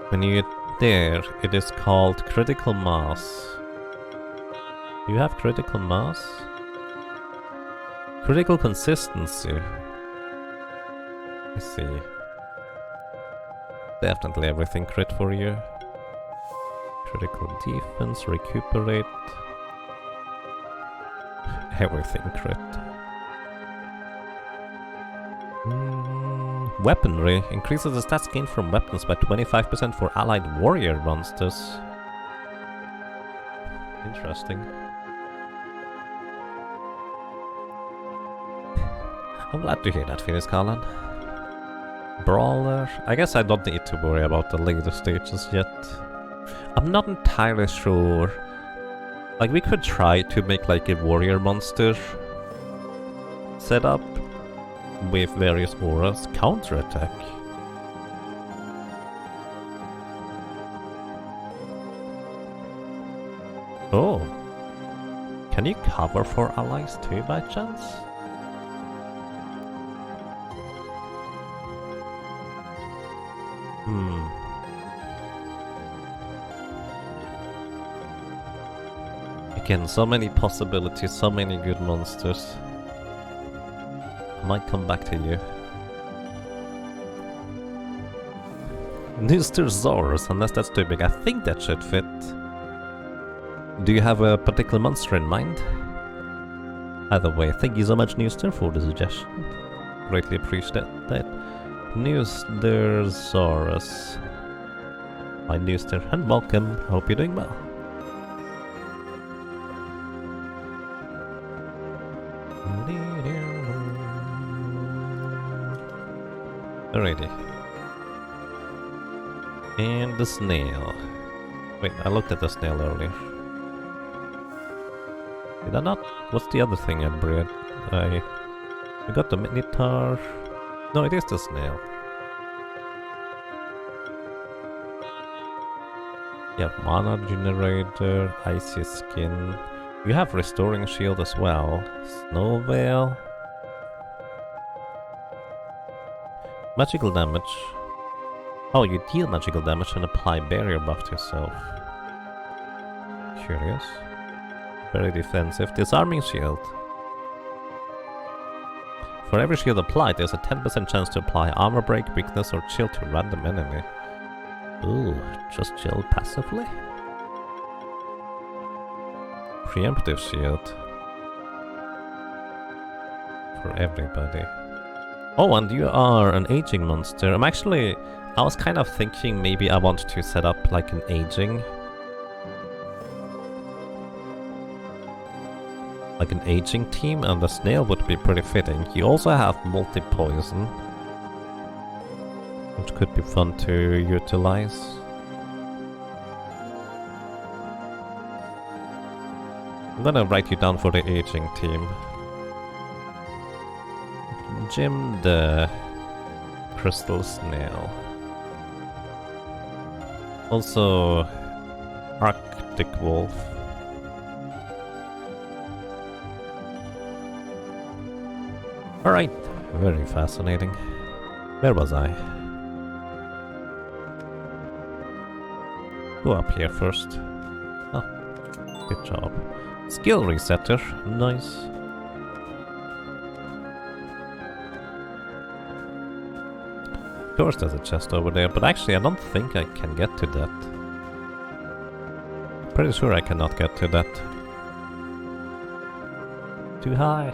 When you're there, it is called critical mass. Do you have critical mass? Critical consistency. I see. Definitely everything crit for you. Critical defense, recuperate. Everything crit. Weaponry increases the stats gained from weapons by 25% for allied warrior monsters. Interesting. I'm glad to hear that, Phoenix Carlan. Brawler. I guess I don't need to worry about the later stages yet. I'm not entirely sure. Like, we could try to make like a warrior monster setup with various auras. Counterattack. Oh. Can you cover for allies too by chance? Again, so many possibilities, so many good monsters. I might come back to you. Noostersaurus, unless that's too big. I think that should fit. Do you have a particular monster in mind? Either way, thank you so much, Nooster, for the suggestion. Greatly appreciate that. Noostersaurus. Hi, Nooster, and welcome. Hope you're doing well. Alrighty. And the snail. Wait, I looked at the snail earlier. Did I not? What's the other thing I bred? I got the Minotaur. No, it is the snail. Yeah, mana generator, icy skin. You have restoring shield as well. Snow veil. Magical damage. Oh, you deal magical damage and apply barrier buff to yourself. Curious. Very defensive. Disarming shield. For every shield applied, there's a 10% chance to apply armor break, weakness, or chill to a random enemy. Ooh, just chill passively? Preemptive shield. For everybody. Oh, and you are an aging monster. I was kind of thinking maybe I want to set up like an aging team, and the snail would be pretty fitting. You also have multi-poison, which could be fun to utilize. I'm gonna write you down for the aging team. Jim the Crystal Snail. Also Arctic Wolf. Alright, very fascinating. Where was I? Go up here first. Oh, good job. Skill resetter, nice. Of course there's a chest over there, but actually I don't think I can get to that. Pretty sure I cannot get to that. Too high.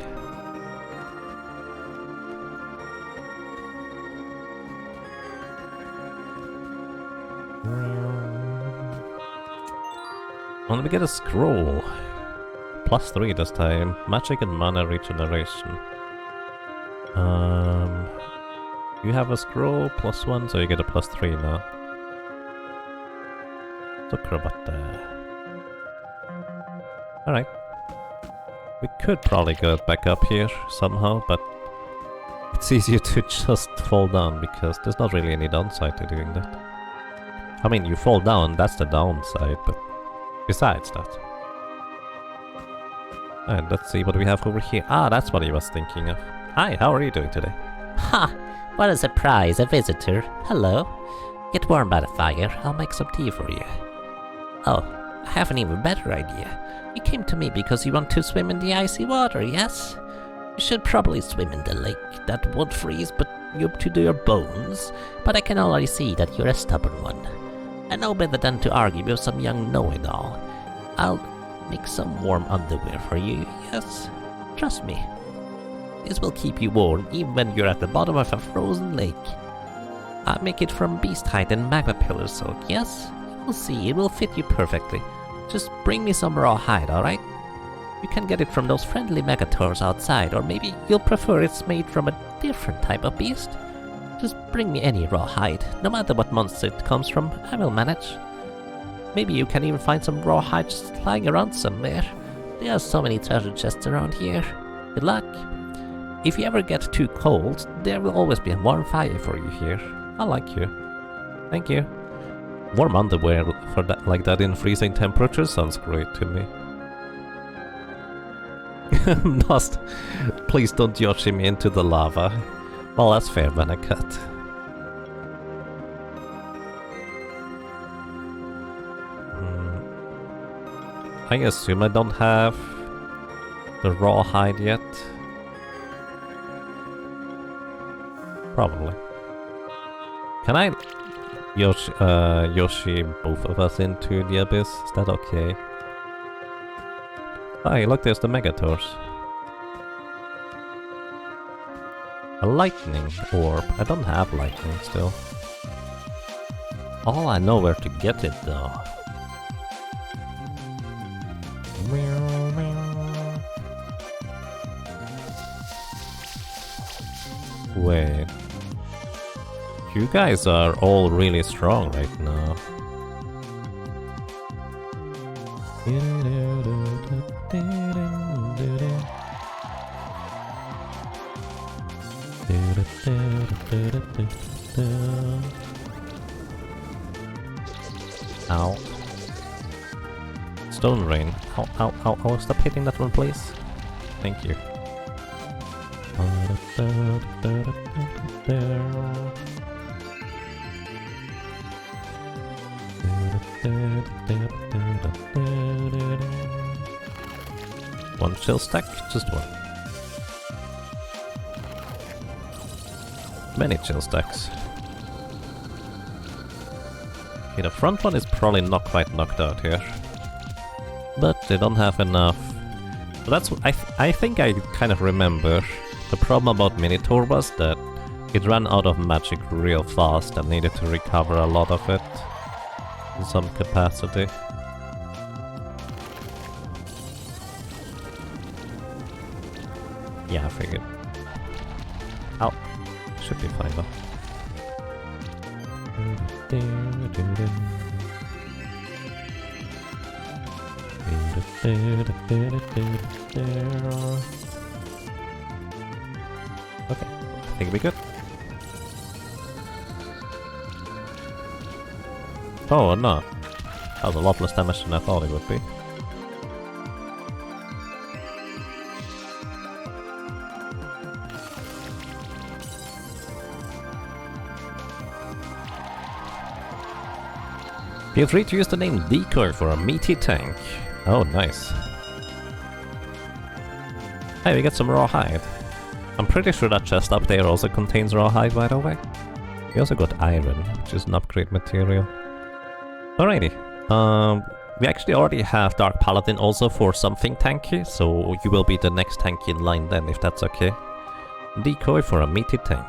And we get a scroll. +3 this time. Magic and mana regeneration. You have a scroll +1, so you get a +3 now. Alright. We could probably go back up here somehow, but it's easier to just fall down because there's not really any downside to doing that. I mean, you fall down, that's the downside, but besides that. And let's see what we have over here. Ah, that's what he was thinking of. Hi, how are you doing today? Ha! What a surprise, a visitor. Hello. Get warm by the fire, I'll make some tea for you. Oh, I have an even better idea. You came to me because you want to swim in the icy water, yes? You should probably swim in the lake. That would freeze but you up to your bones, but I can already see that you're a stubborn one. I know better than to argue with some young know-it-all. I'll make some warm underwear for you, yes? Trust me. This will keep you warm even when you're at the bottom of a frozen lake. I'll make it from beast hide and magma pillar silk, yes? You'll see, it will fit you perfectly. Just bring me some raw hide, alright? You can get it from those friendly Minotaurs outside, or maybe you'll prefer it's made from a different type of beast? Just bring me any raw hide, no matter what monster it comes from, I will manage. Maybe you can even find some raw hide just lying around somewhere. There are so many treasure chests around here. Good luck. If you ever get too cold, there will always be a warm fire for you here. I like you. Thank you. Warm underwear for that, like that in freezing temperatures sounds great to me. Dust. Please don't Yoshi me into the lava. Well, that's fair, Benacut. I assume I don't have the raw hide yet. Probably. Can I Yoshi, both of us into the abyss. Is that okay? Hey, look, there's the Megatours. A lightning orb. I don't have lightning still. Oh, I know where to get it though. Wait. You guys are all really strong right now. Ow. Stone rain. Ow, ow, ow, ow. Stop hitting that one, please. Thank you. One chill stack? Just one. Many chill stacks. Okay, the front one is probably not quite knocked out here. But they don't have enough. So that's I think I kind of remember the problem about Minotaur was that it ran out of magic real fast and needed to recover a lot of it in some capacity. Yeah, I figured. Ow. Should be fine though. Okay, I think we're good. Oh no, that was a lot less damage than I thought it would be. Feel free to use the name Decoy for a meaty tank. Oh, nice. Hey, we get some raw hide. I'm pretty sure that chest up there also contains raw hide, by the way. We also got iron, which is an upgrade material. Alrighty. We actually already have Dark Paladin also for something tanky, so you will be the next tanky in line then, if that's okay. Decoy for a meaty tank.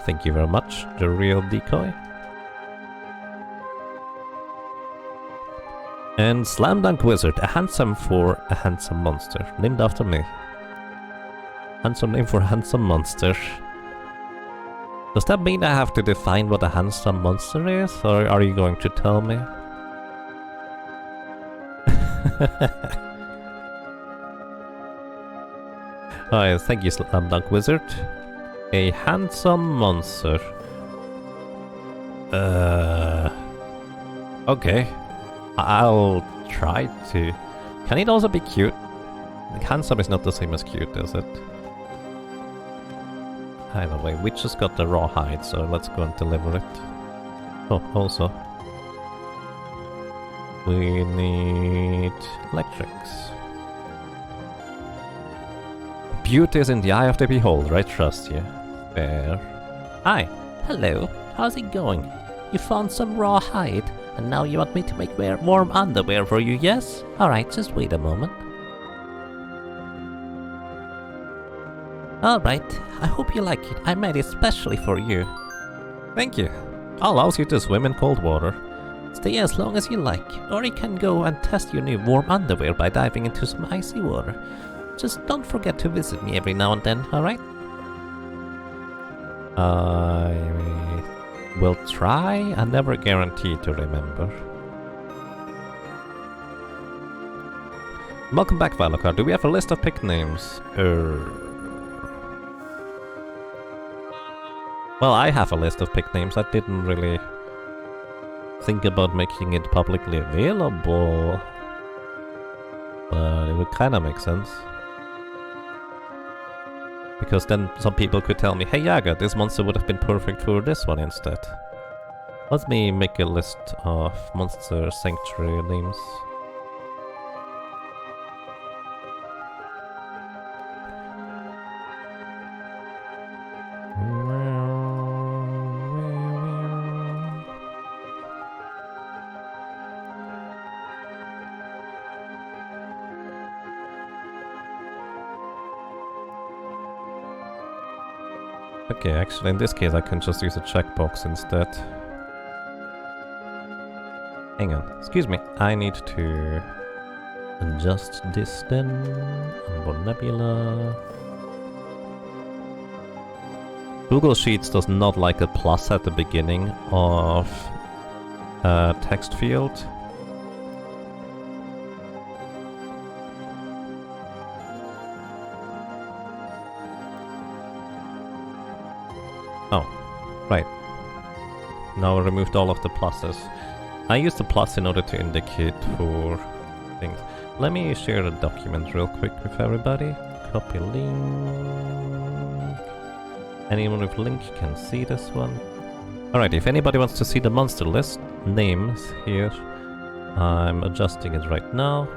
Thank you very much, the real Decoy. And Slam Dunk Wizard, a handsome for a handsome monster, named after me. Handsome name for a handsome monster. Does that mean I have to define what a handsome monster is, or are you going to tell me? Alright, thank you, Slam Dunk Wizard. A handsome monster. Okay. I'll try to. Can it also be cute? Like, handsome is not the same as cute, is it? Either way, we just got the raw hide, so let's go and deliver it. Oh, also. We need electrics. Beauty is in the eye of the beholder, I trust you. There. Hi. Hello. How's it going? You found some raw hide, and now you want me to make warm underwear for you, yes? Alright, just wait a moment. Alright, I hope you like it. I made it especially for you. Thank you. Allows you to swim in cold water. Stay as long as you like, or you can go and test your new warm underwear by diving into some icy water. Just don't forget to visit me every now and then, alright? I will try. I never guarantee to remember. Welcome back, Valokar. Do we have a list of pick names? Well, I have a list of pick names. I didn't really think about making it publicly available, but it would kind of make sense. Because then some people could tell me, hey Yaga, this monster would have been perfect for this one instead. Let me make a list of monster sanctuary names. Okay, actually in this case I can just use a checkbox instead. Hang on, excuse me, I need to adjust this then. Onboard nebula. Google Sheets does not like a plus at the beginning of a text field. Oh, right. Now I removed all of the pluses. I use the plus in order to indicate for things. Let me share the document real quick with everybody. Copy link. Anyone with link can see this one. Alright, if anybody wants to see the monster list names here, I'm adjusting it right now.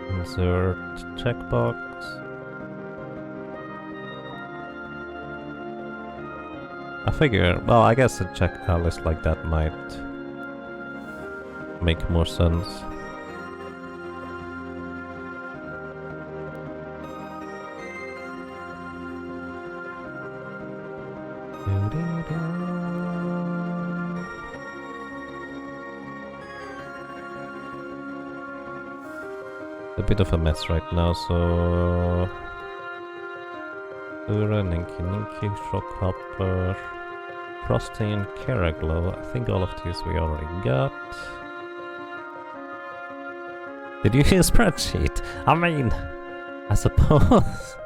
Insert checkbox. I figure, well, I guess a list like that might make more sense. A bit of a mess right now, so... Ura, Ninky, Shockhopper, Frosty and Caraglow. I think all of these we already got. Did you use a spreadsheet? I mean, I suppose.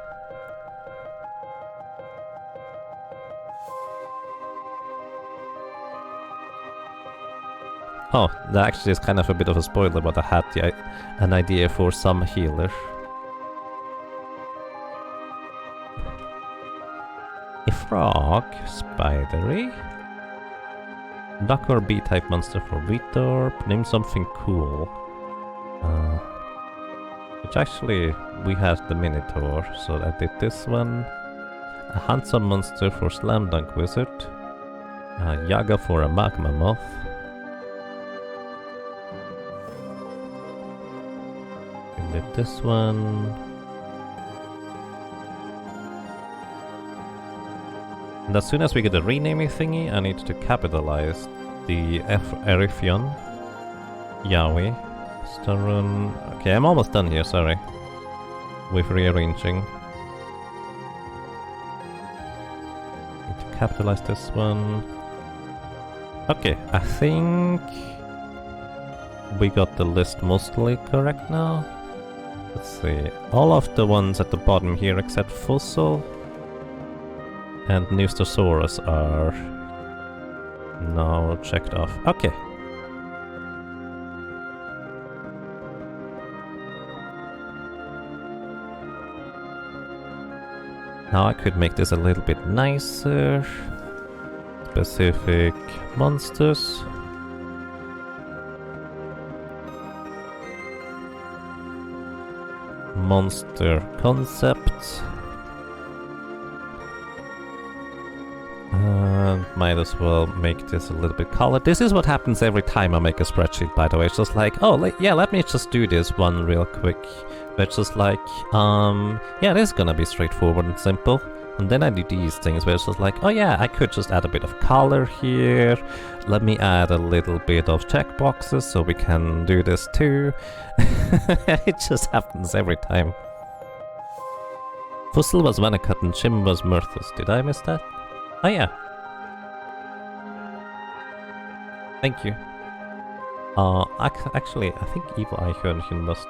Oh, that actually is kind of a bit of a spoiler, but I had an idea for some healer. A frog, spidery. Duck or bee-type monster for Vitorp. Name something cool. Which actually, we had the Minotaur, so I did this one. A handsome monster for Slam Dunk Wizard. Yaga for a Magma Moth. We did this one. And as soon as we get a renaming thingy, I need to capitalize the Erythion. Yowie. Starun. Okay, I'm almost done here, sorry. With rearranging. Need to capitalize this one. Okay, I think we got the list mostly correct now. Let's see. All of the ones at the bottom here except Fossil and Neustosaurus are now checked off. Okay. Now I could make this a little bit nicer. Specific monsters. Monster concept. And might as well make this a little bit colored. This is what happens every time I make a spreadsheet, by the way. It's just like, oh, yeah, let me just do this one real quick. But it's just like, yeah, this is gonna be straightforward and simple. And then I do these things where it's just like, oh yeah, I could just add a bit of color here. Let me add a little bit of checkboxes so we can do this too. It just happens every time. Fossil was Vanacut and Chim was Murthus. Did I miss that? Oh yeah. Thank you. Actually, I think Evil Eichhörnchen must...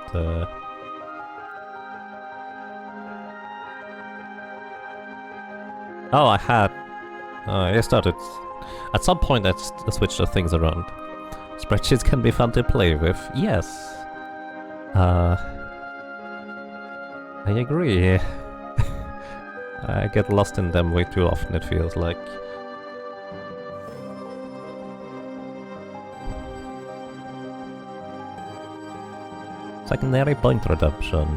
Oh, I had... I started... At some point I switched the things around. Spreadsheets can be fun to play with. Yes. I agree. I get lost in them way too often, it feels like. Secondary point reduction.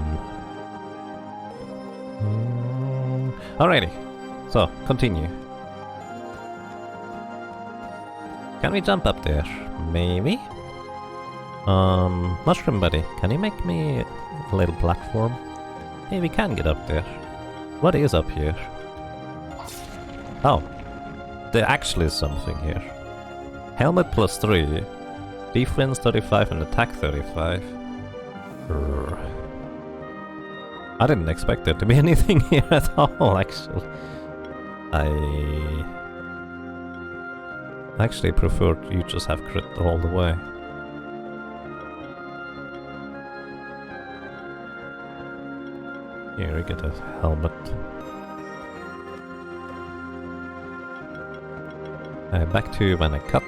Alrighty. So, continue. Can we jump up there? Maybe? Mushroom Buddy, can you make me a little platform? Hey, we can get up there. What is up here? Oh, there actually is something here. Helmet plus 3, defense 35 and attack 35. I didn't expect there to be anything here at all, actually. I actually prefer you just have crit all the way. Here we get a helmet. Back to when I cut.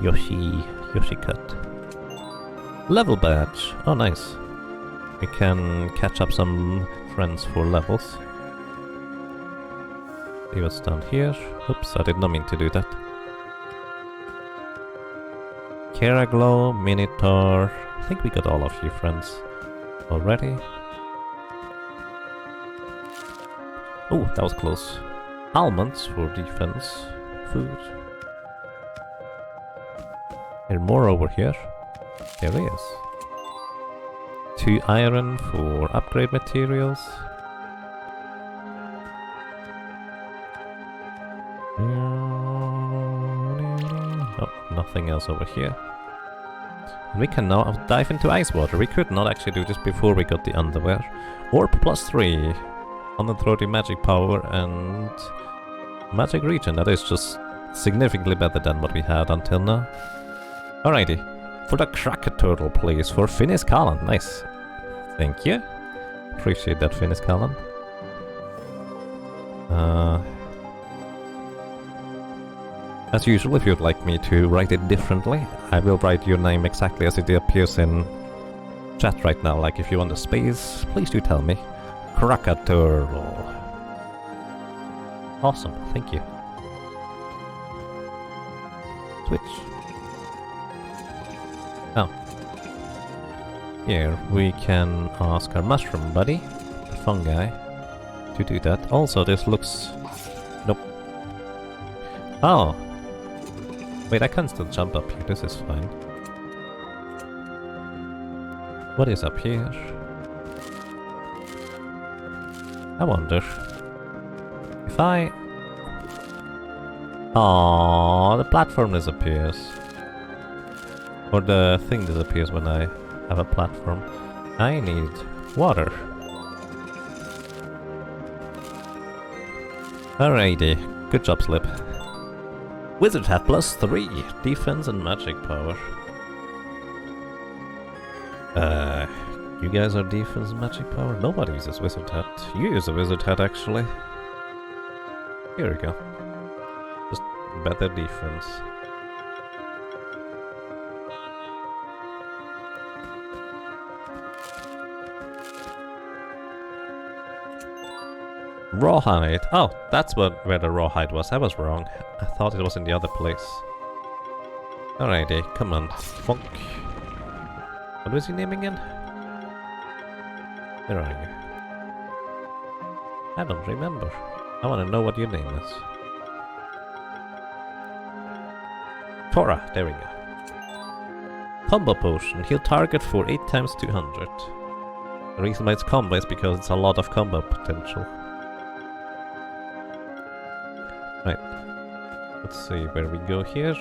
Yoshi cut. Level badge. Oh, nice. We can catch up some friends for levels. See what's down here. Oops, I did not mean to do that. Keraglow, Minotaur. I think we got all of you friends already. Oh, that was close. Almonds for defense. Food. There's more over here. There is. 2 iron for upgrade materials. Oh, nothing else over here. And we can now dive into ice water. We could not actually do this before we got the underwear. Orb plus 3. 130 magic power and magic regen. That is just significantly better than what we had until now. Alrighty. For the Cracker Turtle, please. For Finnish Colin. Nice. Thank you. Appreciate that, Finnish Colin. As usual, if you'd like me to write it differently, I will write your name exactly as it appears in chat right now. Like, if you want a space, please do tell me. Cracker Turtle. Awesome, thank you. Switch. Oh. Here, we can ask our mushroom buddy, the fungi, to do that. Also, this looks... Nope. Oh! Wait, I can still jump up here, this is fine. What is up here? I wonder... If I... Aww, the platform disappears. Or the thing disappears when I have a platform. I need water. Alrighty, good job, Slip. Wizard hat plus 3, defense and magic power. You guys are defense and magic power? Nobody uses wizard hat. You use a wizard hat, actually. Here we go. Just better defense. Rawhide. Oh, that's where the rawhide was. I was wrong. I thought it was in the other place. Alrighty, come on. Funk. What was your name again? Where are you? I don't remember. I want to know what your name is. Tora, there we go. Combo potion. Heal target for 8 times 200. The reason why it's combo is because it's a lot of combo potential. Right. Let's see where we go here.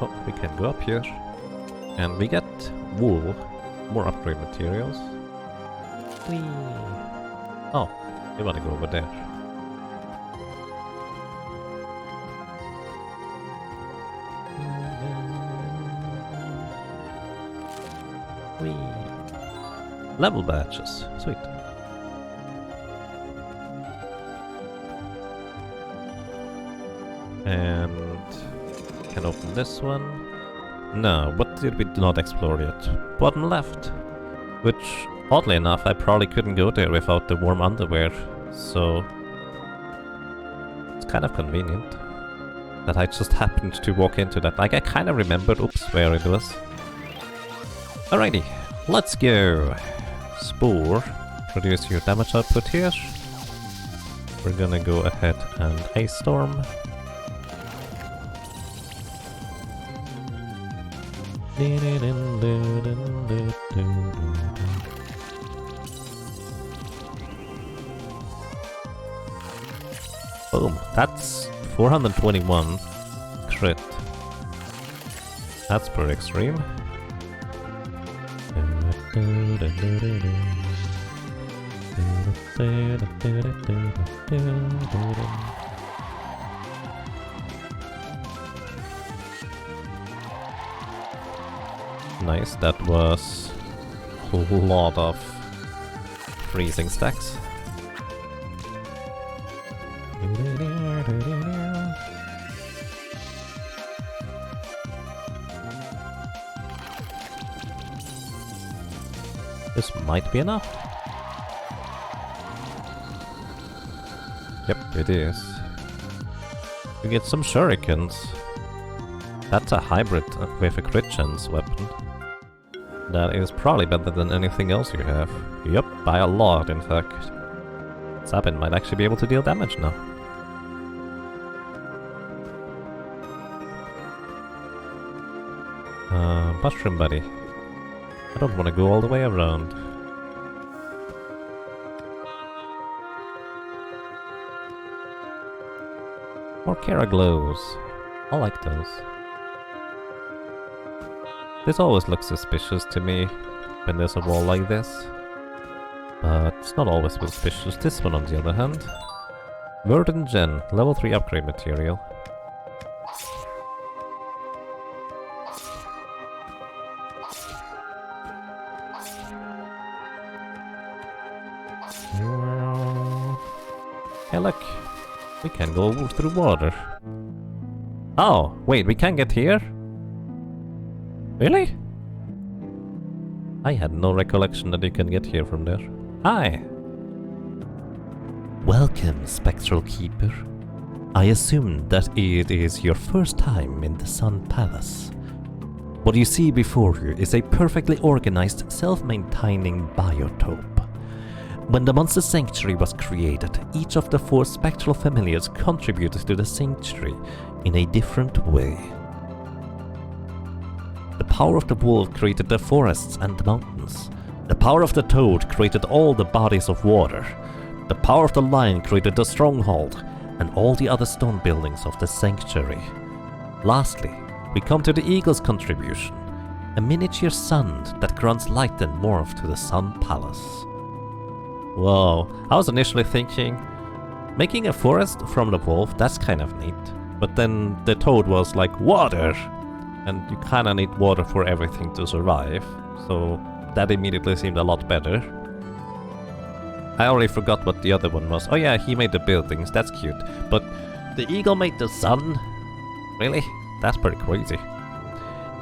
Oh, we can go up here. And we get wool. More upgrade materials. Whee! Oh, we want to go over there. Level badges. Sweet. And can open this one. No, what did we not explore yet? Bottom left. Which, oddly enough, I probably couldn't go there without the warm underwear. So it's kind of convenient that I just happened to walk into that. Like, I kind of remembered, oops, where it was. Alrighty, let's go. Spore. Reduce your damage output here. We're gonna go ahead and Ice Storm. Boom, that's 421 crit. That's pretty extreme. Nice, that was a lot of freezing stacks. This might be enough. Yep, it is. We get some shurikens. That's a hybrid with a crit chance weapon. That is probably better than anything else you have. Yup, by a lot in fact. Sabin might actually be able to deal damage now. Mushroom buddy. I don't want to go all the way around. More Kara glows. I like those. This always looks suspicious to me when there's a wall like this. But it's not always suspicious. This one on the other hand. Verdant Gen, level 3 upgrade material. Hey look, we can go through water. Oh, wait, we can get here? Really? I had no recollection that you can get here from there. Hi! Welcome, Spectral Keeper. I assume that it is your first time in the Sun Palace. What you see before you is a perfectly organized, self-maintaining biotope. When the Monster Sanctuary was created, each of the 4 spectral familiars contributed to the sanctuary in a different way. The power of the wolf created the forests and the mountains. The power of the toad created all the bodies of water. The power of the lion created the stronghold and all the other stone buildings of the sanctuary. Lastly, we come to the eagle's contribution, a miniature sun that grants light and warmth to the Sun Palace. Whoa, I was initially thinking, making a forest from the wolf, that's kind of neat. But then the toad was like, water! And you kinda need water for everything to survive, so that immediately seemed a lot better. I already forgot what the other one was. Oh yeah, he made the buildings, that's cute. But the eagle made the sun? Really? That's pretty crazy.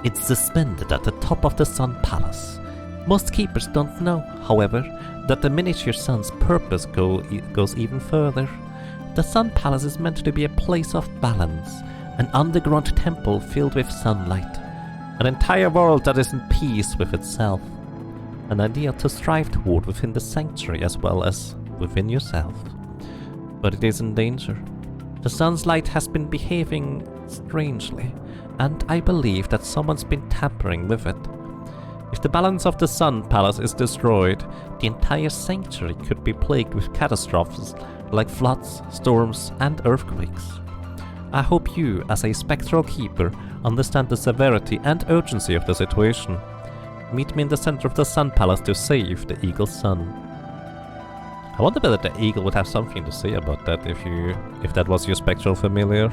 It's suspended at the top of the Sun Palace. Most keepers don't know, however, that the miniature sun's purpose goes even further. The Sun Palace is meant to be a place of balance, an underground temple filled with sunlight, an entire world that is in peace with itself, an ideal to strive toward within the sanctuary as well as within yourself. But it is in danger. The sun's light has been behaving strangely, and I believe that someone's been tampering with it. If the balance of the Sun Palace is destroyed, the entire sanctuary could be plagued with catastrophes like floods, storms, and earthquakes. I hope you, as a spectral keeper, understand the severity and urgency of the situation. Meet me in the center of the Sun Palace to save the Eagle's son. I wonder whether the eagle would have something to say about that if that was your spectral familiar.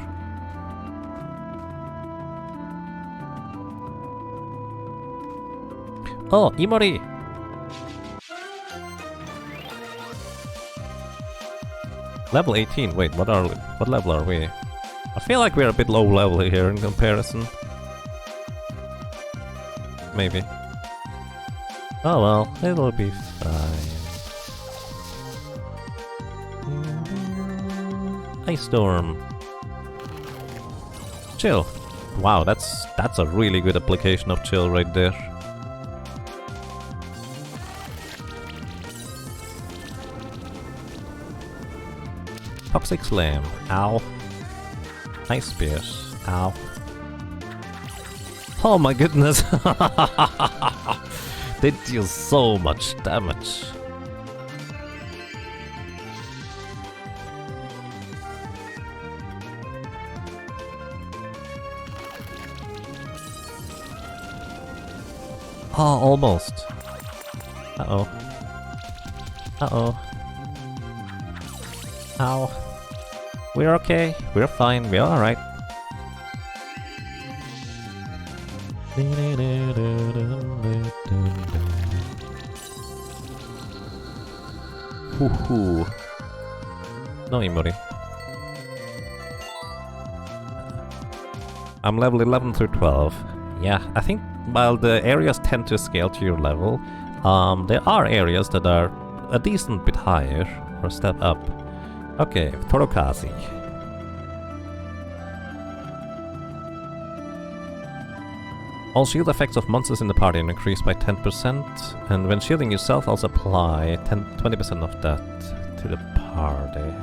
Oh, Imori! Level 18. Wait, what level are we? I feel like we're a bit low level here in comparison. Maybe. Oh well, it'll be fine. Ice Storm. Chill. Wow, that's a really good application of chill right there. Toxic Slam. Ow. Ice Spears. Ow. Oh my goodness! They deal so much damage. Oh, almost. Uh-oh. Uh-oh. Ow. We're okay. We're fine. We're alright. Hoo-hoo. No emoji. I'm level 11 through 12. Yeah, I think while the areas tend to scale to your level, there are areas that are a decent bit higher, or a step up. Okay, Torokazi. All shield effects of monsters in the party increase by 10%, and when shielding yourself also apply 20% of that to the party.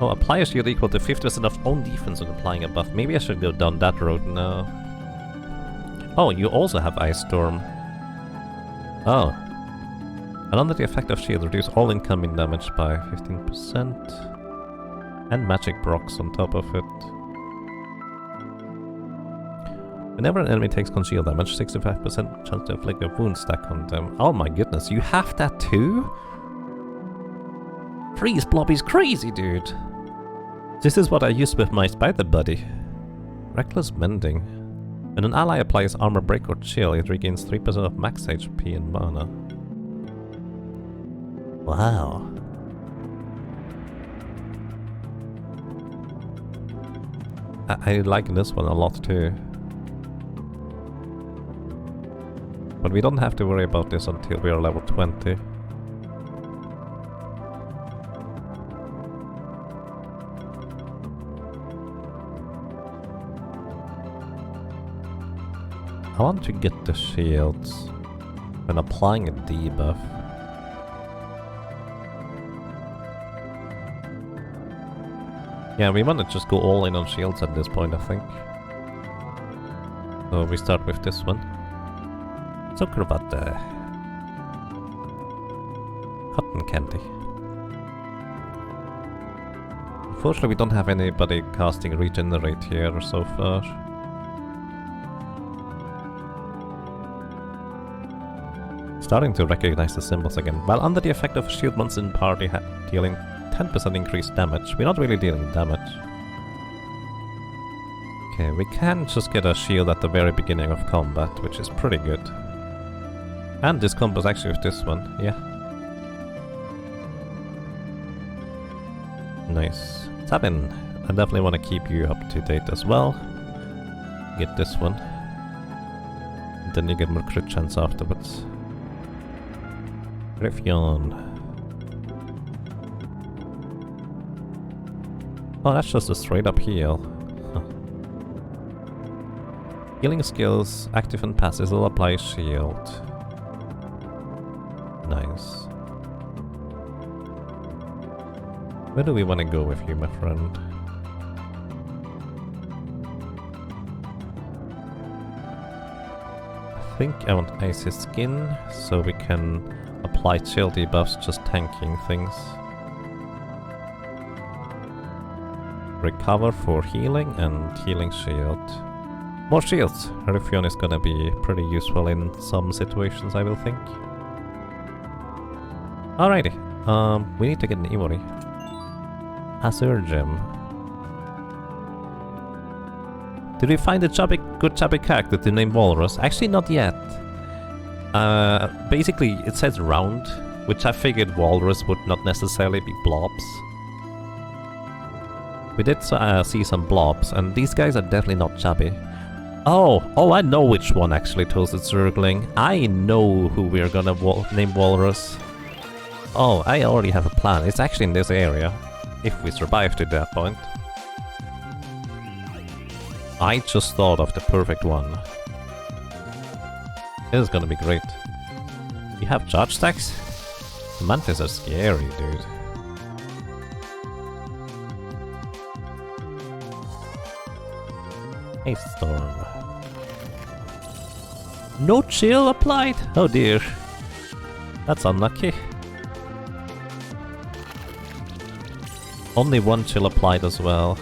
Oh, apply a shield equal to 50% of own defense when applying a buff. Maybe I should go down that road now. Oh, you also have Ice Storm. Oh. And under the effect of shield, reduce all incoming damage by 15%. And magic procs on top of it. Whenever an enemy takes conceal damage, 65% chance to inflict a wound stack on them. Oh my goodness, you have that too? Freeze Blob is crazy, dude! This is what I used with my spider buddy. Reckless Mending. When an ally applies armor break or chill, it regains 3% of max HP and mana. Wow. I like this one a lot too. But we don't have to worry about this until we are level 20. I want to get the shields when applying a debuff. Yeah, we want to just go all in on shields at this point, I think. So we start with this one. Zuckerwatte. Cotton candy. Unfortunately, we don't have anybody casting regenerate here so far. Starting to recognize the symbols again. While under the effect of shield monsters in party dealing 10% increased damage, we're not really dealing damage. Okay, we can just get a shield at the very beginning of combat, which is pretty good. And this combos actually with this one, yeah. Nice. Sabin, I definitely want to keep you up to date as well. Get this one. Then you get more crit chance afterwards. Griffon. Oh, that's just a straight up heal. Huh. Healing skills, active and passive, will apply shield. Nice. Where do we want to go with you, my friend? I think I want Icy Skin, so we can apply chill debuffs, just tanking things. Recover for healing and healing shield. More shields! Ruffion is gonna be pretty useful in some situations, I will think. Alrighty, we need to get an Iwori. Azure Gem. Did we find a good chubby character to name Walrus? Actually, not yet. Basically, it says round, which I figured Walrus would not necessarily be blobs. We did see some blobs, and these guys are definitely not chubby. Oh, I know which one actually Toasted Circling. I know who we're gonna name Walrus. Oh, I already have a plan. It's actually in this area, if we survive to that point. I just thought of the perfect one. This is gonna be great. You have charge stacks? The mantis are scary, dude. Ice Storm. No chill applied! Oh dear. That's unlucky. Only one chill applied as well.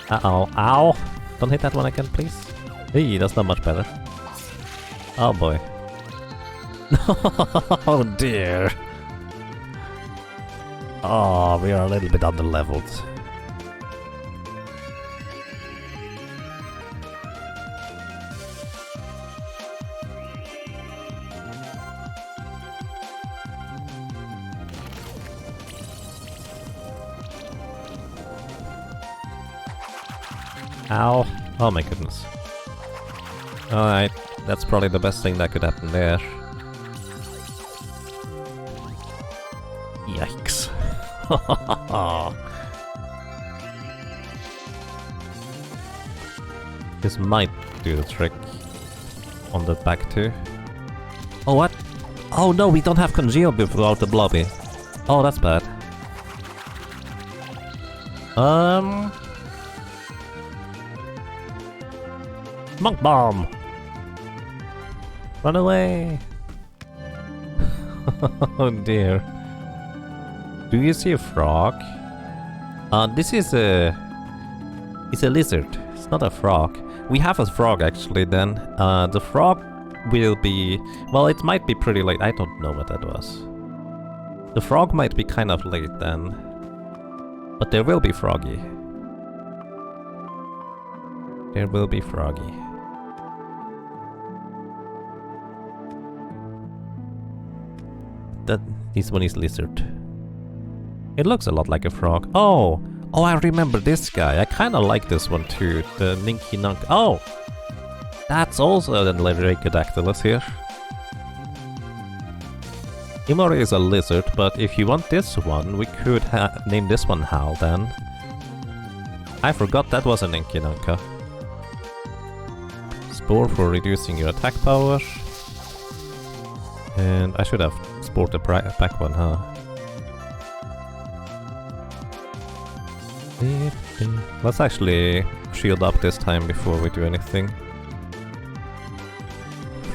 Uh-oh. Ow! Don't hit that one again, please. Hey, that's not much better. Oh boy. Oh dear. Oh, we are a little bit under-leveled. Ow. Oh my goodness. Alright, that's probably the best thing that could happen there. Yikes. This might do the trick on the back too. Oh what? Oh no, we don't have Congeal without the blobby. Oh, that's bad. Monk Bomb! Run away! Oh dear. Do you see a frog? This is a... It's a lizard. It's not a frog. We have a frog actually then. The frog will be... Well, it might be pretty late. I don't know what that was. The frog might be kind of late then. But there will be Froggy. There will be Froggy. This one is lizard. It looks a lot like a frog. Oh! Oh, I remember this guy. I kinda like this one too. The Ninky Nunk. Oh! That's also the Rhacodactylus here. Imori is a lizard, but if you want this one, we could name this one Hal then. I forgot that was an Ninky Nunka. Spore for reducing your attack power. And I should have spored the back one, huh? Let's actually shield up this time before we do anything.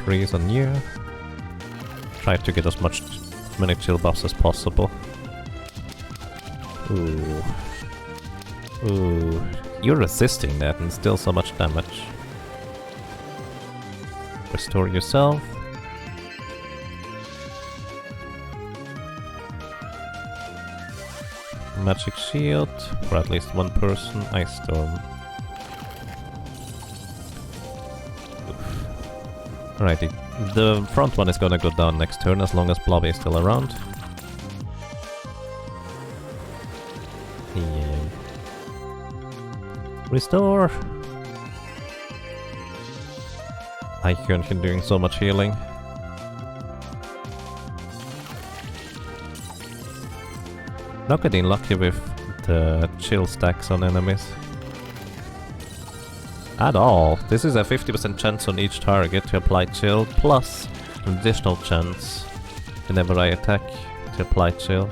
Freeze on you. Try to get as many chill buffs as possible. Ooh. Ooh. You're resisting that and still so much damage. Restore yourself. Magic shield for at least one person. Ice Storm. Alrighty. The front one is gonna go down next turn as long as Blobby is still around. Yeah. Restore! Icon can doing so much healing. Not getting lucky with the chill stacks on enemies. At all. This is a 50% chance on each target to apply chill, plus an additional chance whenever I attack to apply chill.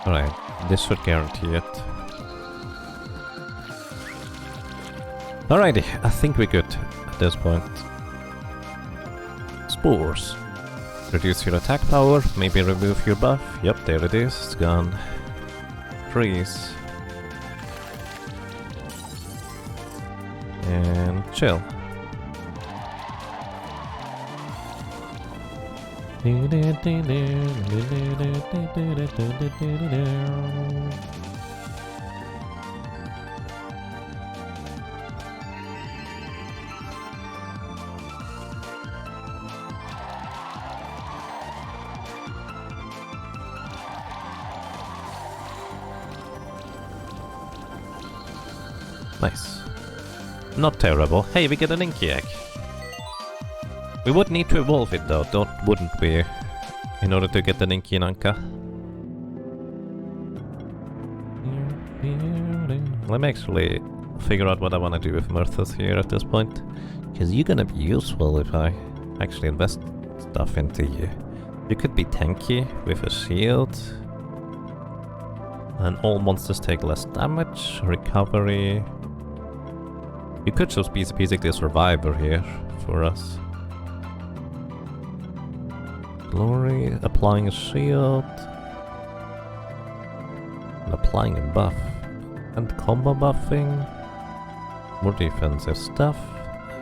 Alright, this should guarantee it. Alrighty, I think we're good at this point. Spores. Reduce your attack power, maybe remove your buff. Yep, there it is, it's gone. Freeze. And chill. Nice. Not terrible. Hey, we get an Inky Egg. We would need to evolve it though, wouldn't we? In order to get an Inky Nunka. Let me actually figure out what I want to do with Murthas here at this point. Because you're gonna be useful if I actually invest stuff into you. You could be tanky with a shield. And all monsters take less damage, recovery. You could just be basically a survivor here for us. Glory, applying a shield. And applying a buff. And combo buffing. More defensive stuff.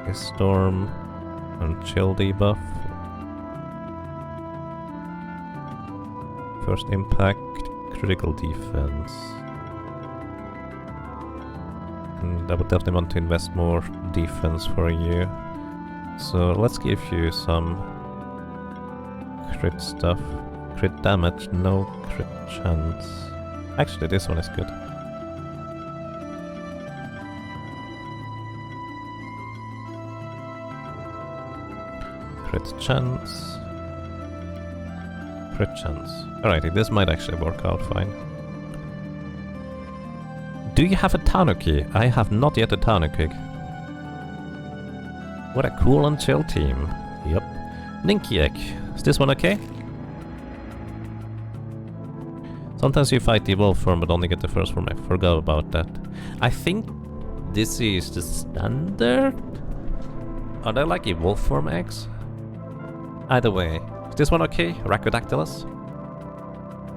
Ice Storm. And chill debuff. First impact. Critical defense. And I would definitely want to invest more defense for you. So let's give you some crit stuff. Crit damage, no crit chance. Actually, this one is good. Crit chance. Crit chance. Alrighty, this might actually work out fine. Do you have a Tanuki? I have not yet a Tanuki. What a cool and chill team. Yep. Ninkiek. Is this one okay? Sometimes you fight the evolved form but only get the first form. I forgot about that. I think this is the standard? Are there like evolved form eggs? Either way. Is this one okay? Racodactylus?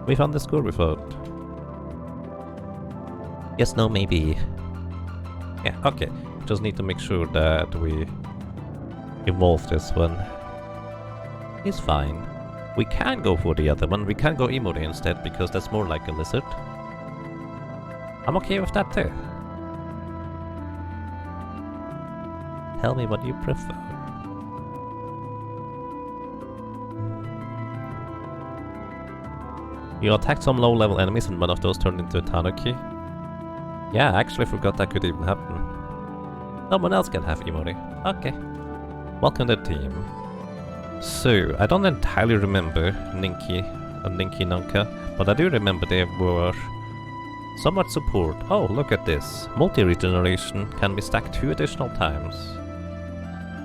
We found the score without. Yes, no, maybe. Yeah, okay. Just need to make sure that we evolve this one. It's fine. We can go for the other one. We can go Emori instead because that's more like a lizard. I'm okay with that too. Tell me what you prefer. You attacked some low-level enemies and one of those turned into a Tanuki. Yeah, I actually forgot that could even happen. Someone else can have Emori. Okay. Welcome to the team. So, I don't entirely remember Ninki and Ninki Nanka, but I do remember they were somewhat support. Oh, look at this. Multi-regeneration can be stacked 2 additional times.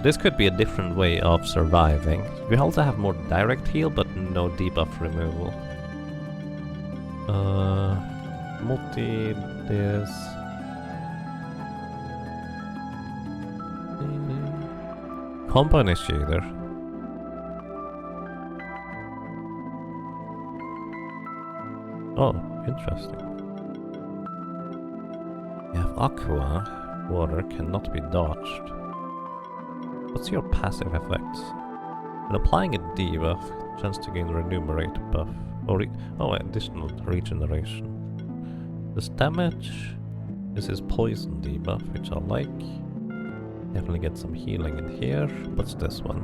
This could be a different way of surviving. We also have more direct heal, but no debuff removal. Multi this. Combo initiator. Oh, interesting. You have aqua. Water cannot be dodged. What's your passive effects? When applying a debuff, chance to gain remunerate buff. Or additional regeneration. This damage. This is poison debuff, which I like. Definitely get some healing in here. What's this one?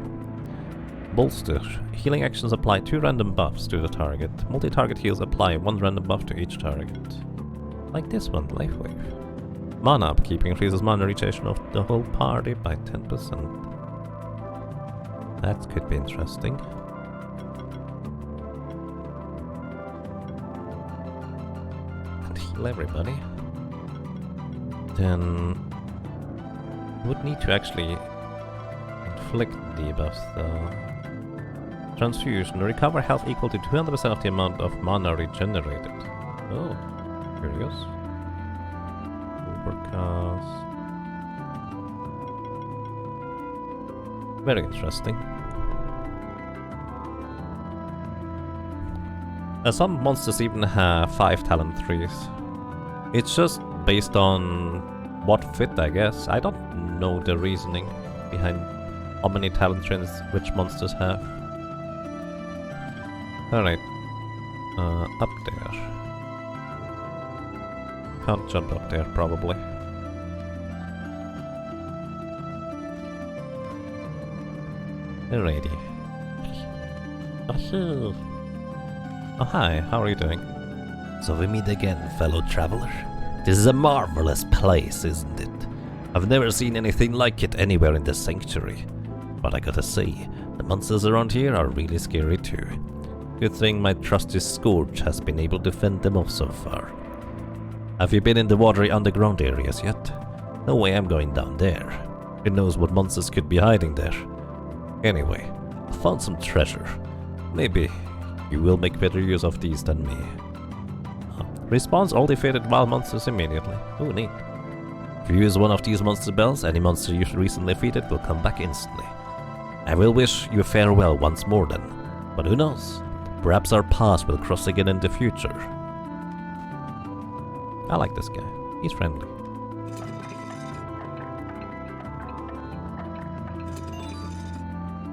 Bolster. Healing actions apply 2 random buffs to the target. Multi-target heals apply 1 random buff to each target. Like this one, Life Wave. Mana upkeep increases mana regeneration of the whole party by 10%. That could be interesting. And heal everybody. Then would need to actually inflict debuffs though. Transfusion. Recover health equal to 200% of the amount of mana regenerated. Oh, curious. Overcast. Very interesting. Some monsters even have 5 talent trees. It's just based on what fit, I guess. I don't know the reasoning behind how many talent trees which monsters have. Alright. Up there. Can't jump up there, probably. Alrighty. Oh hi, how are you doing? So we meet again, fellow traveler. This is a marvelous place, isn't it? I've never seen anything like it anywhere in the sanctuary. But I gotta say, the monsters around here are really scary too. Good thing my trusty Scourge has been able to fend them off so far. Have you been in the watery underground areas yet? No way I'm going down there. Who knows what monsters could be hiding there. Anyway, I found some treasure. Maybe you will make better use of these than me. Respawns all defeated wild monsters immediately. Ooh, neat. If you use one of these monster bells, any monster you recently defeated will come back instantly. I will wish you farewell once more then. But who knows? Perhaps our paths will cross again in the future. I like this guy. He's friendly.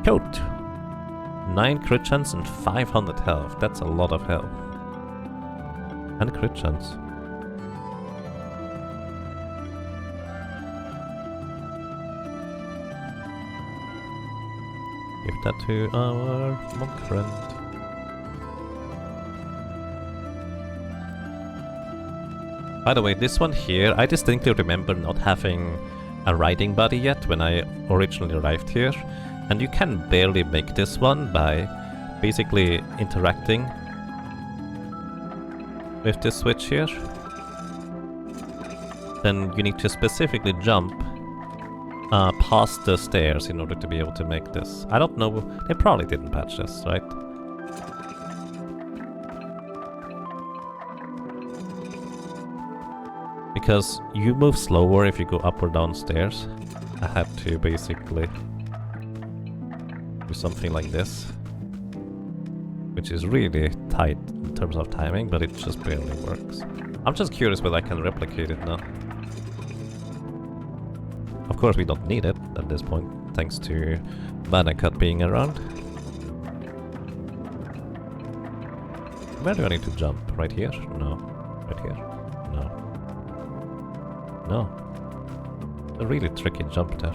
Coat. 9 crit chance and 500 health. That's a lot of health. And crit chance. Give that to our monk friend. By the way, this one here, I distinctly remember not having a riding buddy yet when I originally arrived here. And you can barely make this one by basically interacting with this switch here. Then you need to specifically jump past the stairs in order to be able to make this. I don't know, they probably didn't patch this, right? Because you move slower if you go up or down stairs. I had to basically do something like this, which is really tight in terms of timing, but it just barely works. I'm just curious whether I can replicate it now. Of course we don't need it at this point, thanks to Bannercut being around. Where do I need to jump? Right here? No. Right here? No. No. A really tricky jump there.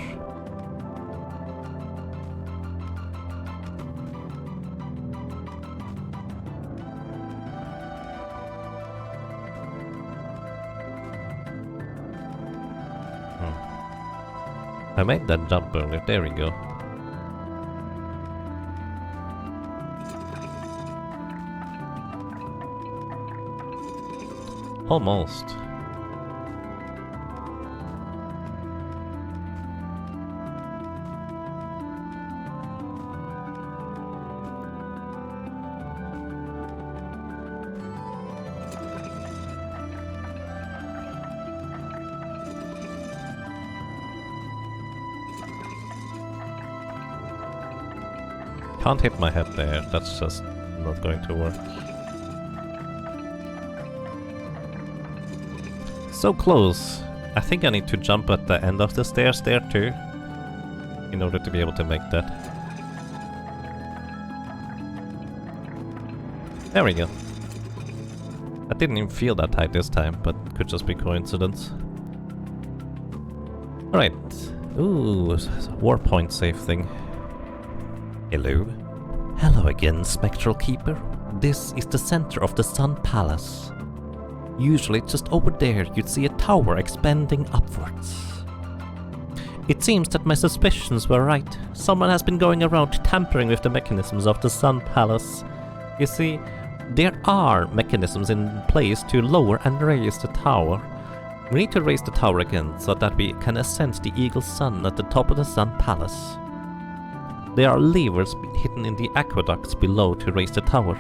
I made that jump earlier, there we go. Almost. Can't hit my head there, that's just not going to work. So close. I think I need to jump at the end of the stairs there too, in order to be able to make that. There we go. I didn't even feel that tight this time, but it could just be coincidence. Alright. Ooh, war point save thing. Hello. Hello again, Spectral Keeper. This is the center of the Sun Palace. Usually just over there you'd see a tower expanding upwards. It seems that my suspicions were right. Someone has been going around tampering with the mechanisms of the Sun Palace. You see, there are mechanisms in place to lower and raise the tower. We need to raise the tower again so that we can ascend the Eagle Sun at the top of the Sun Palace. There are levers hidden in the aqueducts below to raise the tower.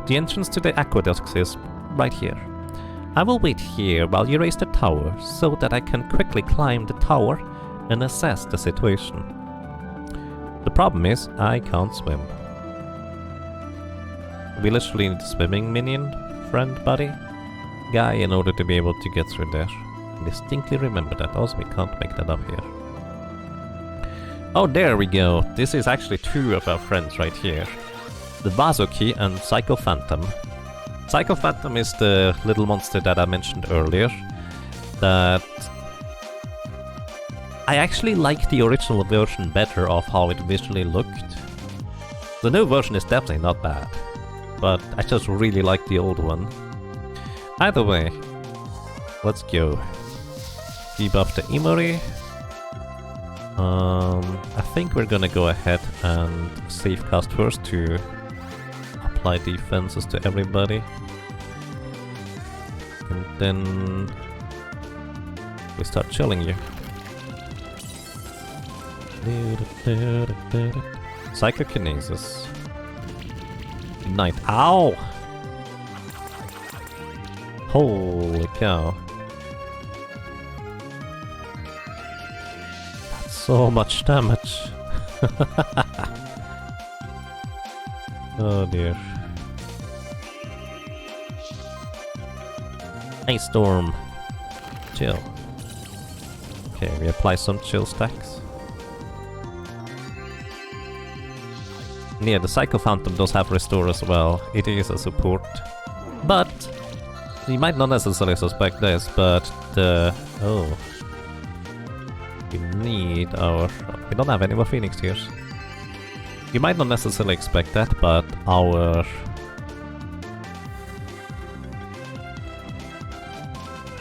The entrance to the aqueducts is right here. I will wait here while you raise the tower so that I can quickly climb the tower and assess the situation. The problem is, I can't swim. We literally need a swimming minion, friend, buddy, guy in order to be able to get through there. I distinctly remember that, also we can't make that up here. Oh, there we go. This is actually two of our friends right here. The Vasoki and Psycho Phantom. Psycho Phantom is the little monster that I mentioned earlier. That I actually like the original version better of how it visually looked. The new version is definitely not bad, but I just really like the old one. Either way, let's go. Debuff the Imori. I think we're gonna go ahead and save cast first to apply defenses to everybody. And then we start chilling you. Psychokinesis. Ignite. Ow! Holy cow. That's so much damage. Oh dear. Ice Storm. Chill. Okay, we apply some chill stacks. And yeah, the Psycho Phantom does have Restore as well. It is a support. But you might not necessarily suspect this, but the... Oh. We need our... We don't have any more Phoenix Tears. You might not necessarily expect that, but our...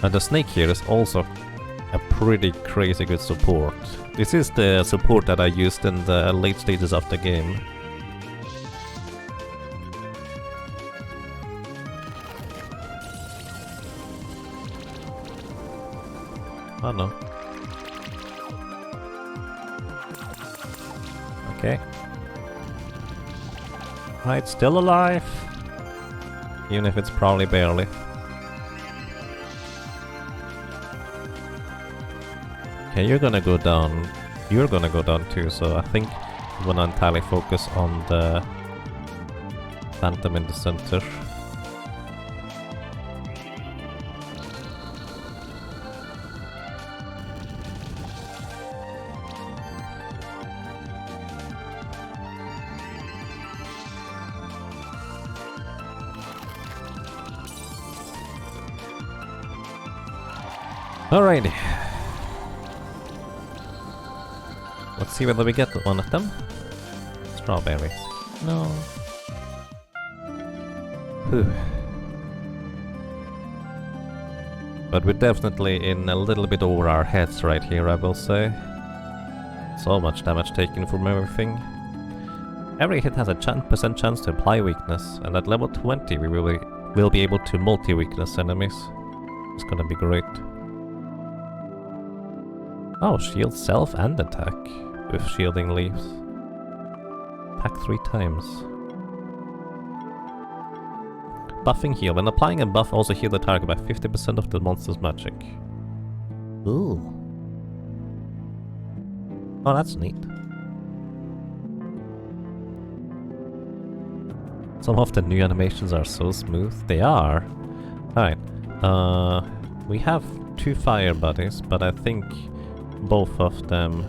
the Snake here is also a pretty crazy good support. This is the support that I used in the late stages of the game. Oh no. Okay. Right, still alive. Even if it's probably barely. Okay, you're gonna go down. You're gonna go down too, so I think I'm gonna entirely focus on the Phantom in the center. Alrighty. Let's see whether we get one of them. Strawberries. No. Whew. But we're definitely in a little bit over our heads right here, I will say. So much damage taken from everything. Every hit has a % chance to apply weakness, and at level 20 we will be able to multi-weakness enemies. It's gonna be great. Oh, shield self and attack with shielding leaves. Attack 3 times. Buffing heal. When applying a buff, also heal the target by 50% of the monster's magic. Ooh. Oh, that's neat. Some of the new animations are so smooth. They are. Alright. We have 2 fire buddies, but I think both of them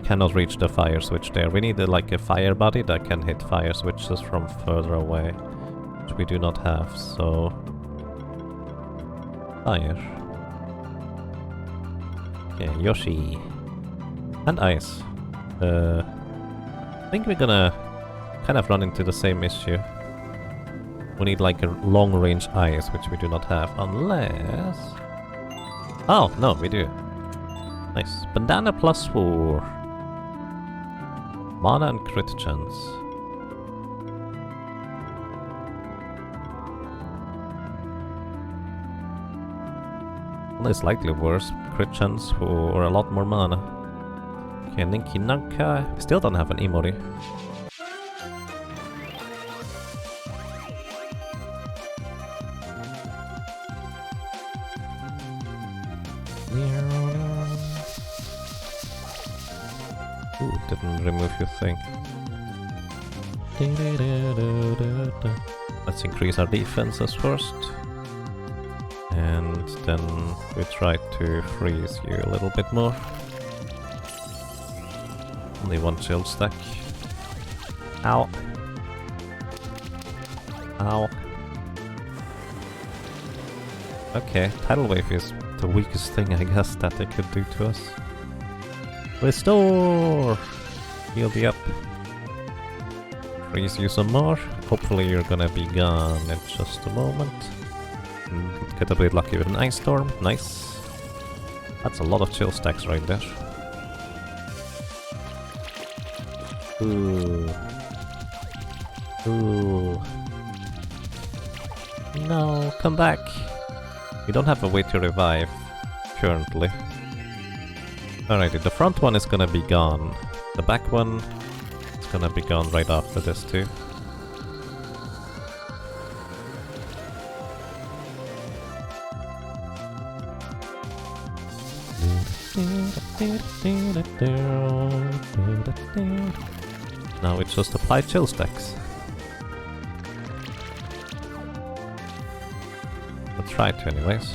cannot reach the fire switch there. We need like a fire buddy that can hit fire switches from further away, which we do not have, so... Fire. Yeah, Yoshi. And ice. I think we're gonna kind of run into the same issue. We need like a long-range ice, which we do not have, unless... Oh, no, we do. Nice. Bandana +4. Mana and crit chance. Well, it's likely worse. Crit chance for a lot more mana. Okay, Ninki Nanka. Still don't have an Imori. Ooh, didn't remove your thing. Let's increase our defenses first. And then we try to freeze you a little bit more. Only 1 shield stack. Ow. Ow. Okay, Tidal Wave is the weakest thing I guess that they could do to us. Restore! Heal the up. Freeze you some more. Hopefully you're gonna be gone in just a moment. Get a bit lucky with an Ice Storm. Nice. That's a lot of chill stacks right there. Ooh. Ooh. No, come back. We don't have a way to revive currently. Alrighty, the front one is gonna be gone. The back one is gonna be gone right after this too. Now it's just apply chill stacks. We'll try to anyways.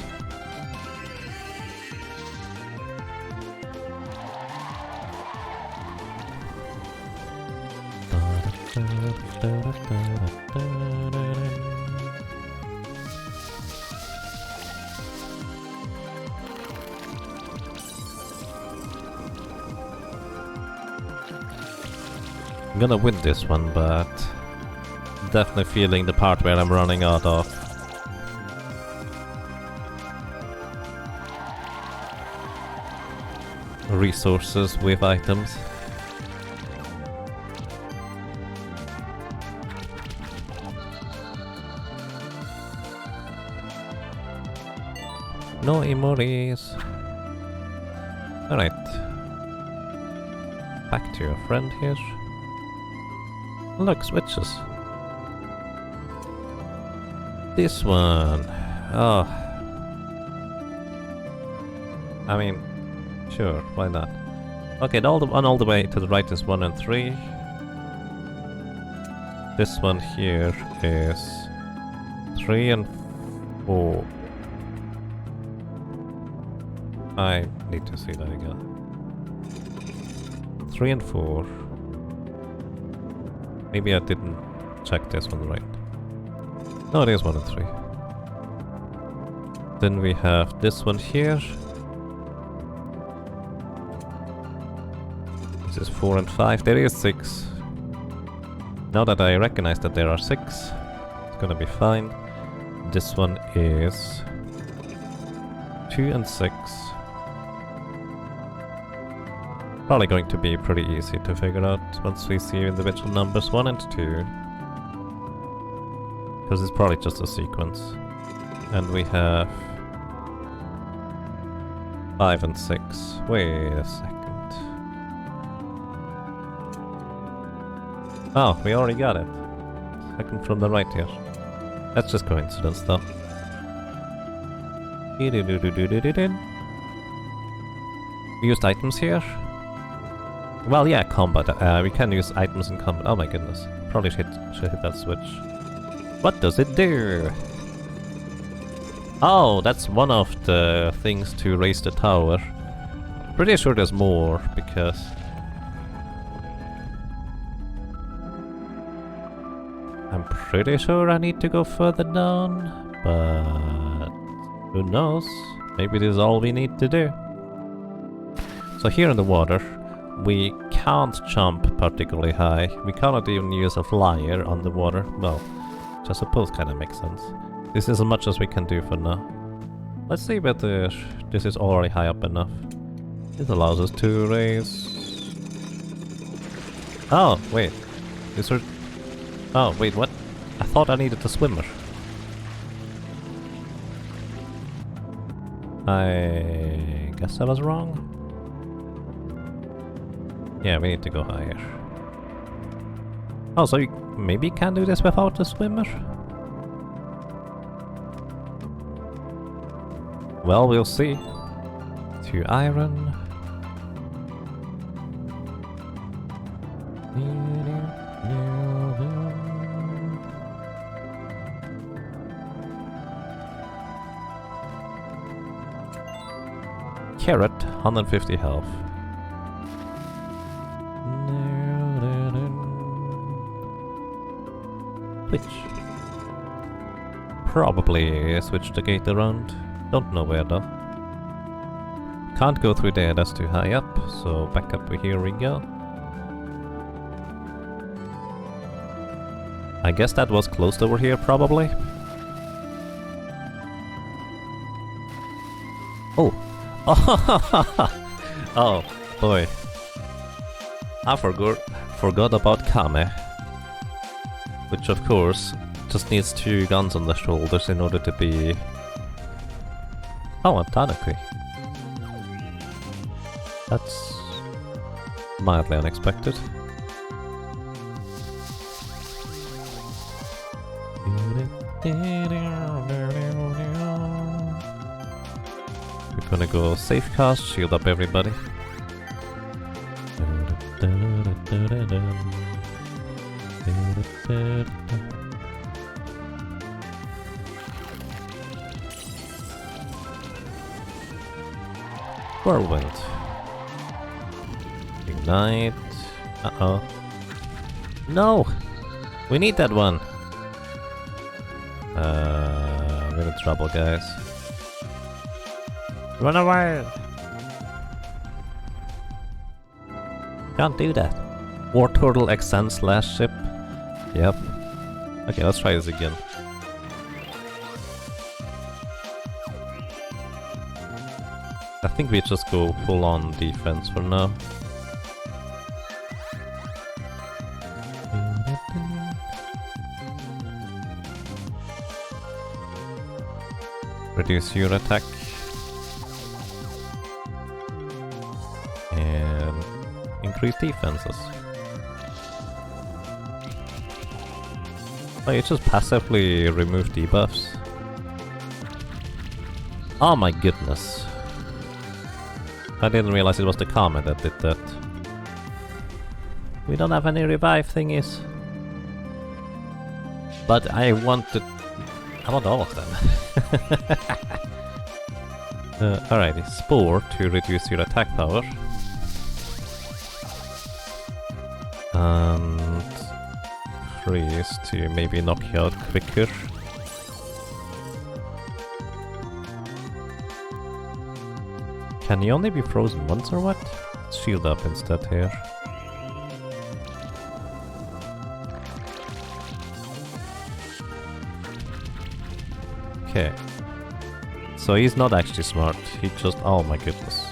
I'm gonna win this one, but definitely feeling the part where I'm running out of resources with items. No emories. Alright. Back to your friend here. Look, switches. This one. Oh. I mean, sure, why not? Okay, all the way to the right is 1 and 3. This one here is 3 and 4. I need to see that again. 3 and 4. Maybe I didn't check this one right. No, it is 1 and 3. Then we have this one here. This is 4 and 5. There is 6. Now that I recognize that there are 6, it's gonna be fine. This one is 2 and 6. Probably going to be pretty easy to figure out once we see individual numbers 1 and 2. Because it's probably just a sequence. And we have 5 and 6. Wait a second. Oh, we already got it. Second from the right here. That's just coincidence though. We used items here. Well, yeah, combat. We can use items in combat. Oh my goodness. Probably should hit that switch. What does it do? Oh, that's one of the things to raise the tower. Pretty sure there's more, because... I'm pretty sure I need to go further down, but... who knows? Maybe this is all we need to do. So here in the water, we can't jump particularly high. We cannot even use a flyer on the water. Well, which I suppose kind of makes sense. This is as much as we can do for now. Let's see whether this is already high up enough. This allows us to raise... Oh, wait. These are... Oh, wait, what? I thought I needed a swimmer. I guess I was wrong. Yeah, we need to go higher. Oh, so maybe you can do this without a swimmer? Well, we'll see. 2 iron. Carrot, 150 health. Switch. Probably switch the gate around. Don't know where though. Can't go through there, that's too high up, so back up here we go. I guess that was closed over here, probably. Oh! Oh, boy. I forgot about Kame. Which, of course, just needs 2 guns on the shoulders in order to be... Oh, a Tanaki. That's mildly unexpected. We're gonna go safe cast, shield up everybody. Whirlwind. Ignite. Uh-oh. No! We need that one! We're in trouble, guys. Run away! Can't do that. War Turtle XN slash ship. Yep. Okay, let's try this again. I think we just go full on defense for now. Reduce your attack. And increase defenses. Oh, you just passively remove debuffs. Oh my goodness. I didn't realize it was the comment that did that. We don't have any revive thingies. But I want all of them. Alrighty, Spore to reduce your attack power. And Freeze to maybe knock you out quicker. Can you only be frozen once or what? Let's shield up instead here. Okay. So he's not actually smart, he just, oh my goodness.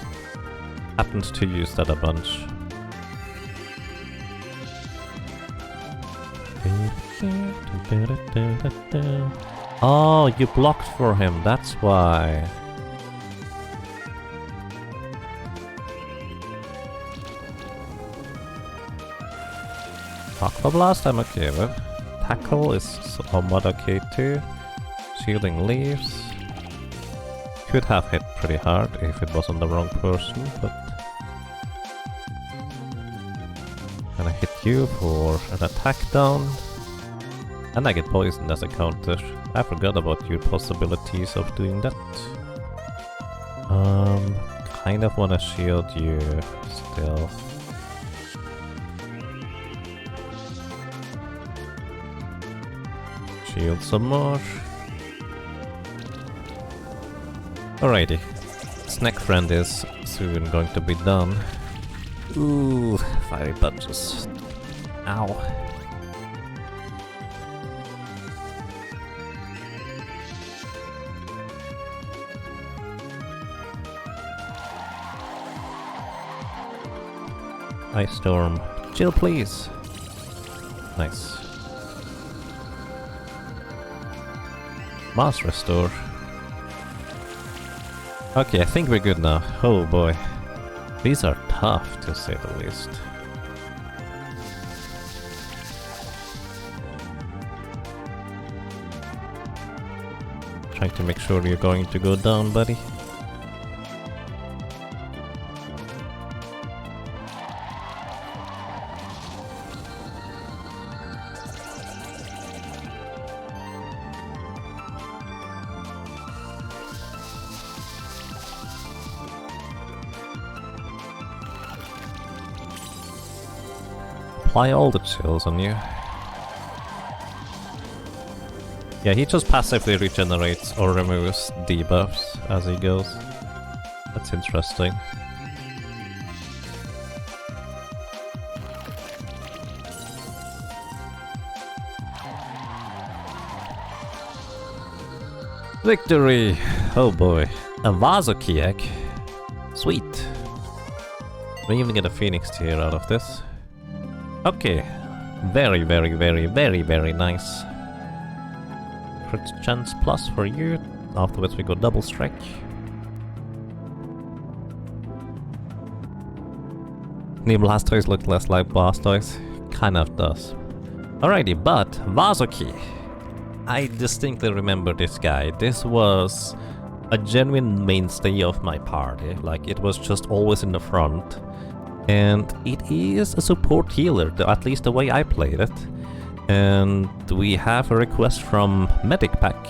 Happens to use that a bunch. Oh, you blocked for him, that's why. Aqua Blast I'm okay with. Tackle is somewhat okay too. Shielding leaves. Could have hit pretty hard if it was on the wrong person, but... Gonna hit you for an attack down. And I get poisoned as a counter. I forgot about your possibilities of doing that. Kind of wanna shield you still. Shield some more. Alrighty. Snack friend is soon going to be done. Ooh, fiery punches. Ow. Ice Storm. Chill please. Nice. Mass Restore. Okay, I think we're good now. Oh boy. These are tough, to say the least. Trying to make sure you're going to go down, buddy. Apply all the chills on you. Yeah, he just passively regenerates or removes debuffs as he goes. That's interesting. Victory! Oh boy. A Vasoki egg. Sweet. We even get a Phoenix tear out of this. Okay. Very, very, very, very, very nice. Crit chance plus for you. Afterwards we go double strike. The Blastoise look less like Blastoise. Kind of does. Alrighty, but Vasoki. I distinctly remember this guy. This was a genuine mainstay of my party. Like, it was just always in the front. And it is a support healer, at least the way I played it. And we have a request from Medic Pack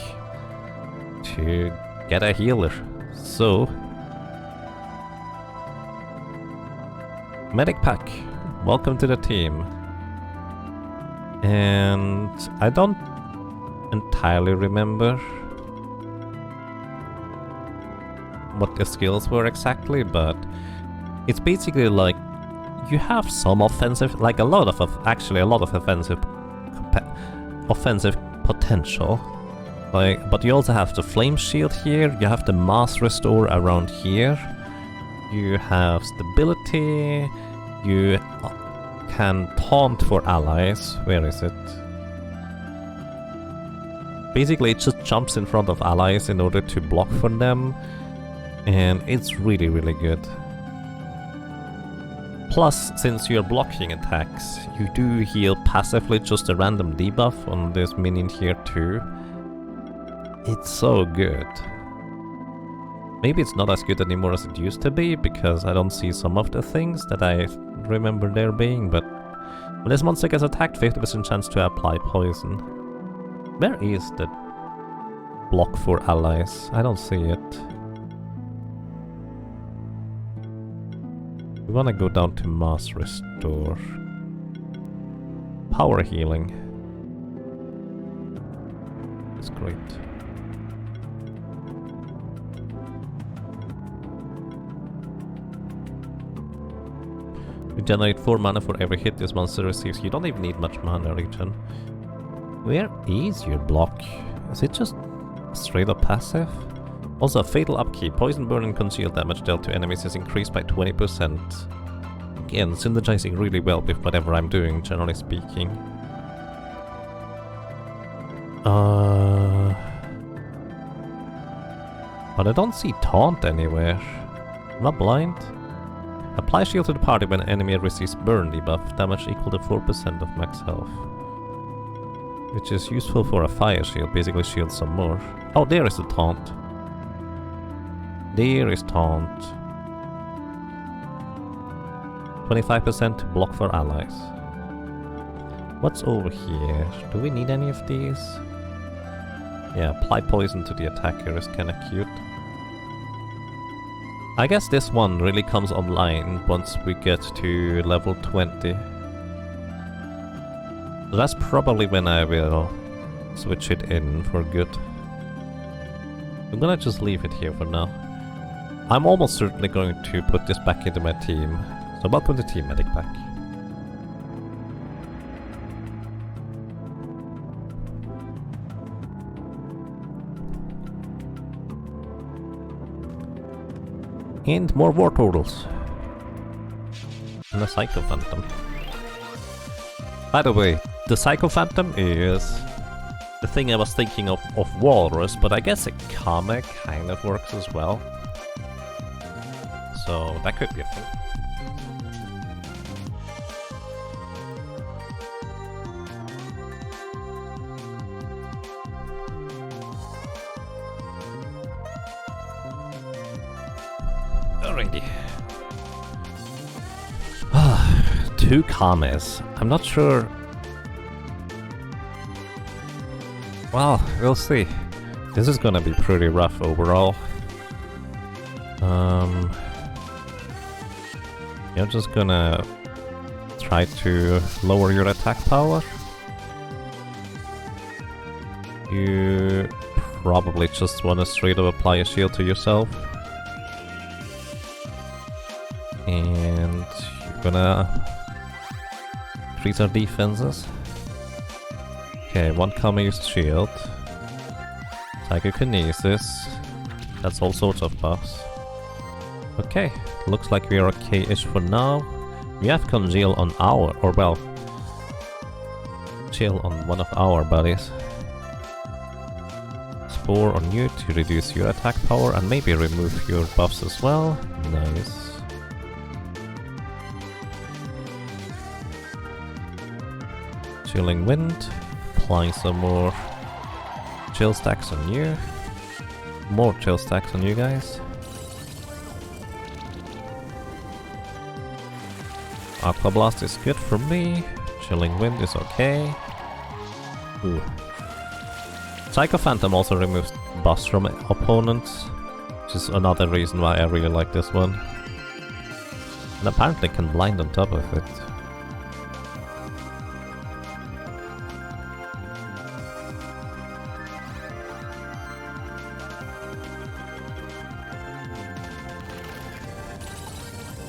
to get a healer. So, Medic Pack, welcome to the team. And I don't entirely remember what the skills were exactly, but it's basically like you have some offensive, like a lot of offensive potential. Like, but you also have the flame shield here, you have the mass restore around here, you have stability, you can taunt for allies. Where is it? Basically it just jumps in front of allies in order to block for them, and it's really, really good. Plus, since you're blocking attacks, you do heal passively, just a random debuff on this minion here too. It's so good. Maybe it's not as good anymore as it used to be, because I don't see some of the things that I remember there being, but when this monster gets attacked, 50% chance to apply poison. Where is the block for allies? I don't see it. We wanna go down to mass restore. Power healing. It's great. You generate 4 mana for every hit this monster receives. You don't even need much mana regen. Where is your block? Is it just straight up passive? Also, fatal upkeep. Poison, burn, and conceal damage dealt to enemies is increased by 20%. Again, synergizing really well with whatever I'm doing, generally speaking. But I don't see taunt anywhere. I'm not blind. Apply shield to the party when an enemy receives burn debuff. Damage equal to 4% of max health. Which is useful for a fire shield. Basically shield some more. Oh, there is the taunt. There is taunt. 25% to block for allies. What's over here? Do we need any of these? Yeah, apply poison to the attacker is kinda cute. I guess this one really comes online once we get to level 20. So that's probably when I will switch it in for good. I'm gonna just leave it here for now. I'm almost certainly going to put this back into my team. So welcome to Team Medic Pack. And more war turtles. And a Psycho Phantom. By the way, the Psycho Phantom is the thing I was thinking of Walrus, but I guess a comic kind of works as well. So that could be a thing. Alrighty. 2 Kames. I'm not sure. Well, we'll see. This is gonna be pretty rough overall. You're just gonna try to lower your attack power. You probably just wanna straight up apply a shield to yourself. And you're gonna increase our defenses. Okay, 1 Kame used shield. Psychokinesis. That's all sorts of buffs. Okay, looks like we are okay-ish for now. We have Congeal on our, or well, chill on one of our buddies. Spore on you to reduce your attack power and maybe remove your buffs as well. Nice. Chilling Wind. Applying some more chill stacks on you. More chill stacks on you guys. Aqua Blast is good for me. Chilling Wind is okay. Ooh. Psycho Phantom also removes buffs from opponents, which is another reason why I really like this one. And apparently can blind on top of it.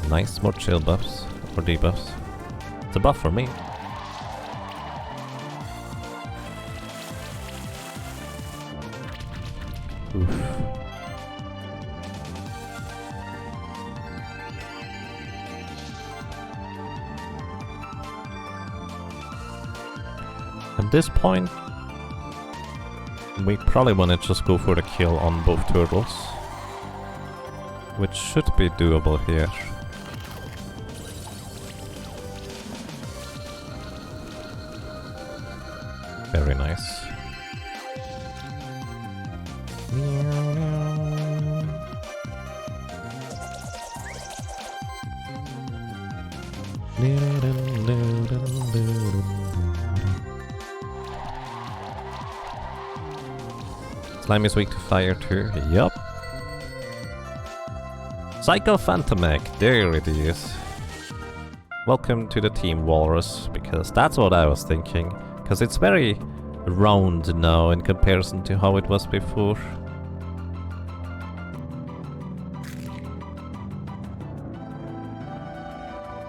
Nice, more chill buffs, or debuffs. It's a buff for me. Oof. At this point, we probably want to just go for the kill on both turtles, which should be doable here. Very nice. Slime is weak to fire too. Yup. Psycho Phantom Egg, there it is. Welcome to the Team Walrus, because that's what I was thinking. Because it's very round now in comparison to how it was before.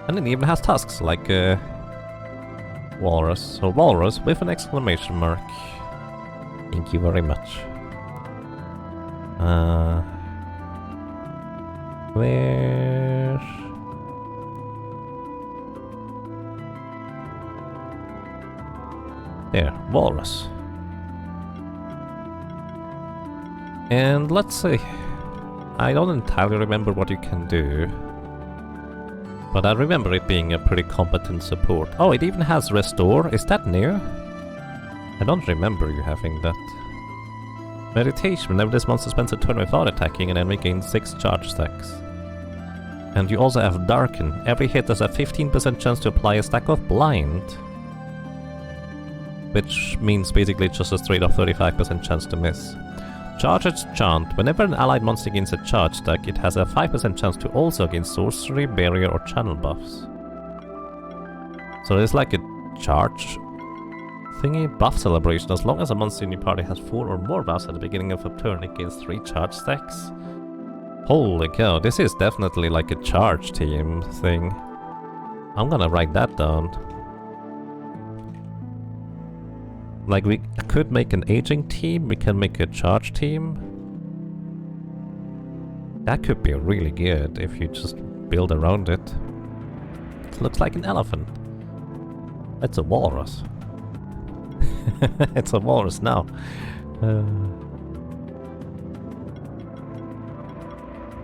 And it even has tusks, like a walrus. So walrus with an exclamation mark. Thank you very much. Where? There, walrus. And let's see. I don't entirely remember what you can do, but I remember it being a pretty competent support. Oh, it even has restore. Is that new? I don't remember you having that. Meditation. Whenever this monster spends a turn without attacking, an enemy gains 6 charge stacks. And you also have Darken. Every hit has a 15% chance to apply a stack of Blind. Which means basically just a straight up 35% chance to miss. Charged Chant. Whenever an allied monster gains a charge stack, it has a 5% chance to also gain sorcery, barrier or channel buffs. So it's like a charge thingy. Buff celebration. As long as a monster in your party has 4 or more buffs at the beginning of a turn, it gains 3 charge stacks. Holy cow, this is definitely like a charge team thing. I'm gonna write that down. Like, we could make an aging team, we can make a charge team. That could be really good if you just build around it. It looks like an elephant. It's a walrus. It's a walrus now.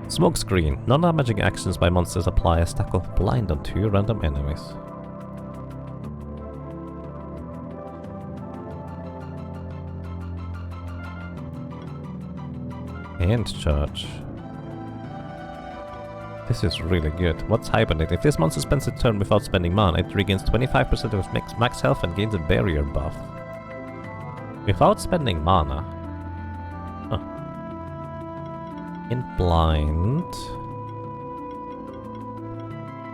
Smokescreen. Non-damaging actions by monsters apply a stack of blind on 2 random enemies. And charge. This is really good. What's Hibernate? If this monster spends a turn without spending mana, it regains 25% of its max health and gains a barrier buff. Without spending mana. Huh. In blind.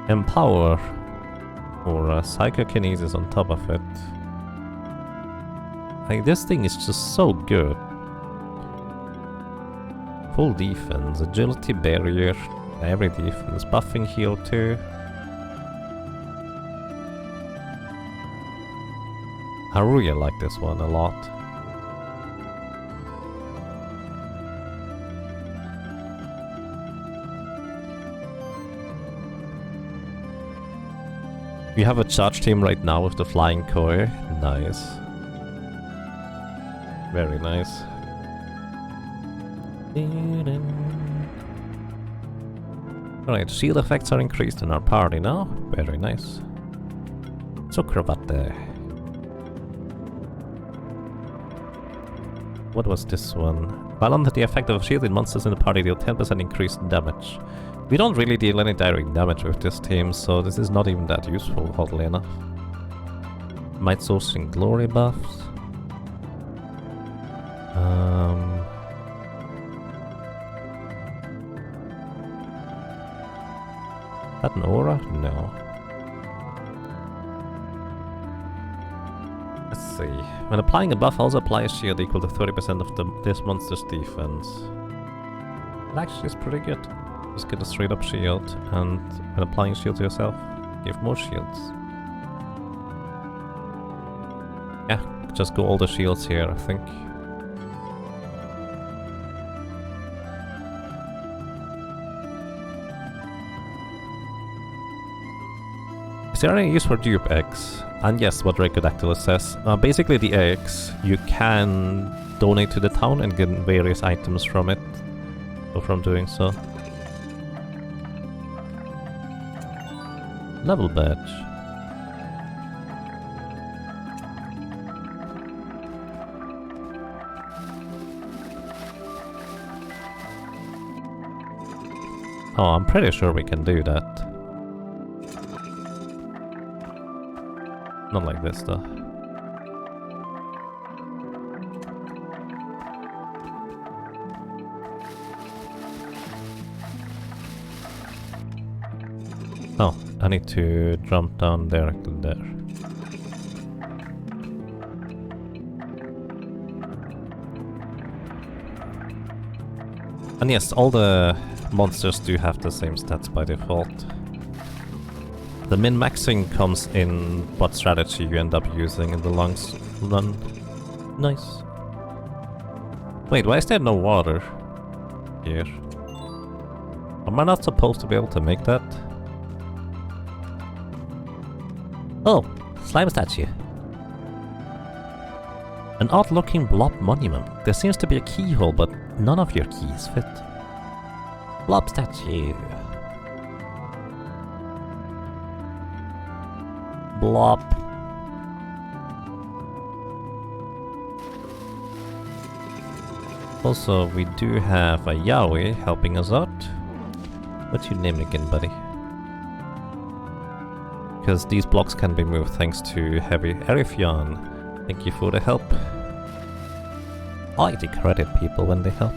Empower. Or psychokinesis on top of it. Like, this thing is just so good. Full defense, agility, barrier, every defense, buffing, heal too. I really like this one a lot. We have a charge team right now with the flying koi. Nice. Very nice. Alright, shield effects are increased in our party now. Very nice. So Cravate. What was this one? While under the effect of shielded monsters in the party, deal 10% increased damage. We don't really deal any direct damage with this team, so this is not even that useful, oddly enough. Might source in glory buffs. That an aura? No. Let's see. When applying a buff, also apply a shield equal to 30% of this monster's defense. It actually is pretty good. Just get a straight up shield, and when applying shield to yourself, give more shields. Yeah, just go all the shields here, I think. Is there any use for dupe eggs? And yes, what Racodactylus says. Basically the eggs, you can donate to the town and get various items from it. Or from doing so. Level badge. Oh, I'm pretty sure we can do that. Not like this though. Oh, I need to jump down directly there. And yes, all the monsters do have the same stats by default. The min-maxing comes in what strategy you end up using in the long run. Nice. Wait, why is there no water here? Am I not supposed to be able to make that? Oh, slime statue. An odd-looking blob monument. There seems to be a keyhole, but none of your keys fit. Blob statue. Blob. Also, we do have a Yowie helping us out. What's your name again, buddy? Because these blocks can be moved thanks to heavy Erythion. Thank you for the help. I like to credit people when they help.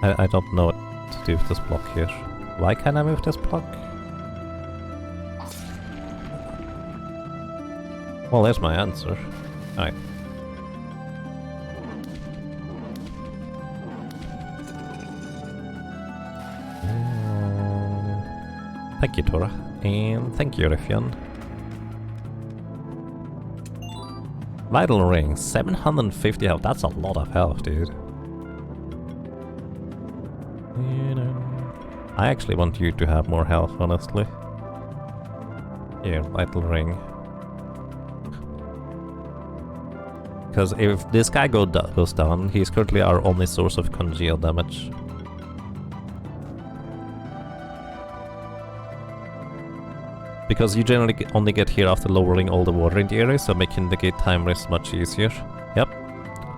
I don't know what to do with this block here. Why can't I move this block? Well, there's my answer. Alright. Thank you, Tora. And thank you, Erythion. Vital Ring, 750 health. That's a lot of health, dude. I actually want you to have more health, honestly. Here, Vital Ring. Because if this guy goes down, he's currently our only source of Congeal damage. Because you generally only get here after lowering all the water in the area, so making the gate time rest much easier. Yep.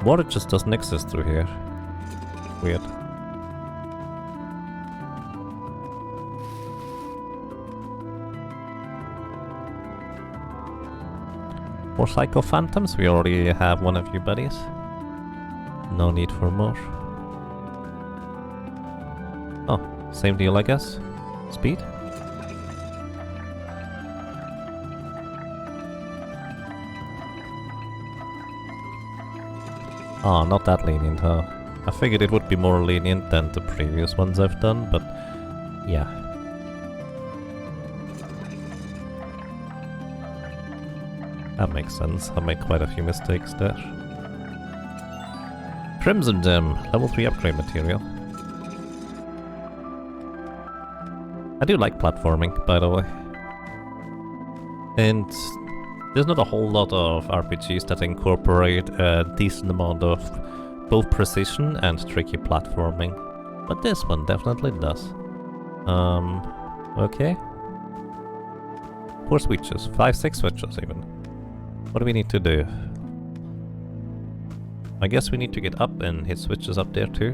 Water just doesn't exist through here. Weird. More Psycho Phantoms? We already have one of you buddies. No need for more. Oh, same deal I guess. Speed? Oh, not that lenient, huh? I figured it would be more lenient than the previous ones I've done, but yeah. That makes sense. I made quite a few mistakes there. Crimson Gem, level 3 upgrade material. I do like platforming, by the way. And there's not a whole lot of RPGs that incorporate a decent amount of both precision and tricky platforming. But this one definitely does. Okay. 4 switches, 5, 6 switches even. What do we need to do? I guess we need to get up and hit switches up there too.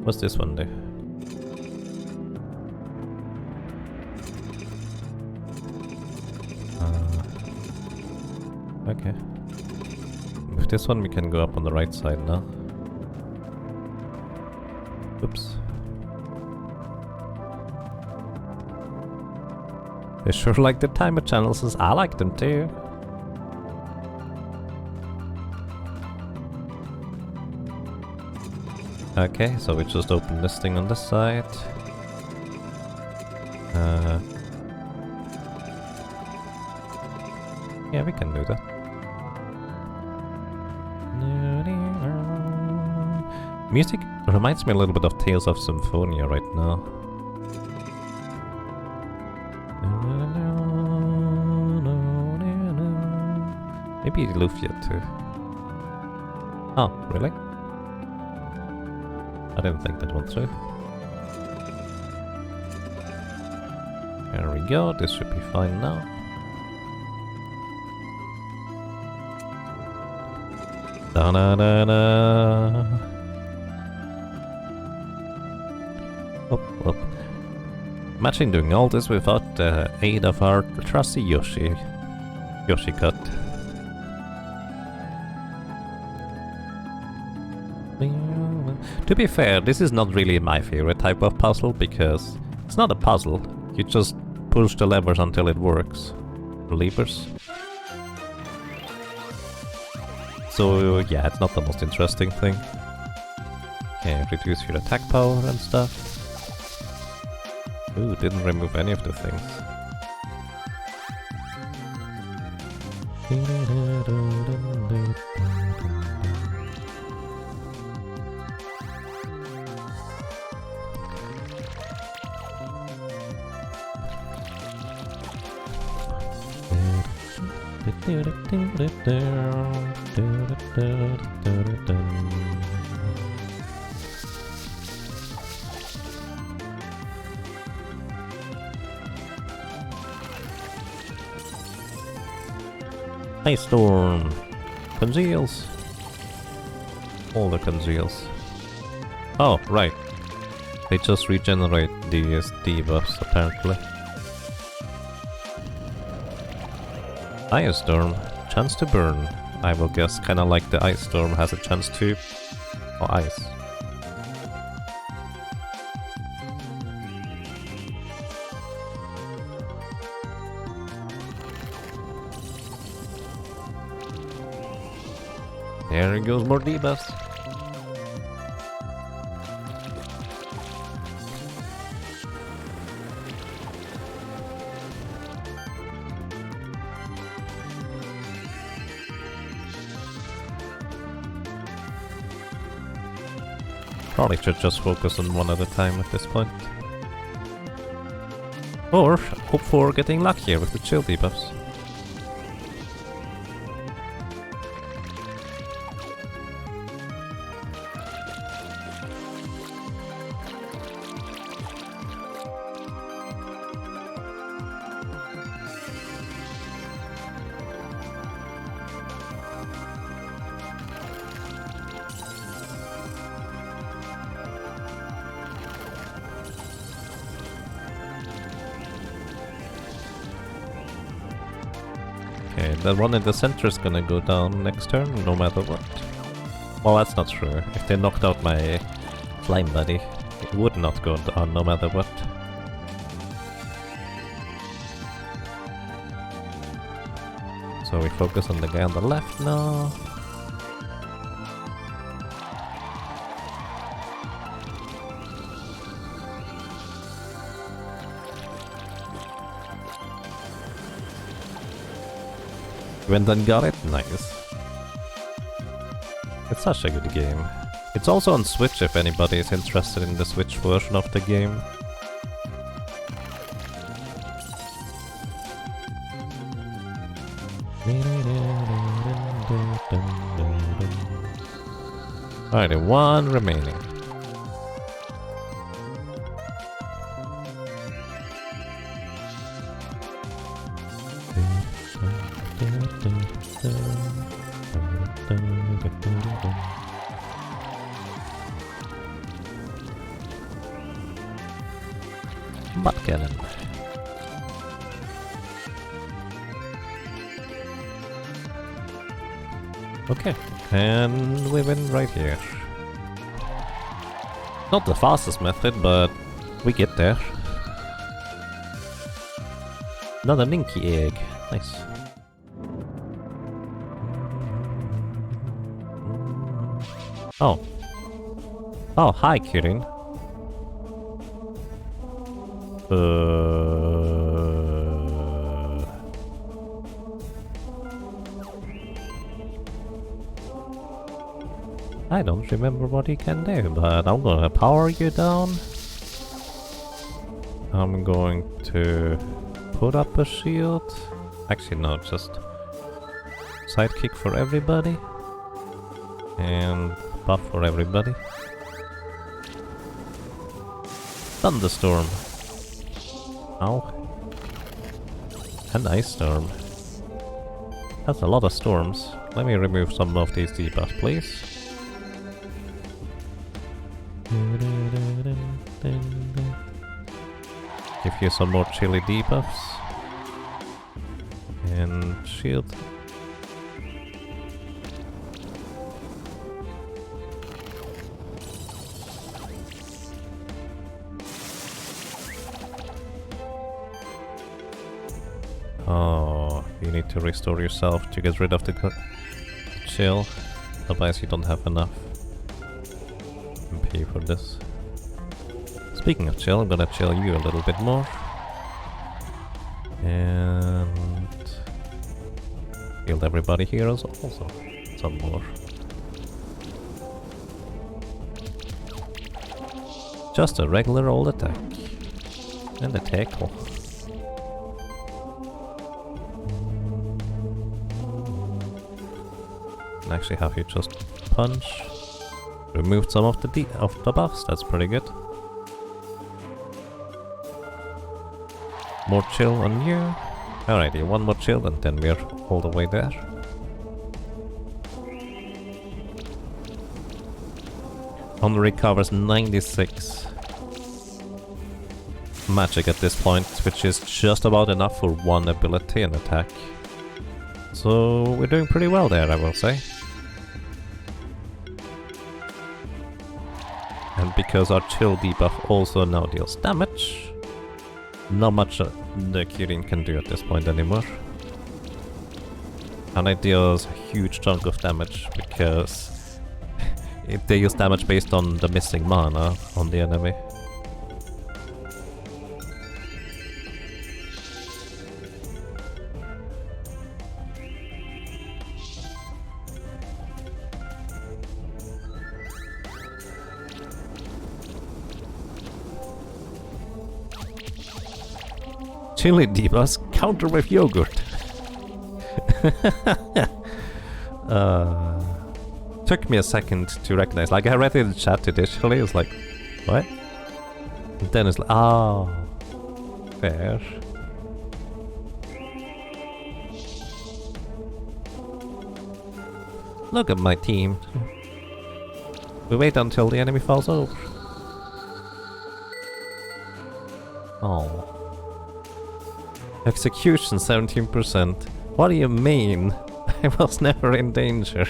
What's this one do? Okay. With this one we can go up on the right side now. Oops. They sure like the timer channels, I like them too. Okay, so we just open this thing on this side. Yeah, we can do that. Music reminds me a little bit of Tales of Symphonia right now. Maybe Lufia too. Oh, really? I didn't think that one through. There we go, this should be fine now. Da-na-na-na. Up. Imagine doing all this without the aid of our trusty Yoshi cut. To be fair, this is not really my favorite type of puzzle because it's not a puzzle. You just push the levers until it works. Levers. So yeah, it's not the most interesting thing. Okay, reduce your attack power and stuff. Ooh, didn't remove any of the things. Ice Storm! Congeals! All the Congeals. Oh, right. They just regenerate these debuffs, apparently. Ice Storm. Chance to burn. I will guess kinda like the Ice Storm has a chance to... Oh, ice. There goes more debuffs. Probably should just focus on one at a time at this point. Or hope for getting luckier with the chill debuffs. Okay, the one in the center is gonna go down next turn, no matter what. Well, that's not true. If they knocked out my slime buddy, it would not go down no matter what. So we focus on the guy on the left now. Went and got it? Nice. It's such a good game. It's also on Switch if anybody is interested in the Switch version of the game. Alrighty, one remaining. Butt cannon. Okay, and we win right here. Not the fastest method, but we get there. Another Ninky egg. Nice. Oh. Oh, hi, Kirin. I don't remember what he can do, but I'm gonna power you down. I'm going to put up a shield. Actually, no, just sidekick for everybody. And buff for everybody. Thunderstorm. Ow. And ice storm. That's a lot of storms. Let me remove some of these debuffs, please. Give you some more chilly debuffs. And shield. Oh, you need to restore yourself to get rid of the chill. Otherwise you don't have enough MP for this. Speaking of chill, I'm gonna chill you a little bit more. And healed everybody here also some more. Just a regular old attack. And a tackle. And actually have you just punch. Removed some of the buffs, that's pretty good. More chill on you. Alrighty, one more chill and then we're all the way there. On recovers 96 magic at this point, which is just about enough for one ability and attack. So we're doing pretty well there, I will say. And because our chill debuff also now deals damage, not much the Kirin can do at this point anymore. And it deals a huge chunk of damage because it deals damage based on the missing mana on the enemy. Chili divas counter with yogurt. Took me a second to recognize. Like I read it in the chat initially, it was like, what? And then it's like, oh, fair. Look at my team. We wait until the enemy falls over. Oh. Execution 17%. What do you mean? I was never in danger.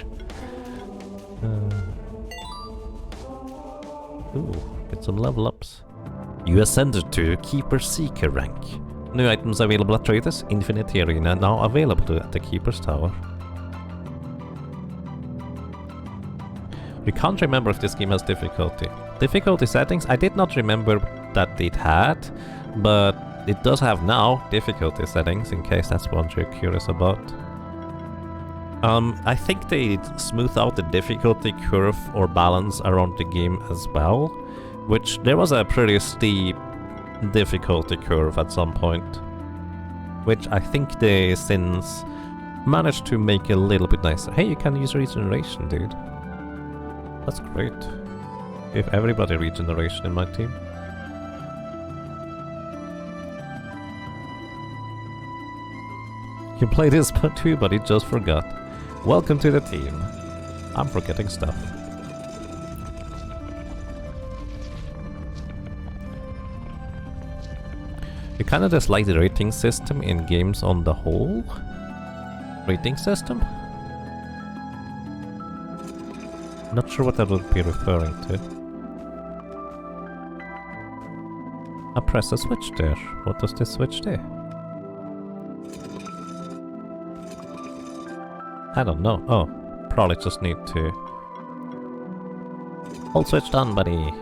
Ooh, get some level ups. You ascended to Keeper Seeker rank. New items available at traders. Infinite Arena now available at the Keeper's Tower. We can't remember if this game has difficulty. Difficulty settings? I did not remember that it had, but it does have now difficulty settings, in case that's what you're curious about. I think they smooth out the difficulty curve or balance around the game as well, which there was a pretty steep difficulty curve at some point, which I think they since managed to make a little bit nicer. Hey, you can use regeneration, dude. That's great. Give everybody regeneration in my team. You play this too, but he just forgot. Welcome to the team. I'm forgetting stuff. You kinda dislike the rating system in games on the whole? Rating system? Not sure what that would be referring to. I press a switch there. What does this switch do? I don't know. Oh, probably just need to... Hold switch on, buddy.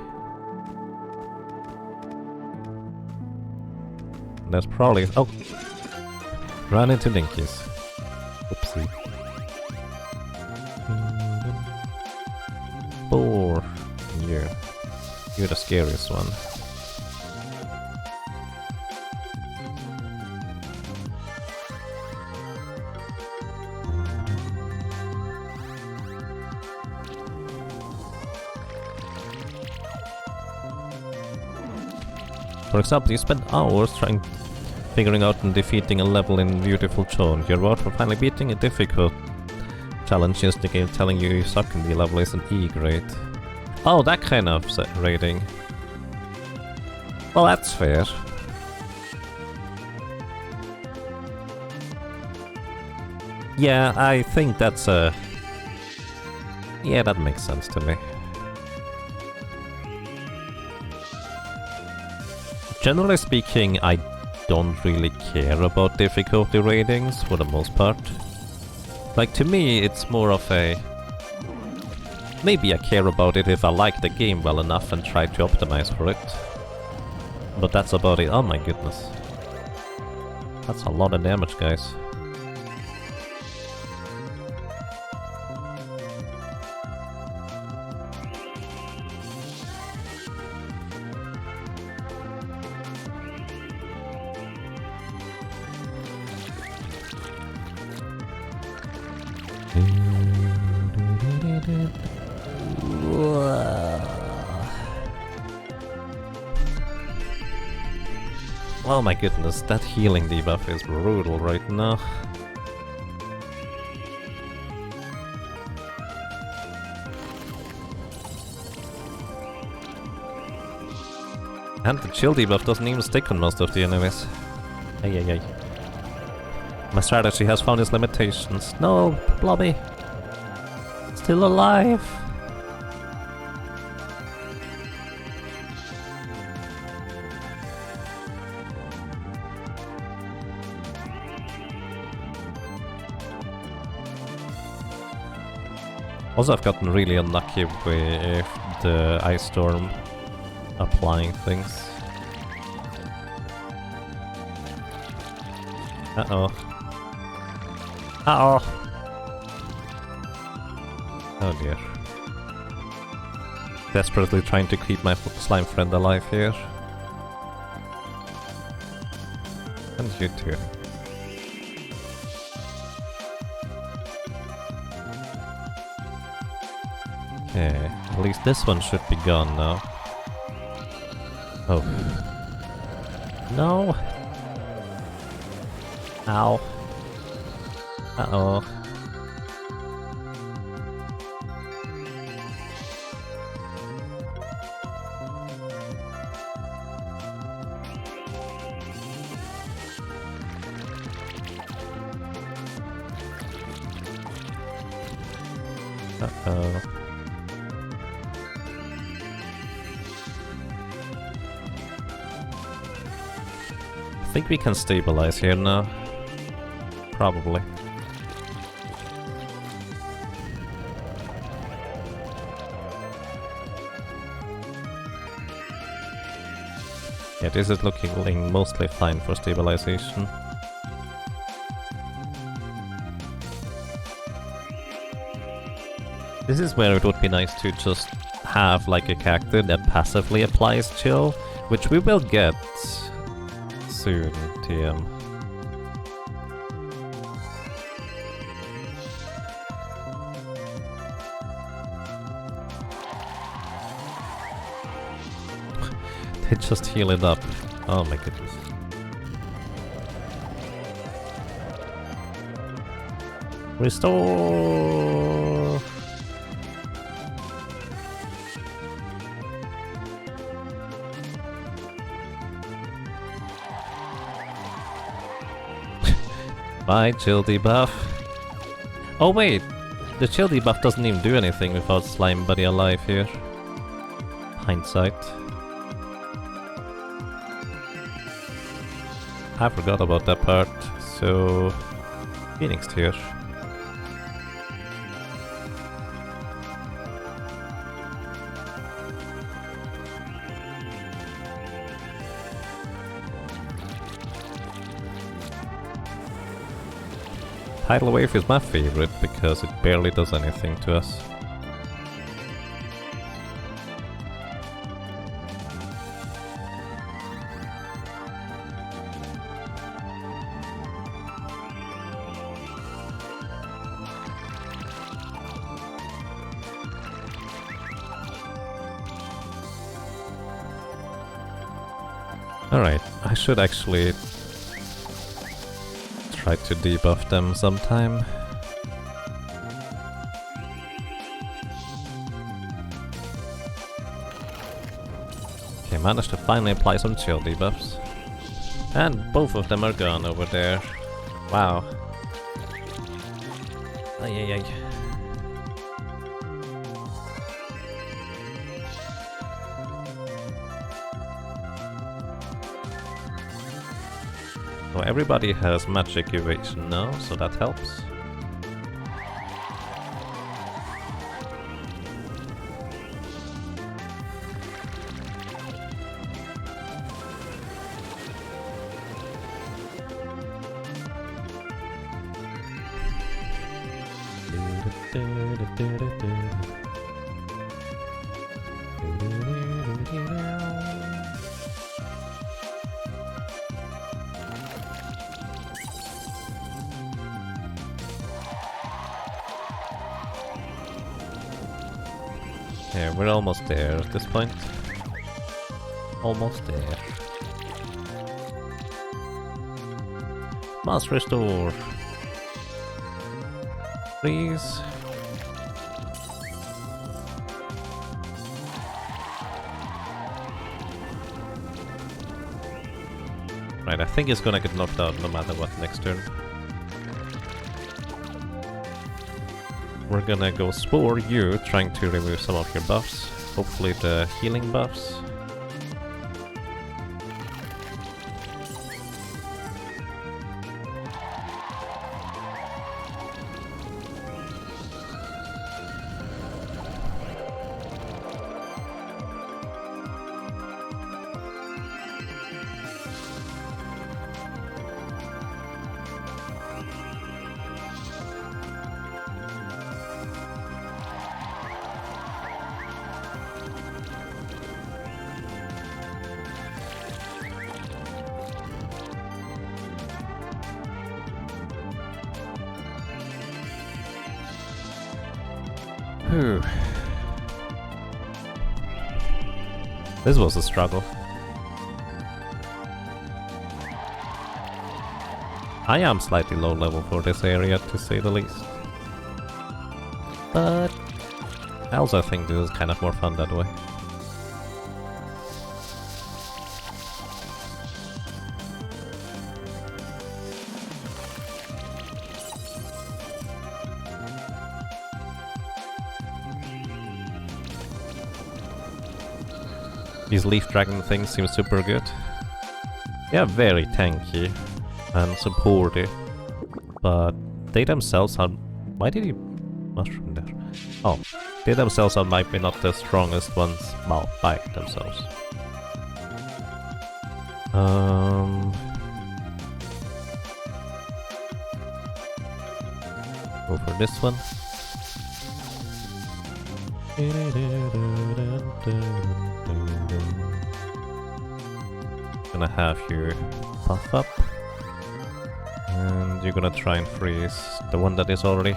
There's probably... Oh! Run into Dinkies. Oopsie. 4. You're the scariest one. For example, you spend hours figuring out and defeating a level in beautiful tone. You're about for finally beating a difficult challenge is the game telling you suck and the level is an E grade. Oh, that kind of rating. Well, that's fair. Yeah, I think that's a... Yeah, that makes sense to me. Generally speaking, I don't really care about difficulty ratings for the most part. Like, to me, it's more of a... Maybe I care about it if I like the game well enough and try to optimize for it. But that's about it. Oh my goodness. That's a lot of damage, guys. Oh my goodness, that healing debuff is brutal right now. And the chill debuff doesn't even stick on most of the enemies. Ay ay ay. My strategy has found its limitations. No, Blobby! Still alive! Also, I've gotten really unlucky with the ice storm applying things. Uh-oh. Uh-oh! Oh dear. Desperately trying to keep my slime friend alive here. And you too. Okay, at least this one should be gone now. Oh. No! Ow. Uh-oh. Uh-oh. I think we can stabilize here now. Probably. Yeah, this is looking mostly fine for stabilization. This is where it would be nice to just have like a character that passively applies chill, which we will get soon, TM. They just heal it up. Oh my goodness. Restore! Bye, chill debuff. Oh wait, the chill debuff doesn't even do anything without Slime Buddy alive here. Hindsight. I forgot about that part, so... Phoenix here. Tidal Wave is my favorite because it barely does anything to us. Alright, I should actually try to debuff them sometime. Okay, managed to finally apply some chill debuffs. And both of them are gone over there. Wow. Ay ay ay. So everybody has magic evasion now, so that helps. Yeah, we're almost there at this point. Almost there. Must restore. Please. Right, I think it's gonna get knocked out no matter what next turn. We're gonna go Spore you, trying to remove some of your buffs. Hopefully the healing buffs. Whew. This was a struggle. I am slightly low level for this area, to say the least. But I also think this is kind of more fun that way. These leaf dragon things seem super good. Yeah, very tanky and supporty, but they themselves are... Why did he mushroom there? Oh, they themselves are might be not the strongest ones, well, by themselves. Go for this one. Gonna have you puff up, and you're gonna try and freeze the one that is already...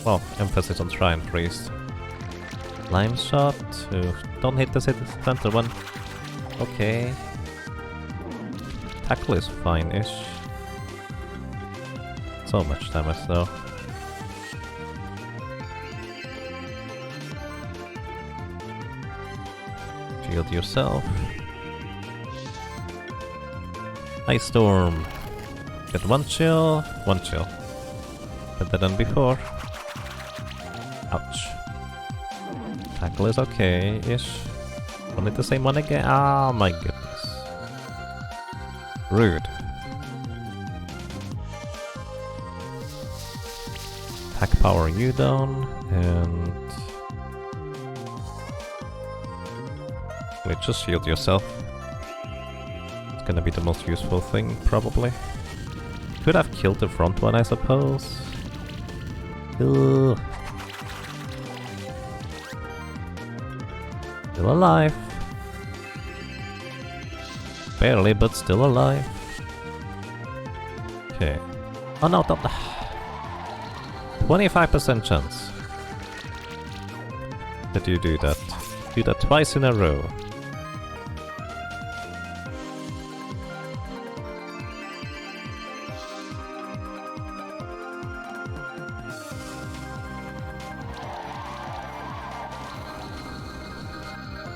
Well, emphasis on try and freeze. Lime shot, don't hit the center one. Okay. Tackle is fine-ish. So much damage though. Shield yourself. Ice Storm. Get one chill, one chill. Better than before. Ouch. Tackle is okay-ish. Only the same one again. Oh my goodness. Rude. Attack power you down, and... wait, just shield yourself. It's gonna be the most useful thing, probably. Could have killed the front one, I suppose. Ugh. Still alive. Barely, but still alive. Okay. Oh no, don't... 25% chance that you do that. Do that twice in a row.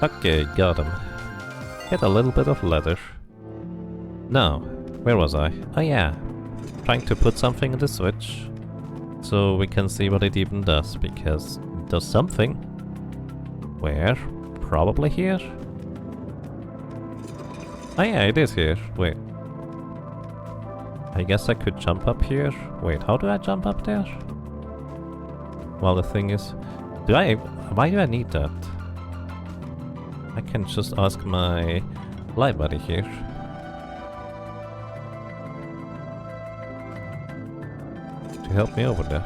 Okay, got him. Get a little bit of leather. Now, where was I? Oh yeah, trying to put something in the switch. So we can see what it even does, because it does something. Where? Probably here? Oh yeah, it is here. Wait. I guess I could jump up here. Wait, how do I jump up there? Well, the thing is... why do I need that? I can just ask my live buddy here. To help me over there.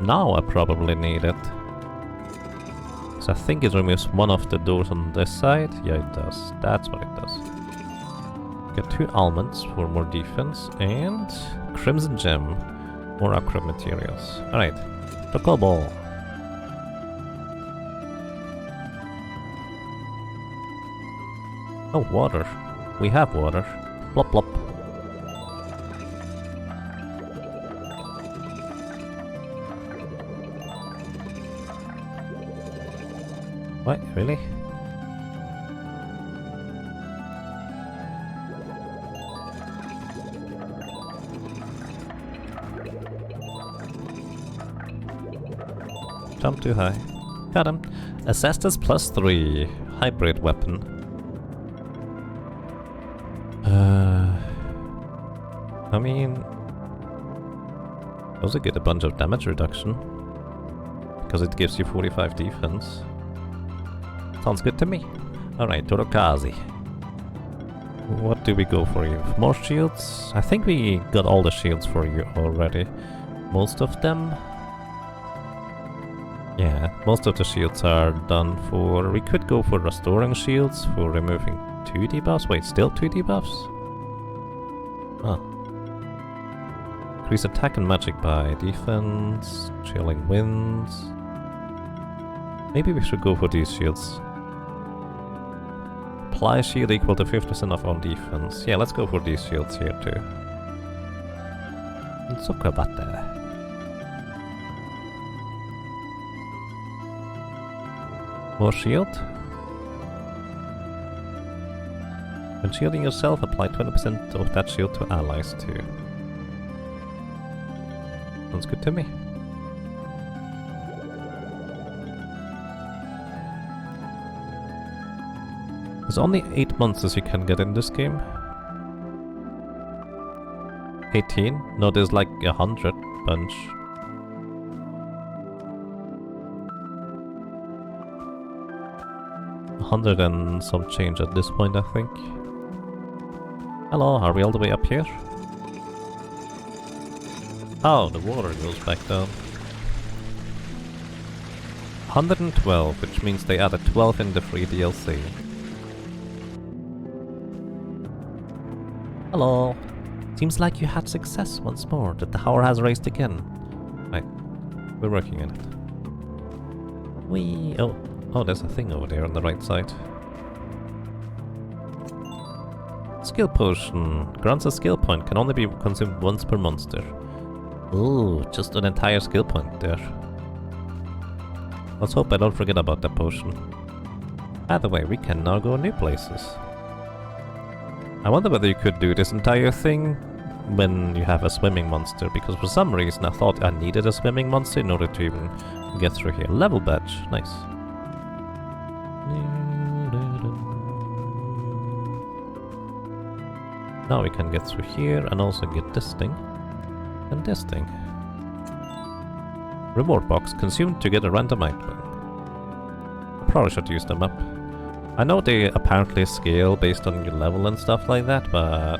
Now I probably need it. So I think it removes one of the doors on this side. Yeah, it does. That's what it does. Get 2 almonds for more defense, and crimson gem, more upgrade materials. Alright, the ball. Oh, water. We have water. Plop plop. What? Really? Jump too high. Got him. Assestas +3. Hybrid weapon. I mean... also get a bunch of damage reduction. Because it gives you 45 defense. Sounds good to me. Alright, Torokazi. What do we go for you? More shields? I think we got all the shields for you already. Most of them? Yeah, most of the shields are done for... we could go for restoring shields, for removing 2 debuffs. Wait, still 2 debuffs? Oh. Increase attack and magic by defense, chilling winds. Maybe we should go for these shields. Apply shield equal to 50% off on defense. Yeah, let's go for these shields here too. Sokabate. More shield. When shielding yourself, apply 20% of that shield to allies too. Sounds good to me. There's only 8 monsters you can get in this game. 18? No, there's like 100 bunch. $100 and some change at this point, I think. Hello, are we all the way up here? Oh, the water goes back down. 112, which means they added 12 in the free DLC. Hello. Seems like you had success once more. The tower has raised again. Right. We're working on it. Whee! Oh, there's a thing over there on the right side. Skill potion. Grants a skill point. Can only be consumed once per monster. Ooh, just an entire skill point there. Let's hope I don't forget about that potion. By the way, we can now go new places. I wonder whether you could do this entire thing when you have a swimming monster, because for some reason I thought I needed a swimming monster in order to even get through here. Level badge, nice. Now we can get through here and also get this thing. And this thing. Reward box, consumed to get a random item. Probably should use them up. I know they apparently scale based on your level and stuff like that, but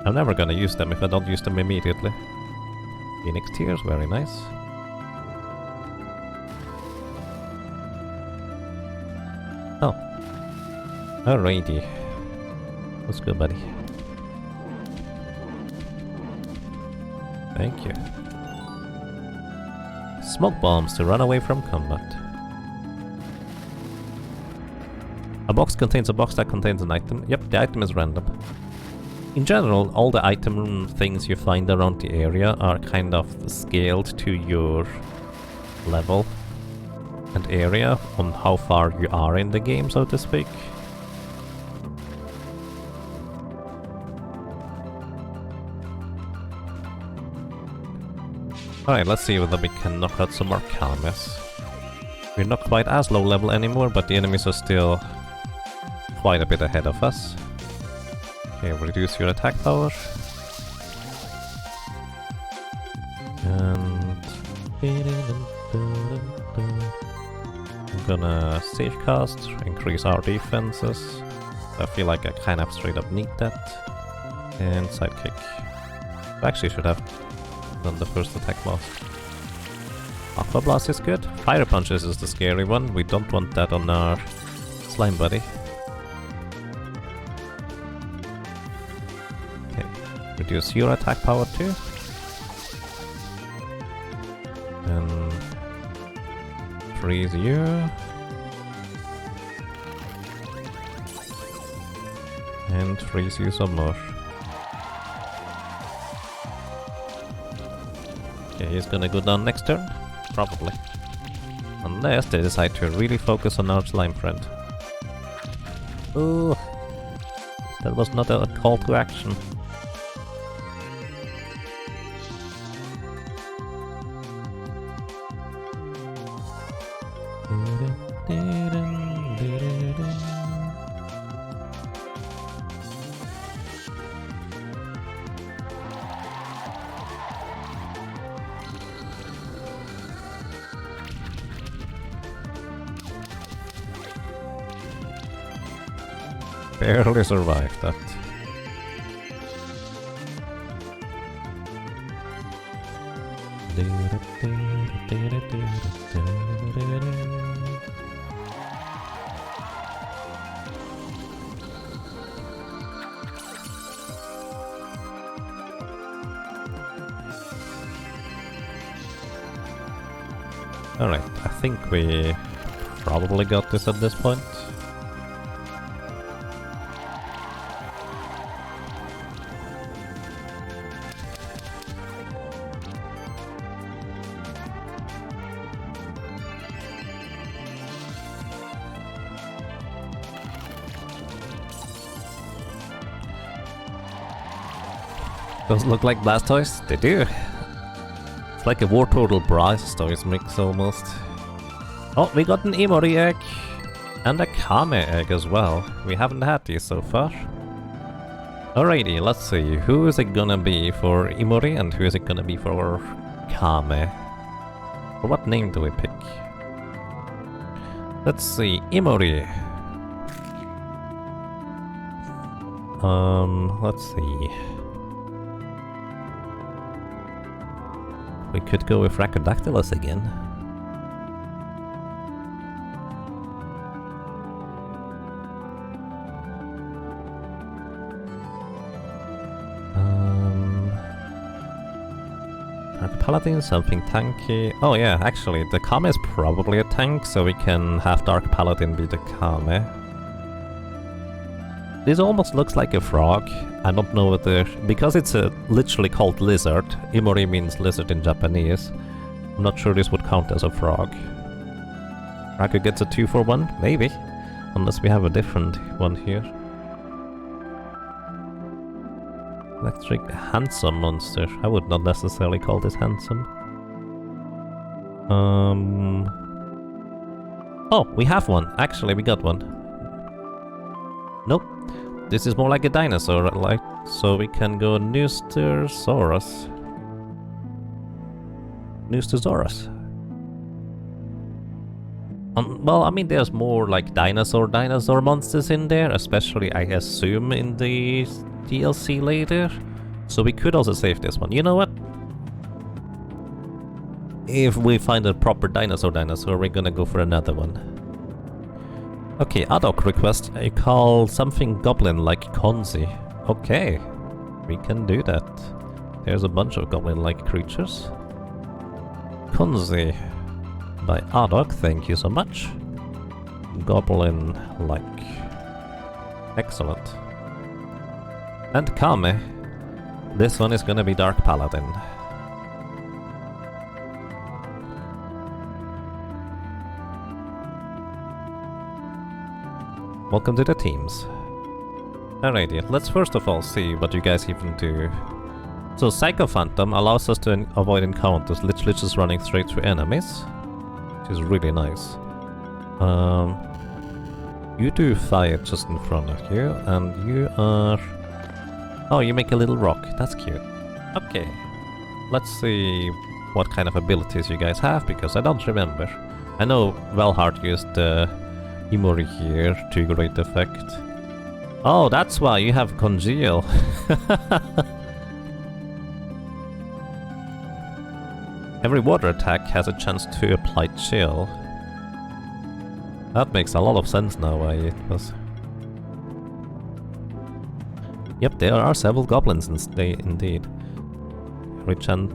I'm never gonna use them if I don't use them immediately. Phoenix tears, very nice. Oh. Alrighty. Let's go, buddy. Thank you. Smoke bombs to run away from combat. A box contains a box that contains an item. Yep, the item is random. In general, all the item things you find around the area are kind of scaled to your level and area on how far you are in the game, so to speak. Alright, let's see whether we can knock out some more Kames. We're not quite as low level anymore, but the enemies are still quite a bit ahead of us. Okay, reduce your attack power. And I'm gonna save cast, increase our defenses. I feel like I kind of straight up need that. And sidekick. I actually should have done the first attack blast. Aqua Blast is good. Fire Punches is the scary one. We don't want that on our slime buddy. Okay, reduce your attack power too. And freeze you. And freeze you some more. Okay, he's gonna go down next turn. Probably. Unless they decide to really focus on our slime friend. Ooh. That was not a call to action. Barely survived that. Alright, I think we probably got this at this point. Does look like Blastoise? They do. It's like a War Turtle Blastoise mix almost. Oh, we got an Imori egg. And a Kame egg as well. We haven't had these so far. Alrighty, let's see. Who is it gonna be for Imori and who is it gonna be for Kame? Or what name do we pick? Let's see. Imori. Let's see. We could go with Racodactylus again. Paladin, something tanky. Oh yeah, actually, the Kame is probably a tank, so we can have Dark Paladin be the Kame. This almost looks like a frog. I don't know whether... because it's literally called lizard. Imori means lizard in Japanese. I'm not sure this would count as a frog. Raku gets a 2 for 1? Maybe. Unless we have a different one here. Electric handsome monster. I would not necessarily call this handsome. Oh, we have one. Actually, we got one. Nope. This is more like a dinosaur, like, so we can go Noostosaurus. Noostosaurus. Well, I mean, there's more like dinosaur monsters in there, especially, I assume, in the DLC later. So we could also save this one. You know what? If we find a proper dinosaur, we're gonna go for another one. Okay, ad hoc request. I call something goblin-like Konzi. Okay, we can do that. There's a bunch of goblin-like creatures. Konzi. By ad hoc, thank you so much. Goblin-like. Excellent. And Kame. This one is gonna be Dark Paladin. Welcome to the teams. Alrighty, let's first of all see what you guys even do. So Psycho Phantom allows us to avoid encounters, literally just running straight through enemies. Which is really nice. You do fire just in front of you, and you are... Oh, you make a little rock. That's cute. Okay. Let's see what kind of abilities you guys have, because I don't remember. I know Velhart used the Imori here to great effect. Oh, that's why you have Congeal. Every water attack has a chance to apply chill. That makes a lot of sense now why it was... Yep, there are several goblins indeed. Every chance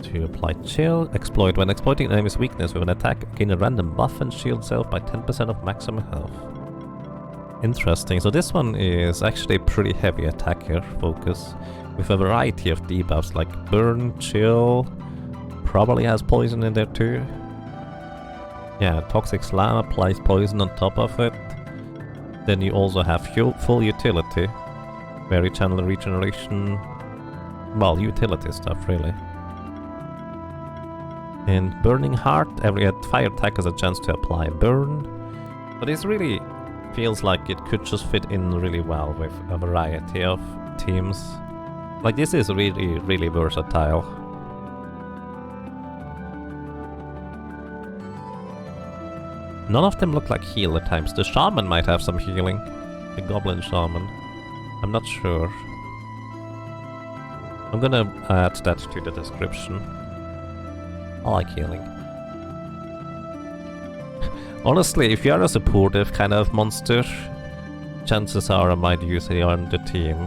to apply chill. Exploit. When exploiting an enemy's weakness with an attack, gain a random buff and shield self by 10% of maximum health. Interesting. So this one is actually a pretty heavy attacker focus, with a variety of debuffs like burn, chill, probably has poison in there too. Yeah, Toxic Slam applies poison on top of it. Then you also have full utility, where you channel regeneration, well, utility stuff really. And Burning Heart, every fire attack has a chance to apply burn. But this really feels like it could just fit in really well with a variety of teams. Like, this is really, really versatile. None of them look like healer types. The Shaman might have some healing. The Goblin Shaman. I'm not sure. I'm gonna add that to the description. I like healing. Honestly, if you are a supportive kind of monster, chances are I might use it on the team.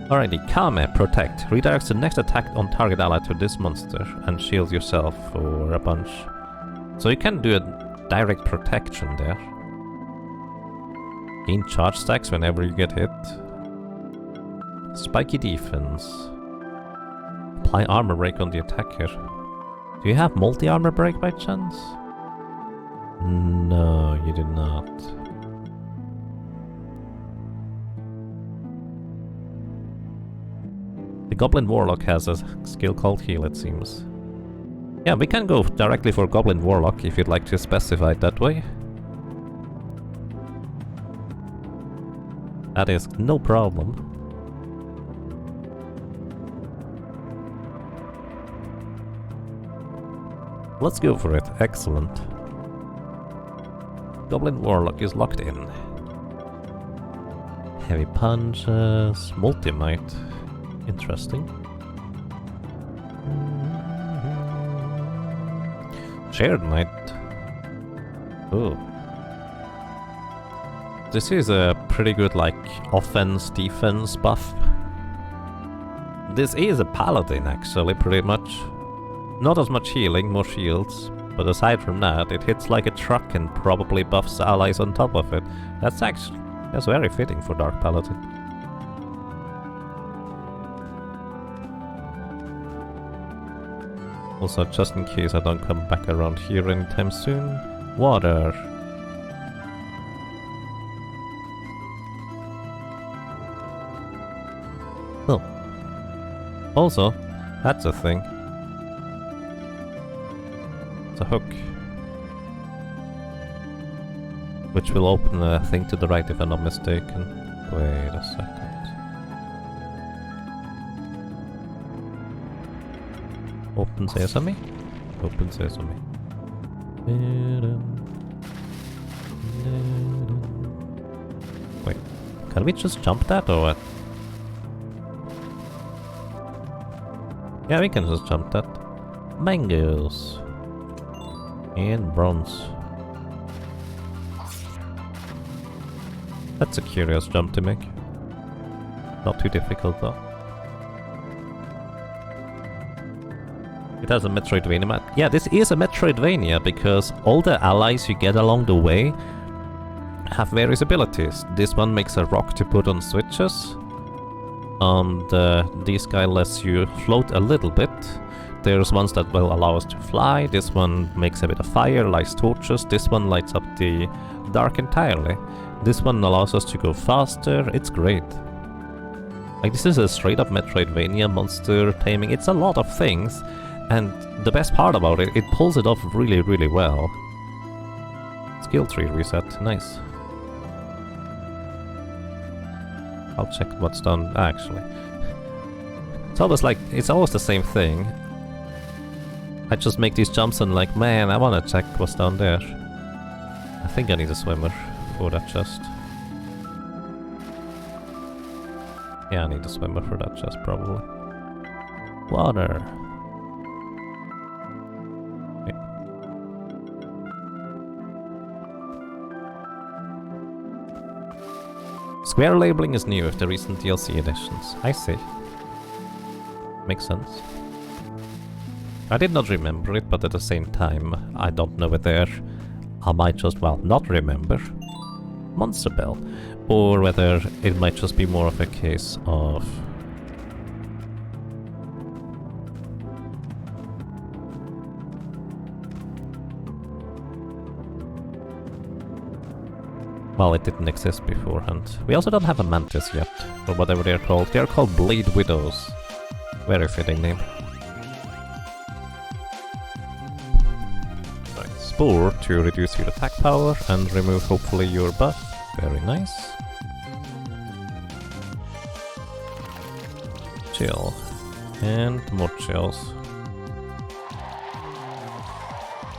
Alrighty, Kame, Protect. Redirects the next attack on target ally to this monster and shields yourself for a bunch. So you can do a direct protection there. Gain charge stacks whenever you get hit. Spiky defense. Apply armor break on the attacker. Do you have multi-armor break by chance? No, you do not. The Goblin Warlock has a skill called Heal, it seems. Yeah, we can go directly for Goblin Warlock if you'd like to specify it that way. That is no problem. Let's go for it. Excellent. Goblin Warlock is locked in. Heavy punches, multi-might. Interesting. Shared might. Oh. This is a pretty good, like, offense-defense buff. This is a paladin, actually, pretty much. Not as much healing, more shields. But aside from that, it hits like a truck and probably buffs allies on top of it. That's very fitting for Dark Paladin. Also, just in case I don't come back around here anytime soon, Water. Oh. Also, that's a thing. It's a hook. Which will open a thing to the right if I'm not mistaken. Wait a second. Open sesame? Open sesame. Wait, can we just jump that or what? Yeah, we can just jump that. Mangoes. And bronze. That's a curious jump to make. Not too difficult though. It has a Metroidvania map. Yeah, this is a Metroidvania because all the allies you get along the way have various abilities. This one makes a rock to put on switches. And this guy lets you float a little bit. There's ones that will allow us to fly. This one makes a bit of fire, lights torches. This one lights up the dark entirely. This one allows us to go faster. It's great. Like, this is a straight up Metroidvania monster taming. It's a lot of things. And the best part about it, it pulls it off really, really well. Skill tree reset. Nice. I'll check what's done. Actually, it's always the same thing. I just make these jumps and like, man, I wanna check what's down there. I think I need a swimmer for that chest. Yeah, I need a swimmer for that chest probably. Water. Square labeling is new with the recent DLC editions. I see. Makes sense. I did not remember it, but at the same time, I don't know whether I might just, well, not remember Monster Bell, or whether it might just be more of a case of well, it didn't exist beforehand. We also don't have a Mantis yet, or whatever they're called. They're called Blade Widows. Very fitting name. Right, Spore to reduce your attack power and remove hopefully your buff. Very nice. Chill. And more chills.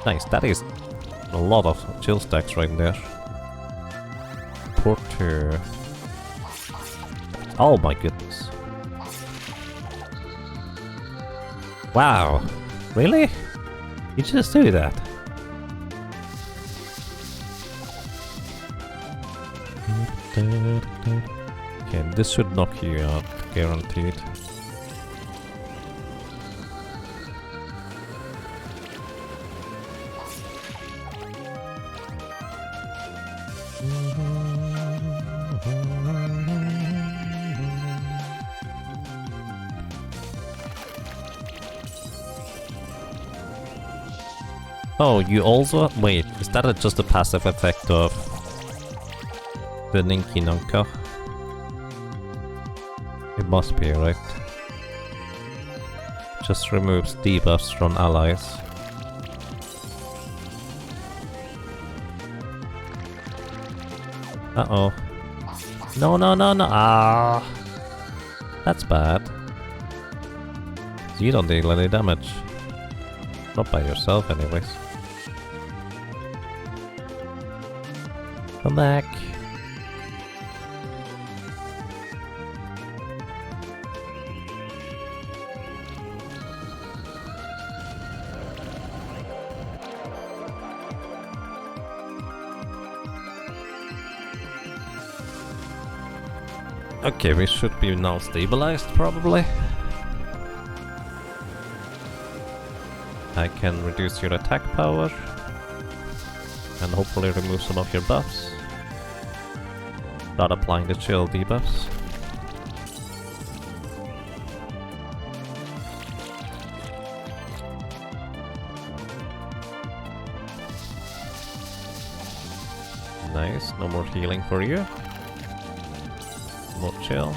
Nice, that is a lot of chill stacks right there. Porter. Oh my goodness. Wow. Really? You just do that? Okay, this should knock you out, guaranteed. Oh, you also... Wait, is that just a passive effect of the Ninki Nunka? It must be, right? Just removes debuffs from allies. Uh-oh. No, no, no, no! Ah! That's bad. You don't deal any damage. Not by yourself, anyways. Come back. Okay, we should be now stabilized, probably. I can reduce your attack power and hopefully remove some of your buffs. Start applying the chill debuffs. Nice, no more healing for you. More chill.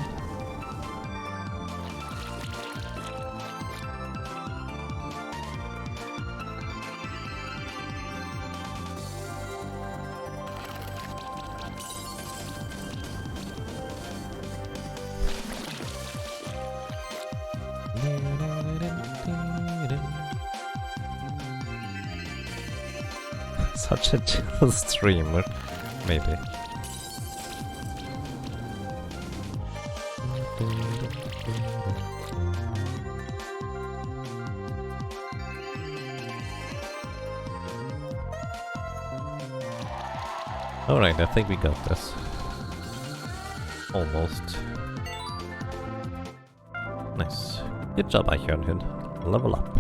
Such a chill streamer, maybe. Alright, I think we got this. Almost. Nice. Good job, Eichhörnchen. Level up.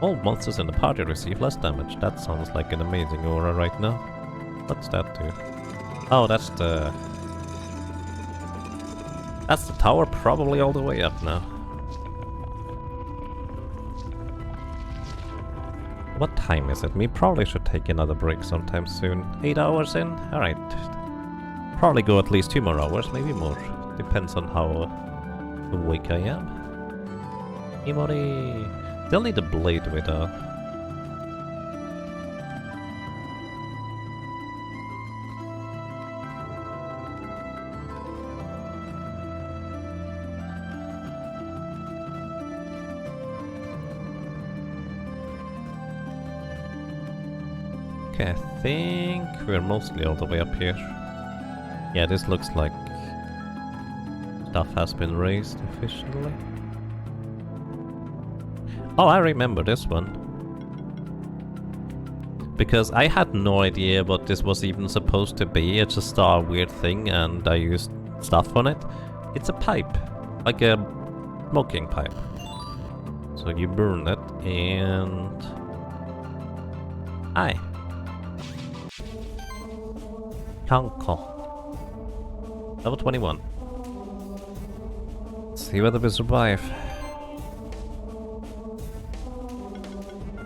All monsters in the party receive less damage. That sounds like an amazing aura right now. What's that do? Oh, that's the... That's the tower, probably all the way up now. What time is it? We probably should take another break sometime soon. 8 hours in? Alright. Probably go at least 2 more hours, maybe more. Depends on how awake I am. Imori! Still need a blade with a... Okay, I think we're mostly all the way up here. Yeah, this looks like stuff has been raised efficiently. Oh, I remember this one. Because I had no idea what this was even supposed to be. I just saw a weird thing and I used stuff on it. It's a pipe. Like a smoking pipe. So you burn it and... Aye. Kanko. Level 21. Let's see whether we survive.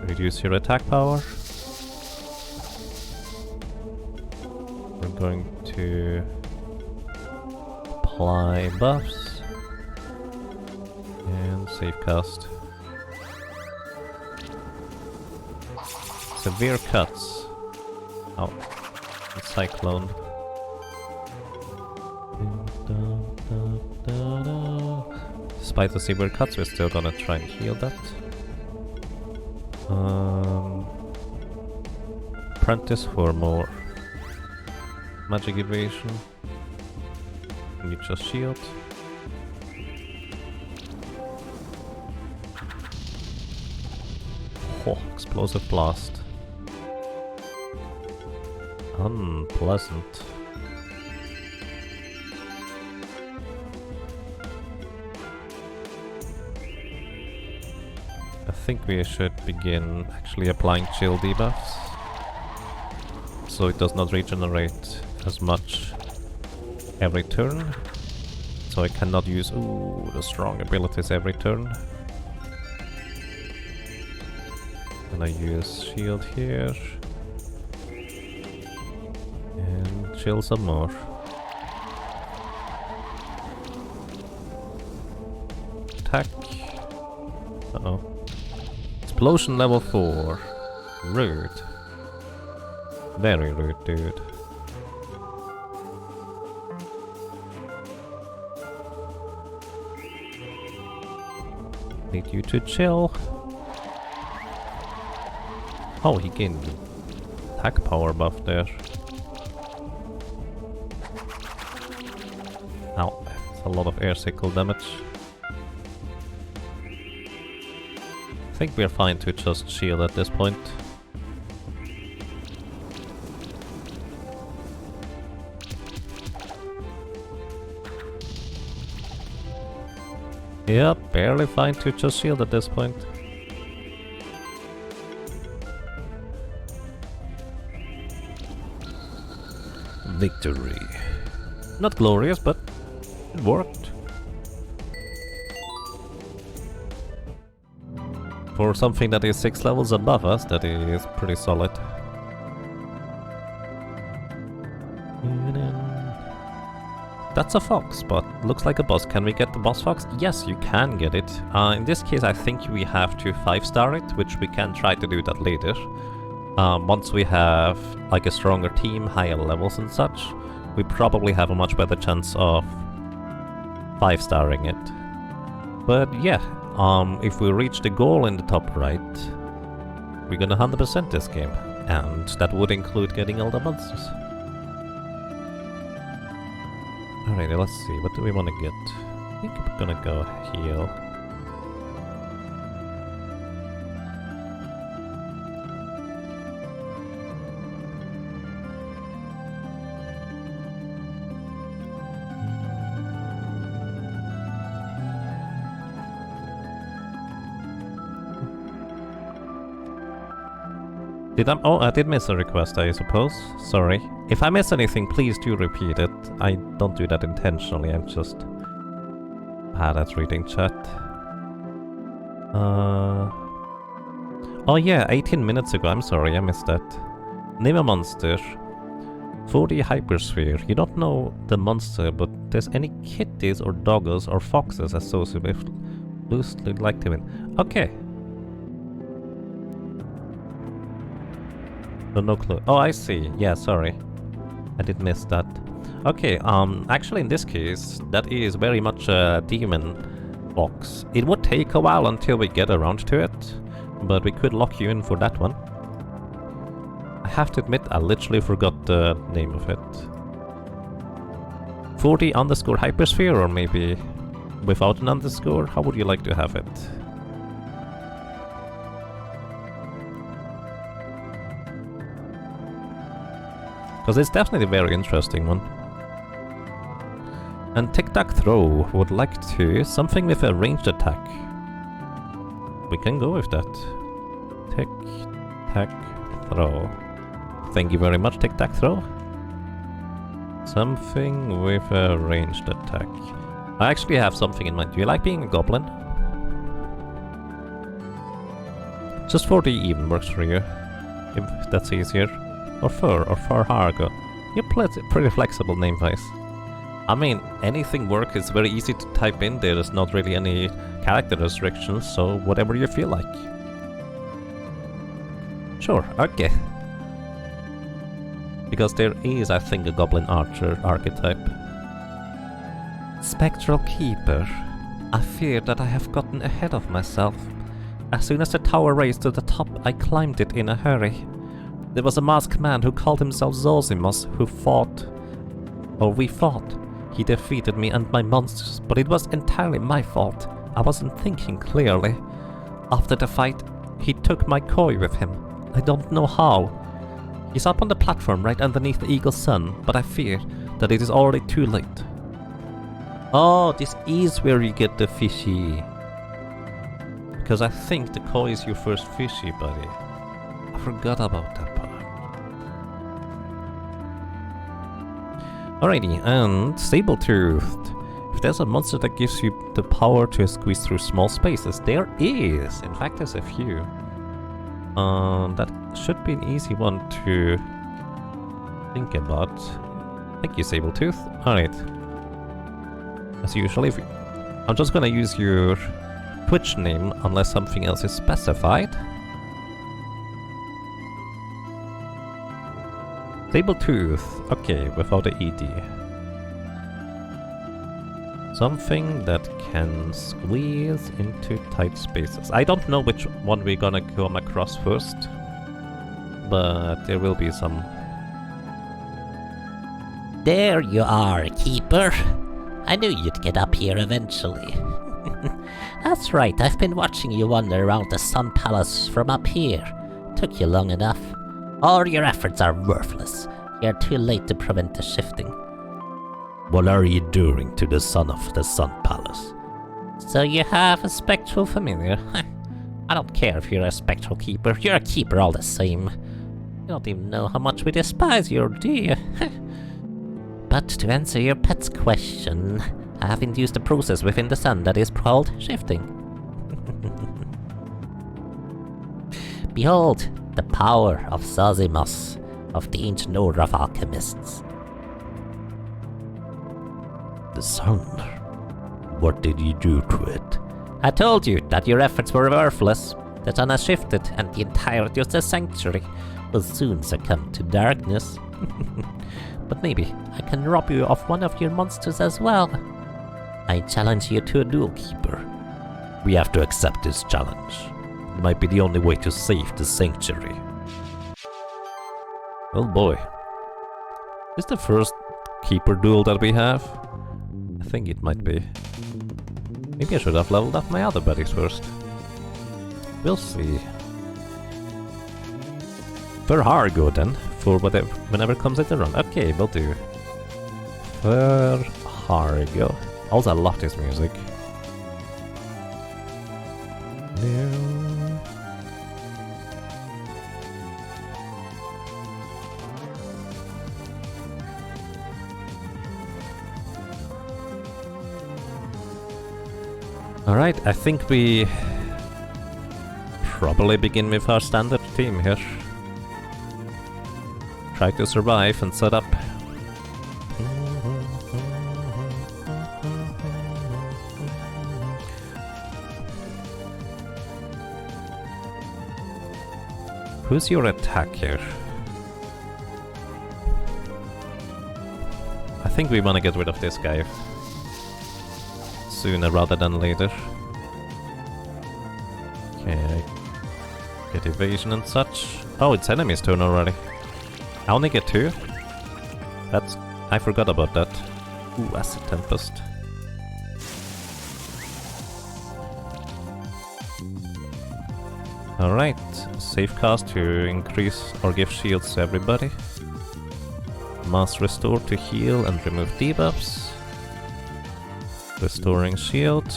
Reduce your attack power. We're going to apply buffs and save cast. Severe cuts. Oh, cyclone. Despite the severe cuts, we're still gonna try and heal that. Apprentice for more magic evasion. Can you just shield? Oh, explosive blast. Unpleasant. I think we should begin actually applying chill debuffs. So it does not regenerate as much every turn. So I cannot use the strong abilities every turn. And I use shield here. And chill some more. Attack. Uh-oh. Explosion level 4. Rude. Very rude, dude. Need you to chill. Oh, he gained attack power buff there. Ow, that's a lot of air sickle damage. I think we're fine to just shield at this point. Yep, barely fine to just shield at this point. Victory. Not glorious, but it worked. For something that is 6 levels above us, that is pretty solid. That's a fox, but looks like a boss. Can we get the boss fox? Yes, you can get it. In this case, I think we have to 5-star it, which we can try to do that later. Once we have like a stronger team, higher levels and such, we probably have a much better chance of 5-starring it. But yeah, if we reach the goal in the top right, we're gonna 100% this game. And that would include getting all the monsters. Alrighty, let's see, what do we want to get? I think we're gonna go heal. Oh, I did miss a request, I suppose. Sorry. If I miss anything, please do repeat it. I don't do that intentionally, I'm just bad at reading chat. Oh yeah, 18 minutes ago, I'm sorry, I missed that. Name a monster. 40 hypersphere. You don't know the monster, but there's any kitties or doggos or foxes associated with loosely like to win. Okay. No clue. Oh, I see. Yeah, sorry. I did miss that. Okay, actually in this case, that is very much a demon box. It would take a while until we get around to it, but we could lock you in for that one. I have to admit, I literally forgot the name of it. 40 underscore hypersphere, or maybe without an underscore? How would you like to have it? Because it's definitely a very interesting one. And tic-tac-throw would like to something with a ranged attack. We can go with that. Tic-tac-throw. Thank you very much, tic-tac-throw. Something with a ranged attack. I actually have something in mind. Do you like being a goblin? Just 40 even works for you, if that's easier. Or fur, or farhargo. You're pretty flexible name-wise. I mean, anything works, it's very easy to type in, there's not really any character restrictions, so whatever you feel like. Sure, okay. Because there is, I think, a goblin archer archetype. Spectral Keeper. I fear that I have gotten ahead of myself. As soon as the tower raised to the top, I climbed it in a hurry. There was a masked man who called himself Zosimus who fought. Or we fought. He defeated me and my monsters, but it was entirely my fault. I wasn't thinking clearly. After the fight, he took my koi with him. I don't know how. He's up on the platform right underneath the Eagle's Sun, but I fear that it is already too late. Oh, this is where you get the fishy. Because I think the koi is your first fishy, buddy. I forgot about that part. Alrighty, and Saber-toothed. If there's a monster that gives you the power to squeeze through small spaces, there is! In fact, there's a few. That should be an easy one to think about. Thank you, Saber-tooth. Alright. As usual, I'm just gonna use your Twitch name unless something else is specified. Saber-tooth. Okay, without the ED. Something that can squeeze into tight spaces. I don't know which one we're gonna come across first, but there will be some. There you are, Keeper. I knew you'd get up here eventually. That's right, I've been watching you wander around the Sun Palace from up here. Took you long enough. All your efforts are worthless. You're too late to prevent the shifting. What are you doing to the son of the Sun Palace? So you have a spectral familiar? I don't care if you're a spectral keeper. You're a keeper all the same. You don't even know how much we despise you, do you? But to answer your pet's question, I have induced a process within the sun that is called shifting. Behold, the power of Zazimos, of the ancient order of alchemists. The sun. What did you do to it? I told you that your efforts were worthless. The sun has shifted, and the entirety of the sanctuary will soon succumb to darkness. But maybe I can rob you of one of your monsters as well. I challenge you to a duel, Keeper. We have to accept this challenge. It might be the only way to save the sanctuary. Oh boy. Is the first keeper duel that we have? I think it might be. Maybe I should have leveled up my other buddies first. We'll see. For Hargo then, for whatever, whenever it comes into run. Okay, will do. For Hargo. Also, I love this music. Alright, I think we probably begin with our standard team here. Try to survive and set up. Who's your attack here? I think we want to get rid of this guy sooner rather than later. Okay, get evasion and such. Oh, it's enemy's turn already. I only get 2. I forgot about that. Ooh, Acid Tempest. Alright, safe cast to increase or give shields to everybody. Mass Restore to heal and remove debuffs. Restoring shield.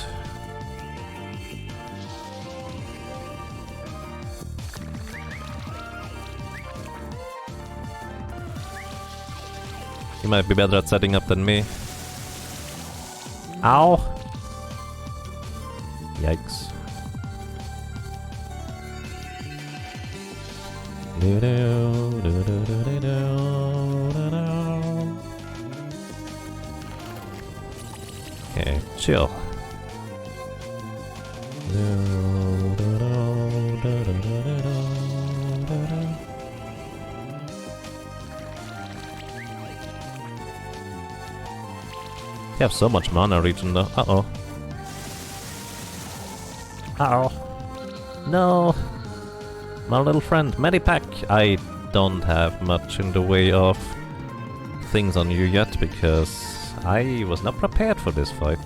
You might be better at setting up than me. Ow! Yikes. Okay, chill. You have so much mana regen though. Uh-oh. Uh-oh. No! My little friend, Medipack! I don't have much in the way of things on you yet, because I was not prepared for this fight.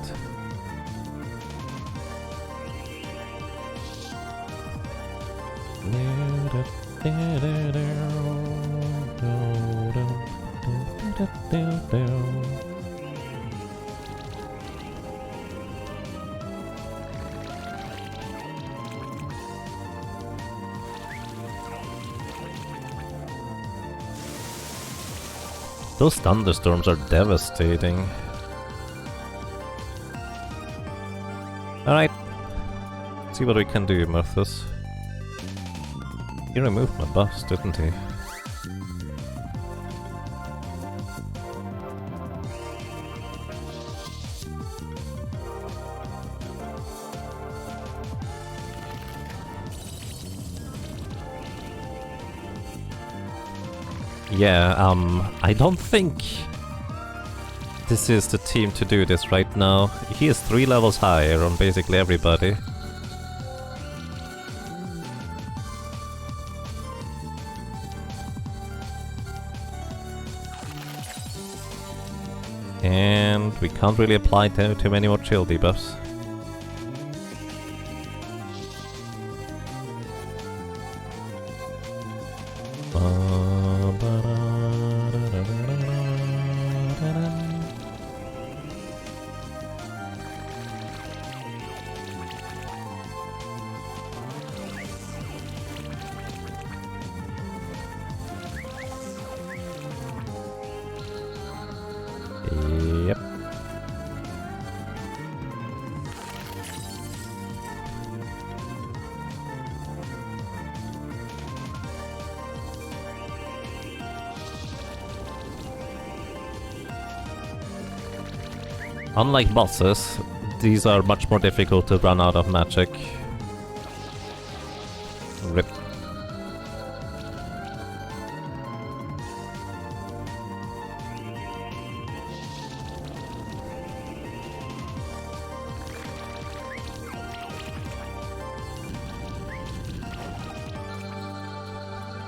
Those thunderstorms are devastating. Alright. See what we can do, Murthus. He removed my buffs, didn't he? Yeah, I don't think this is the team to do this right now. He is 3 levels higher on basically everybody. And we can't really apply too many more chill debuffs. Unlike bosses, these are much more difficult to run out of magic. Rip.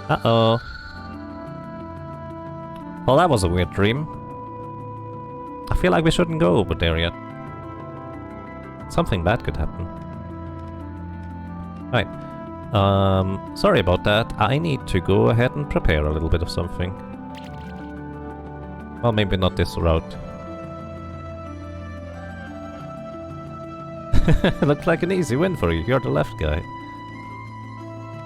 Uh-oh. Well, that was a weird dream. I feel like we shouldn't go over there yet. Something bad could happen. Right. Sorry about that. I need to go ahead and prepare a little bit of something. Well, maybe not this route. Looks like an easy win for you. You're the left guy.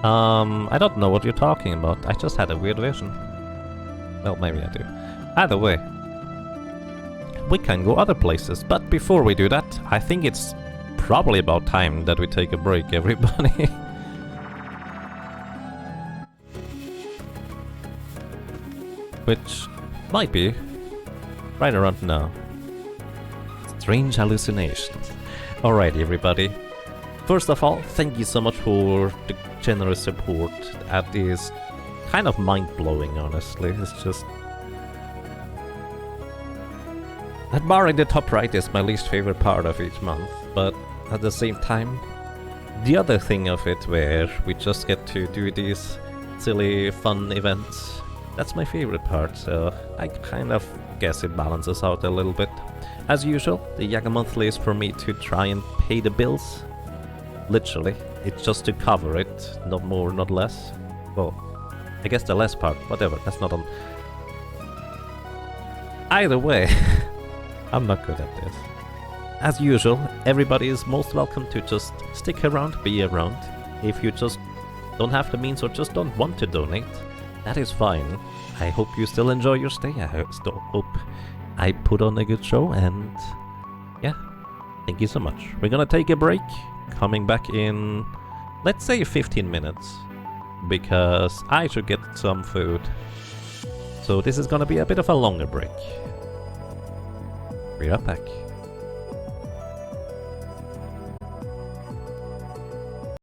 I don't know what you're talking about. I just had a weird vision. Well, maybe I do. Either way, we can go other places, but before we do that, I think it's probably about time that we take a break, everybody. Which might be right around now. Strange hallucinations. Alrighty, everybody. First of all, thank you so much for the generous support. That is kind of mind-blowing, honestly. It's just... admiring the top right is my least favorite part of each month, but at the same time, the other thing of it where we just get to do these silly, fun events, that's my favorite part, so I kind of guess it balances out a little bit. As usual, the Yaga Monthly is for me to try and pay the bills. Literally, it's just to cover it, not more, not less. Well, I guess the less part, whatever, that's not on... Either way, I'm not good at this. As usual, everybody is most welcome to just stick around, be around. If you just don't have the means or just don't want to donate, that is fine. I hope you still enjoy your stay. I still hope I put on a good show, and yeah, thank you so much. We're gonna take a break, coming back in, let's say 15 minutes, because I should get some food. So this is gonna be a bit of a longer break. We're back.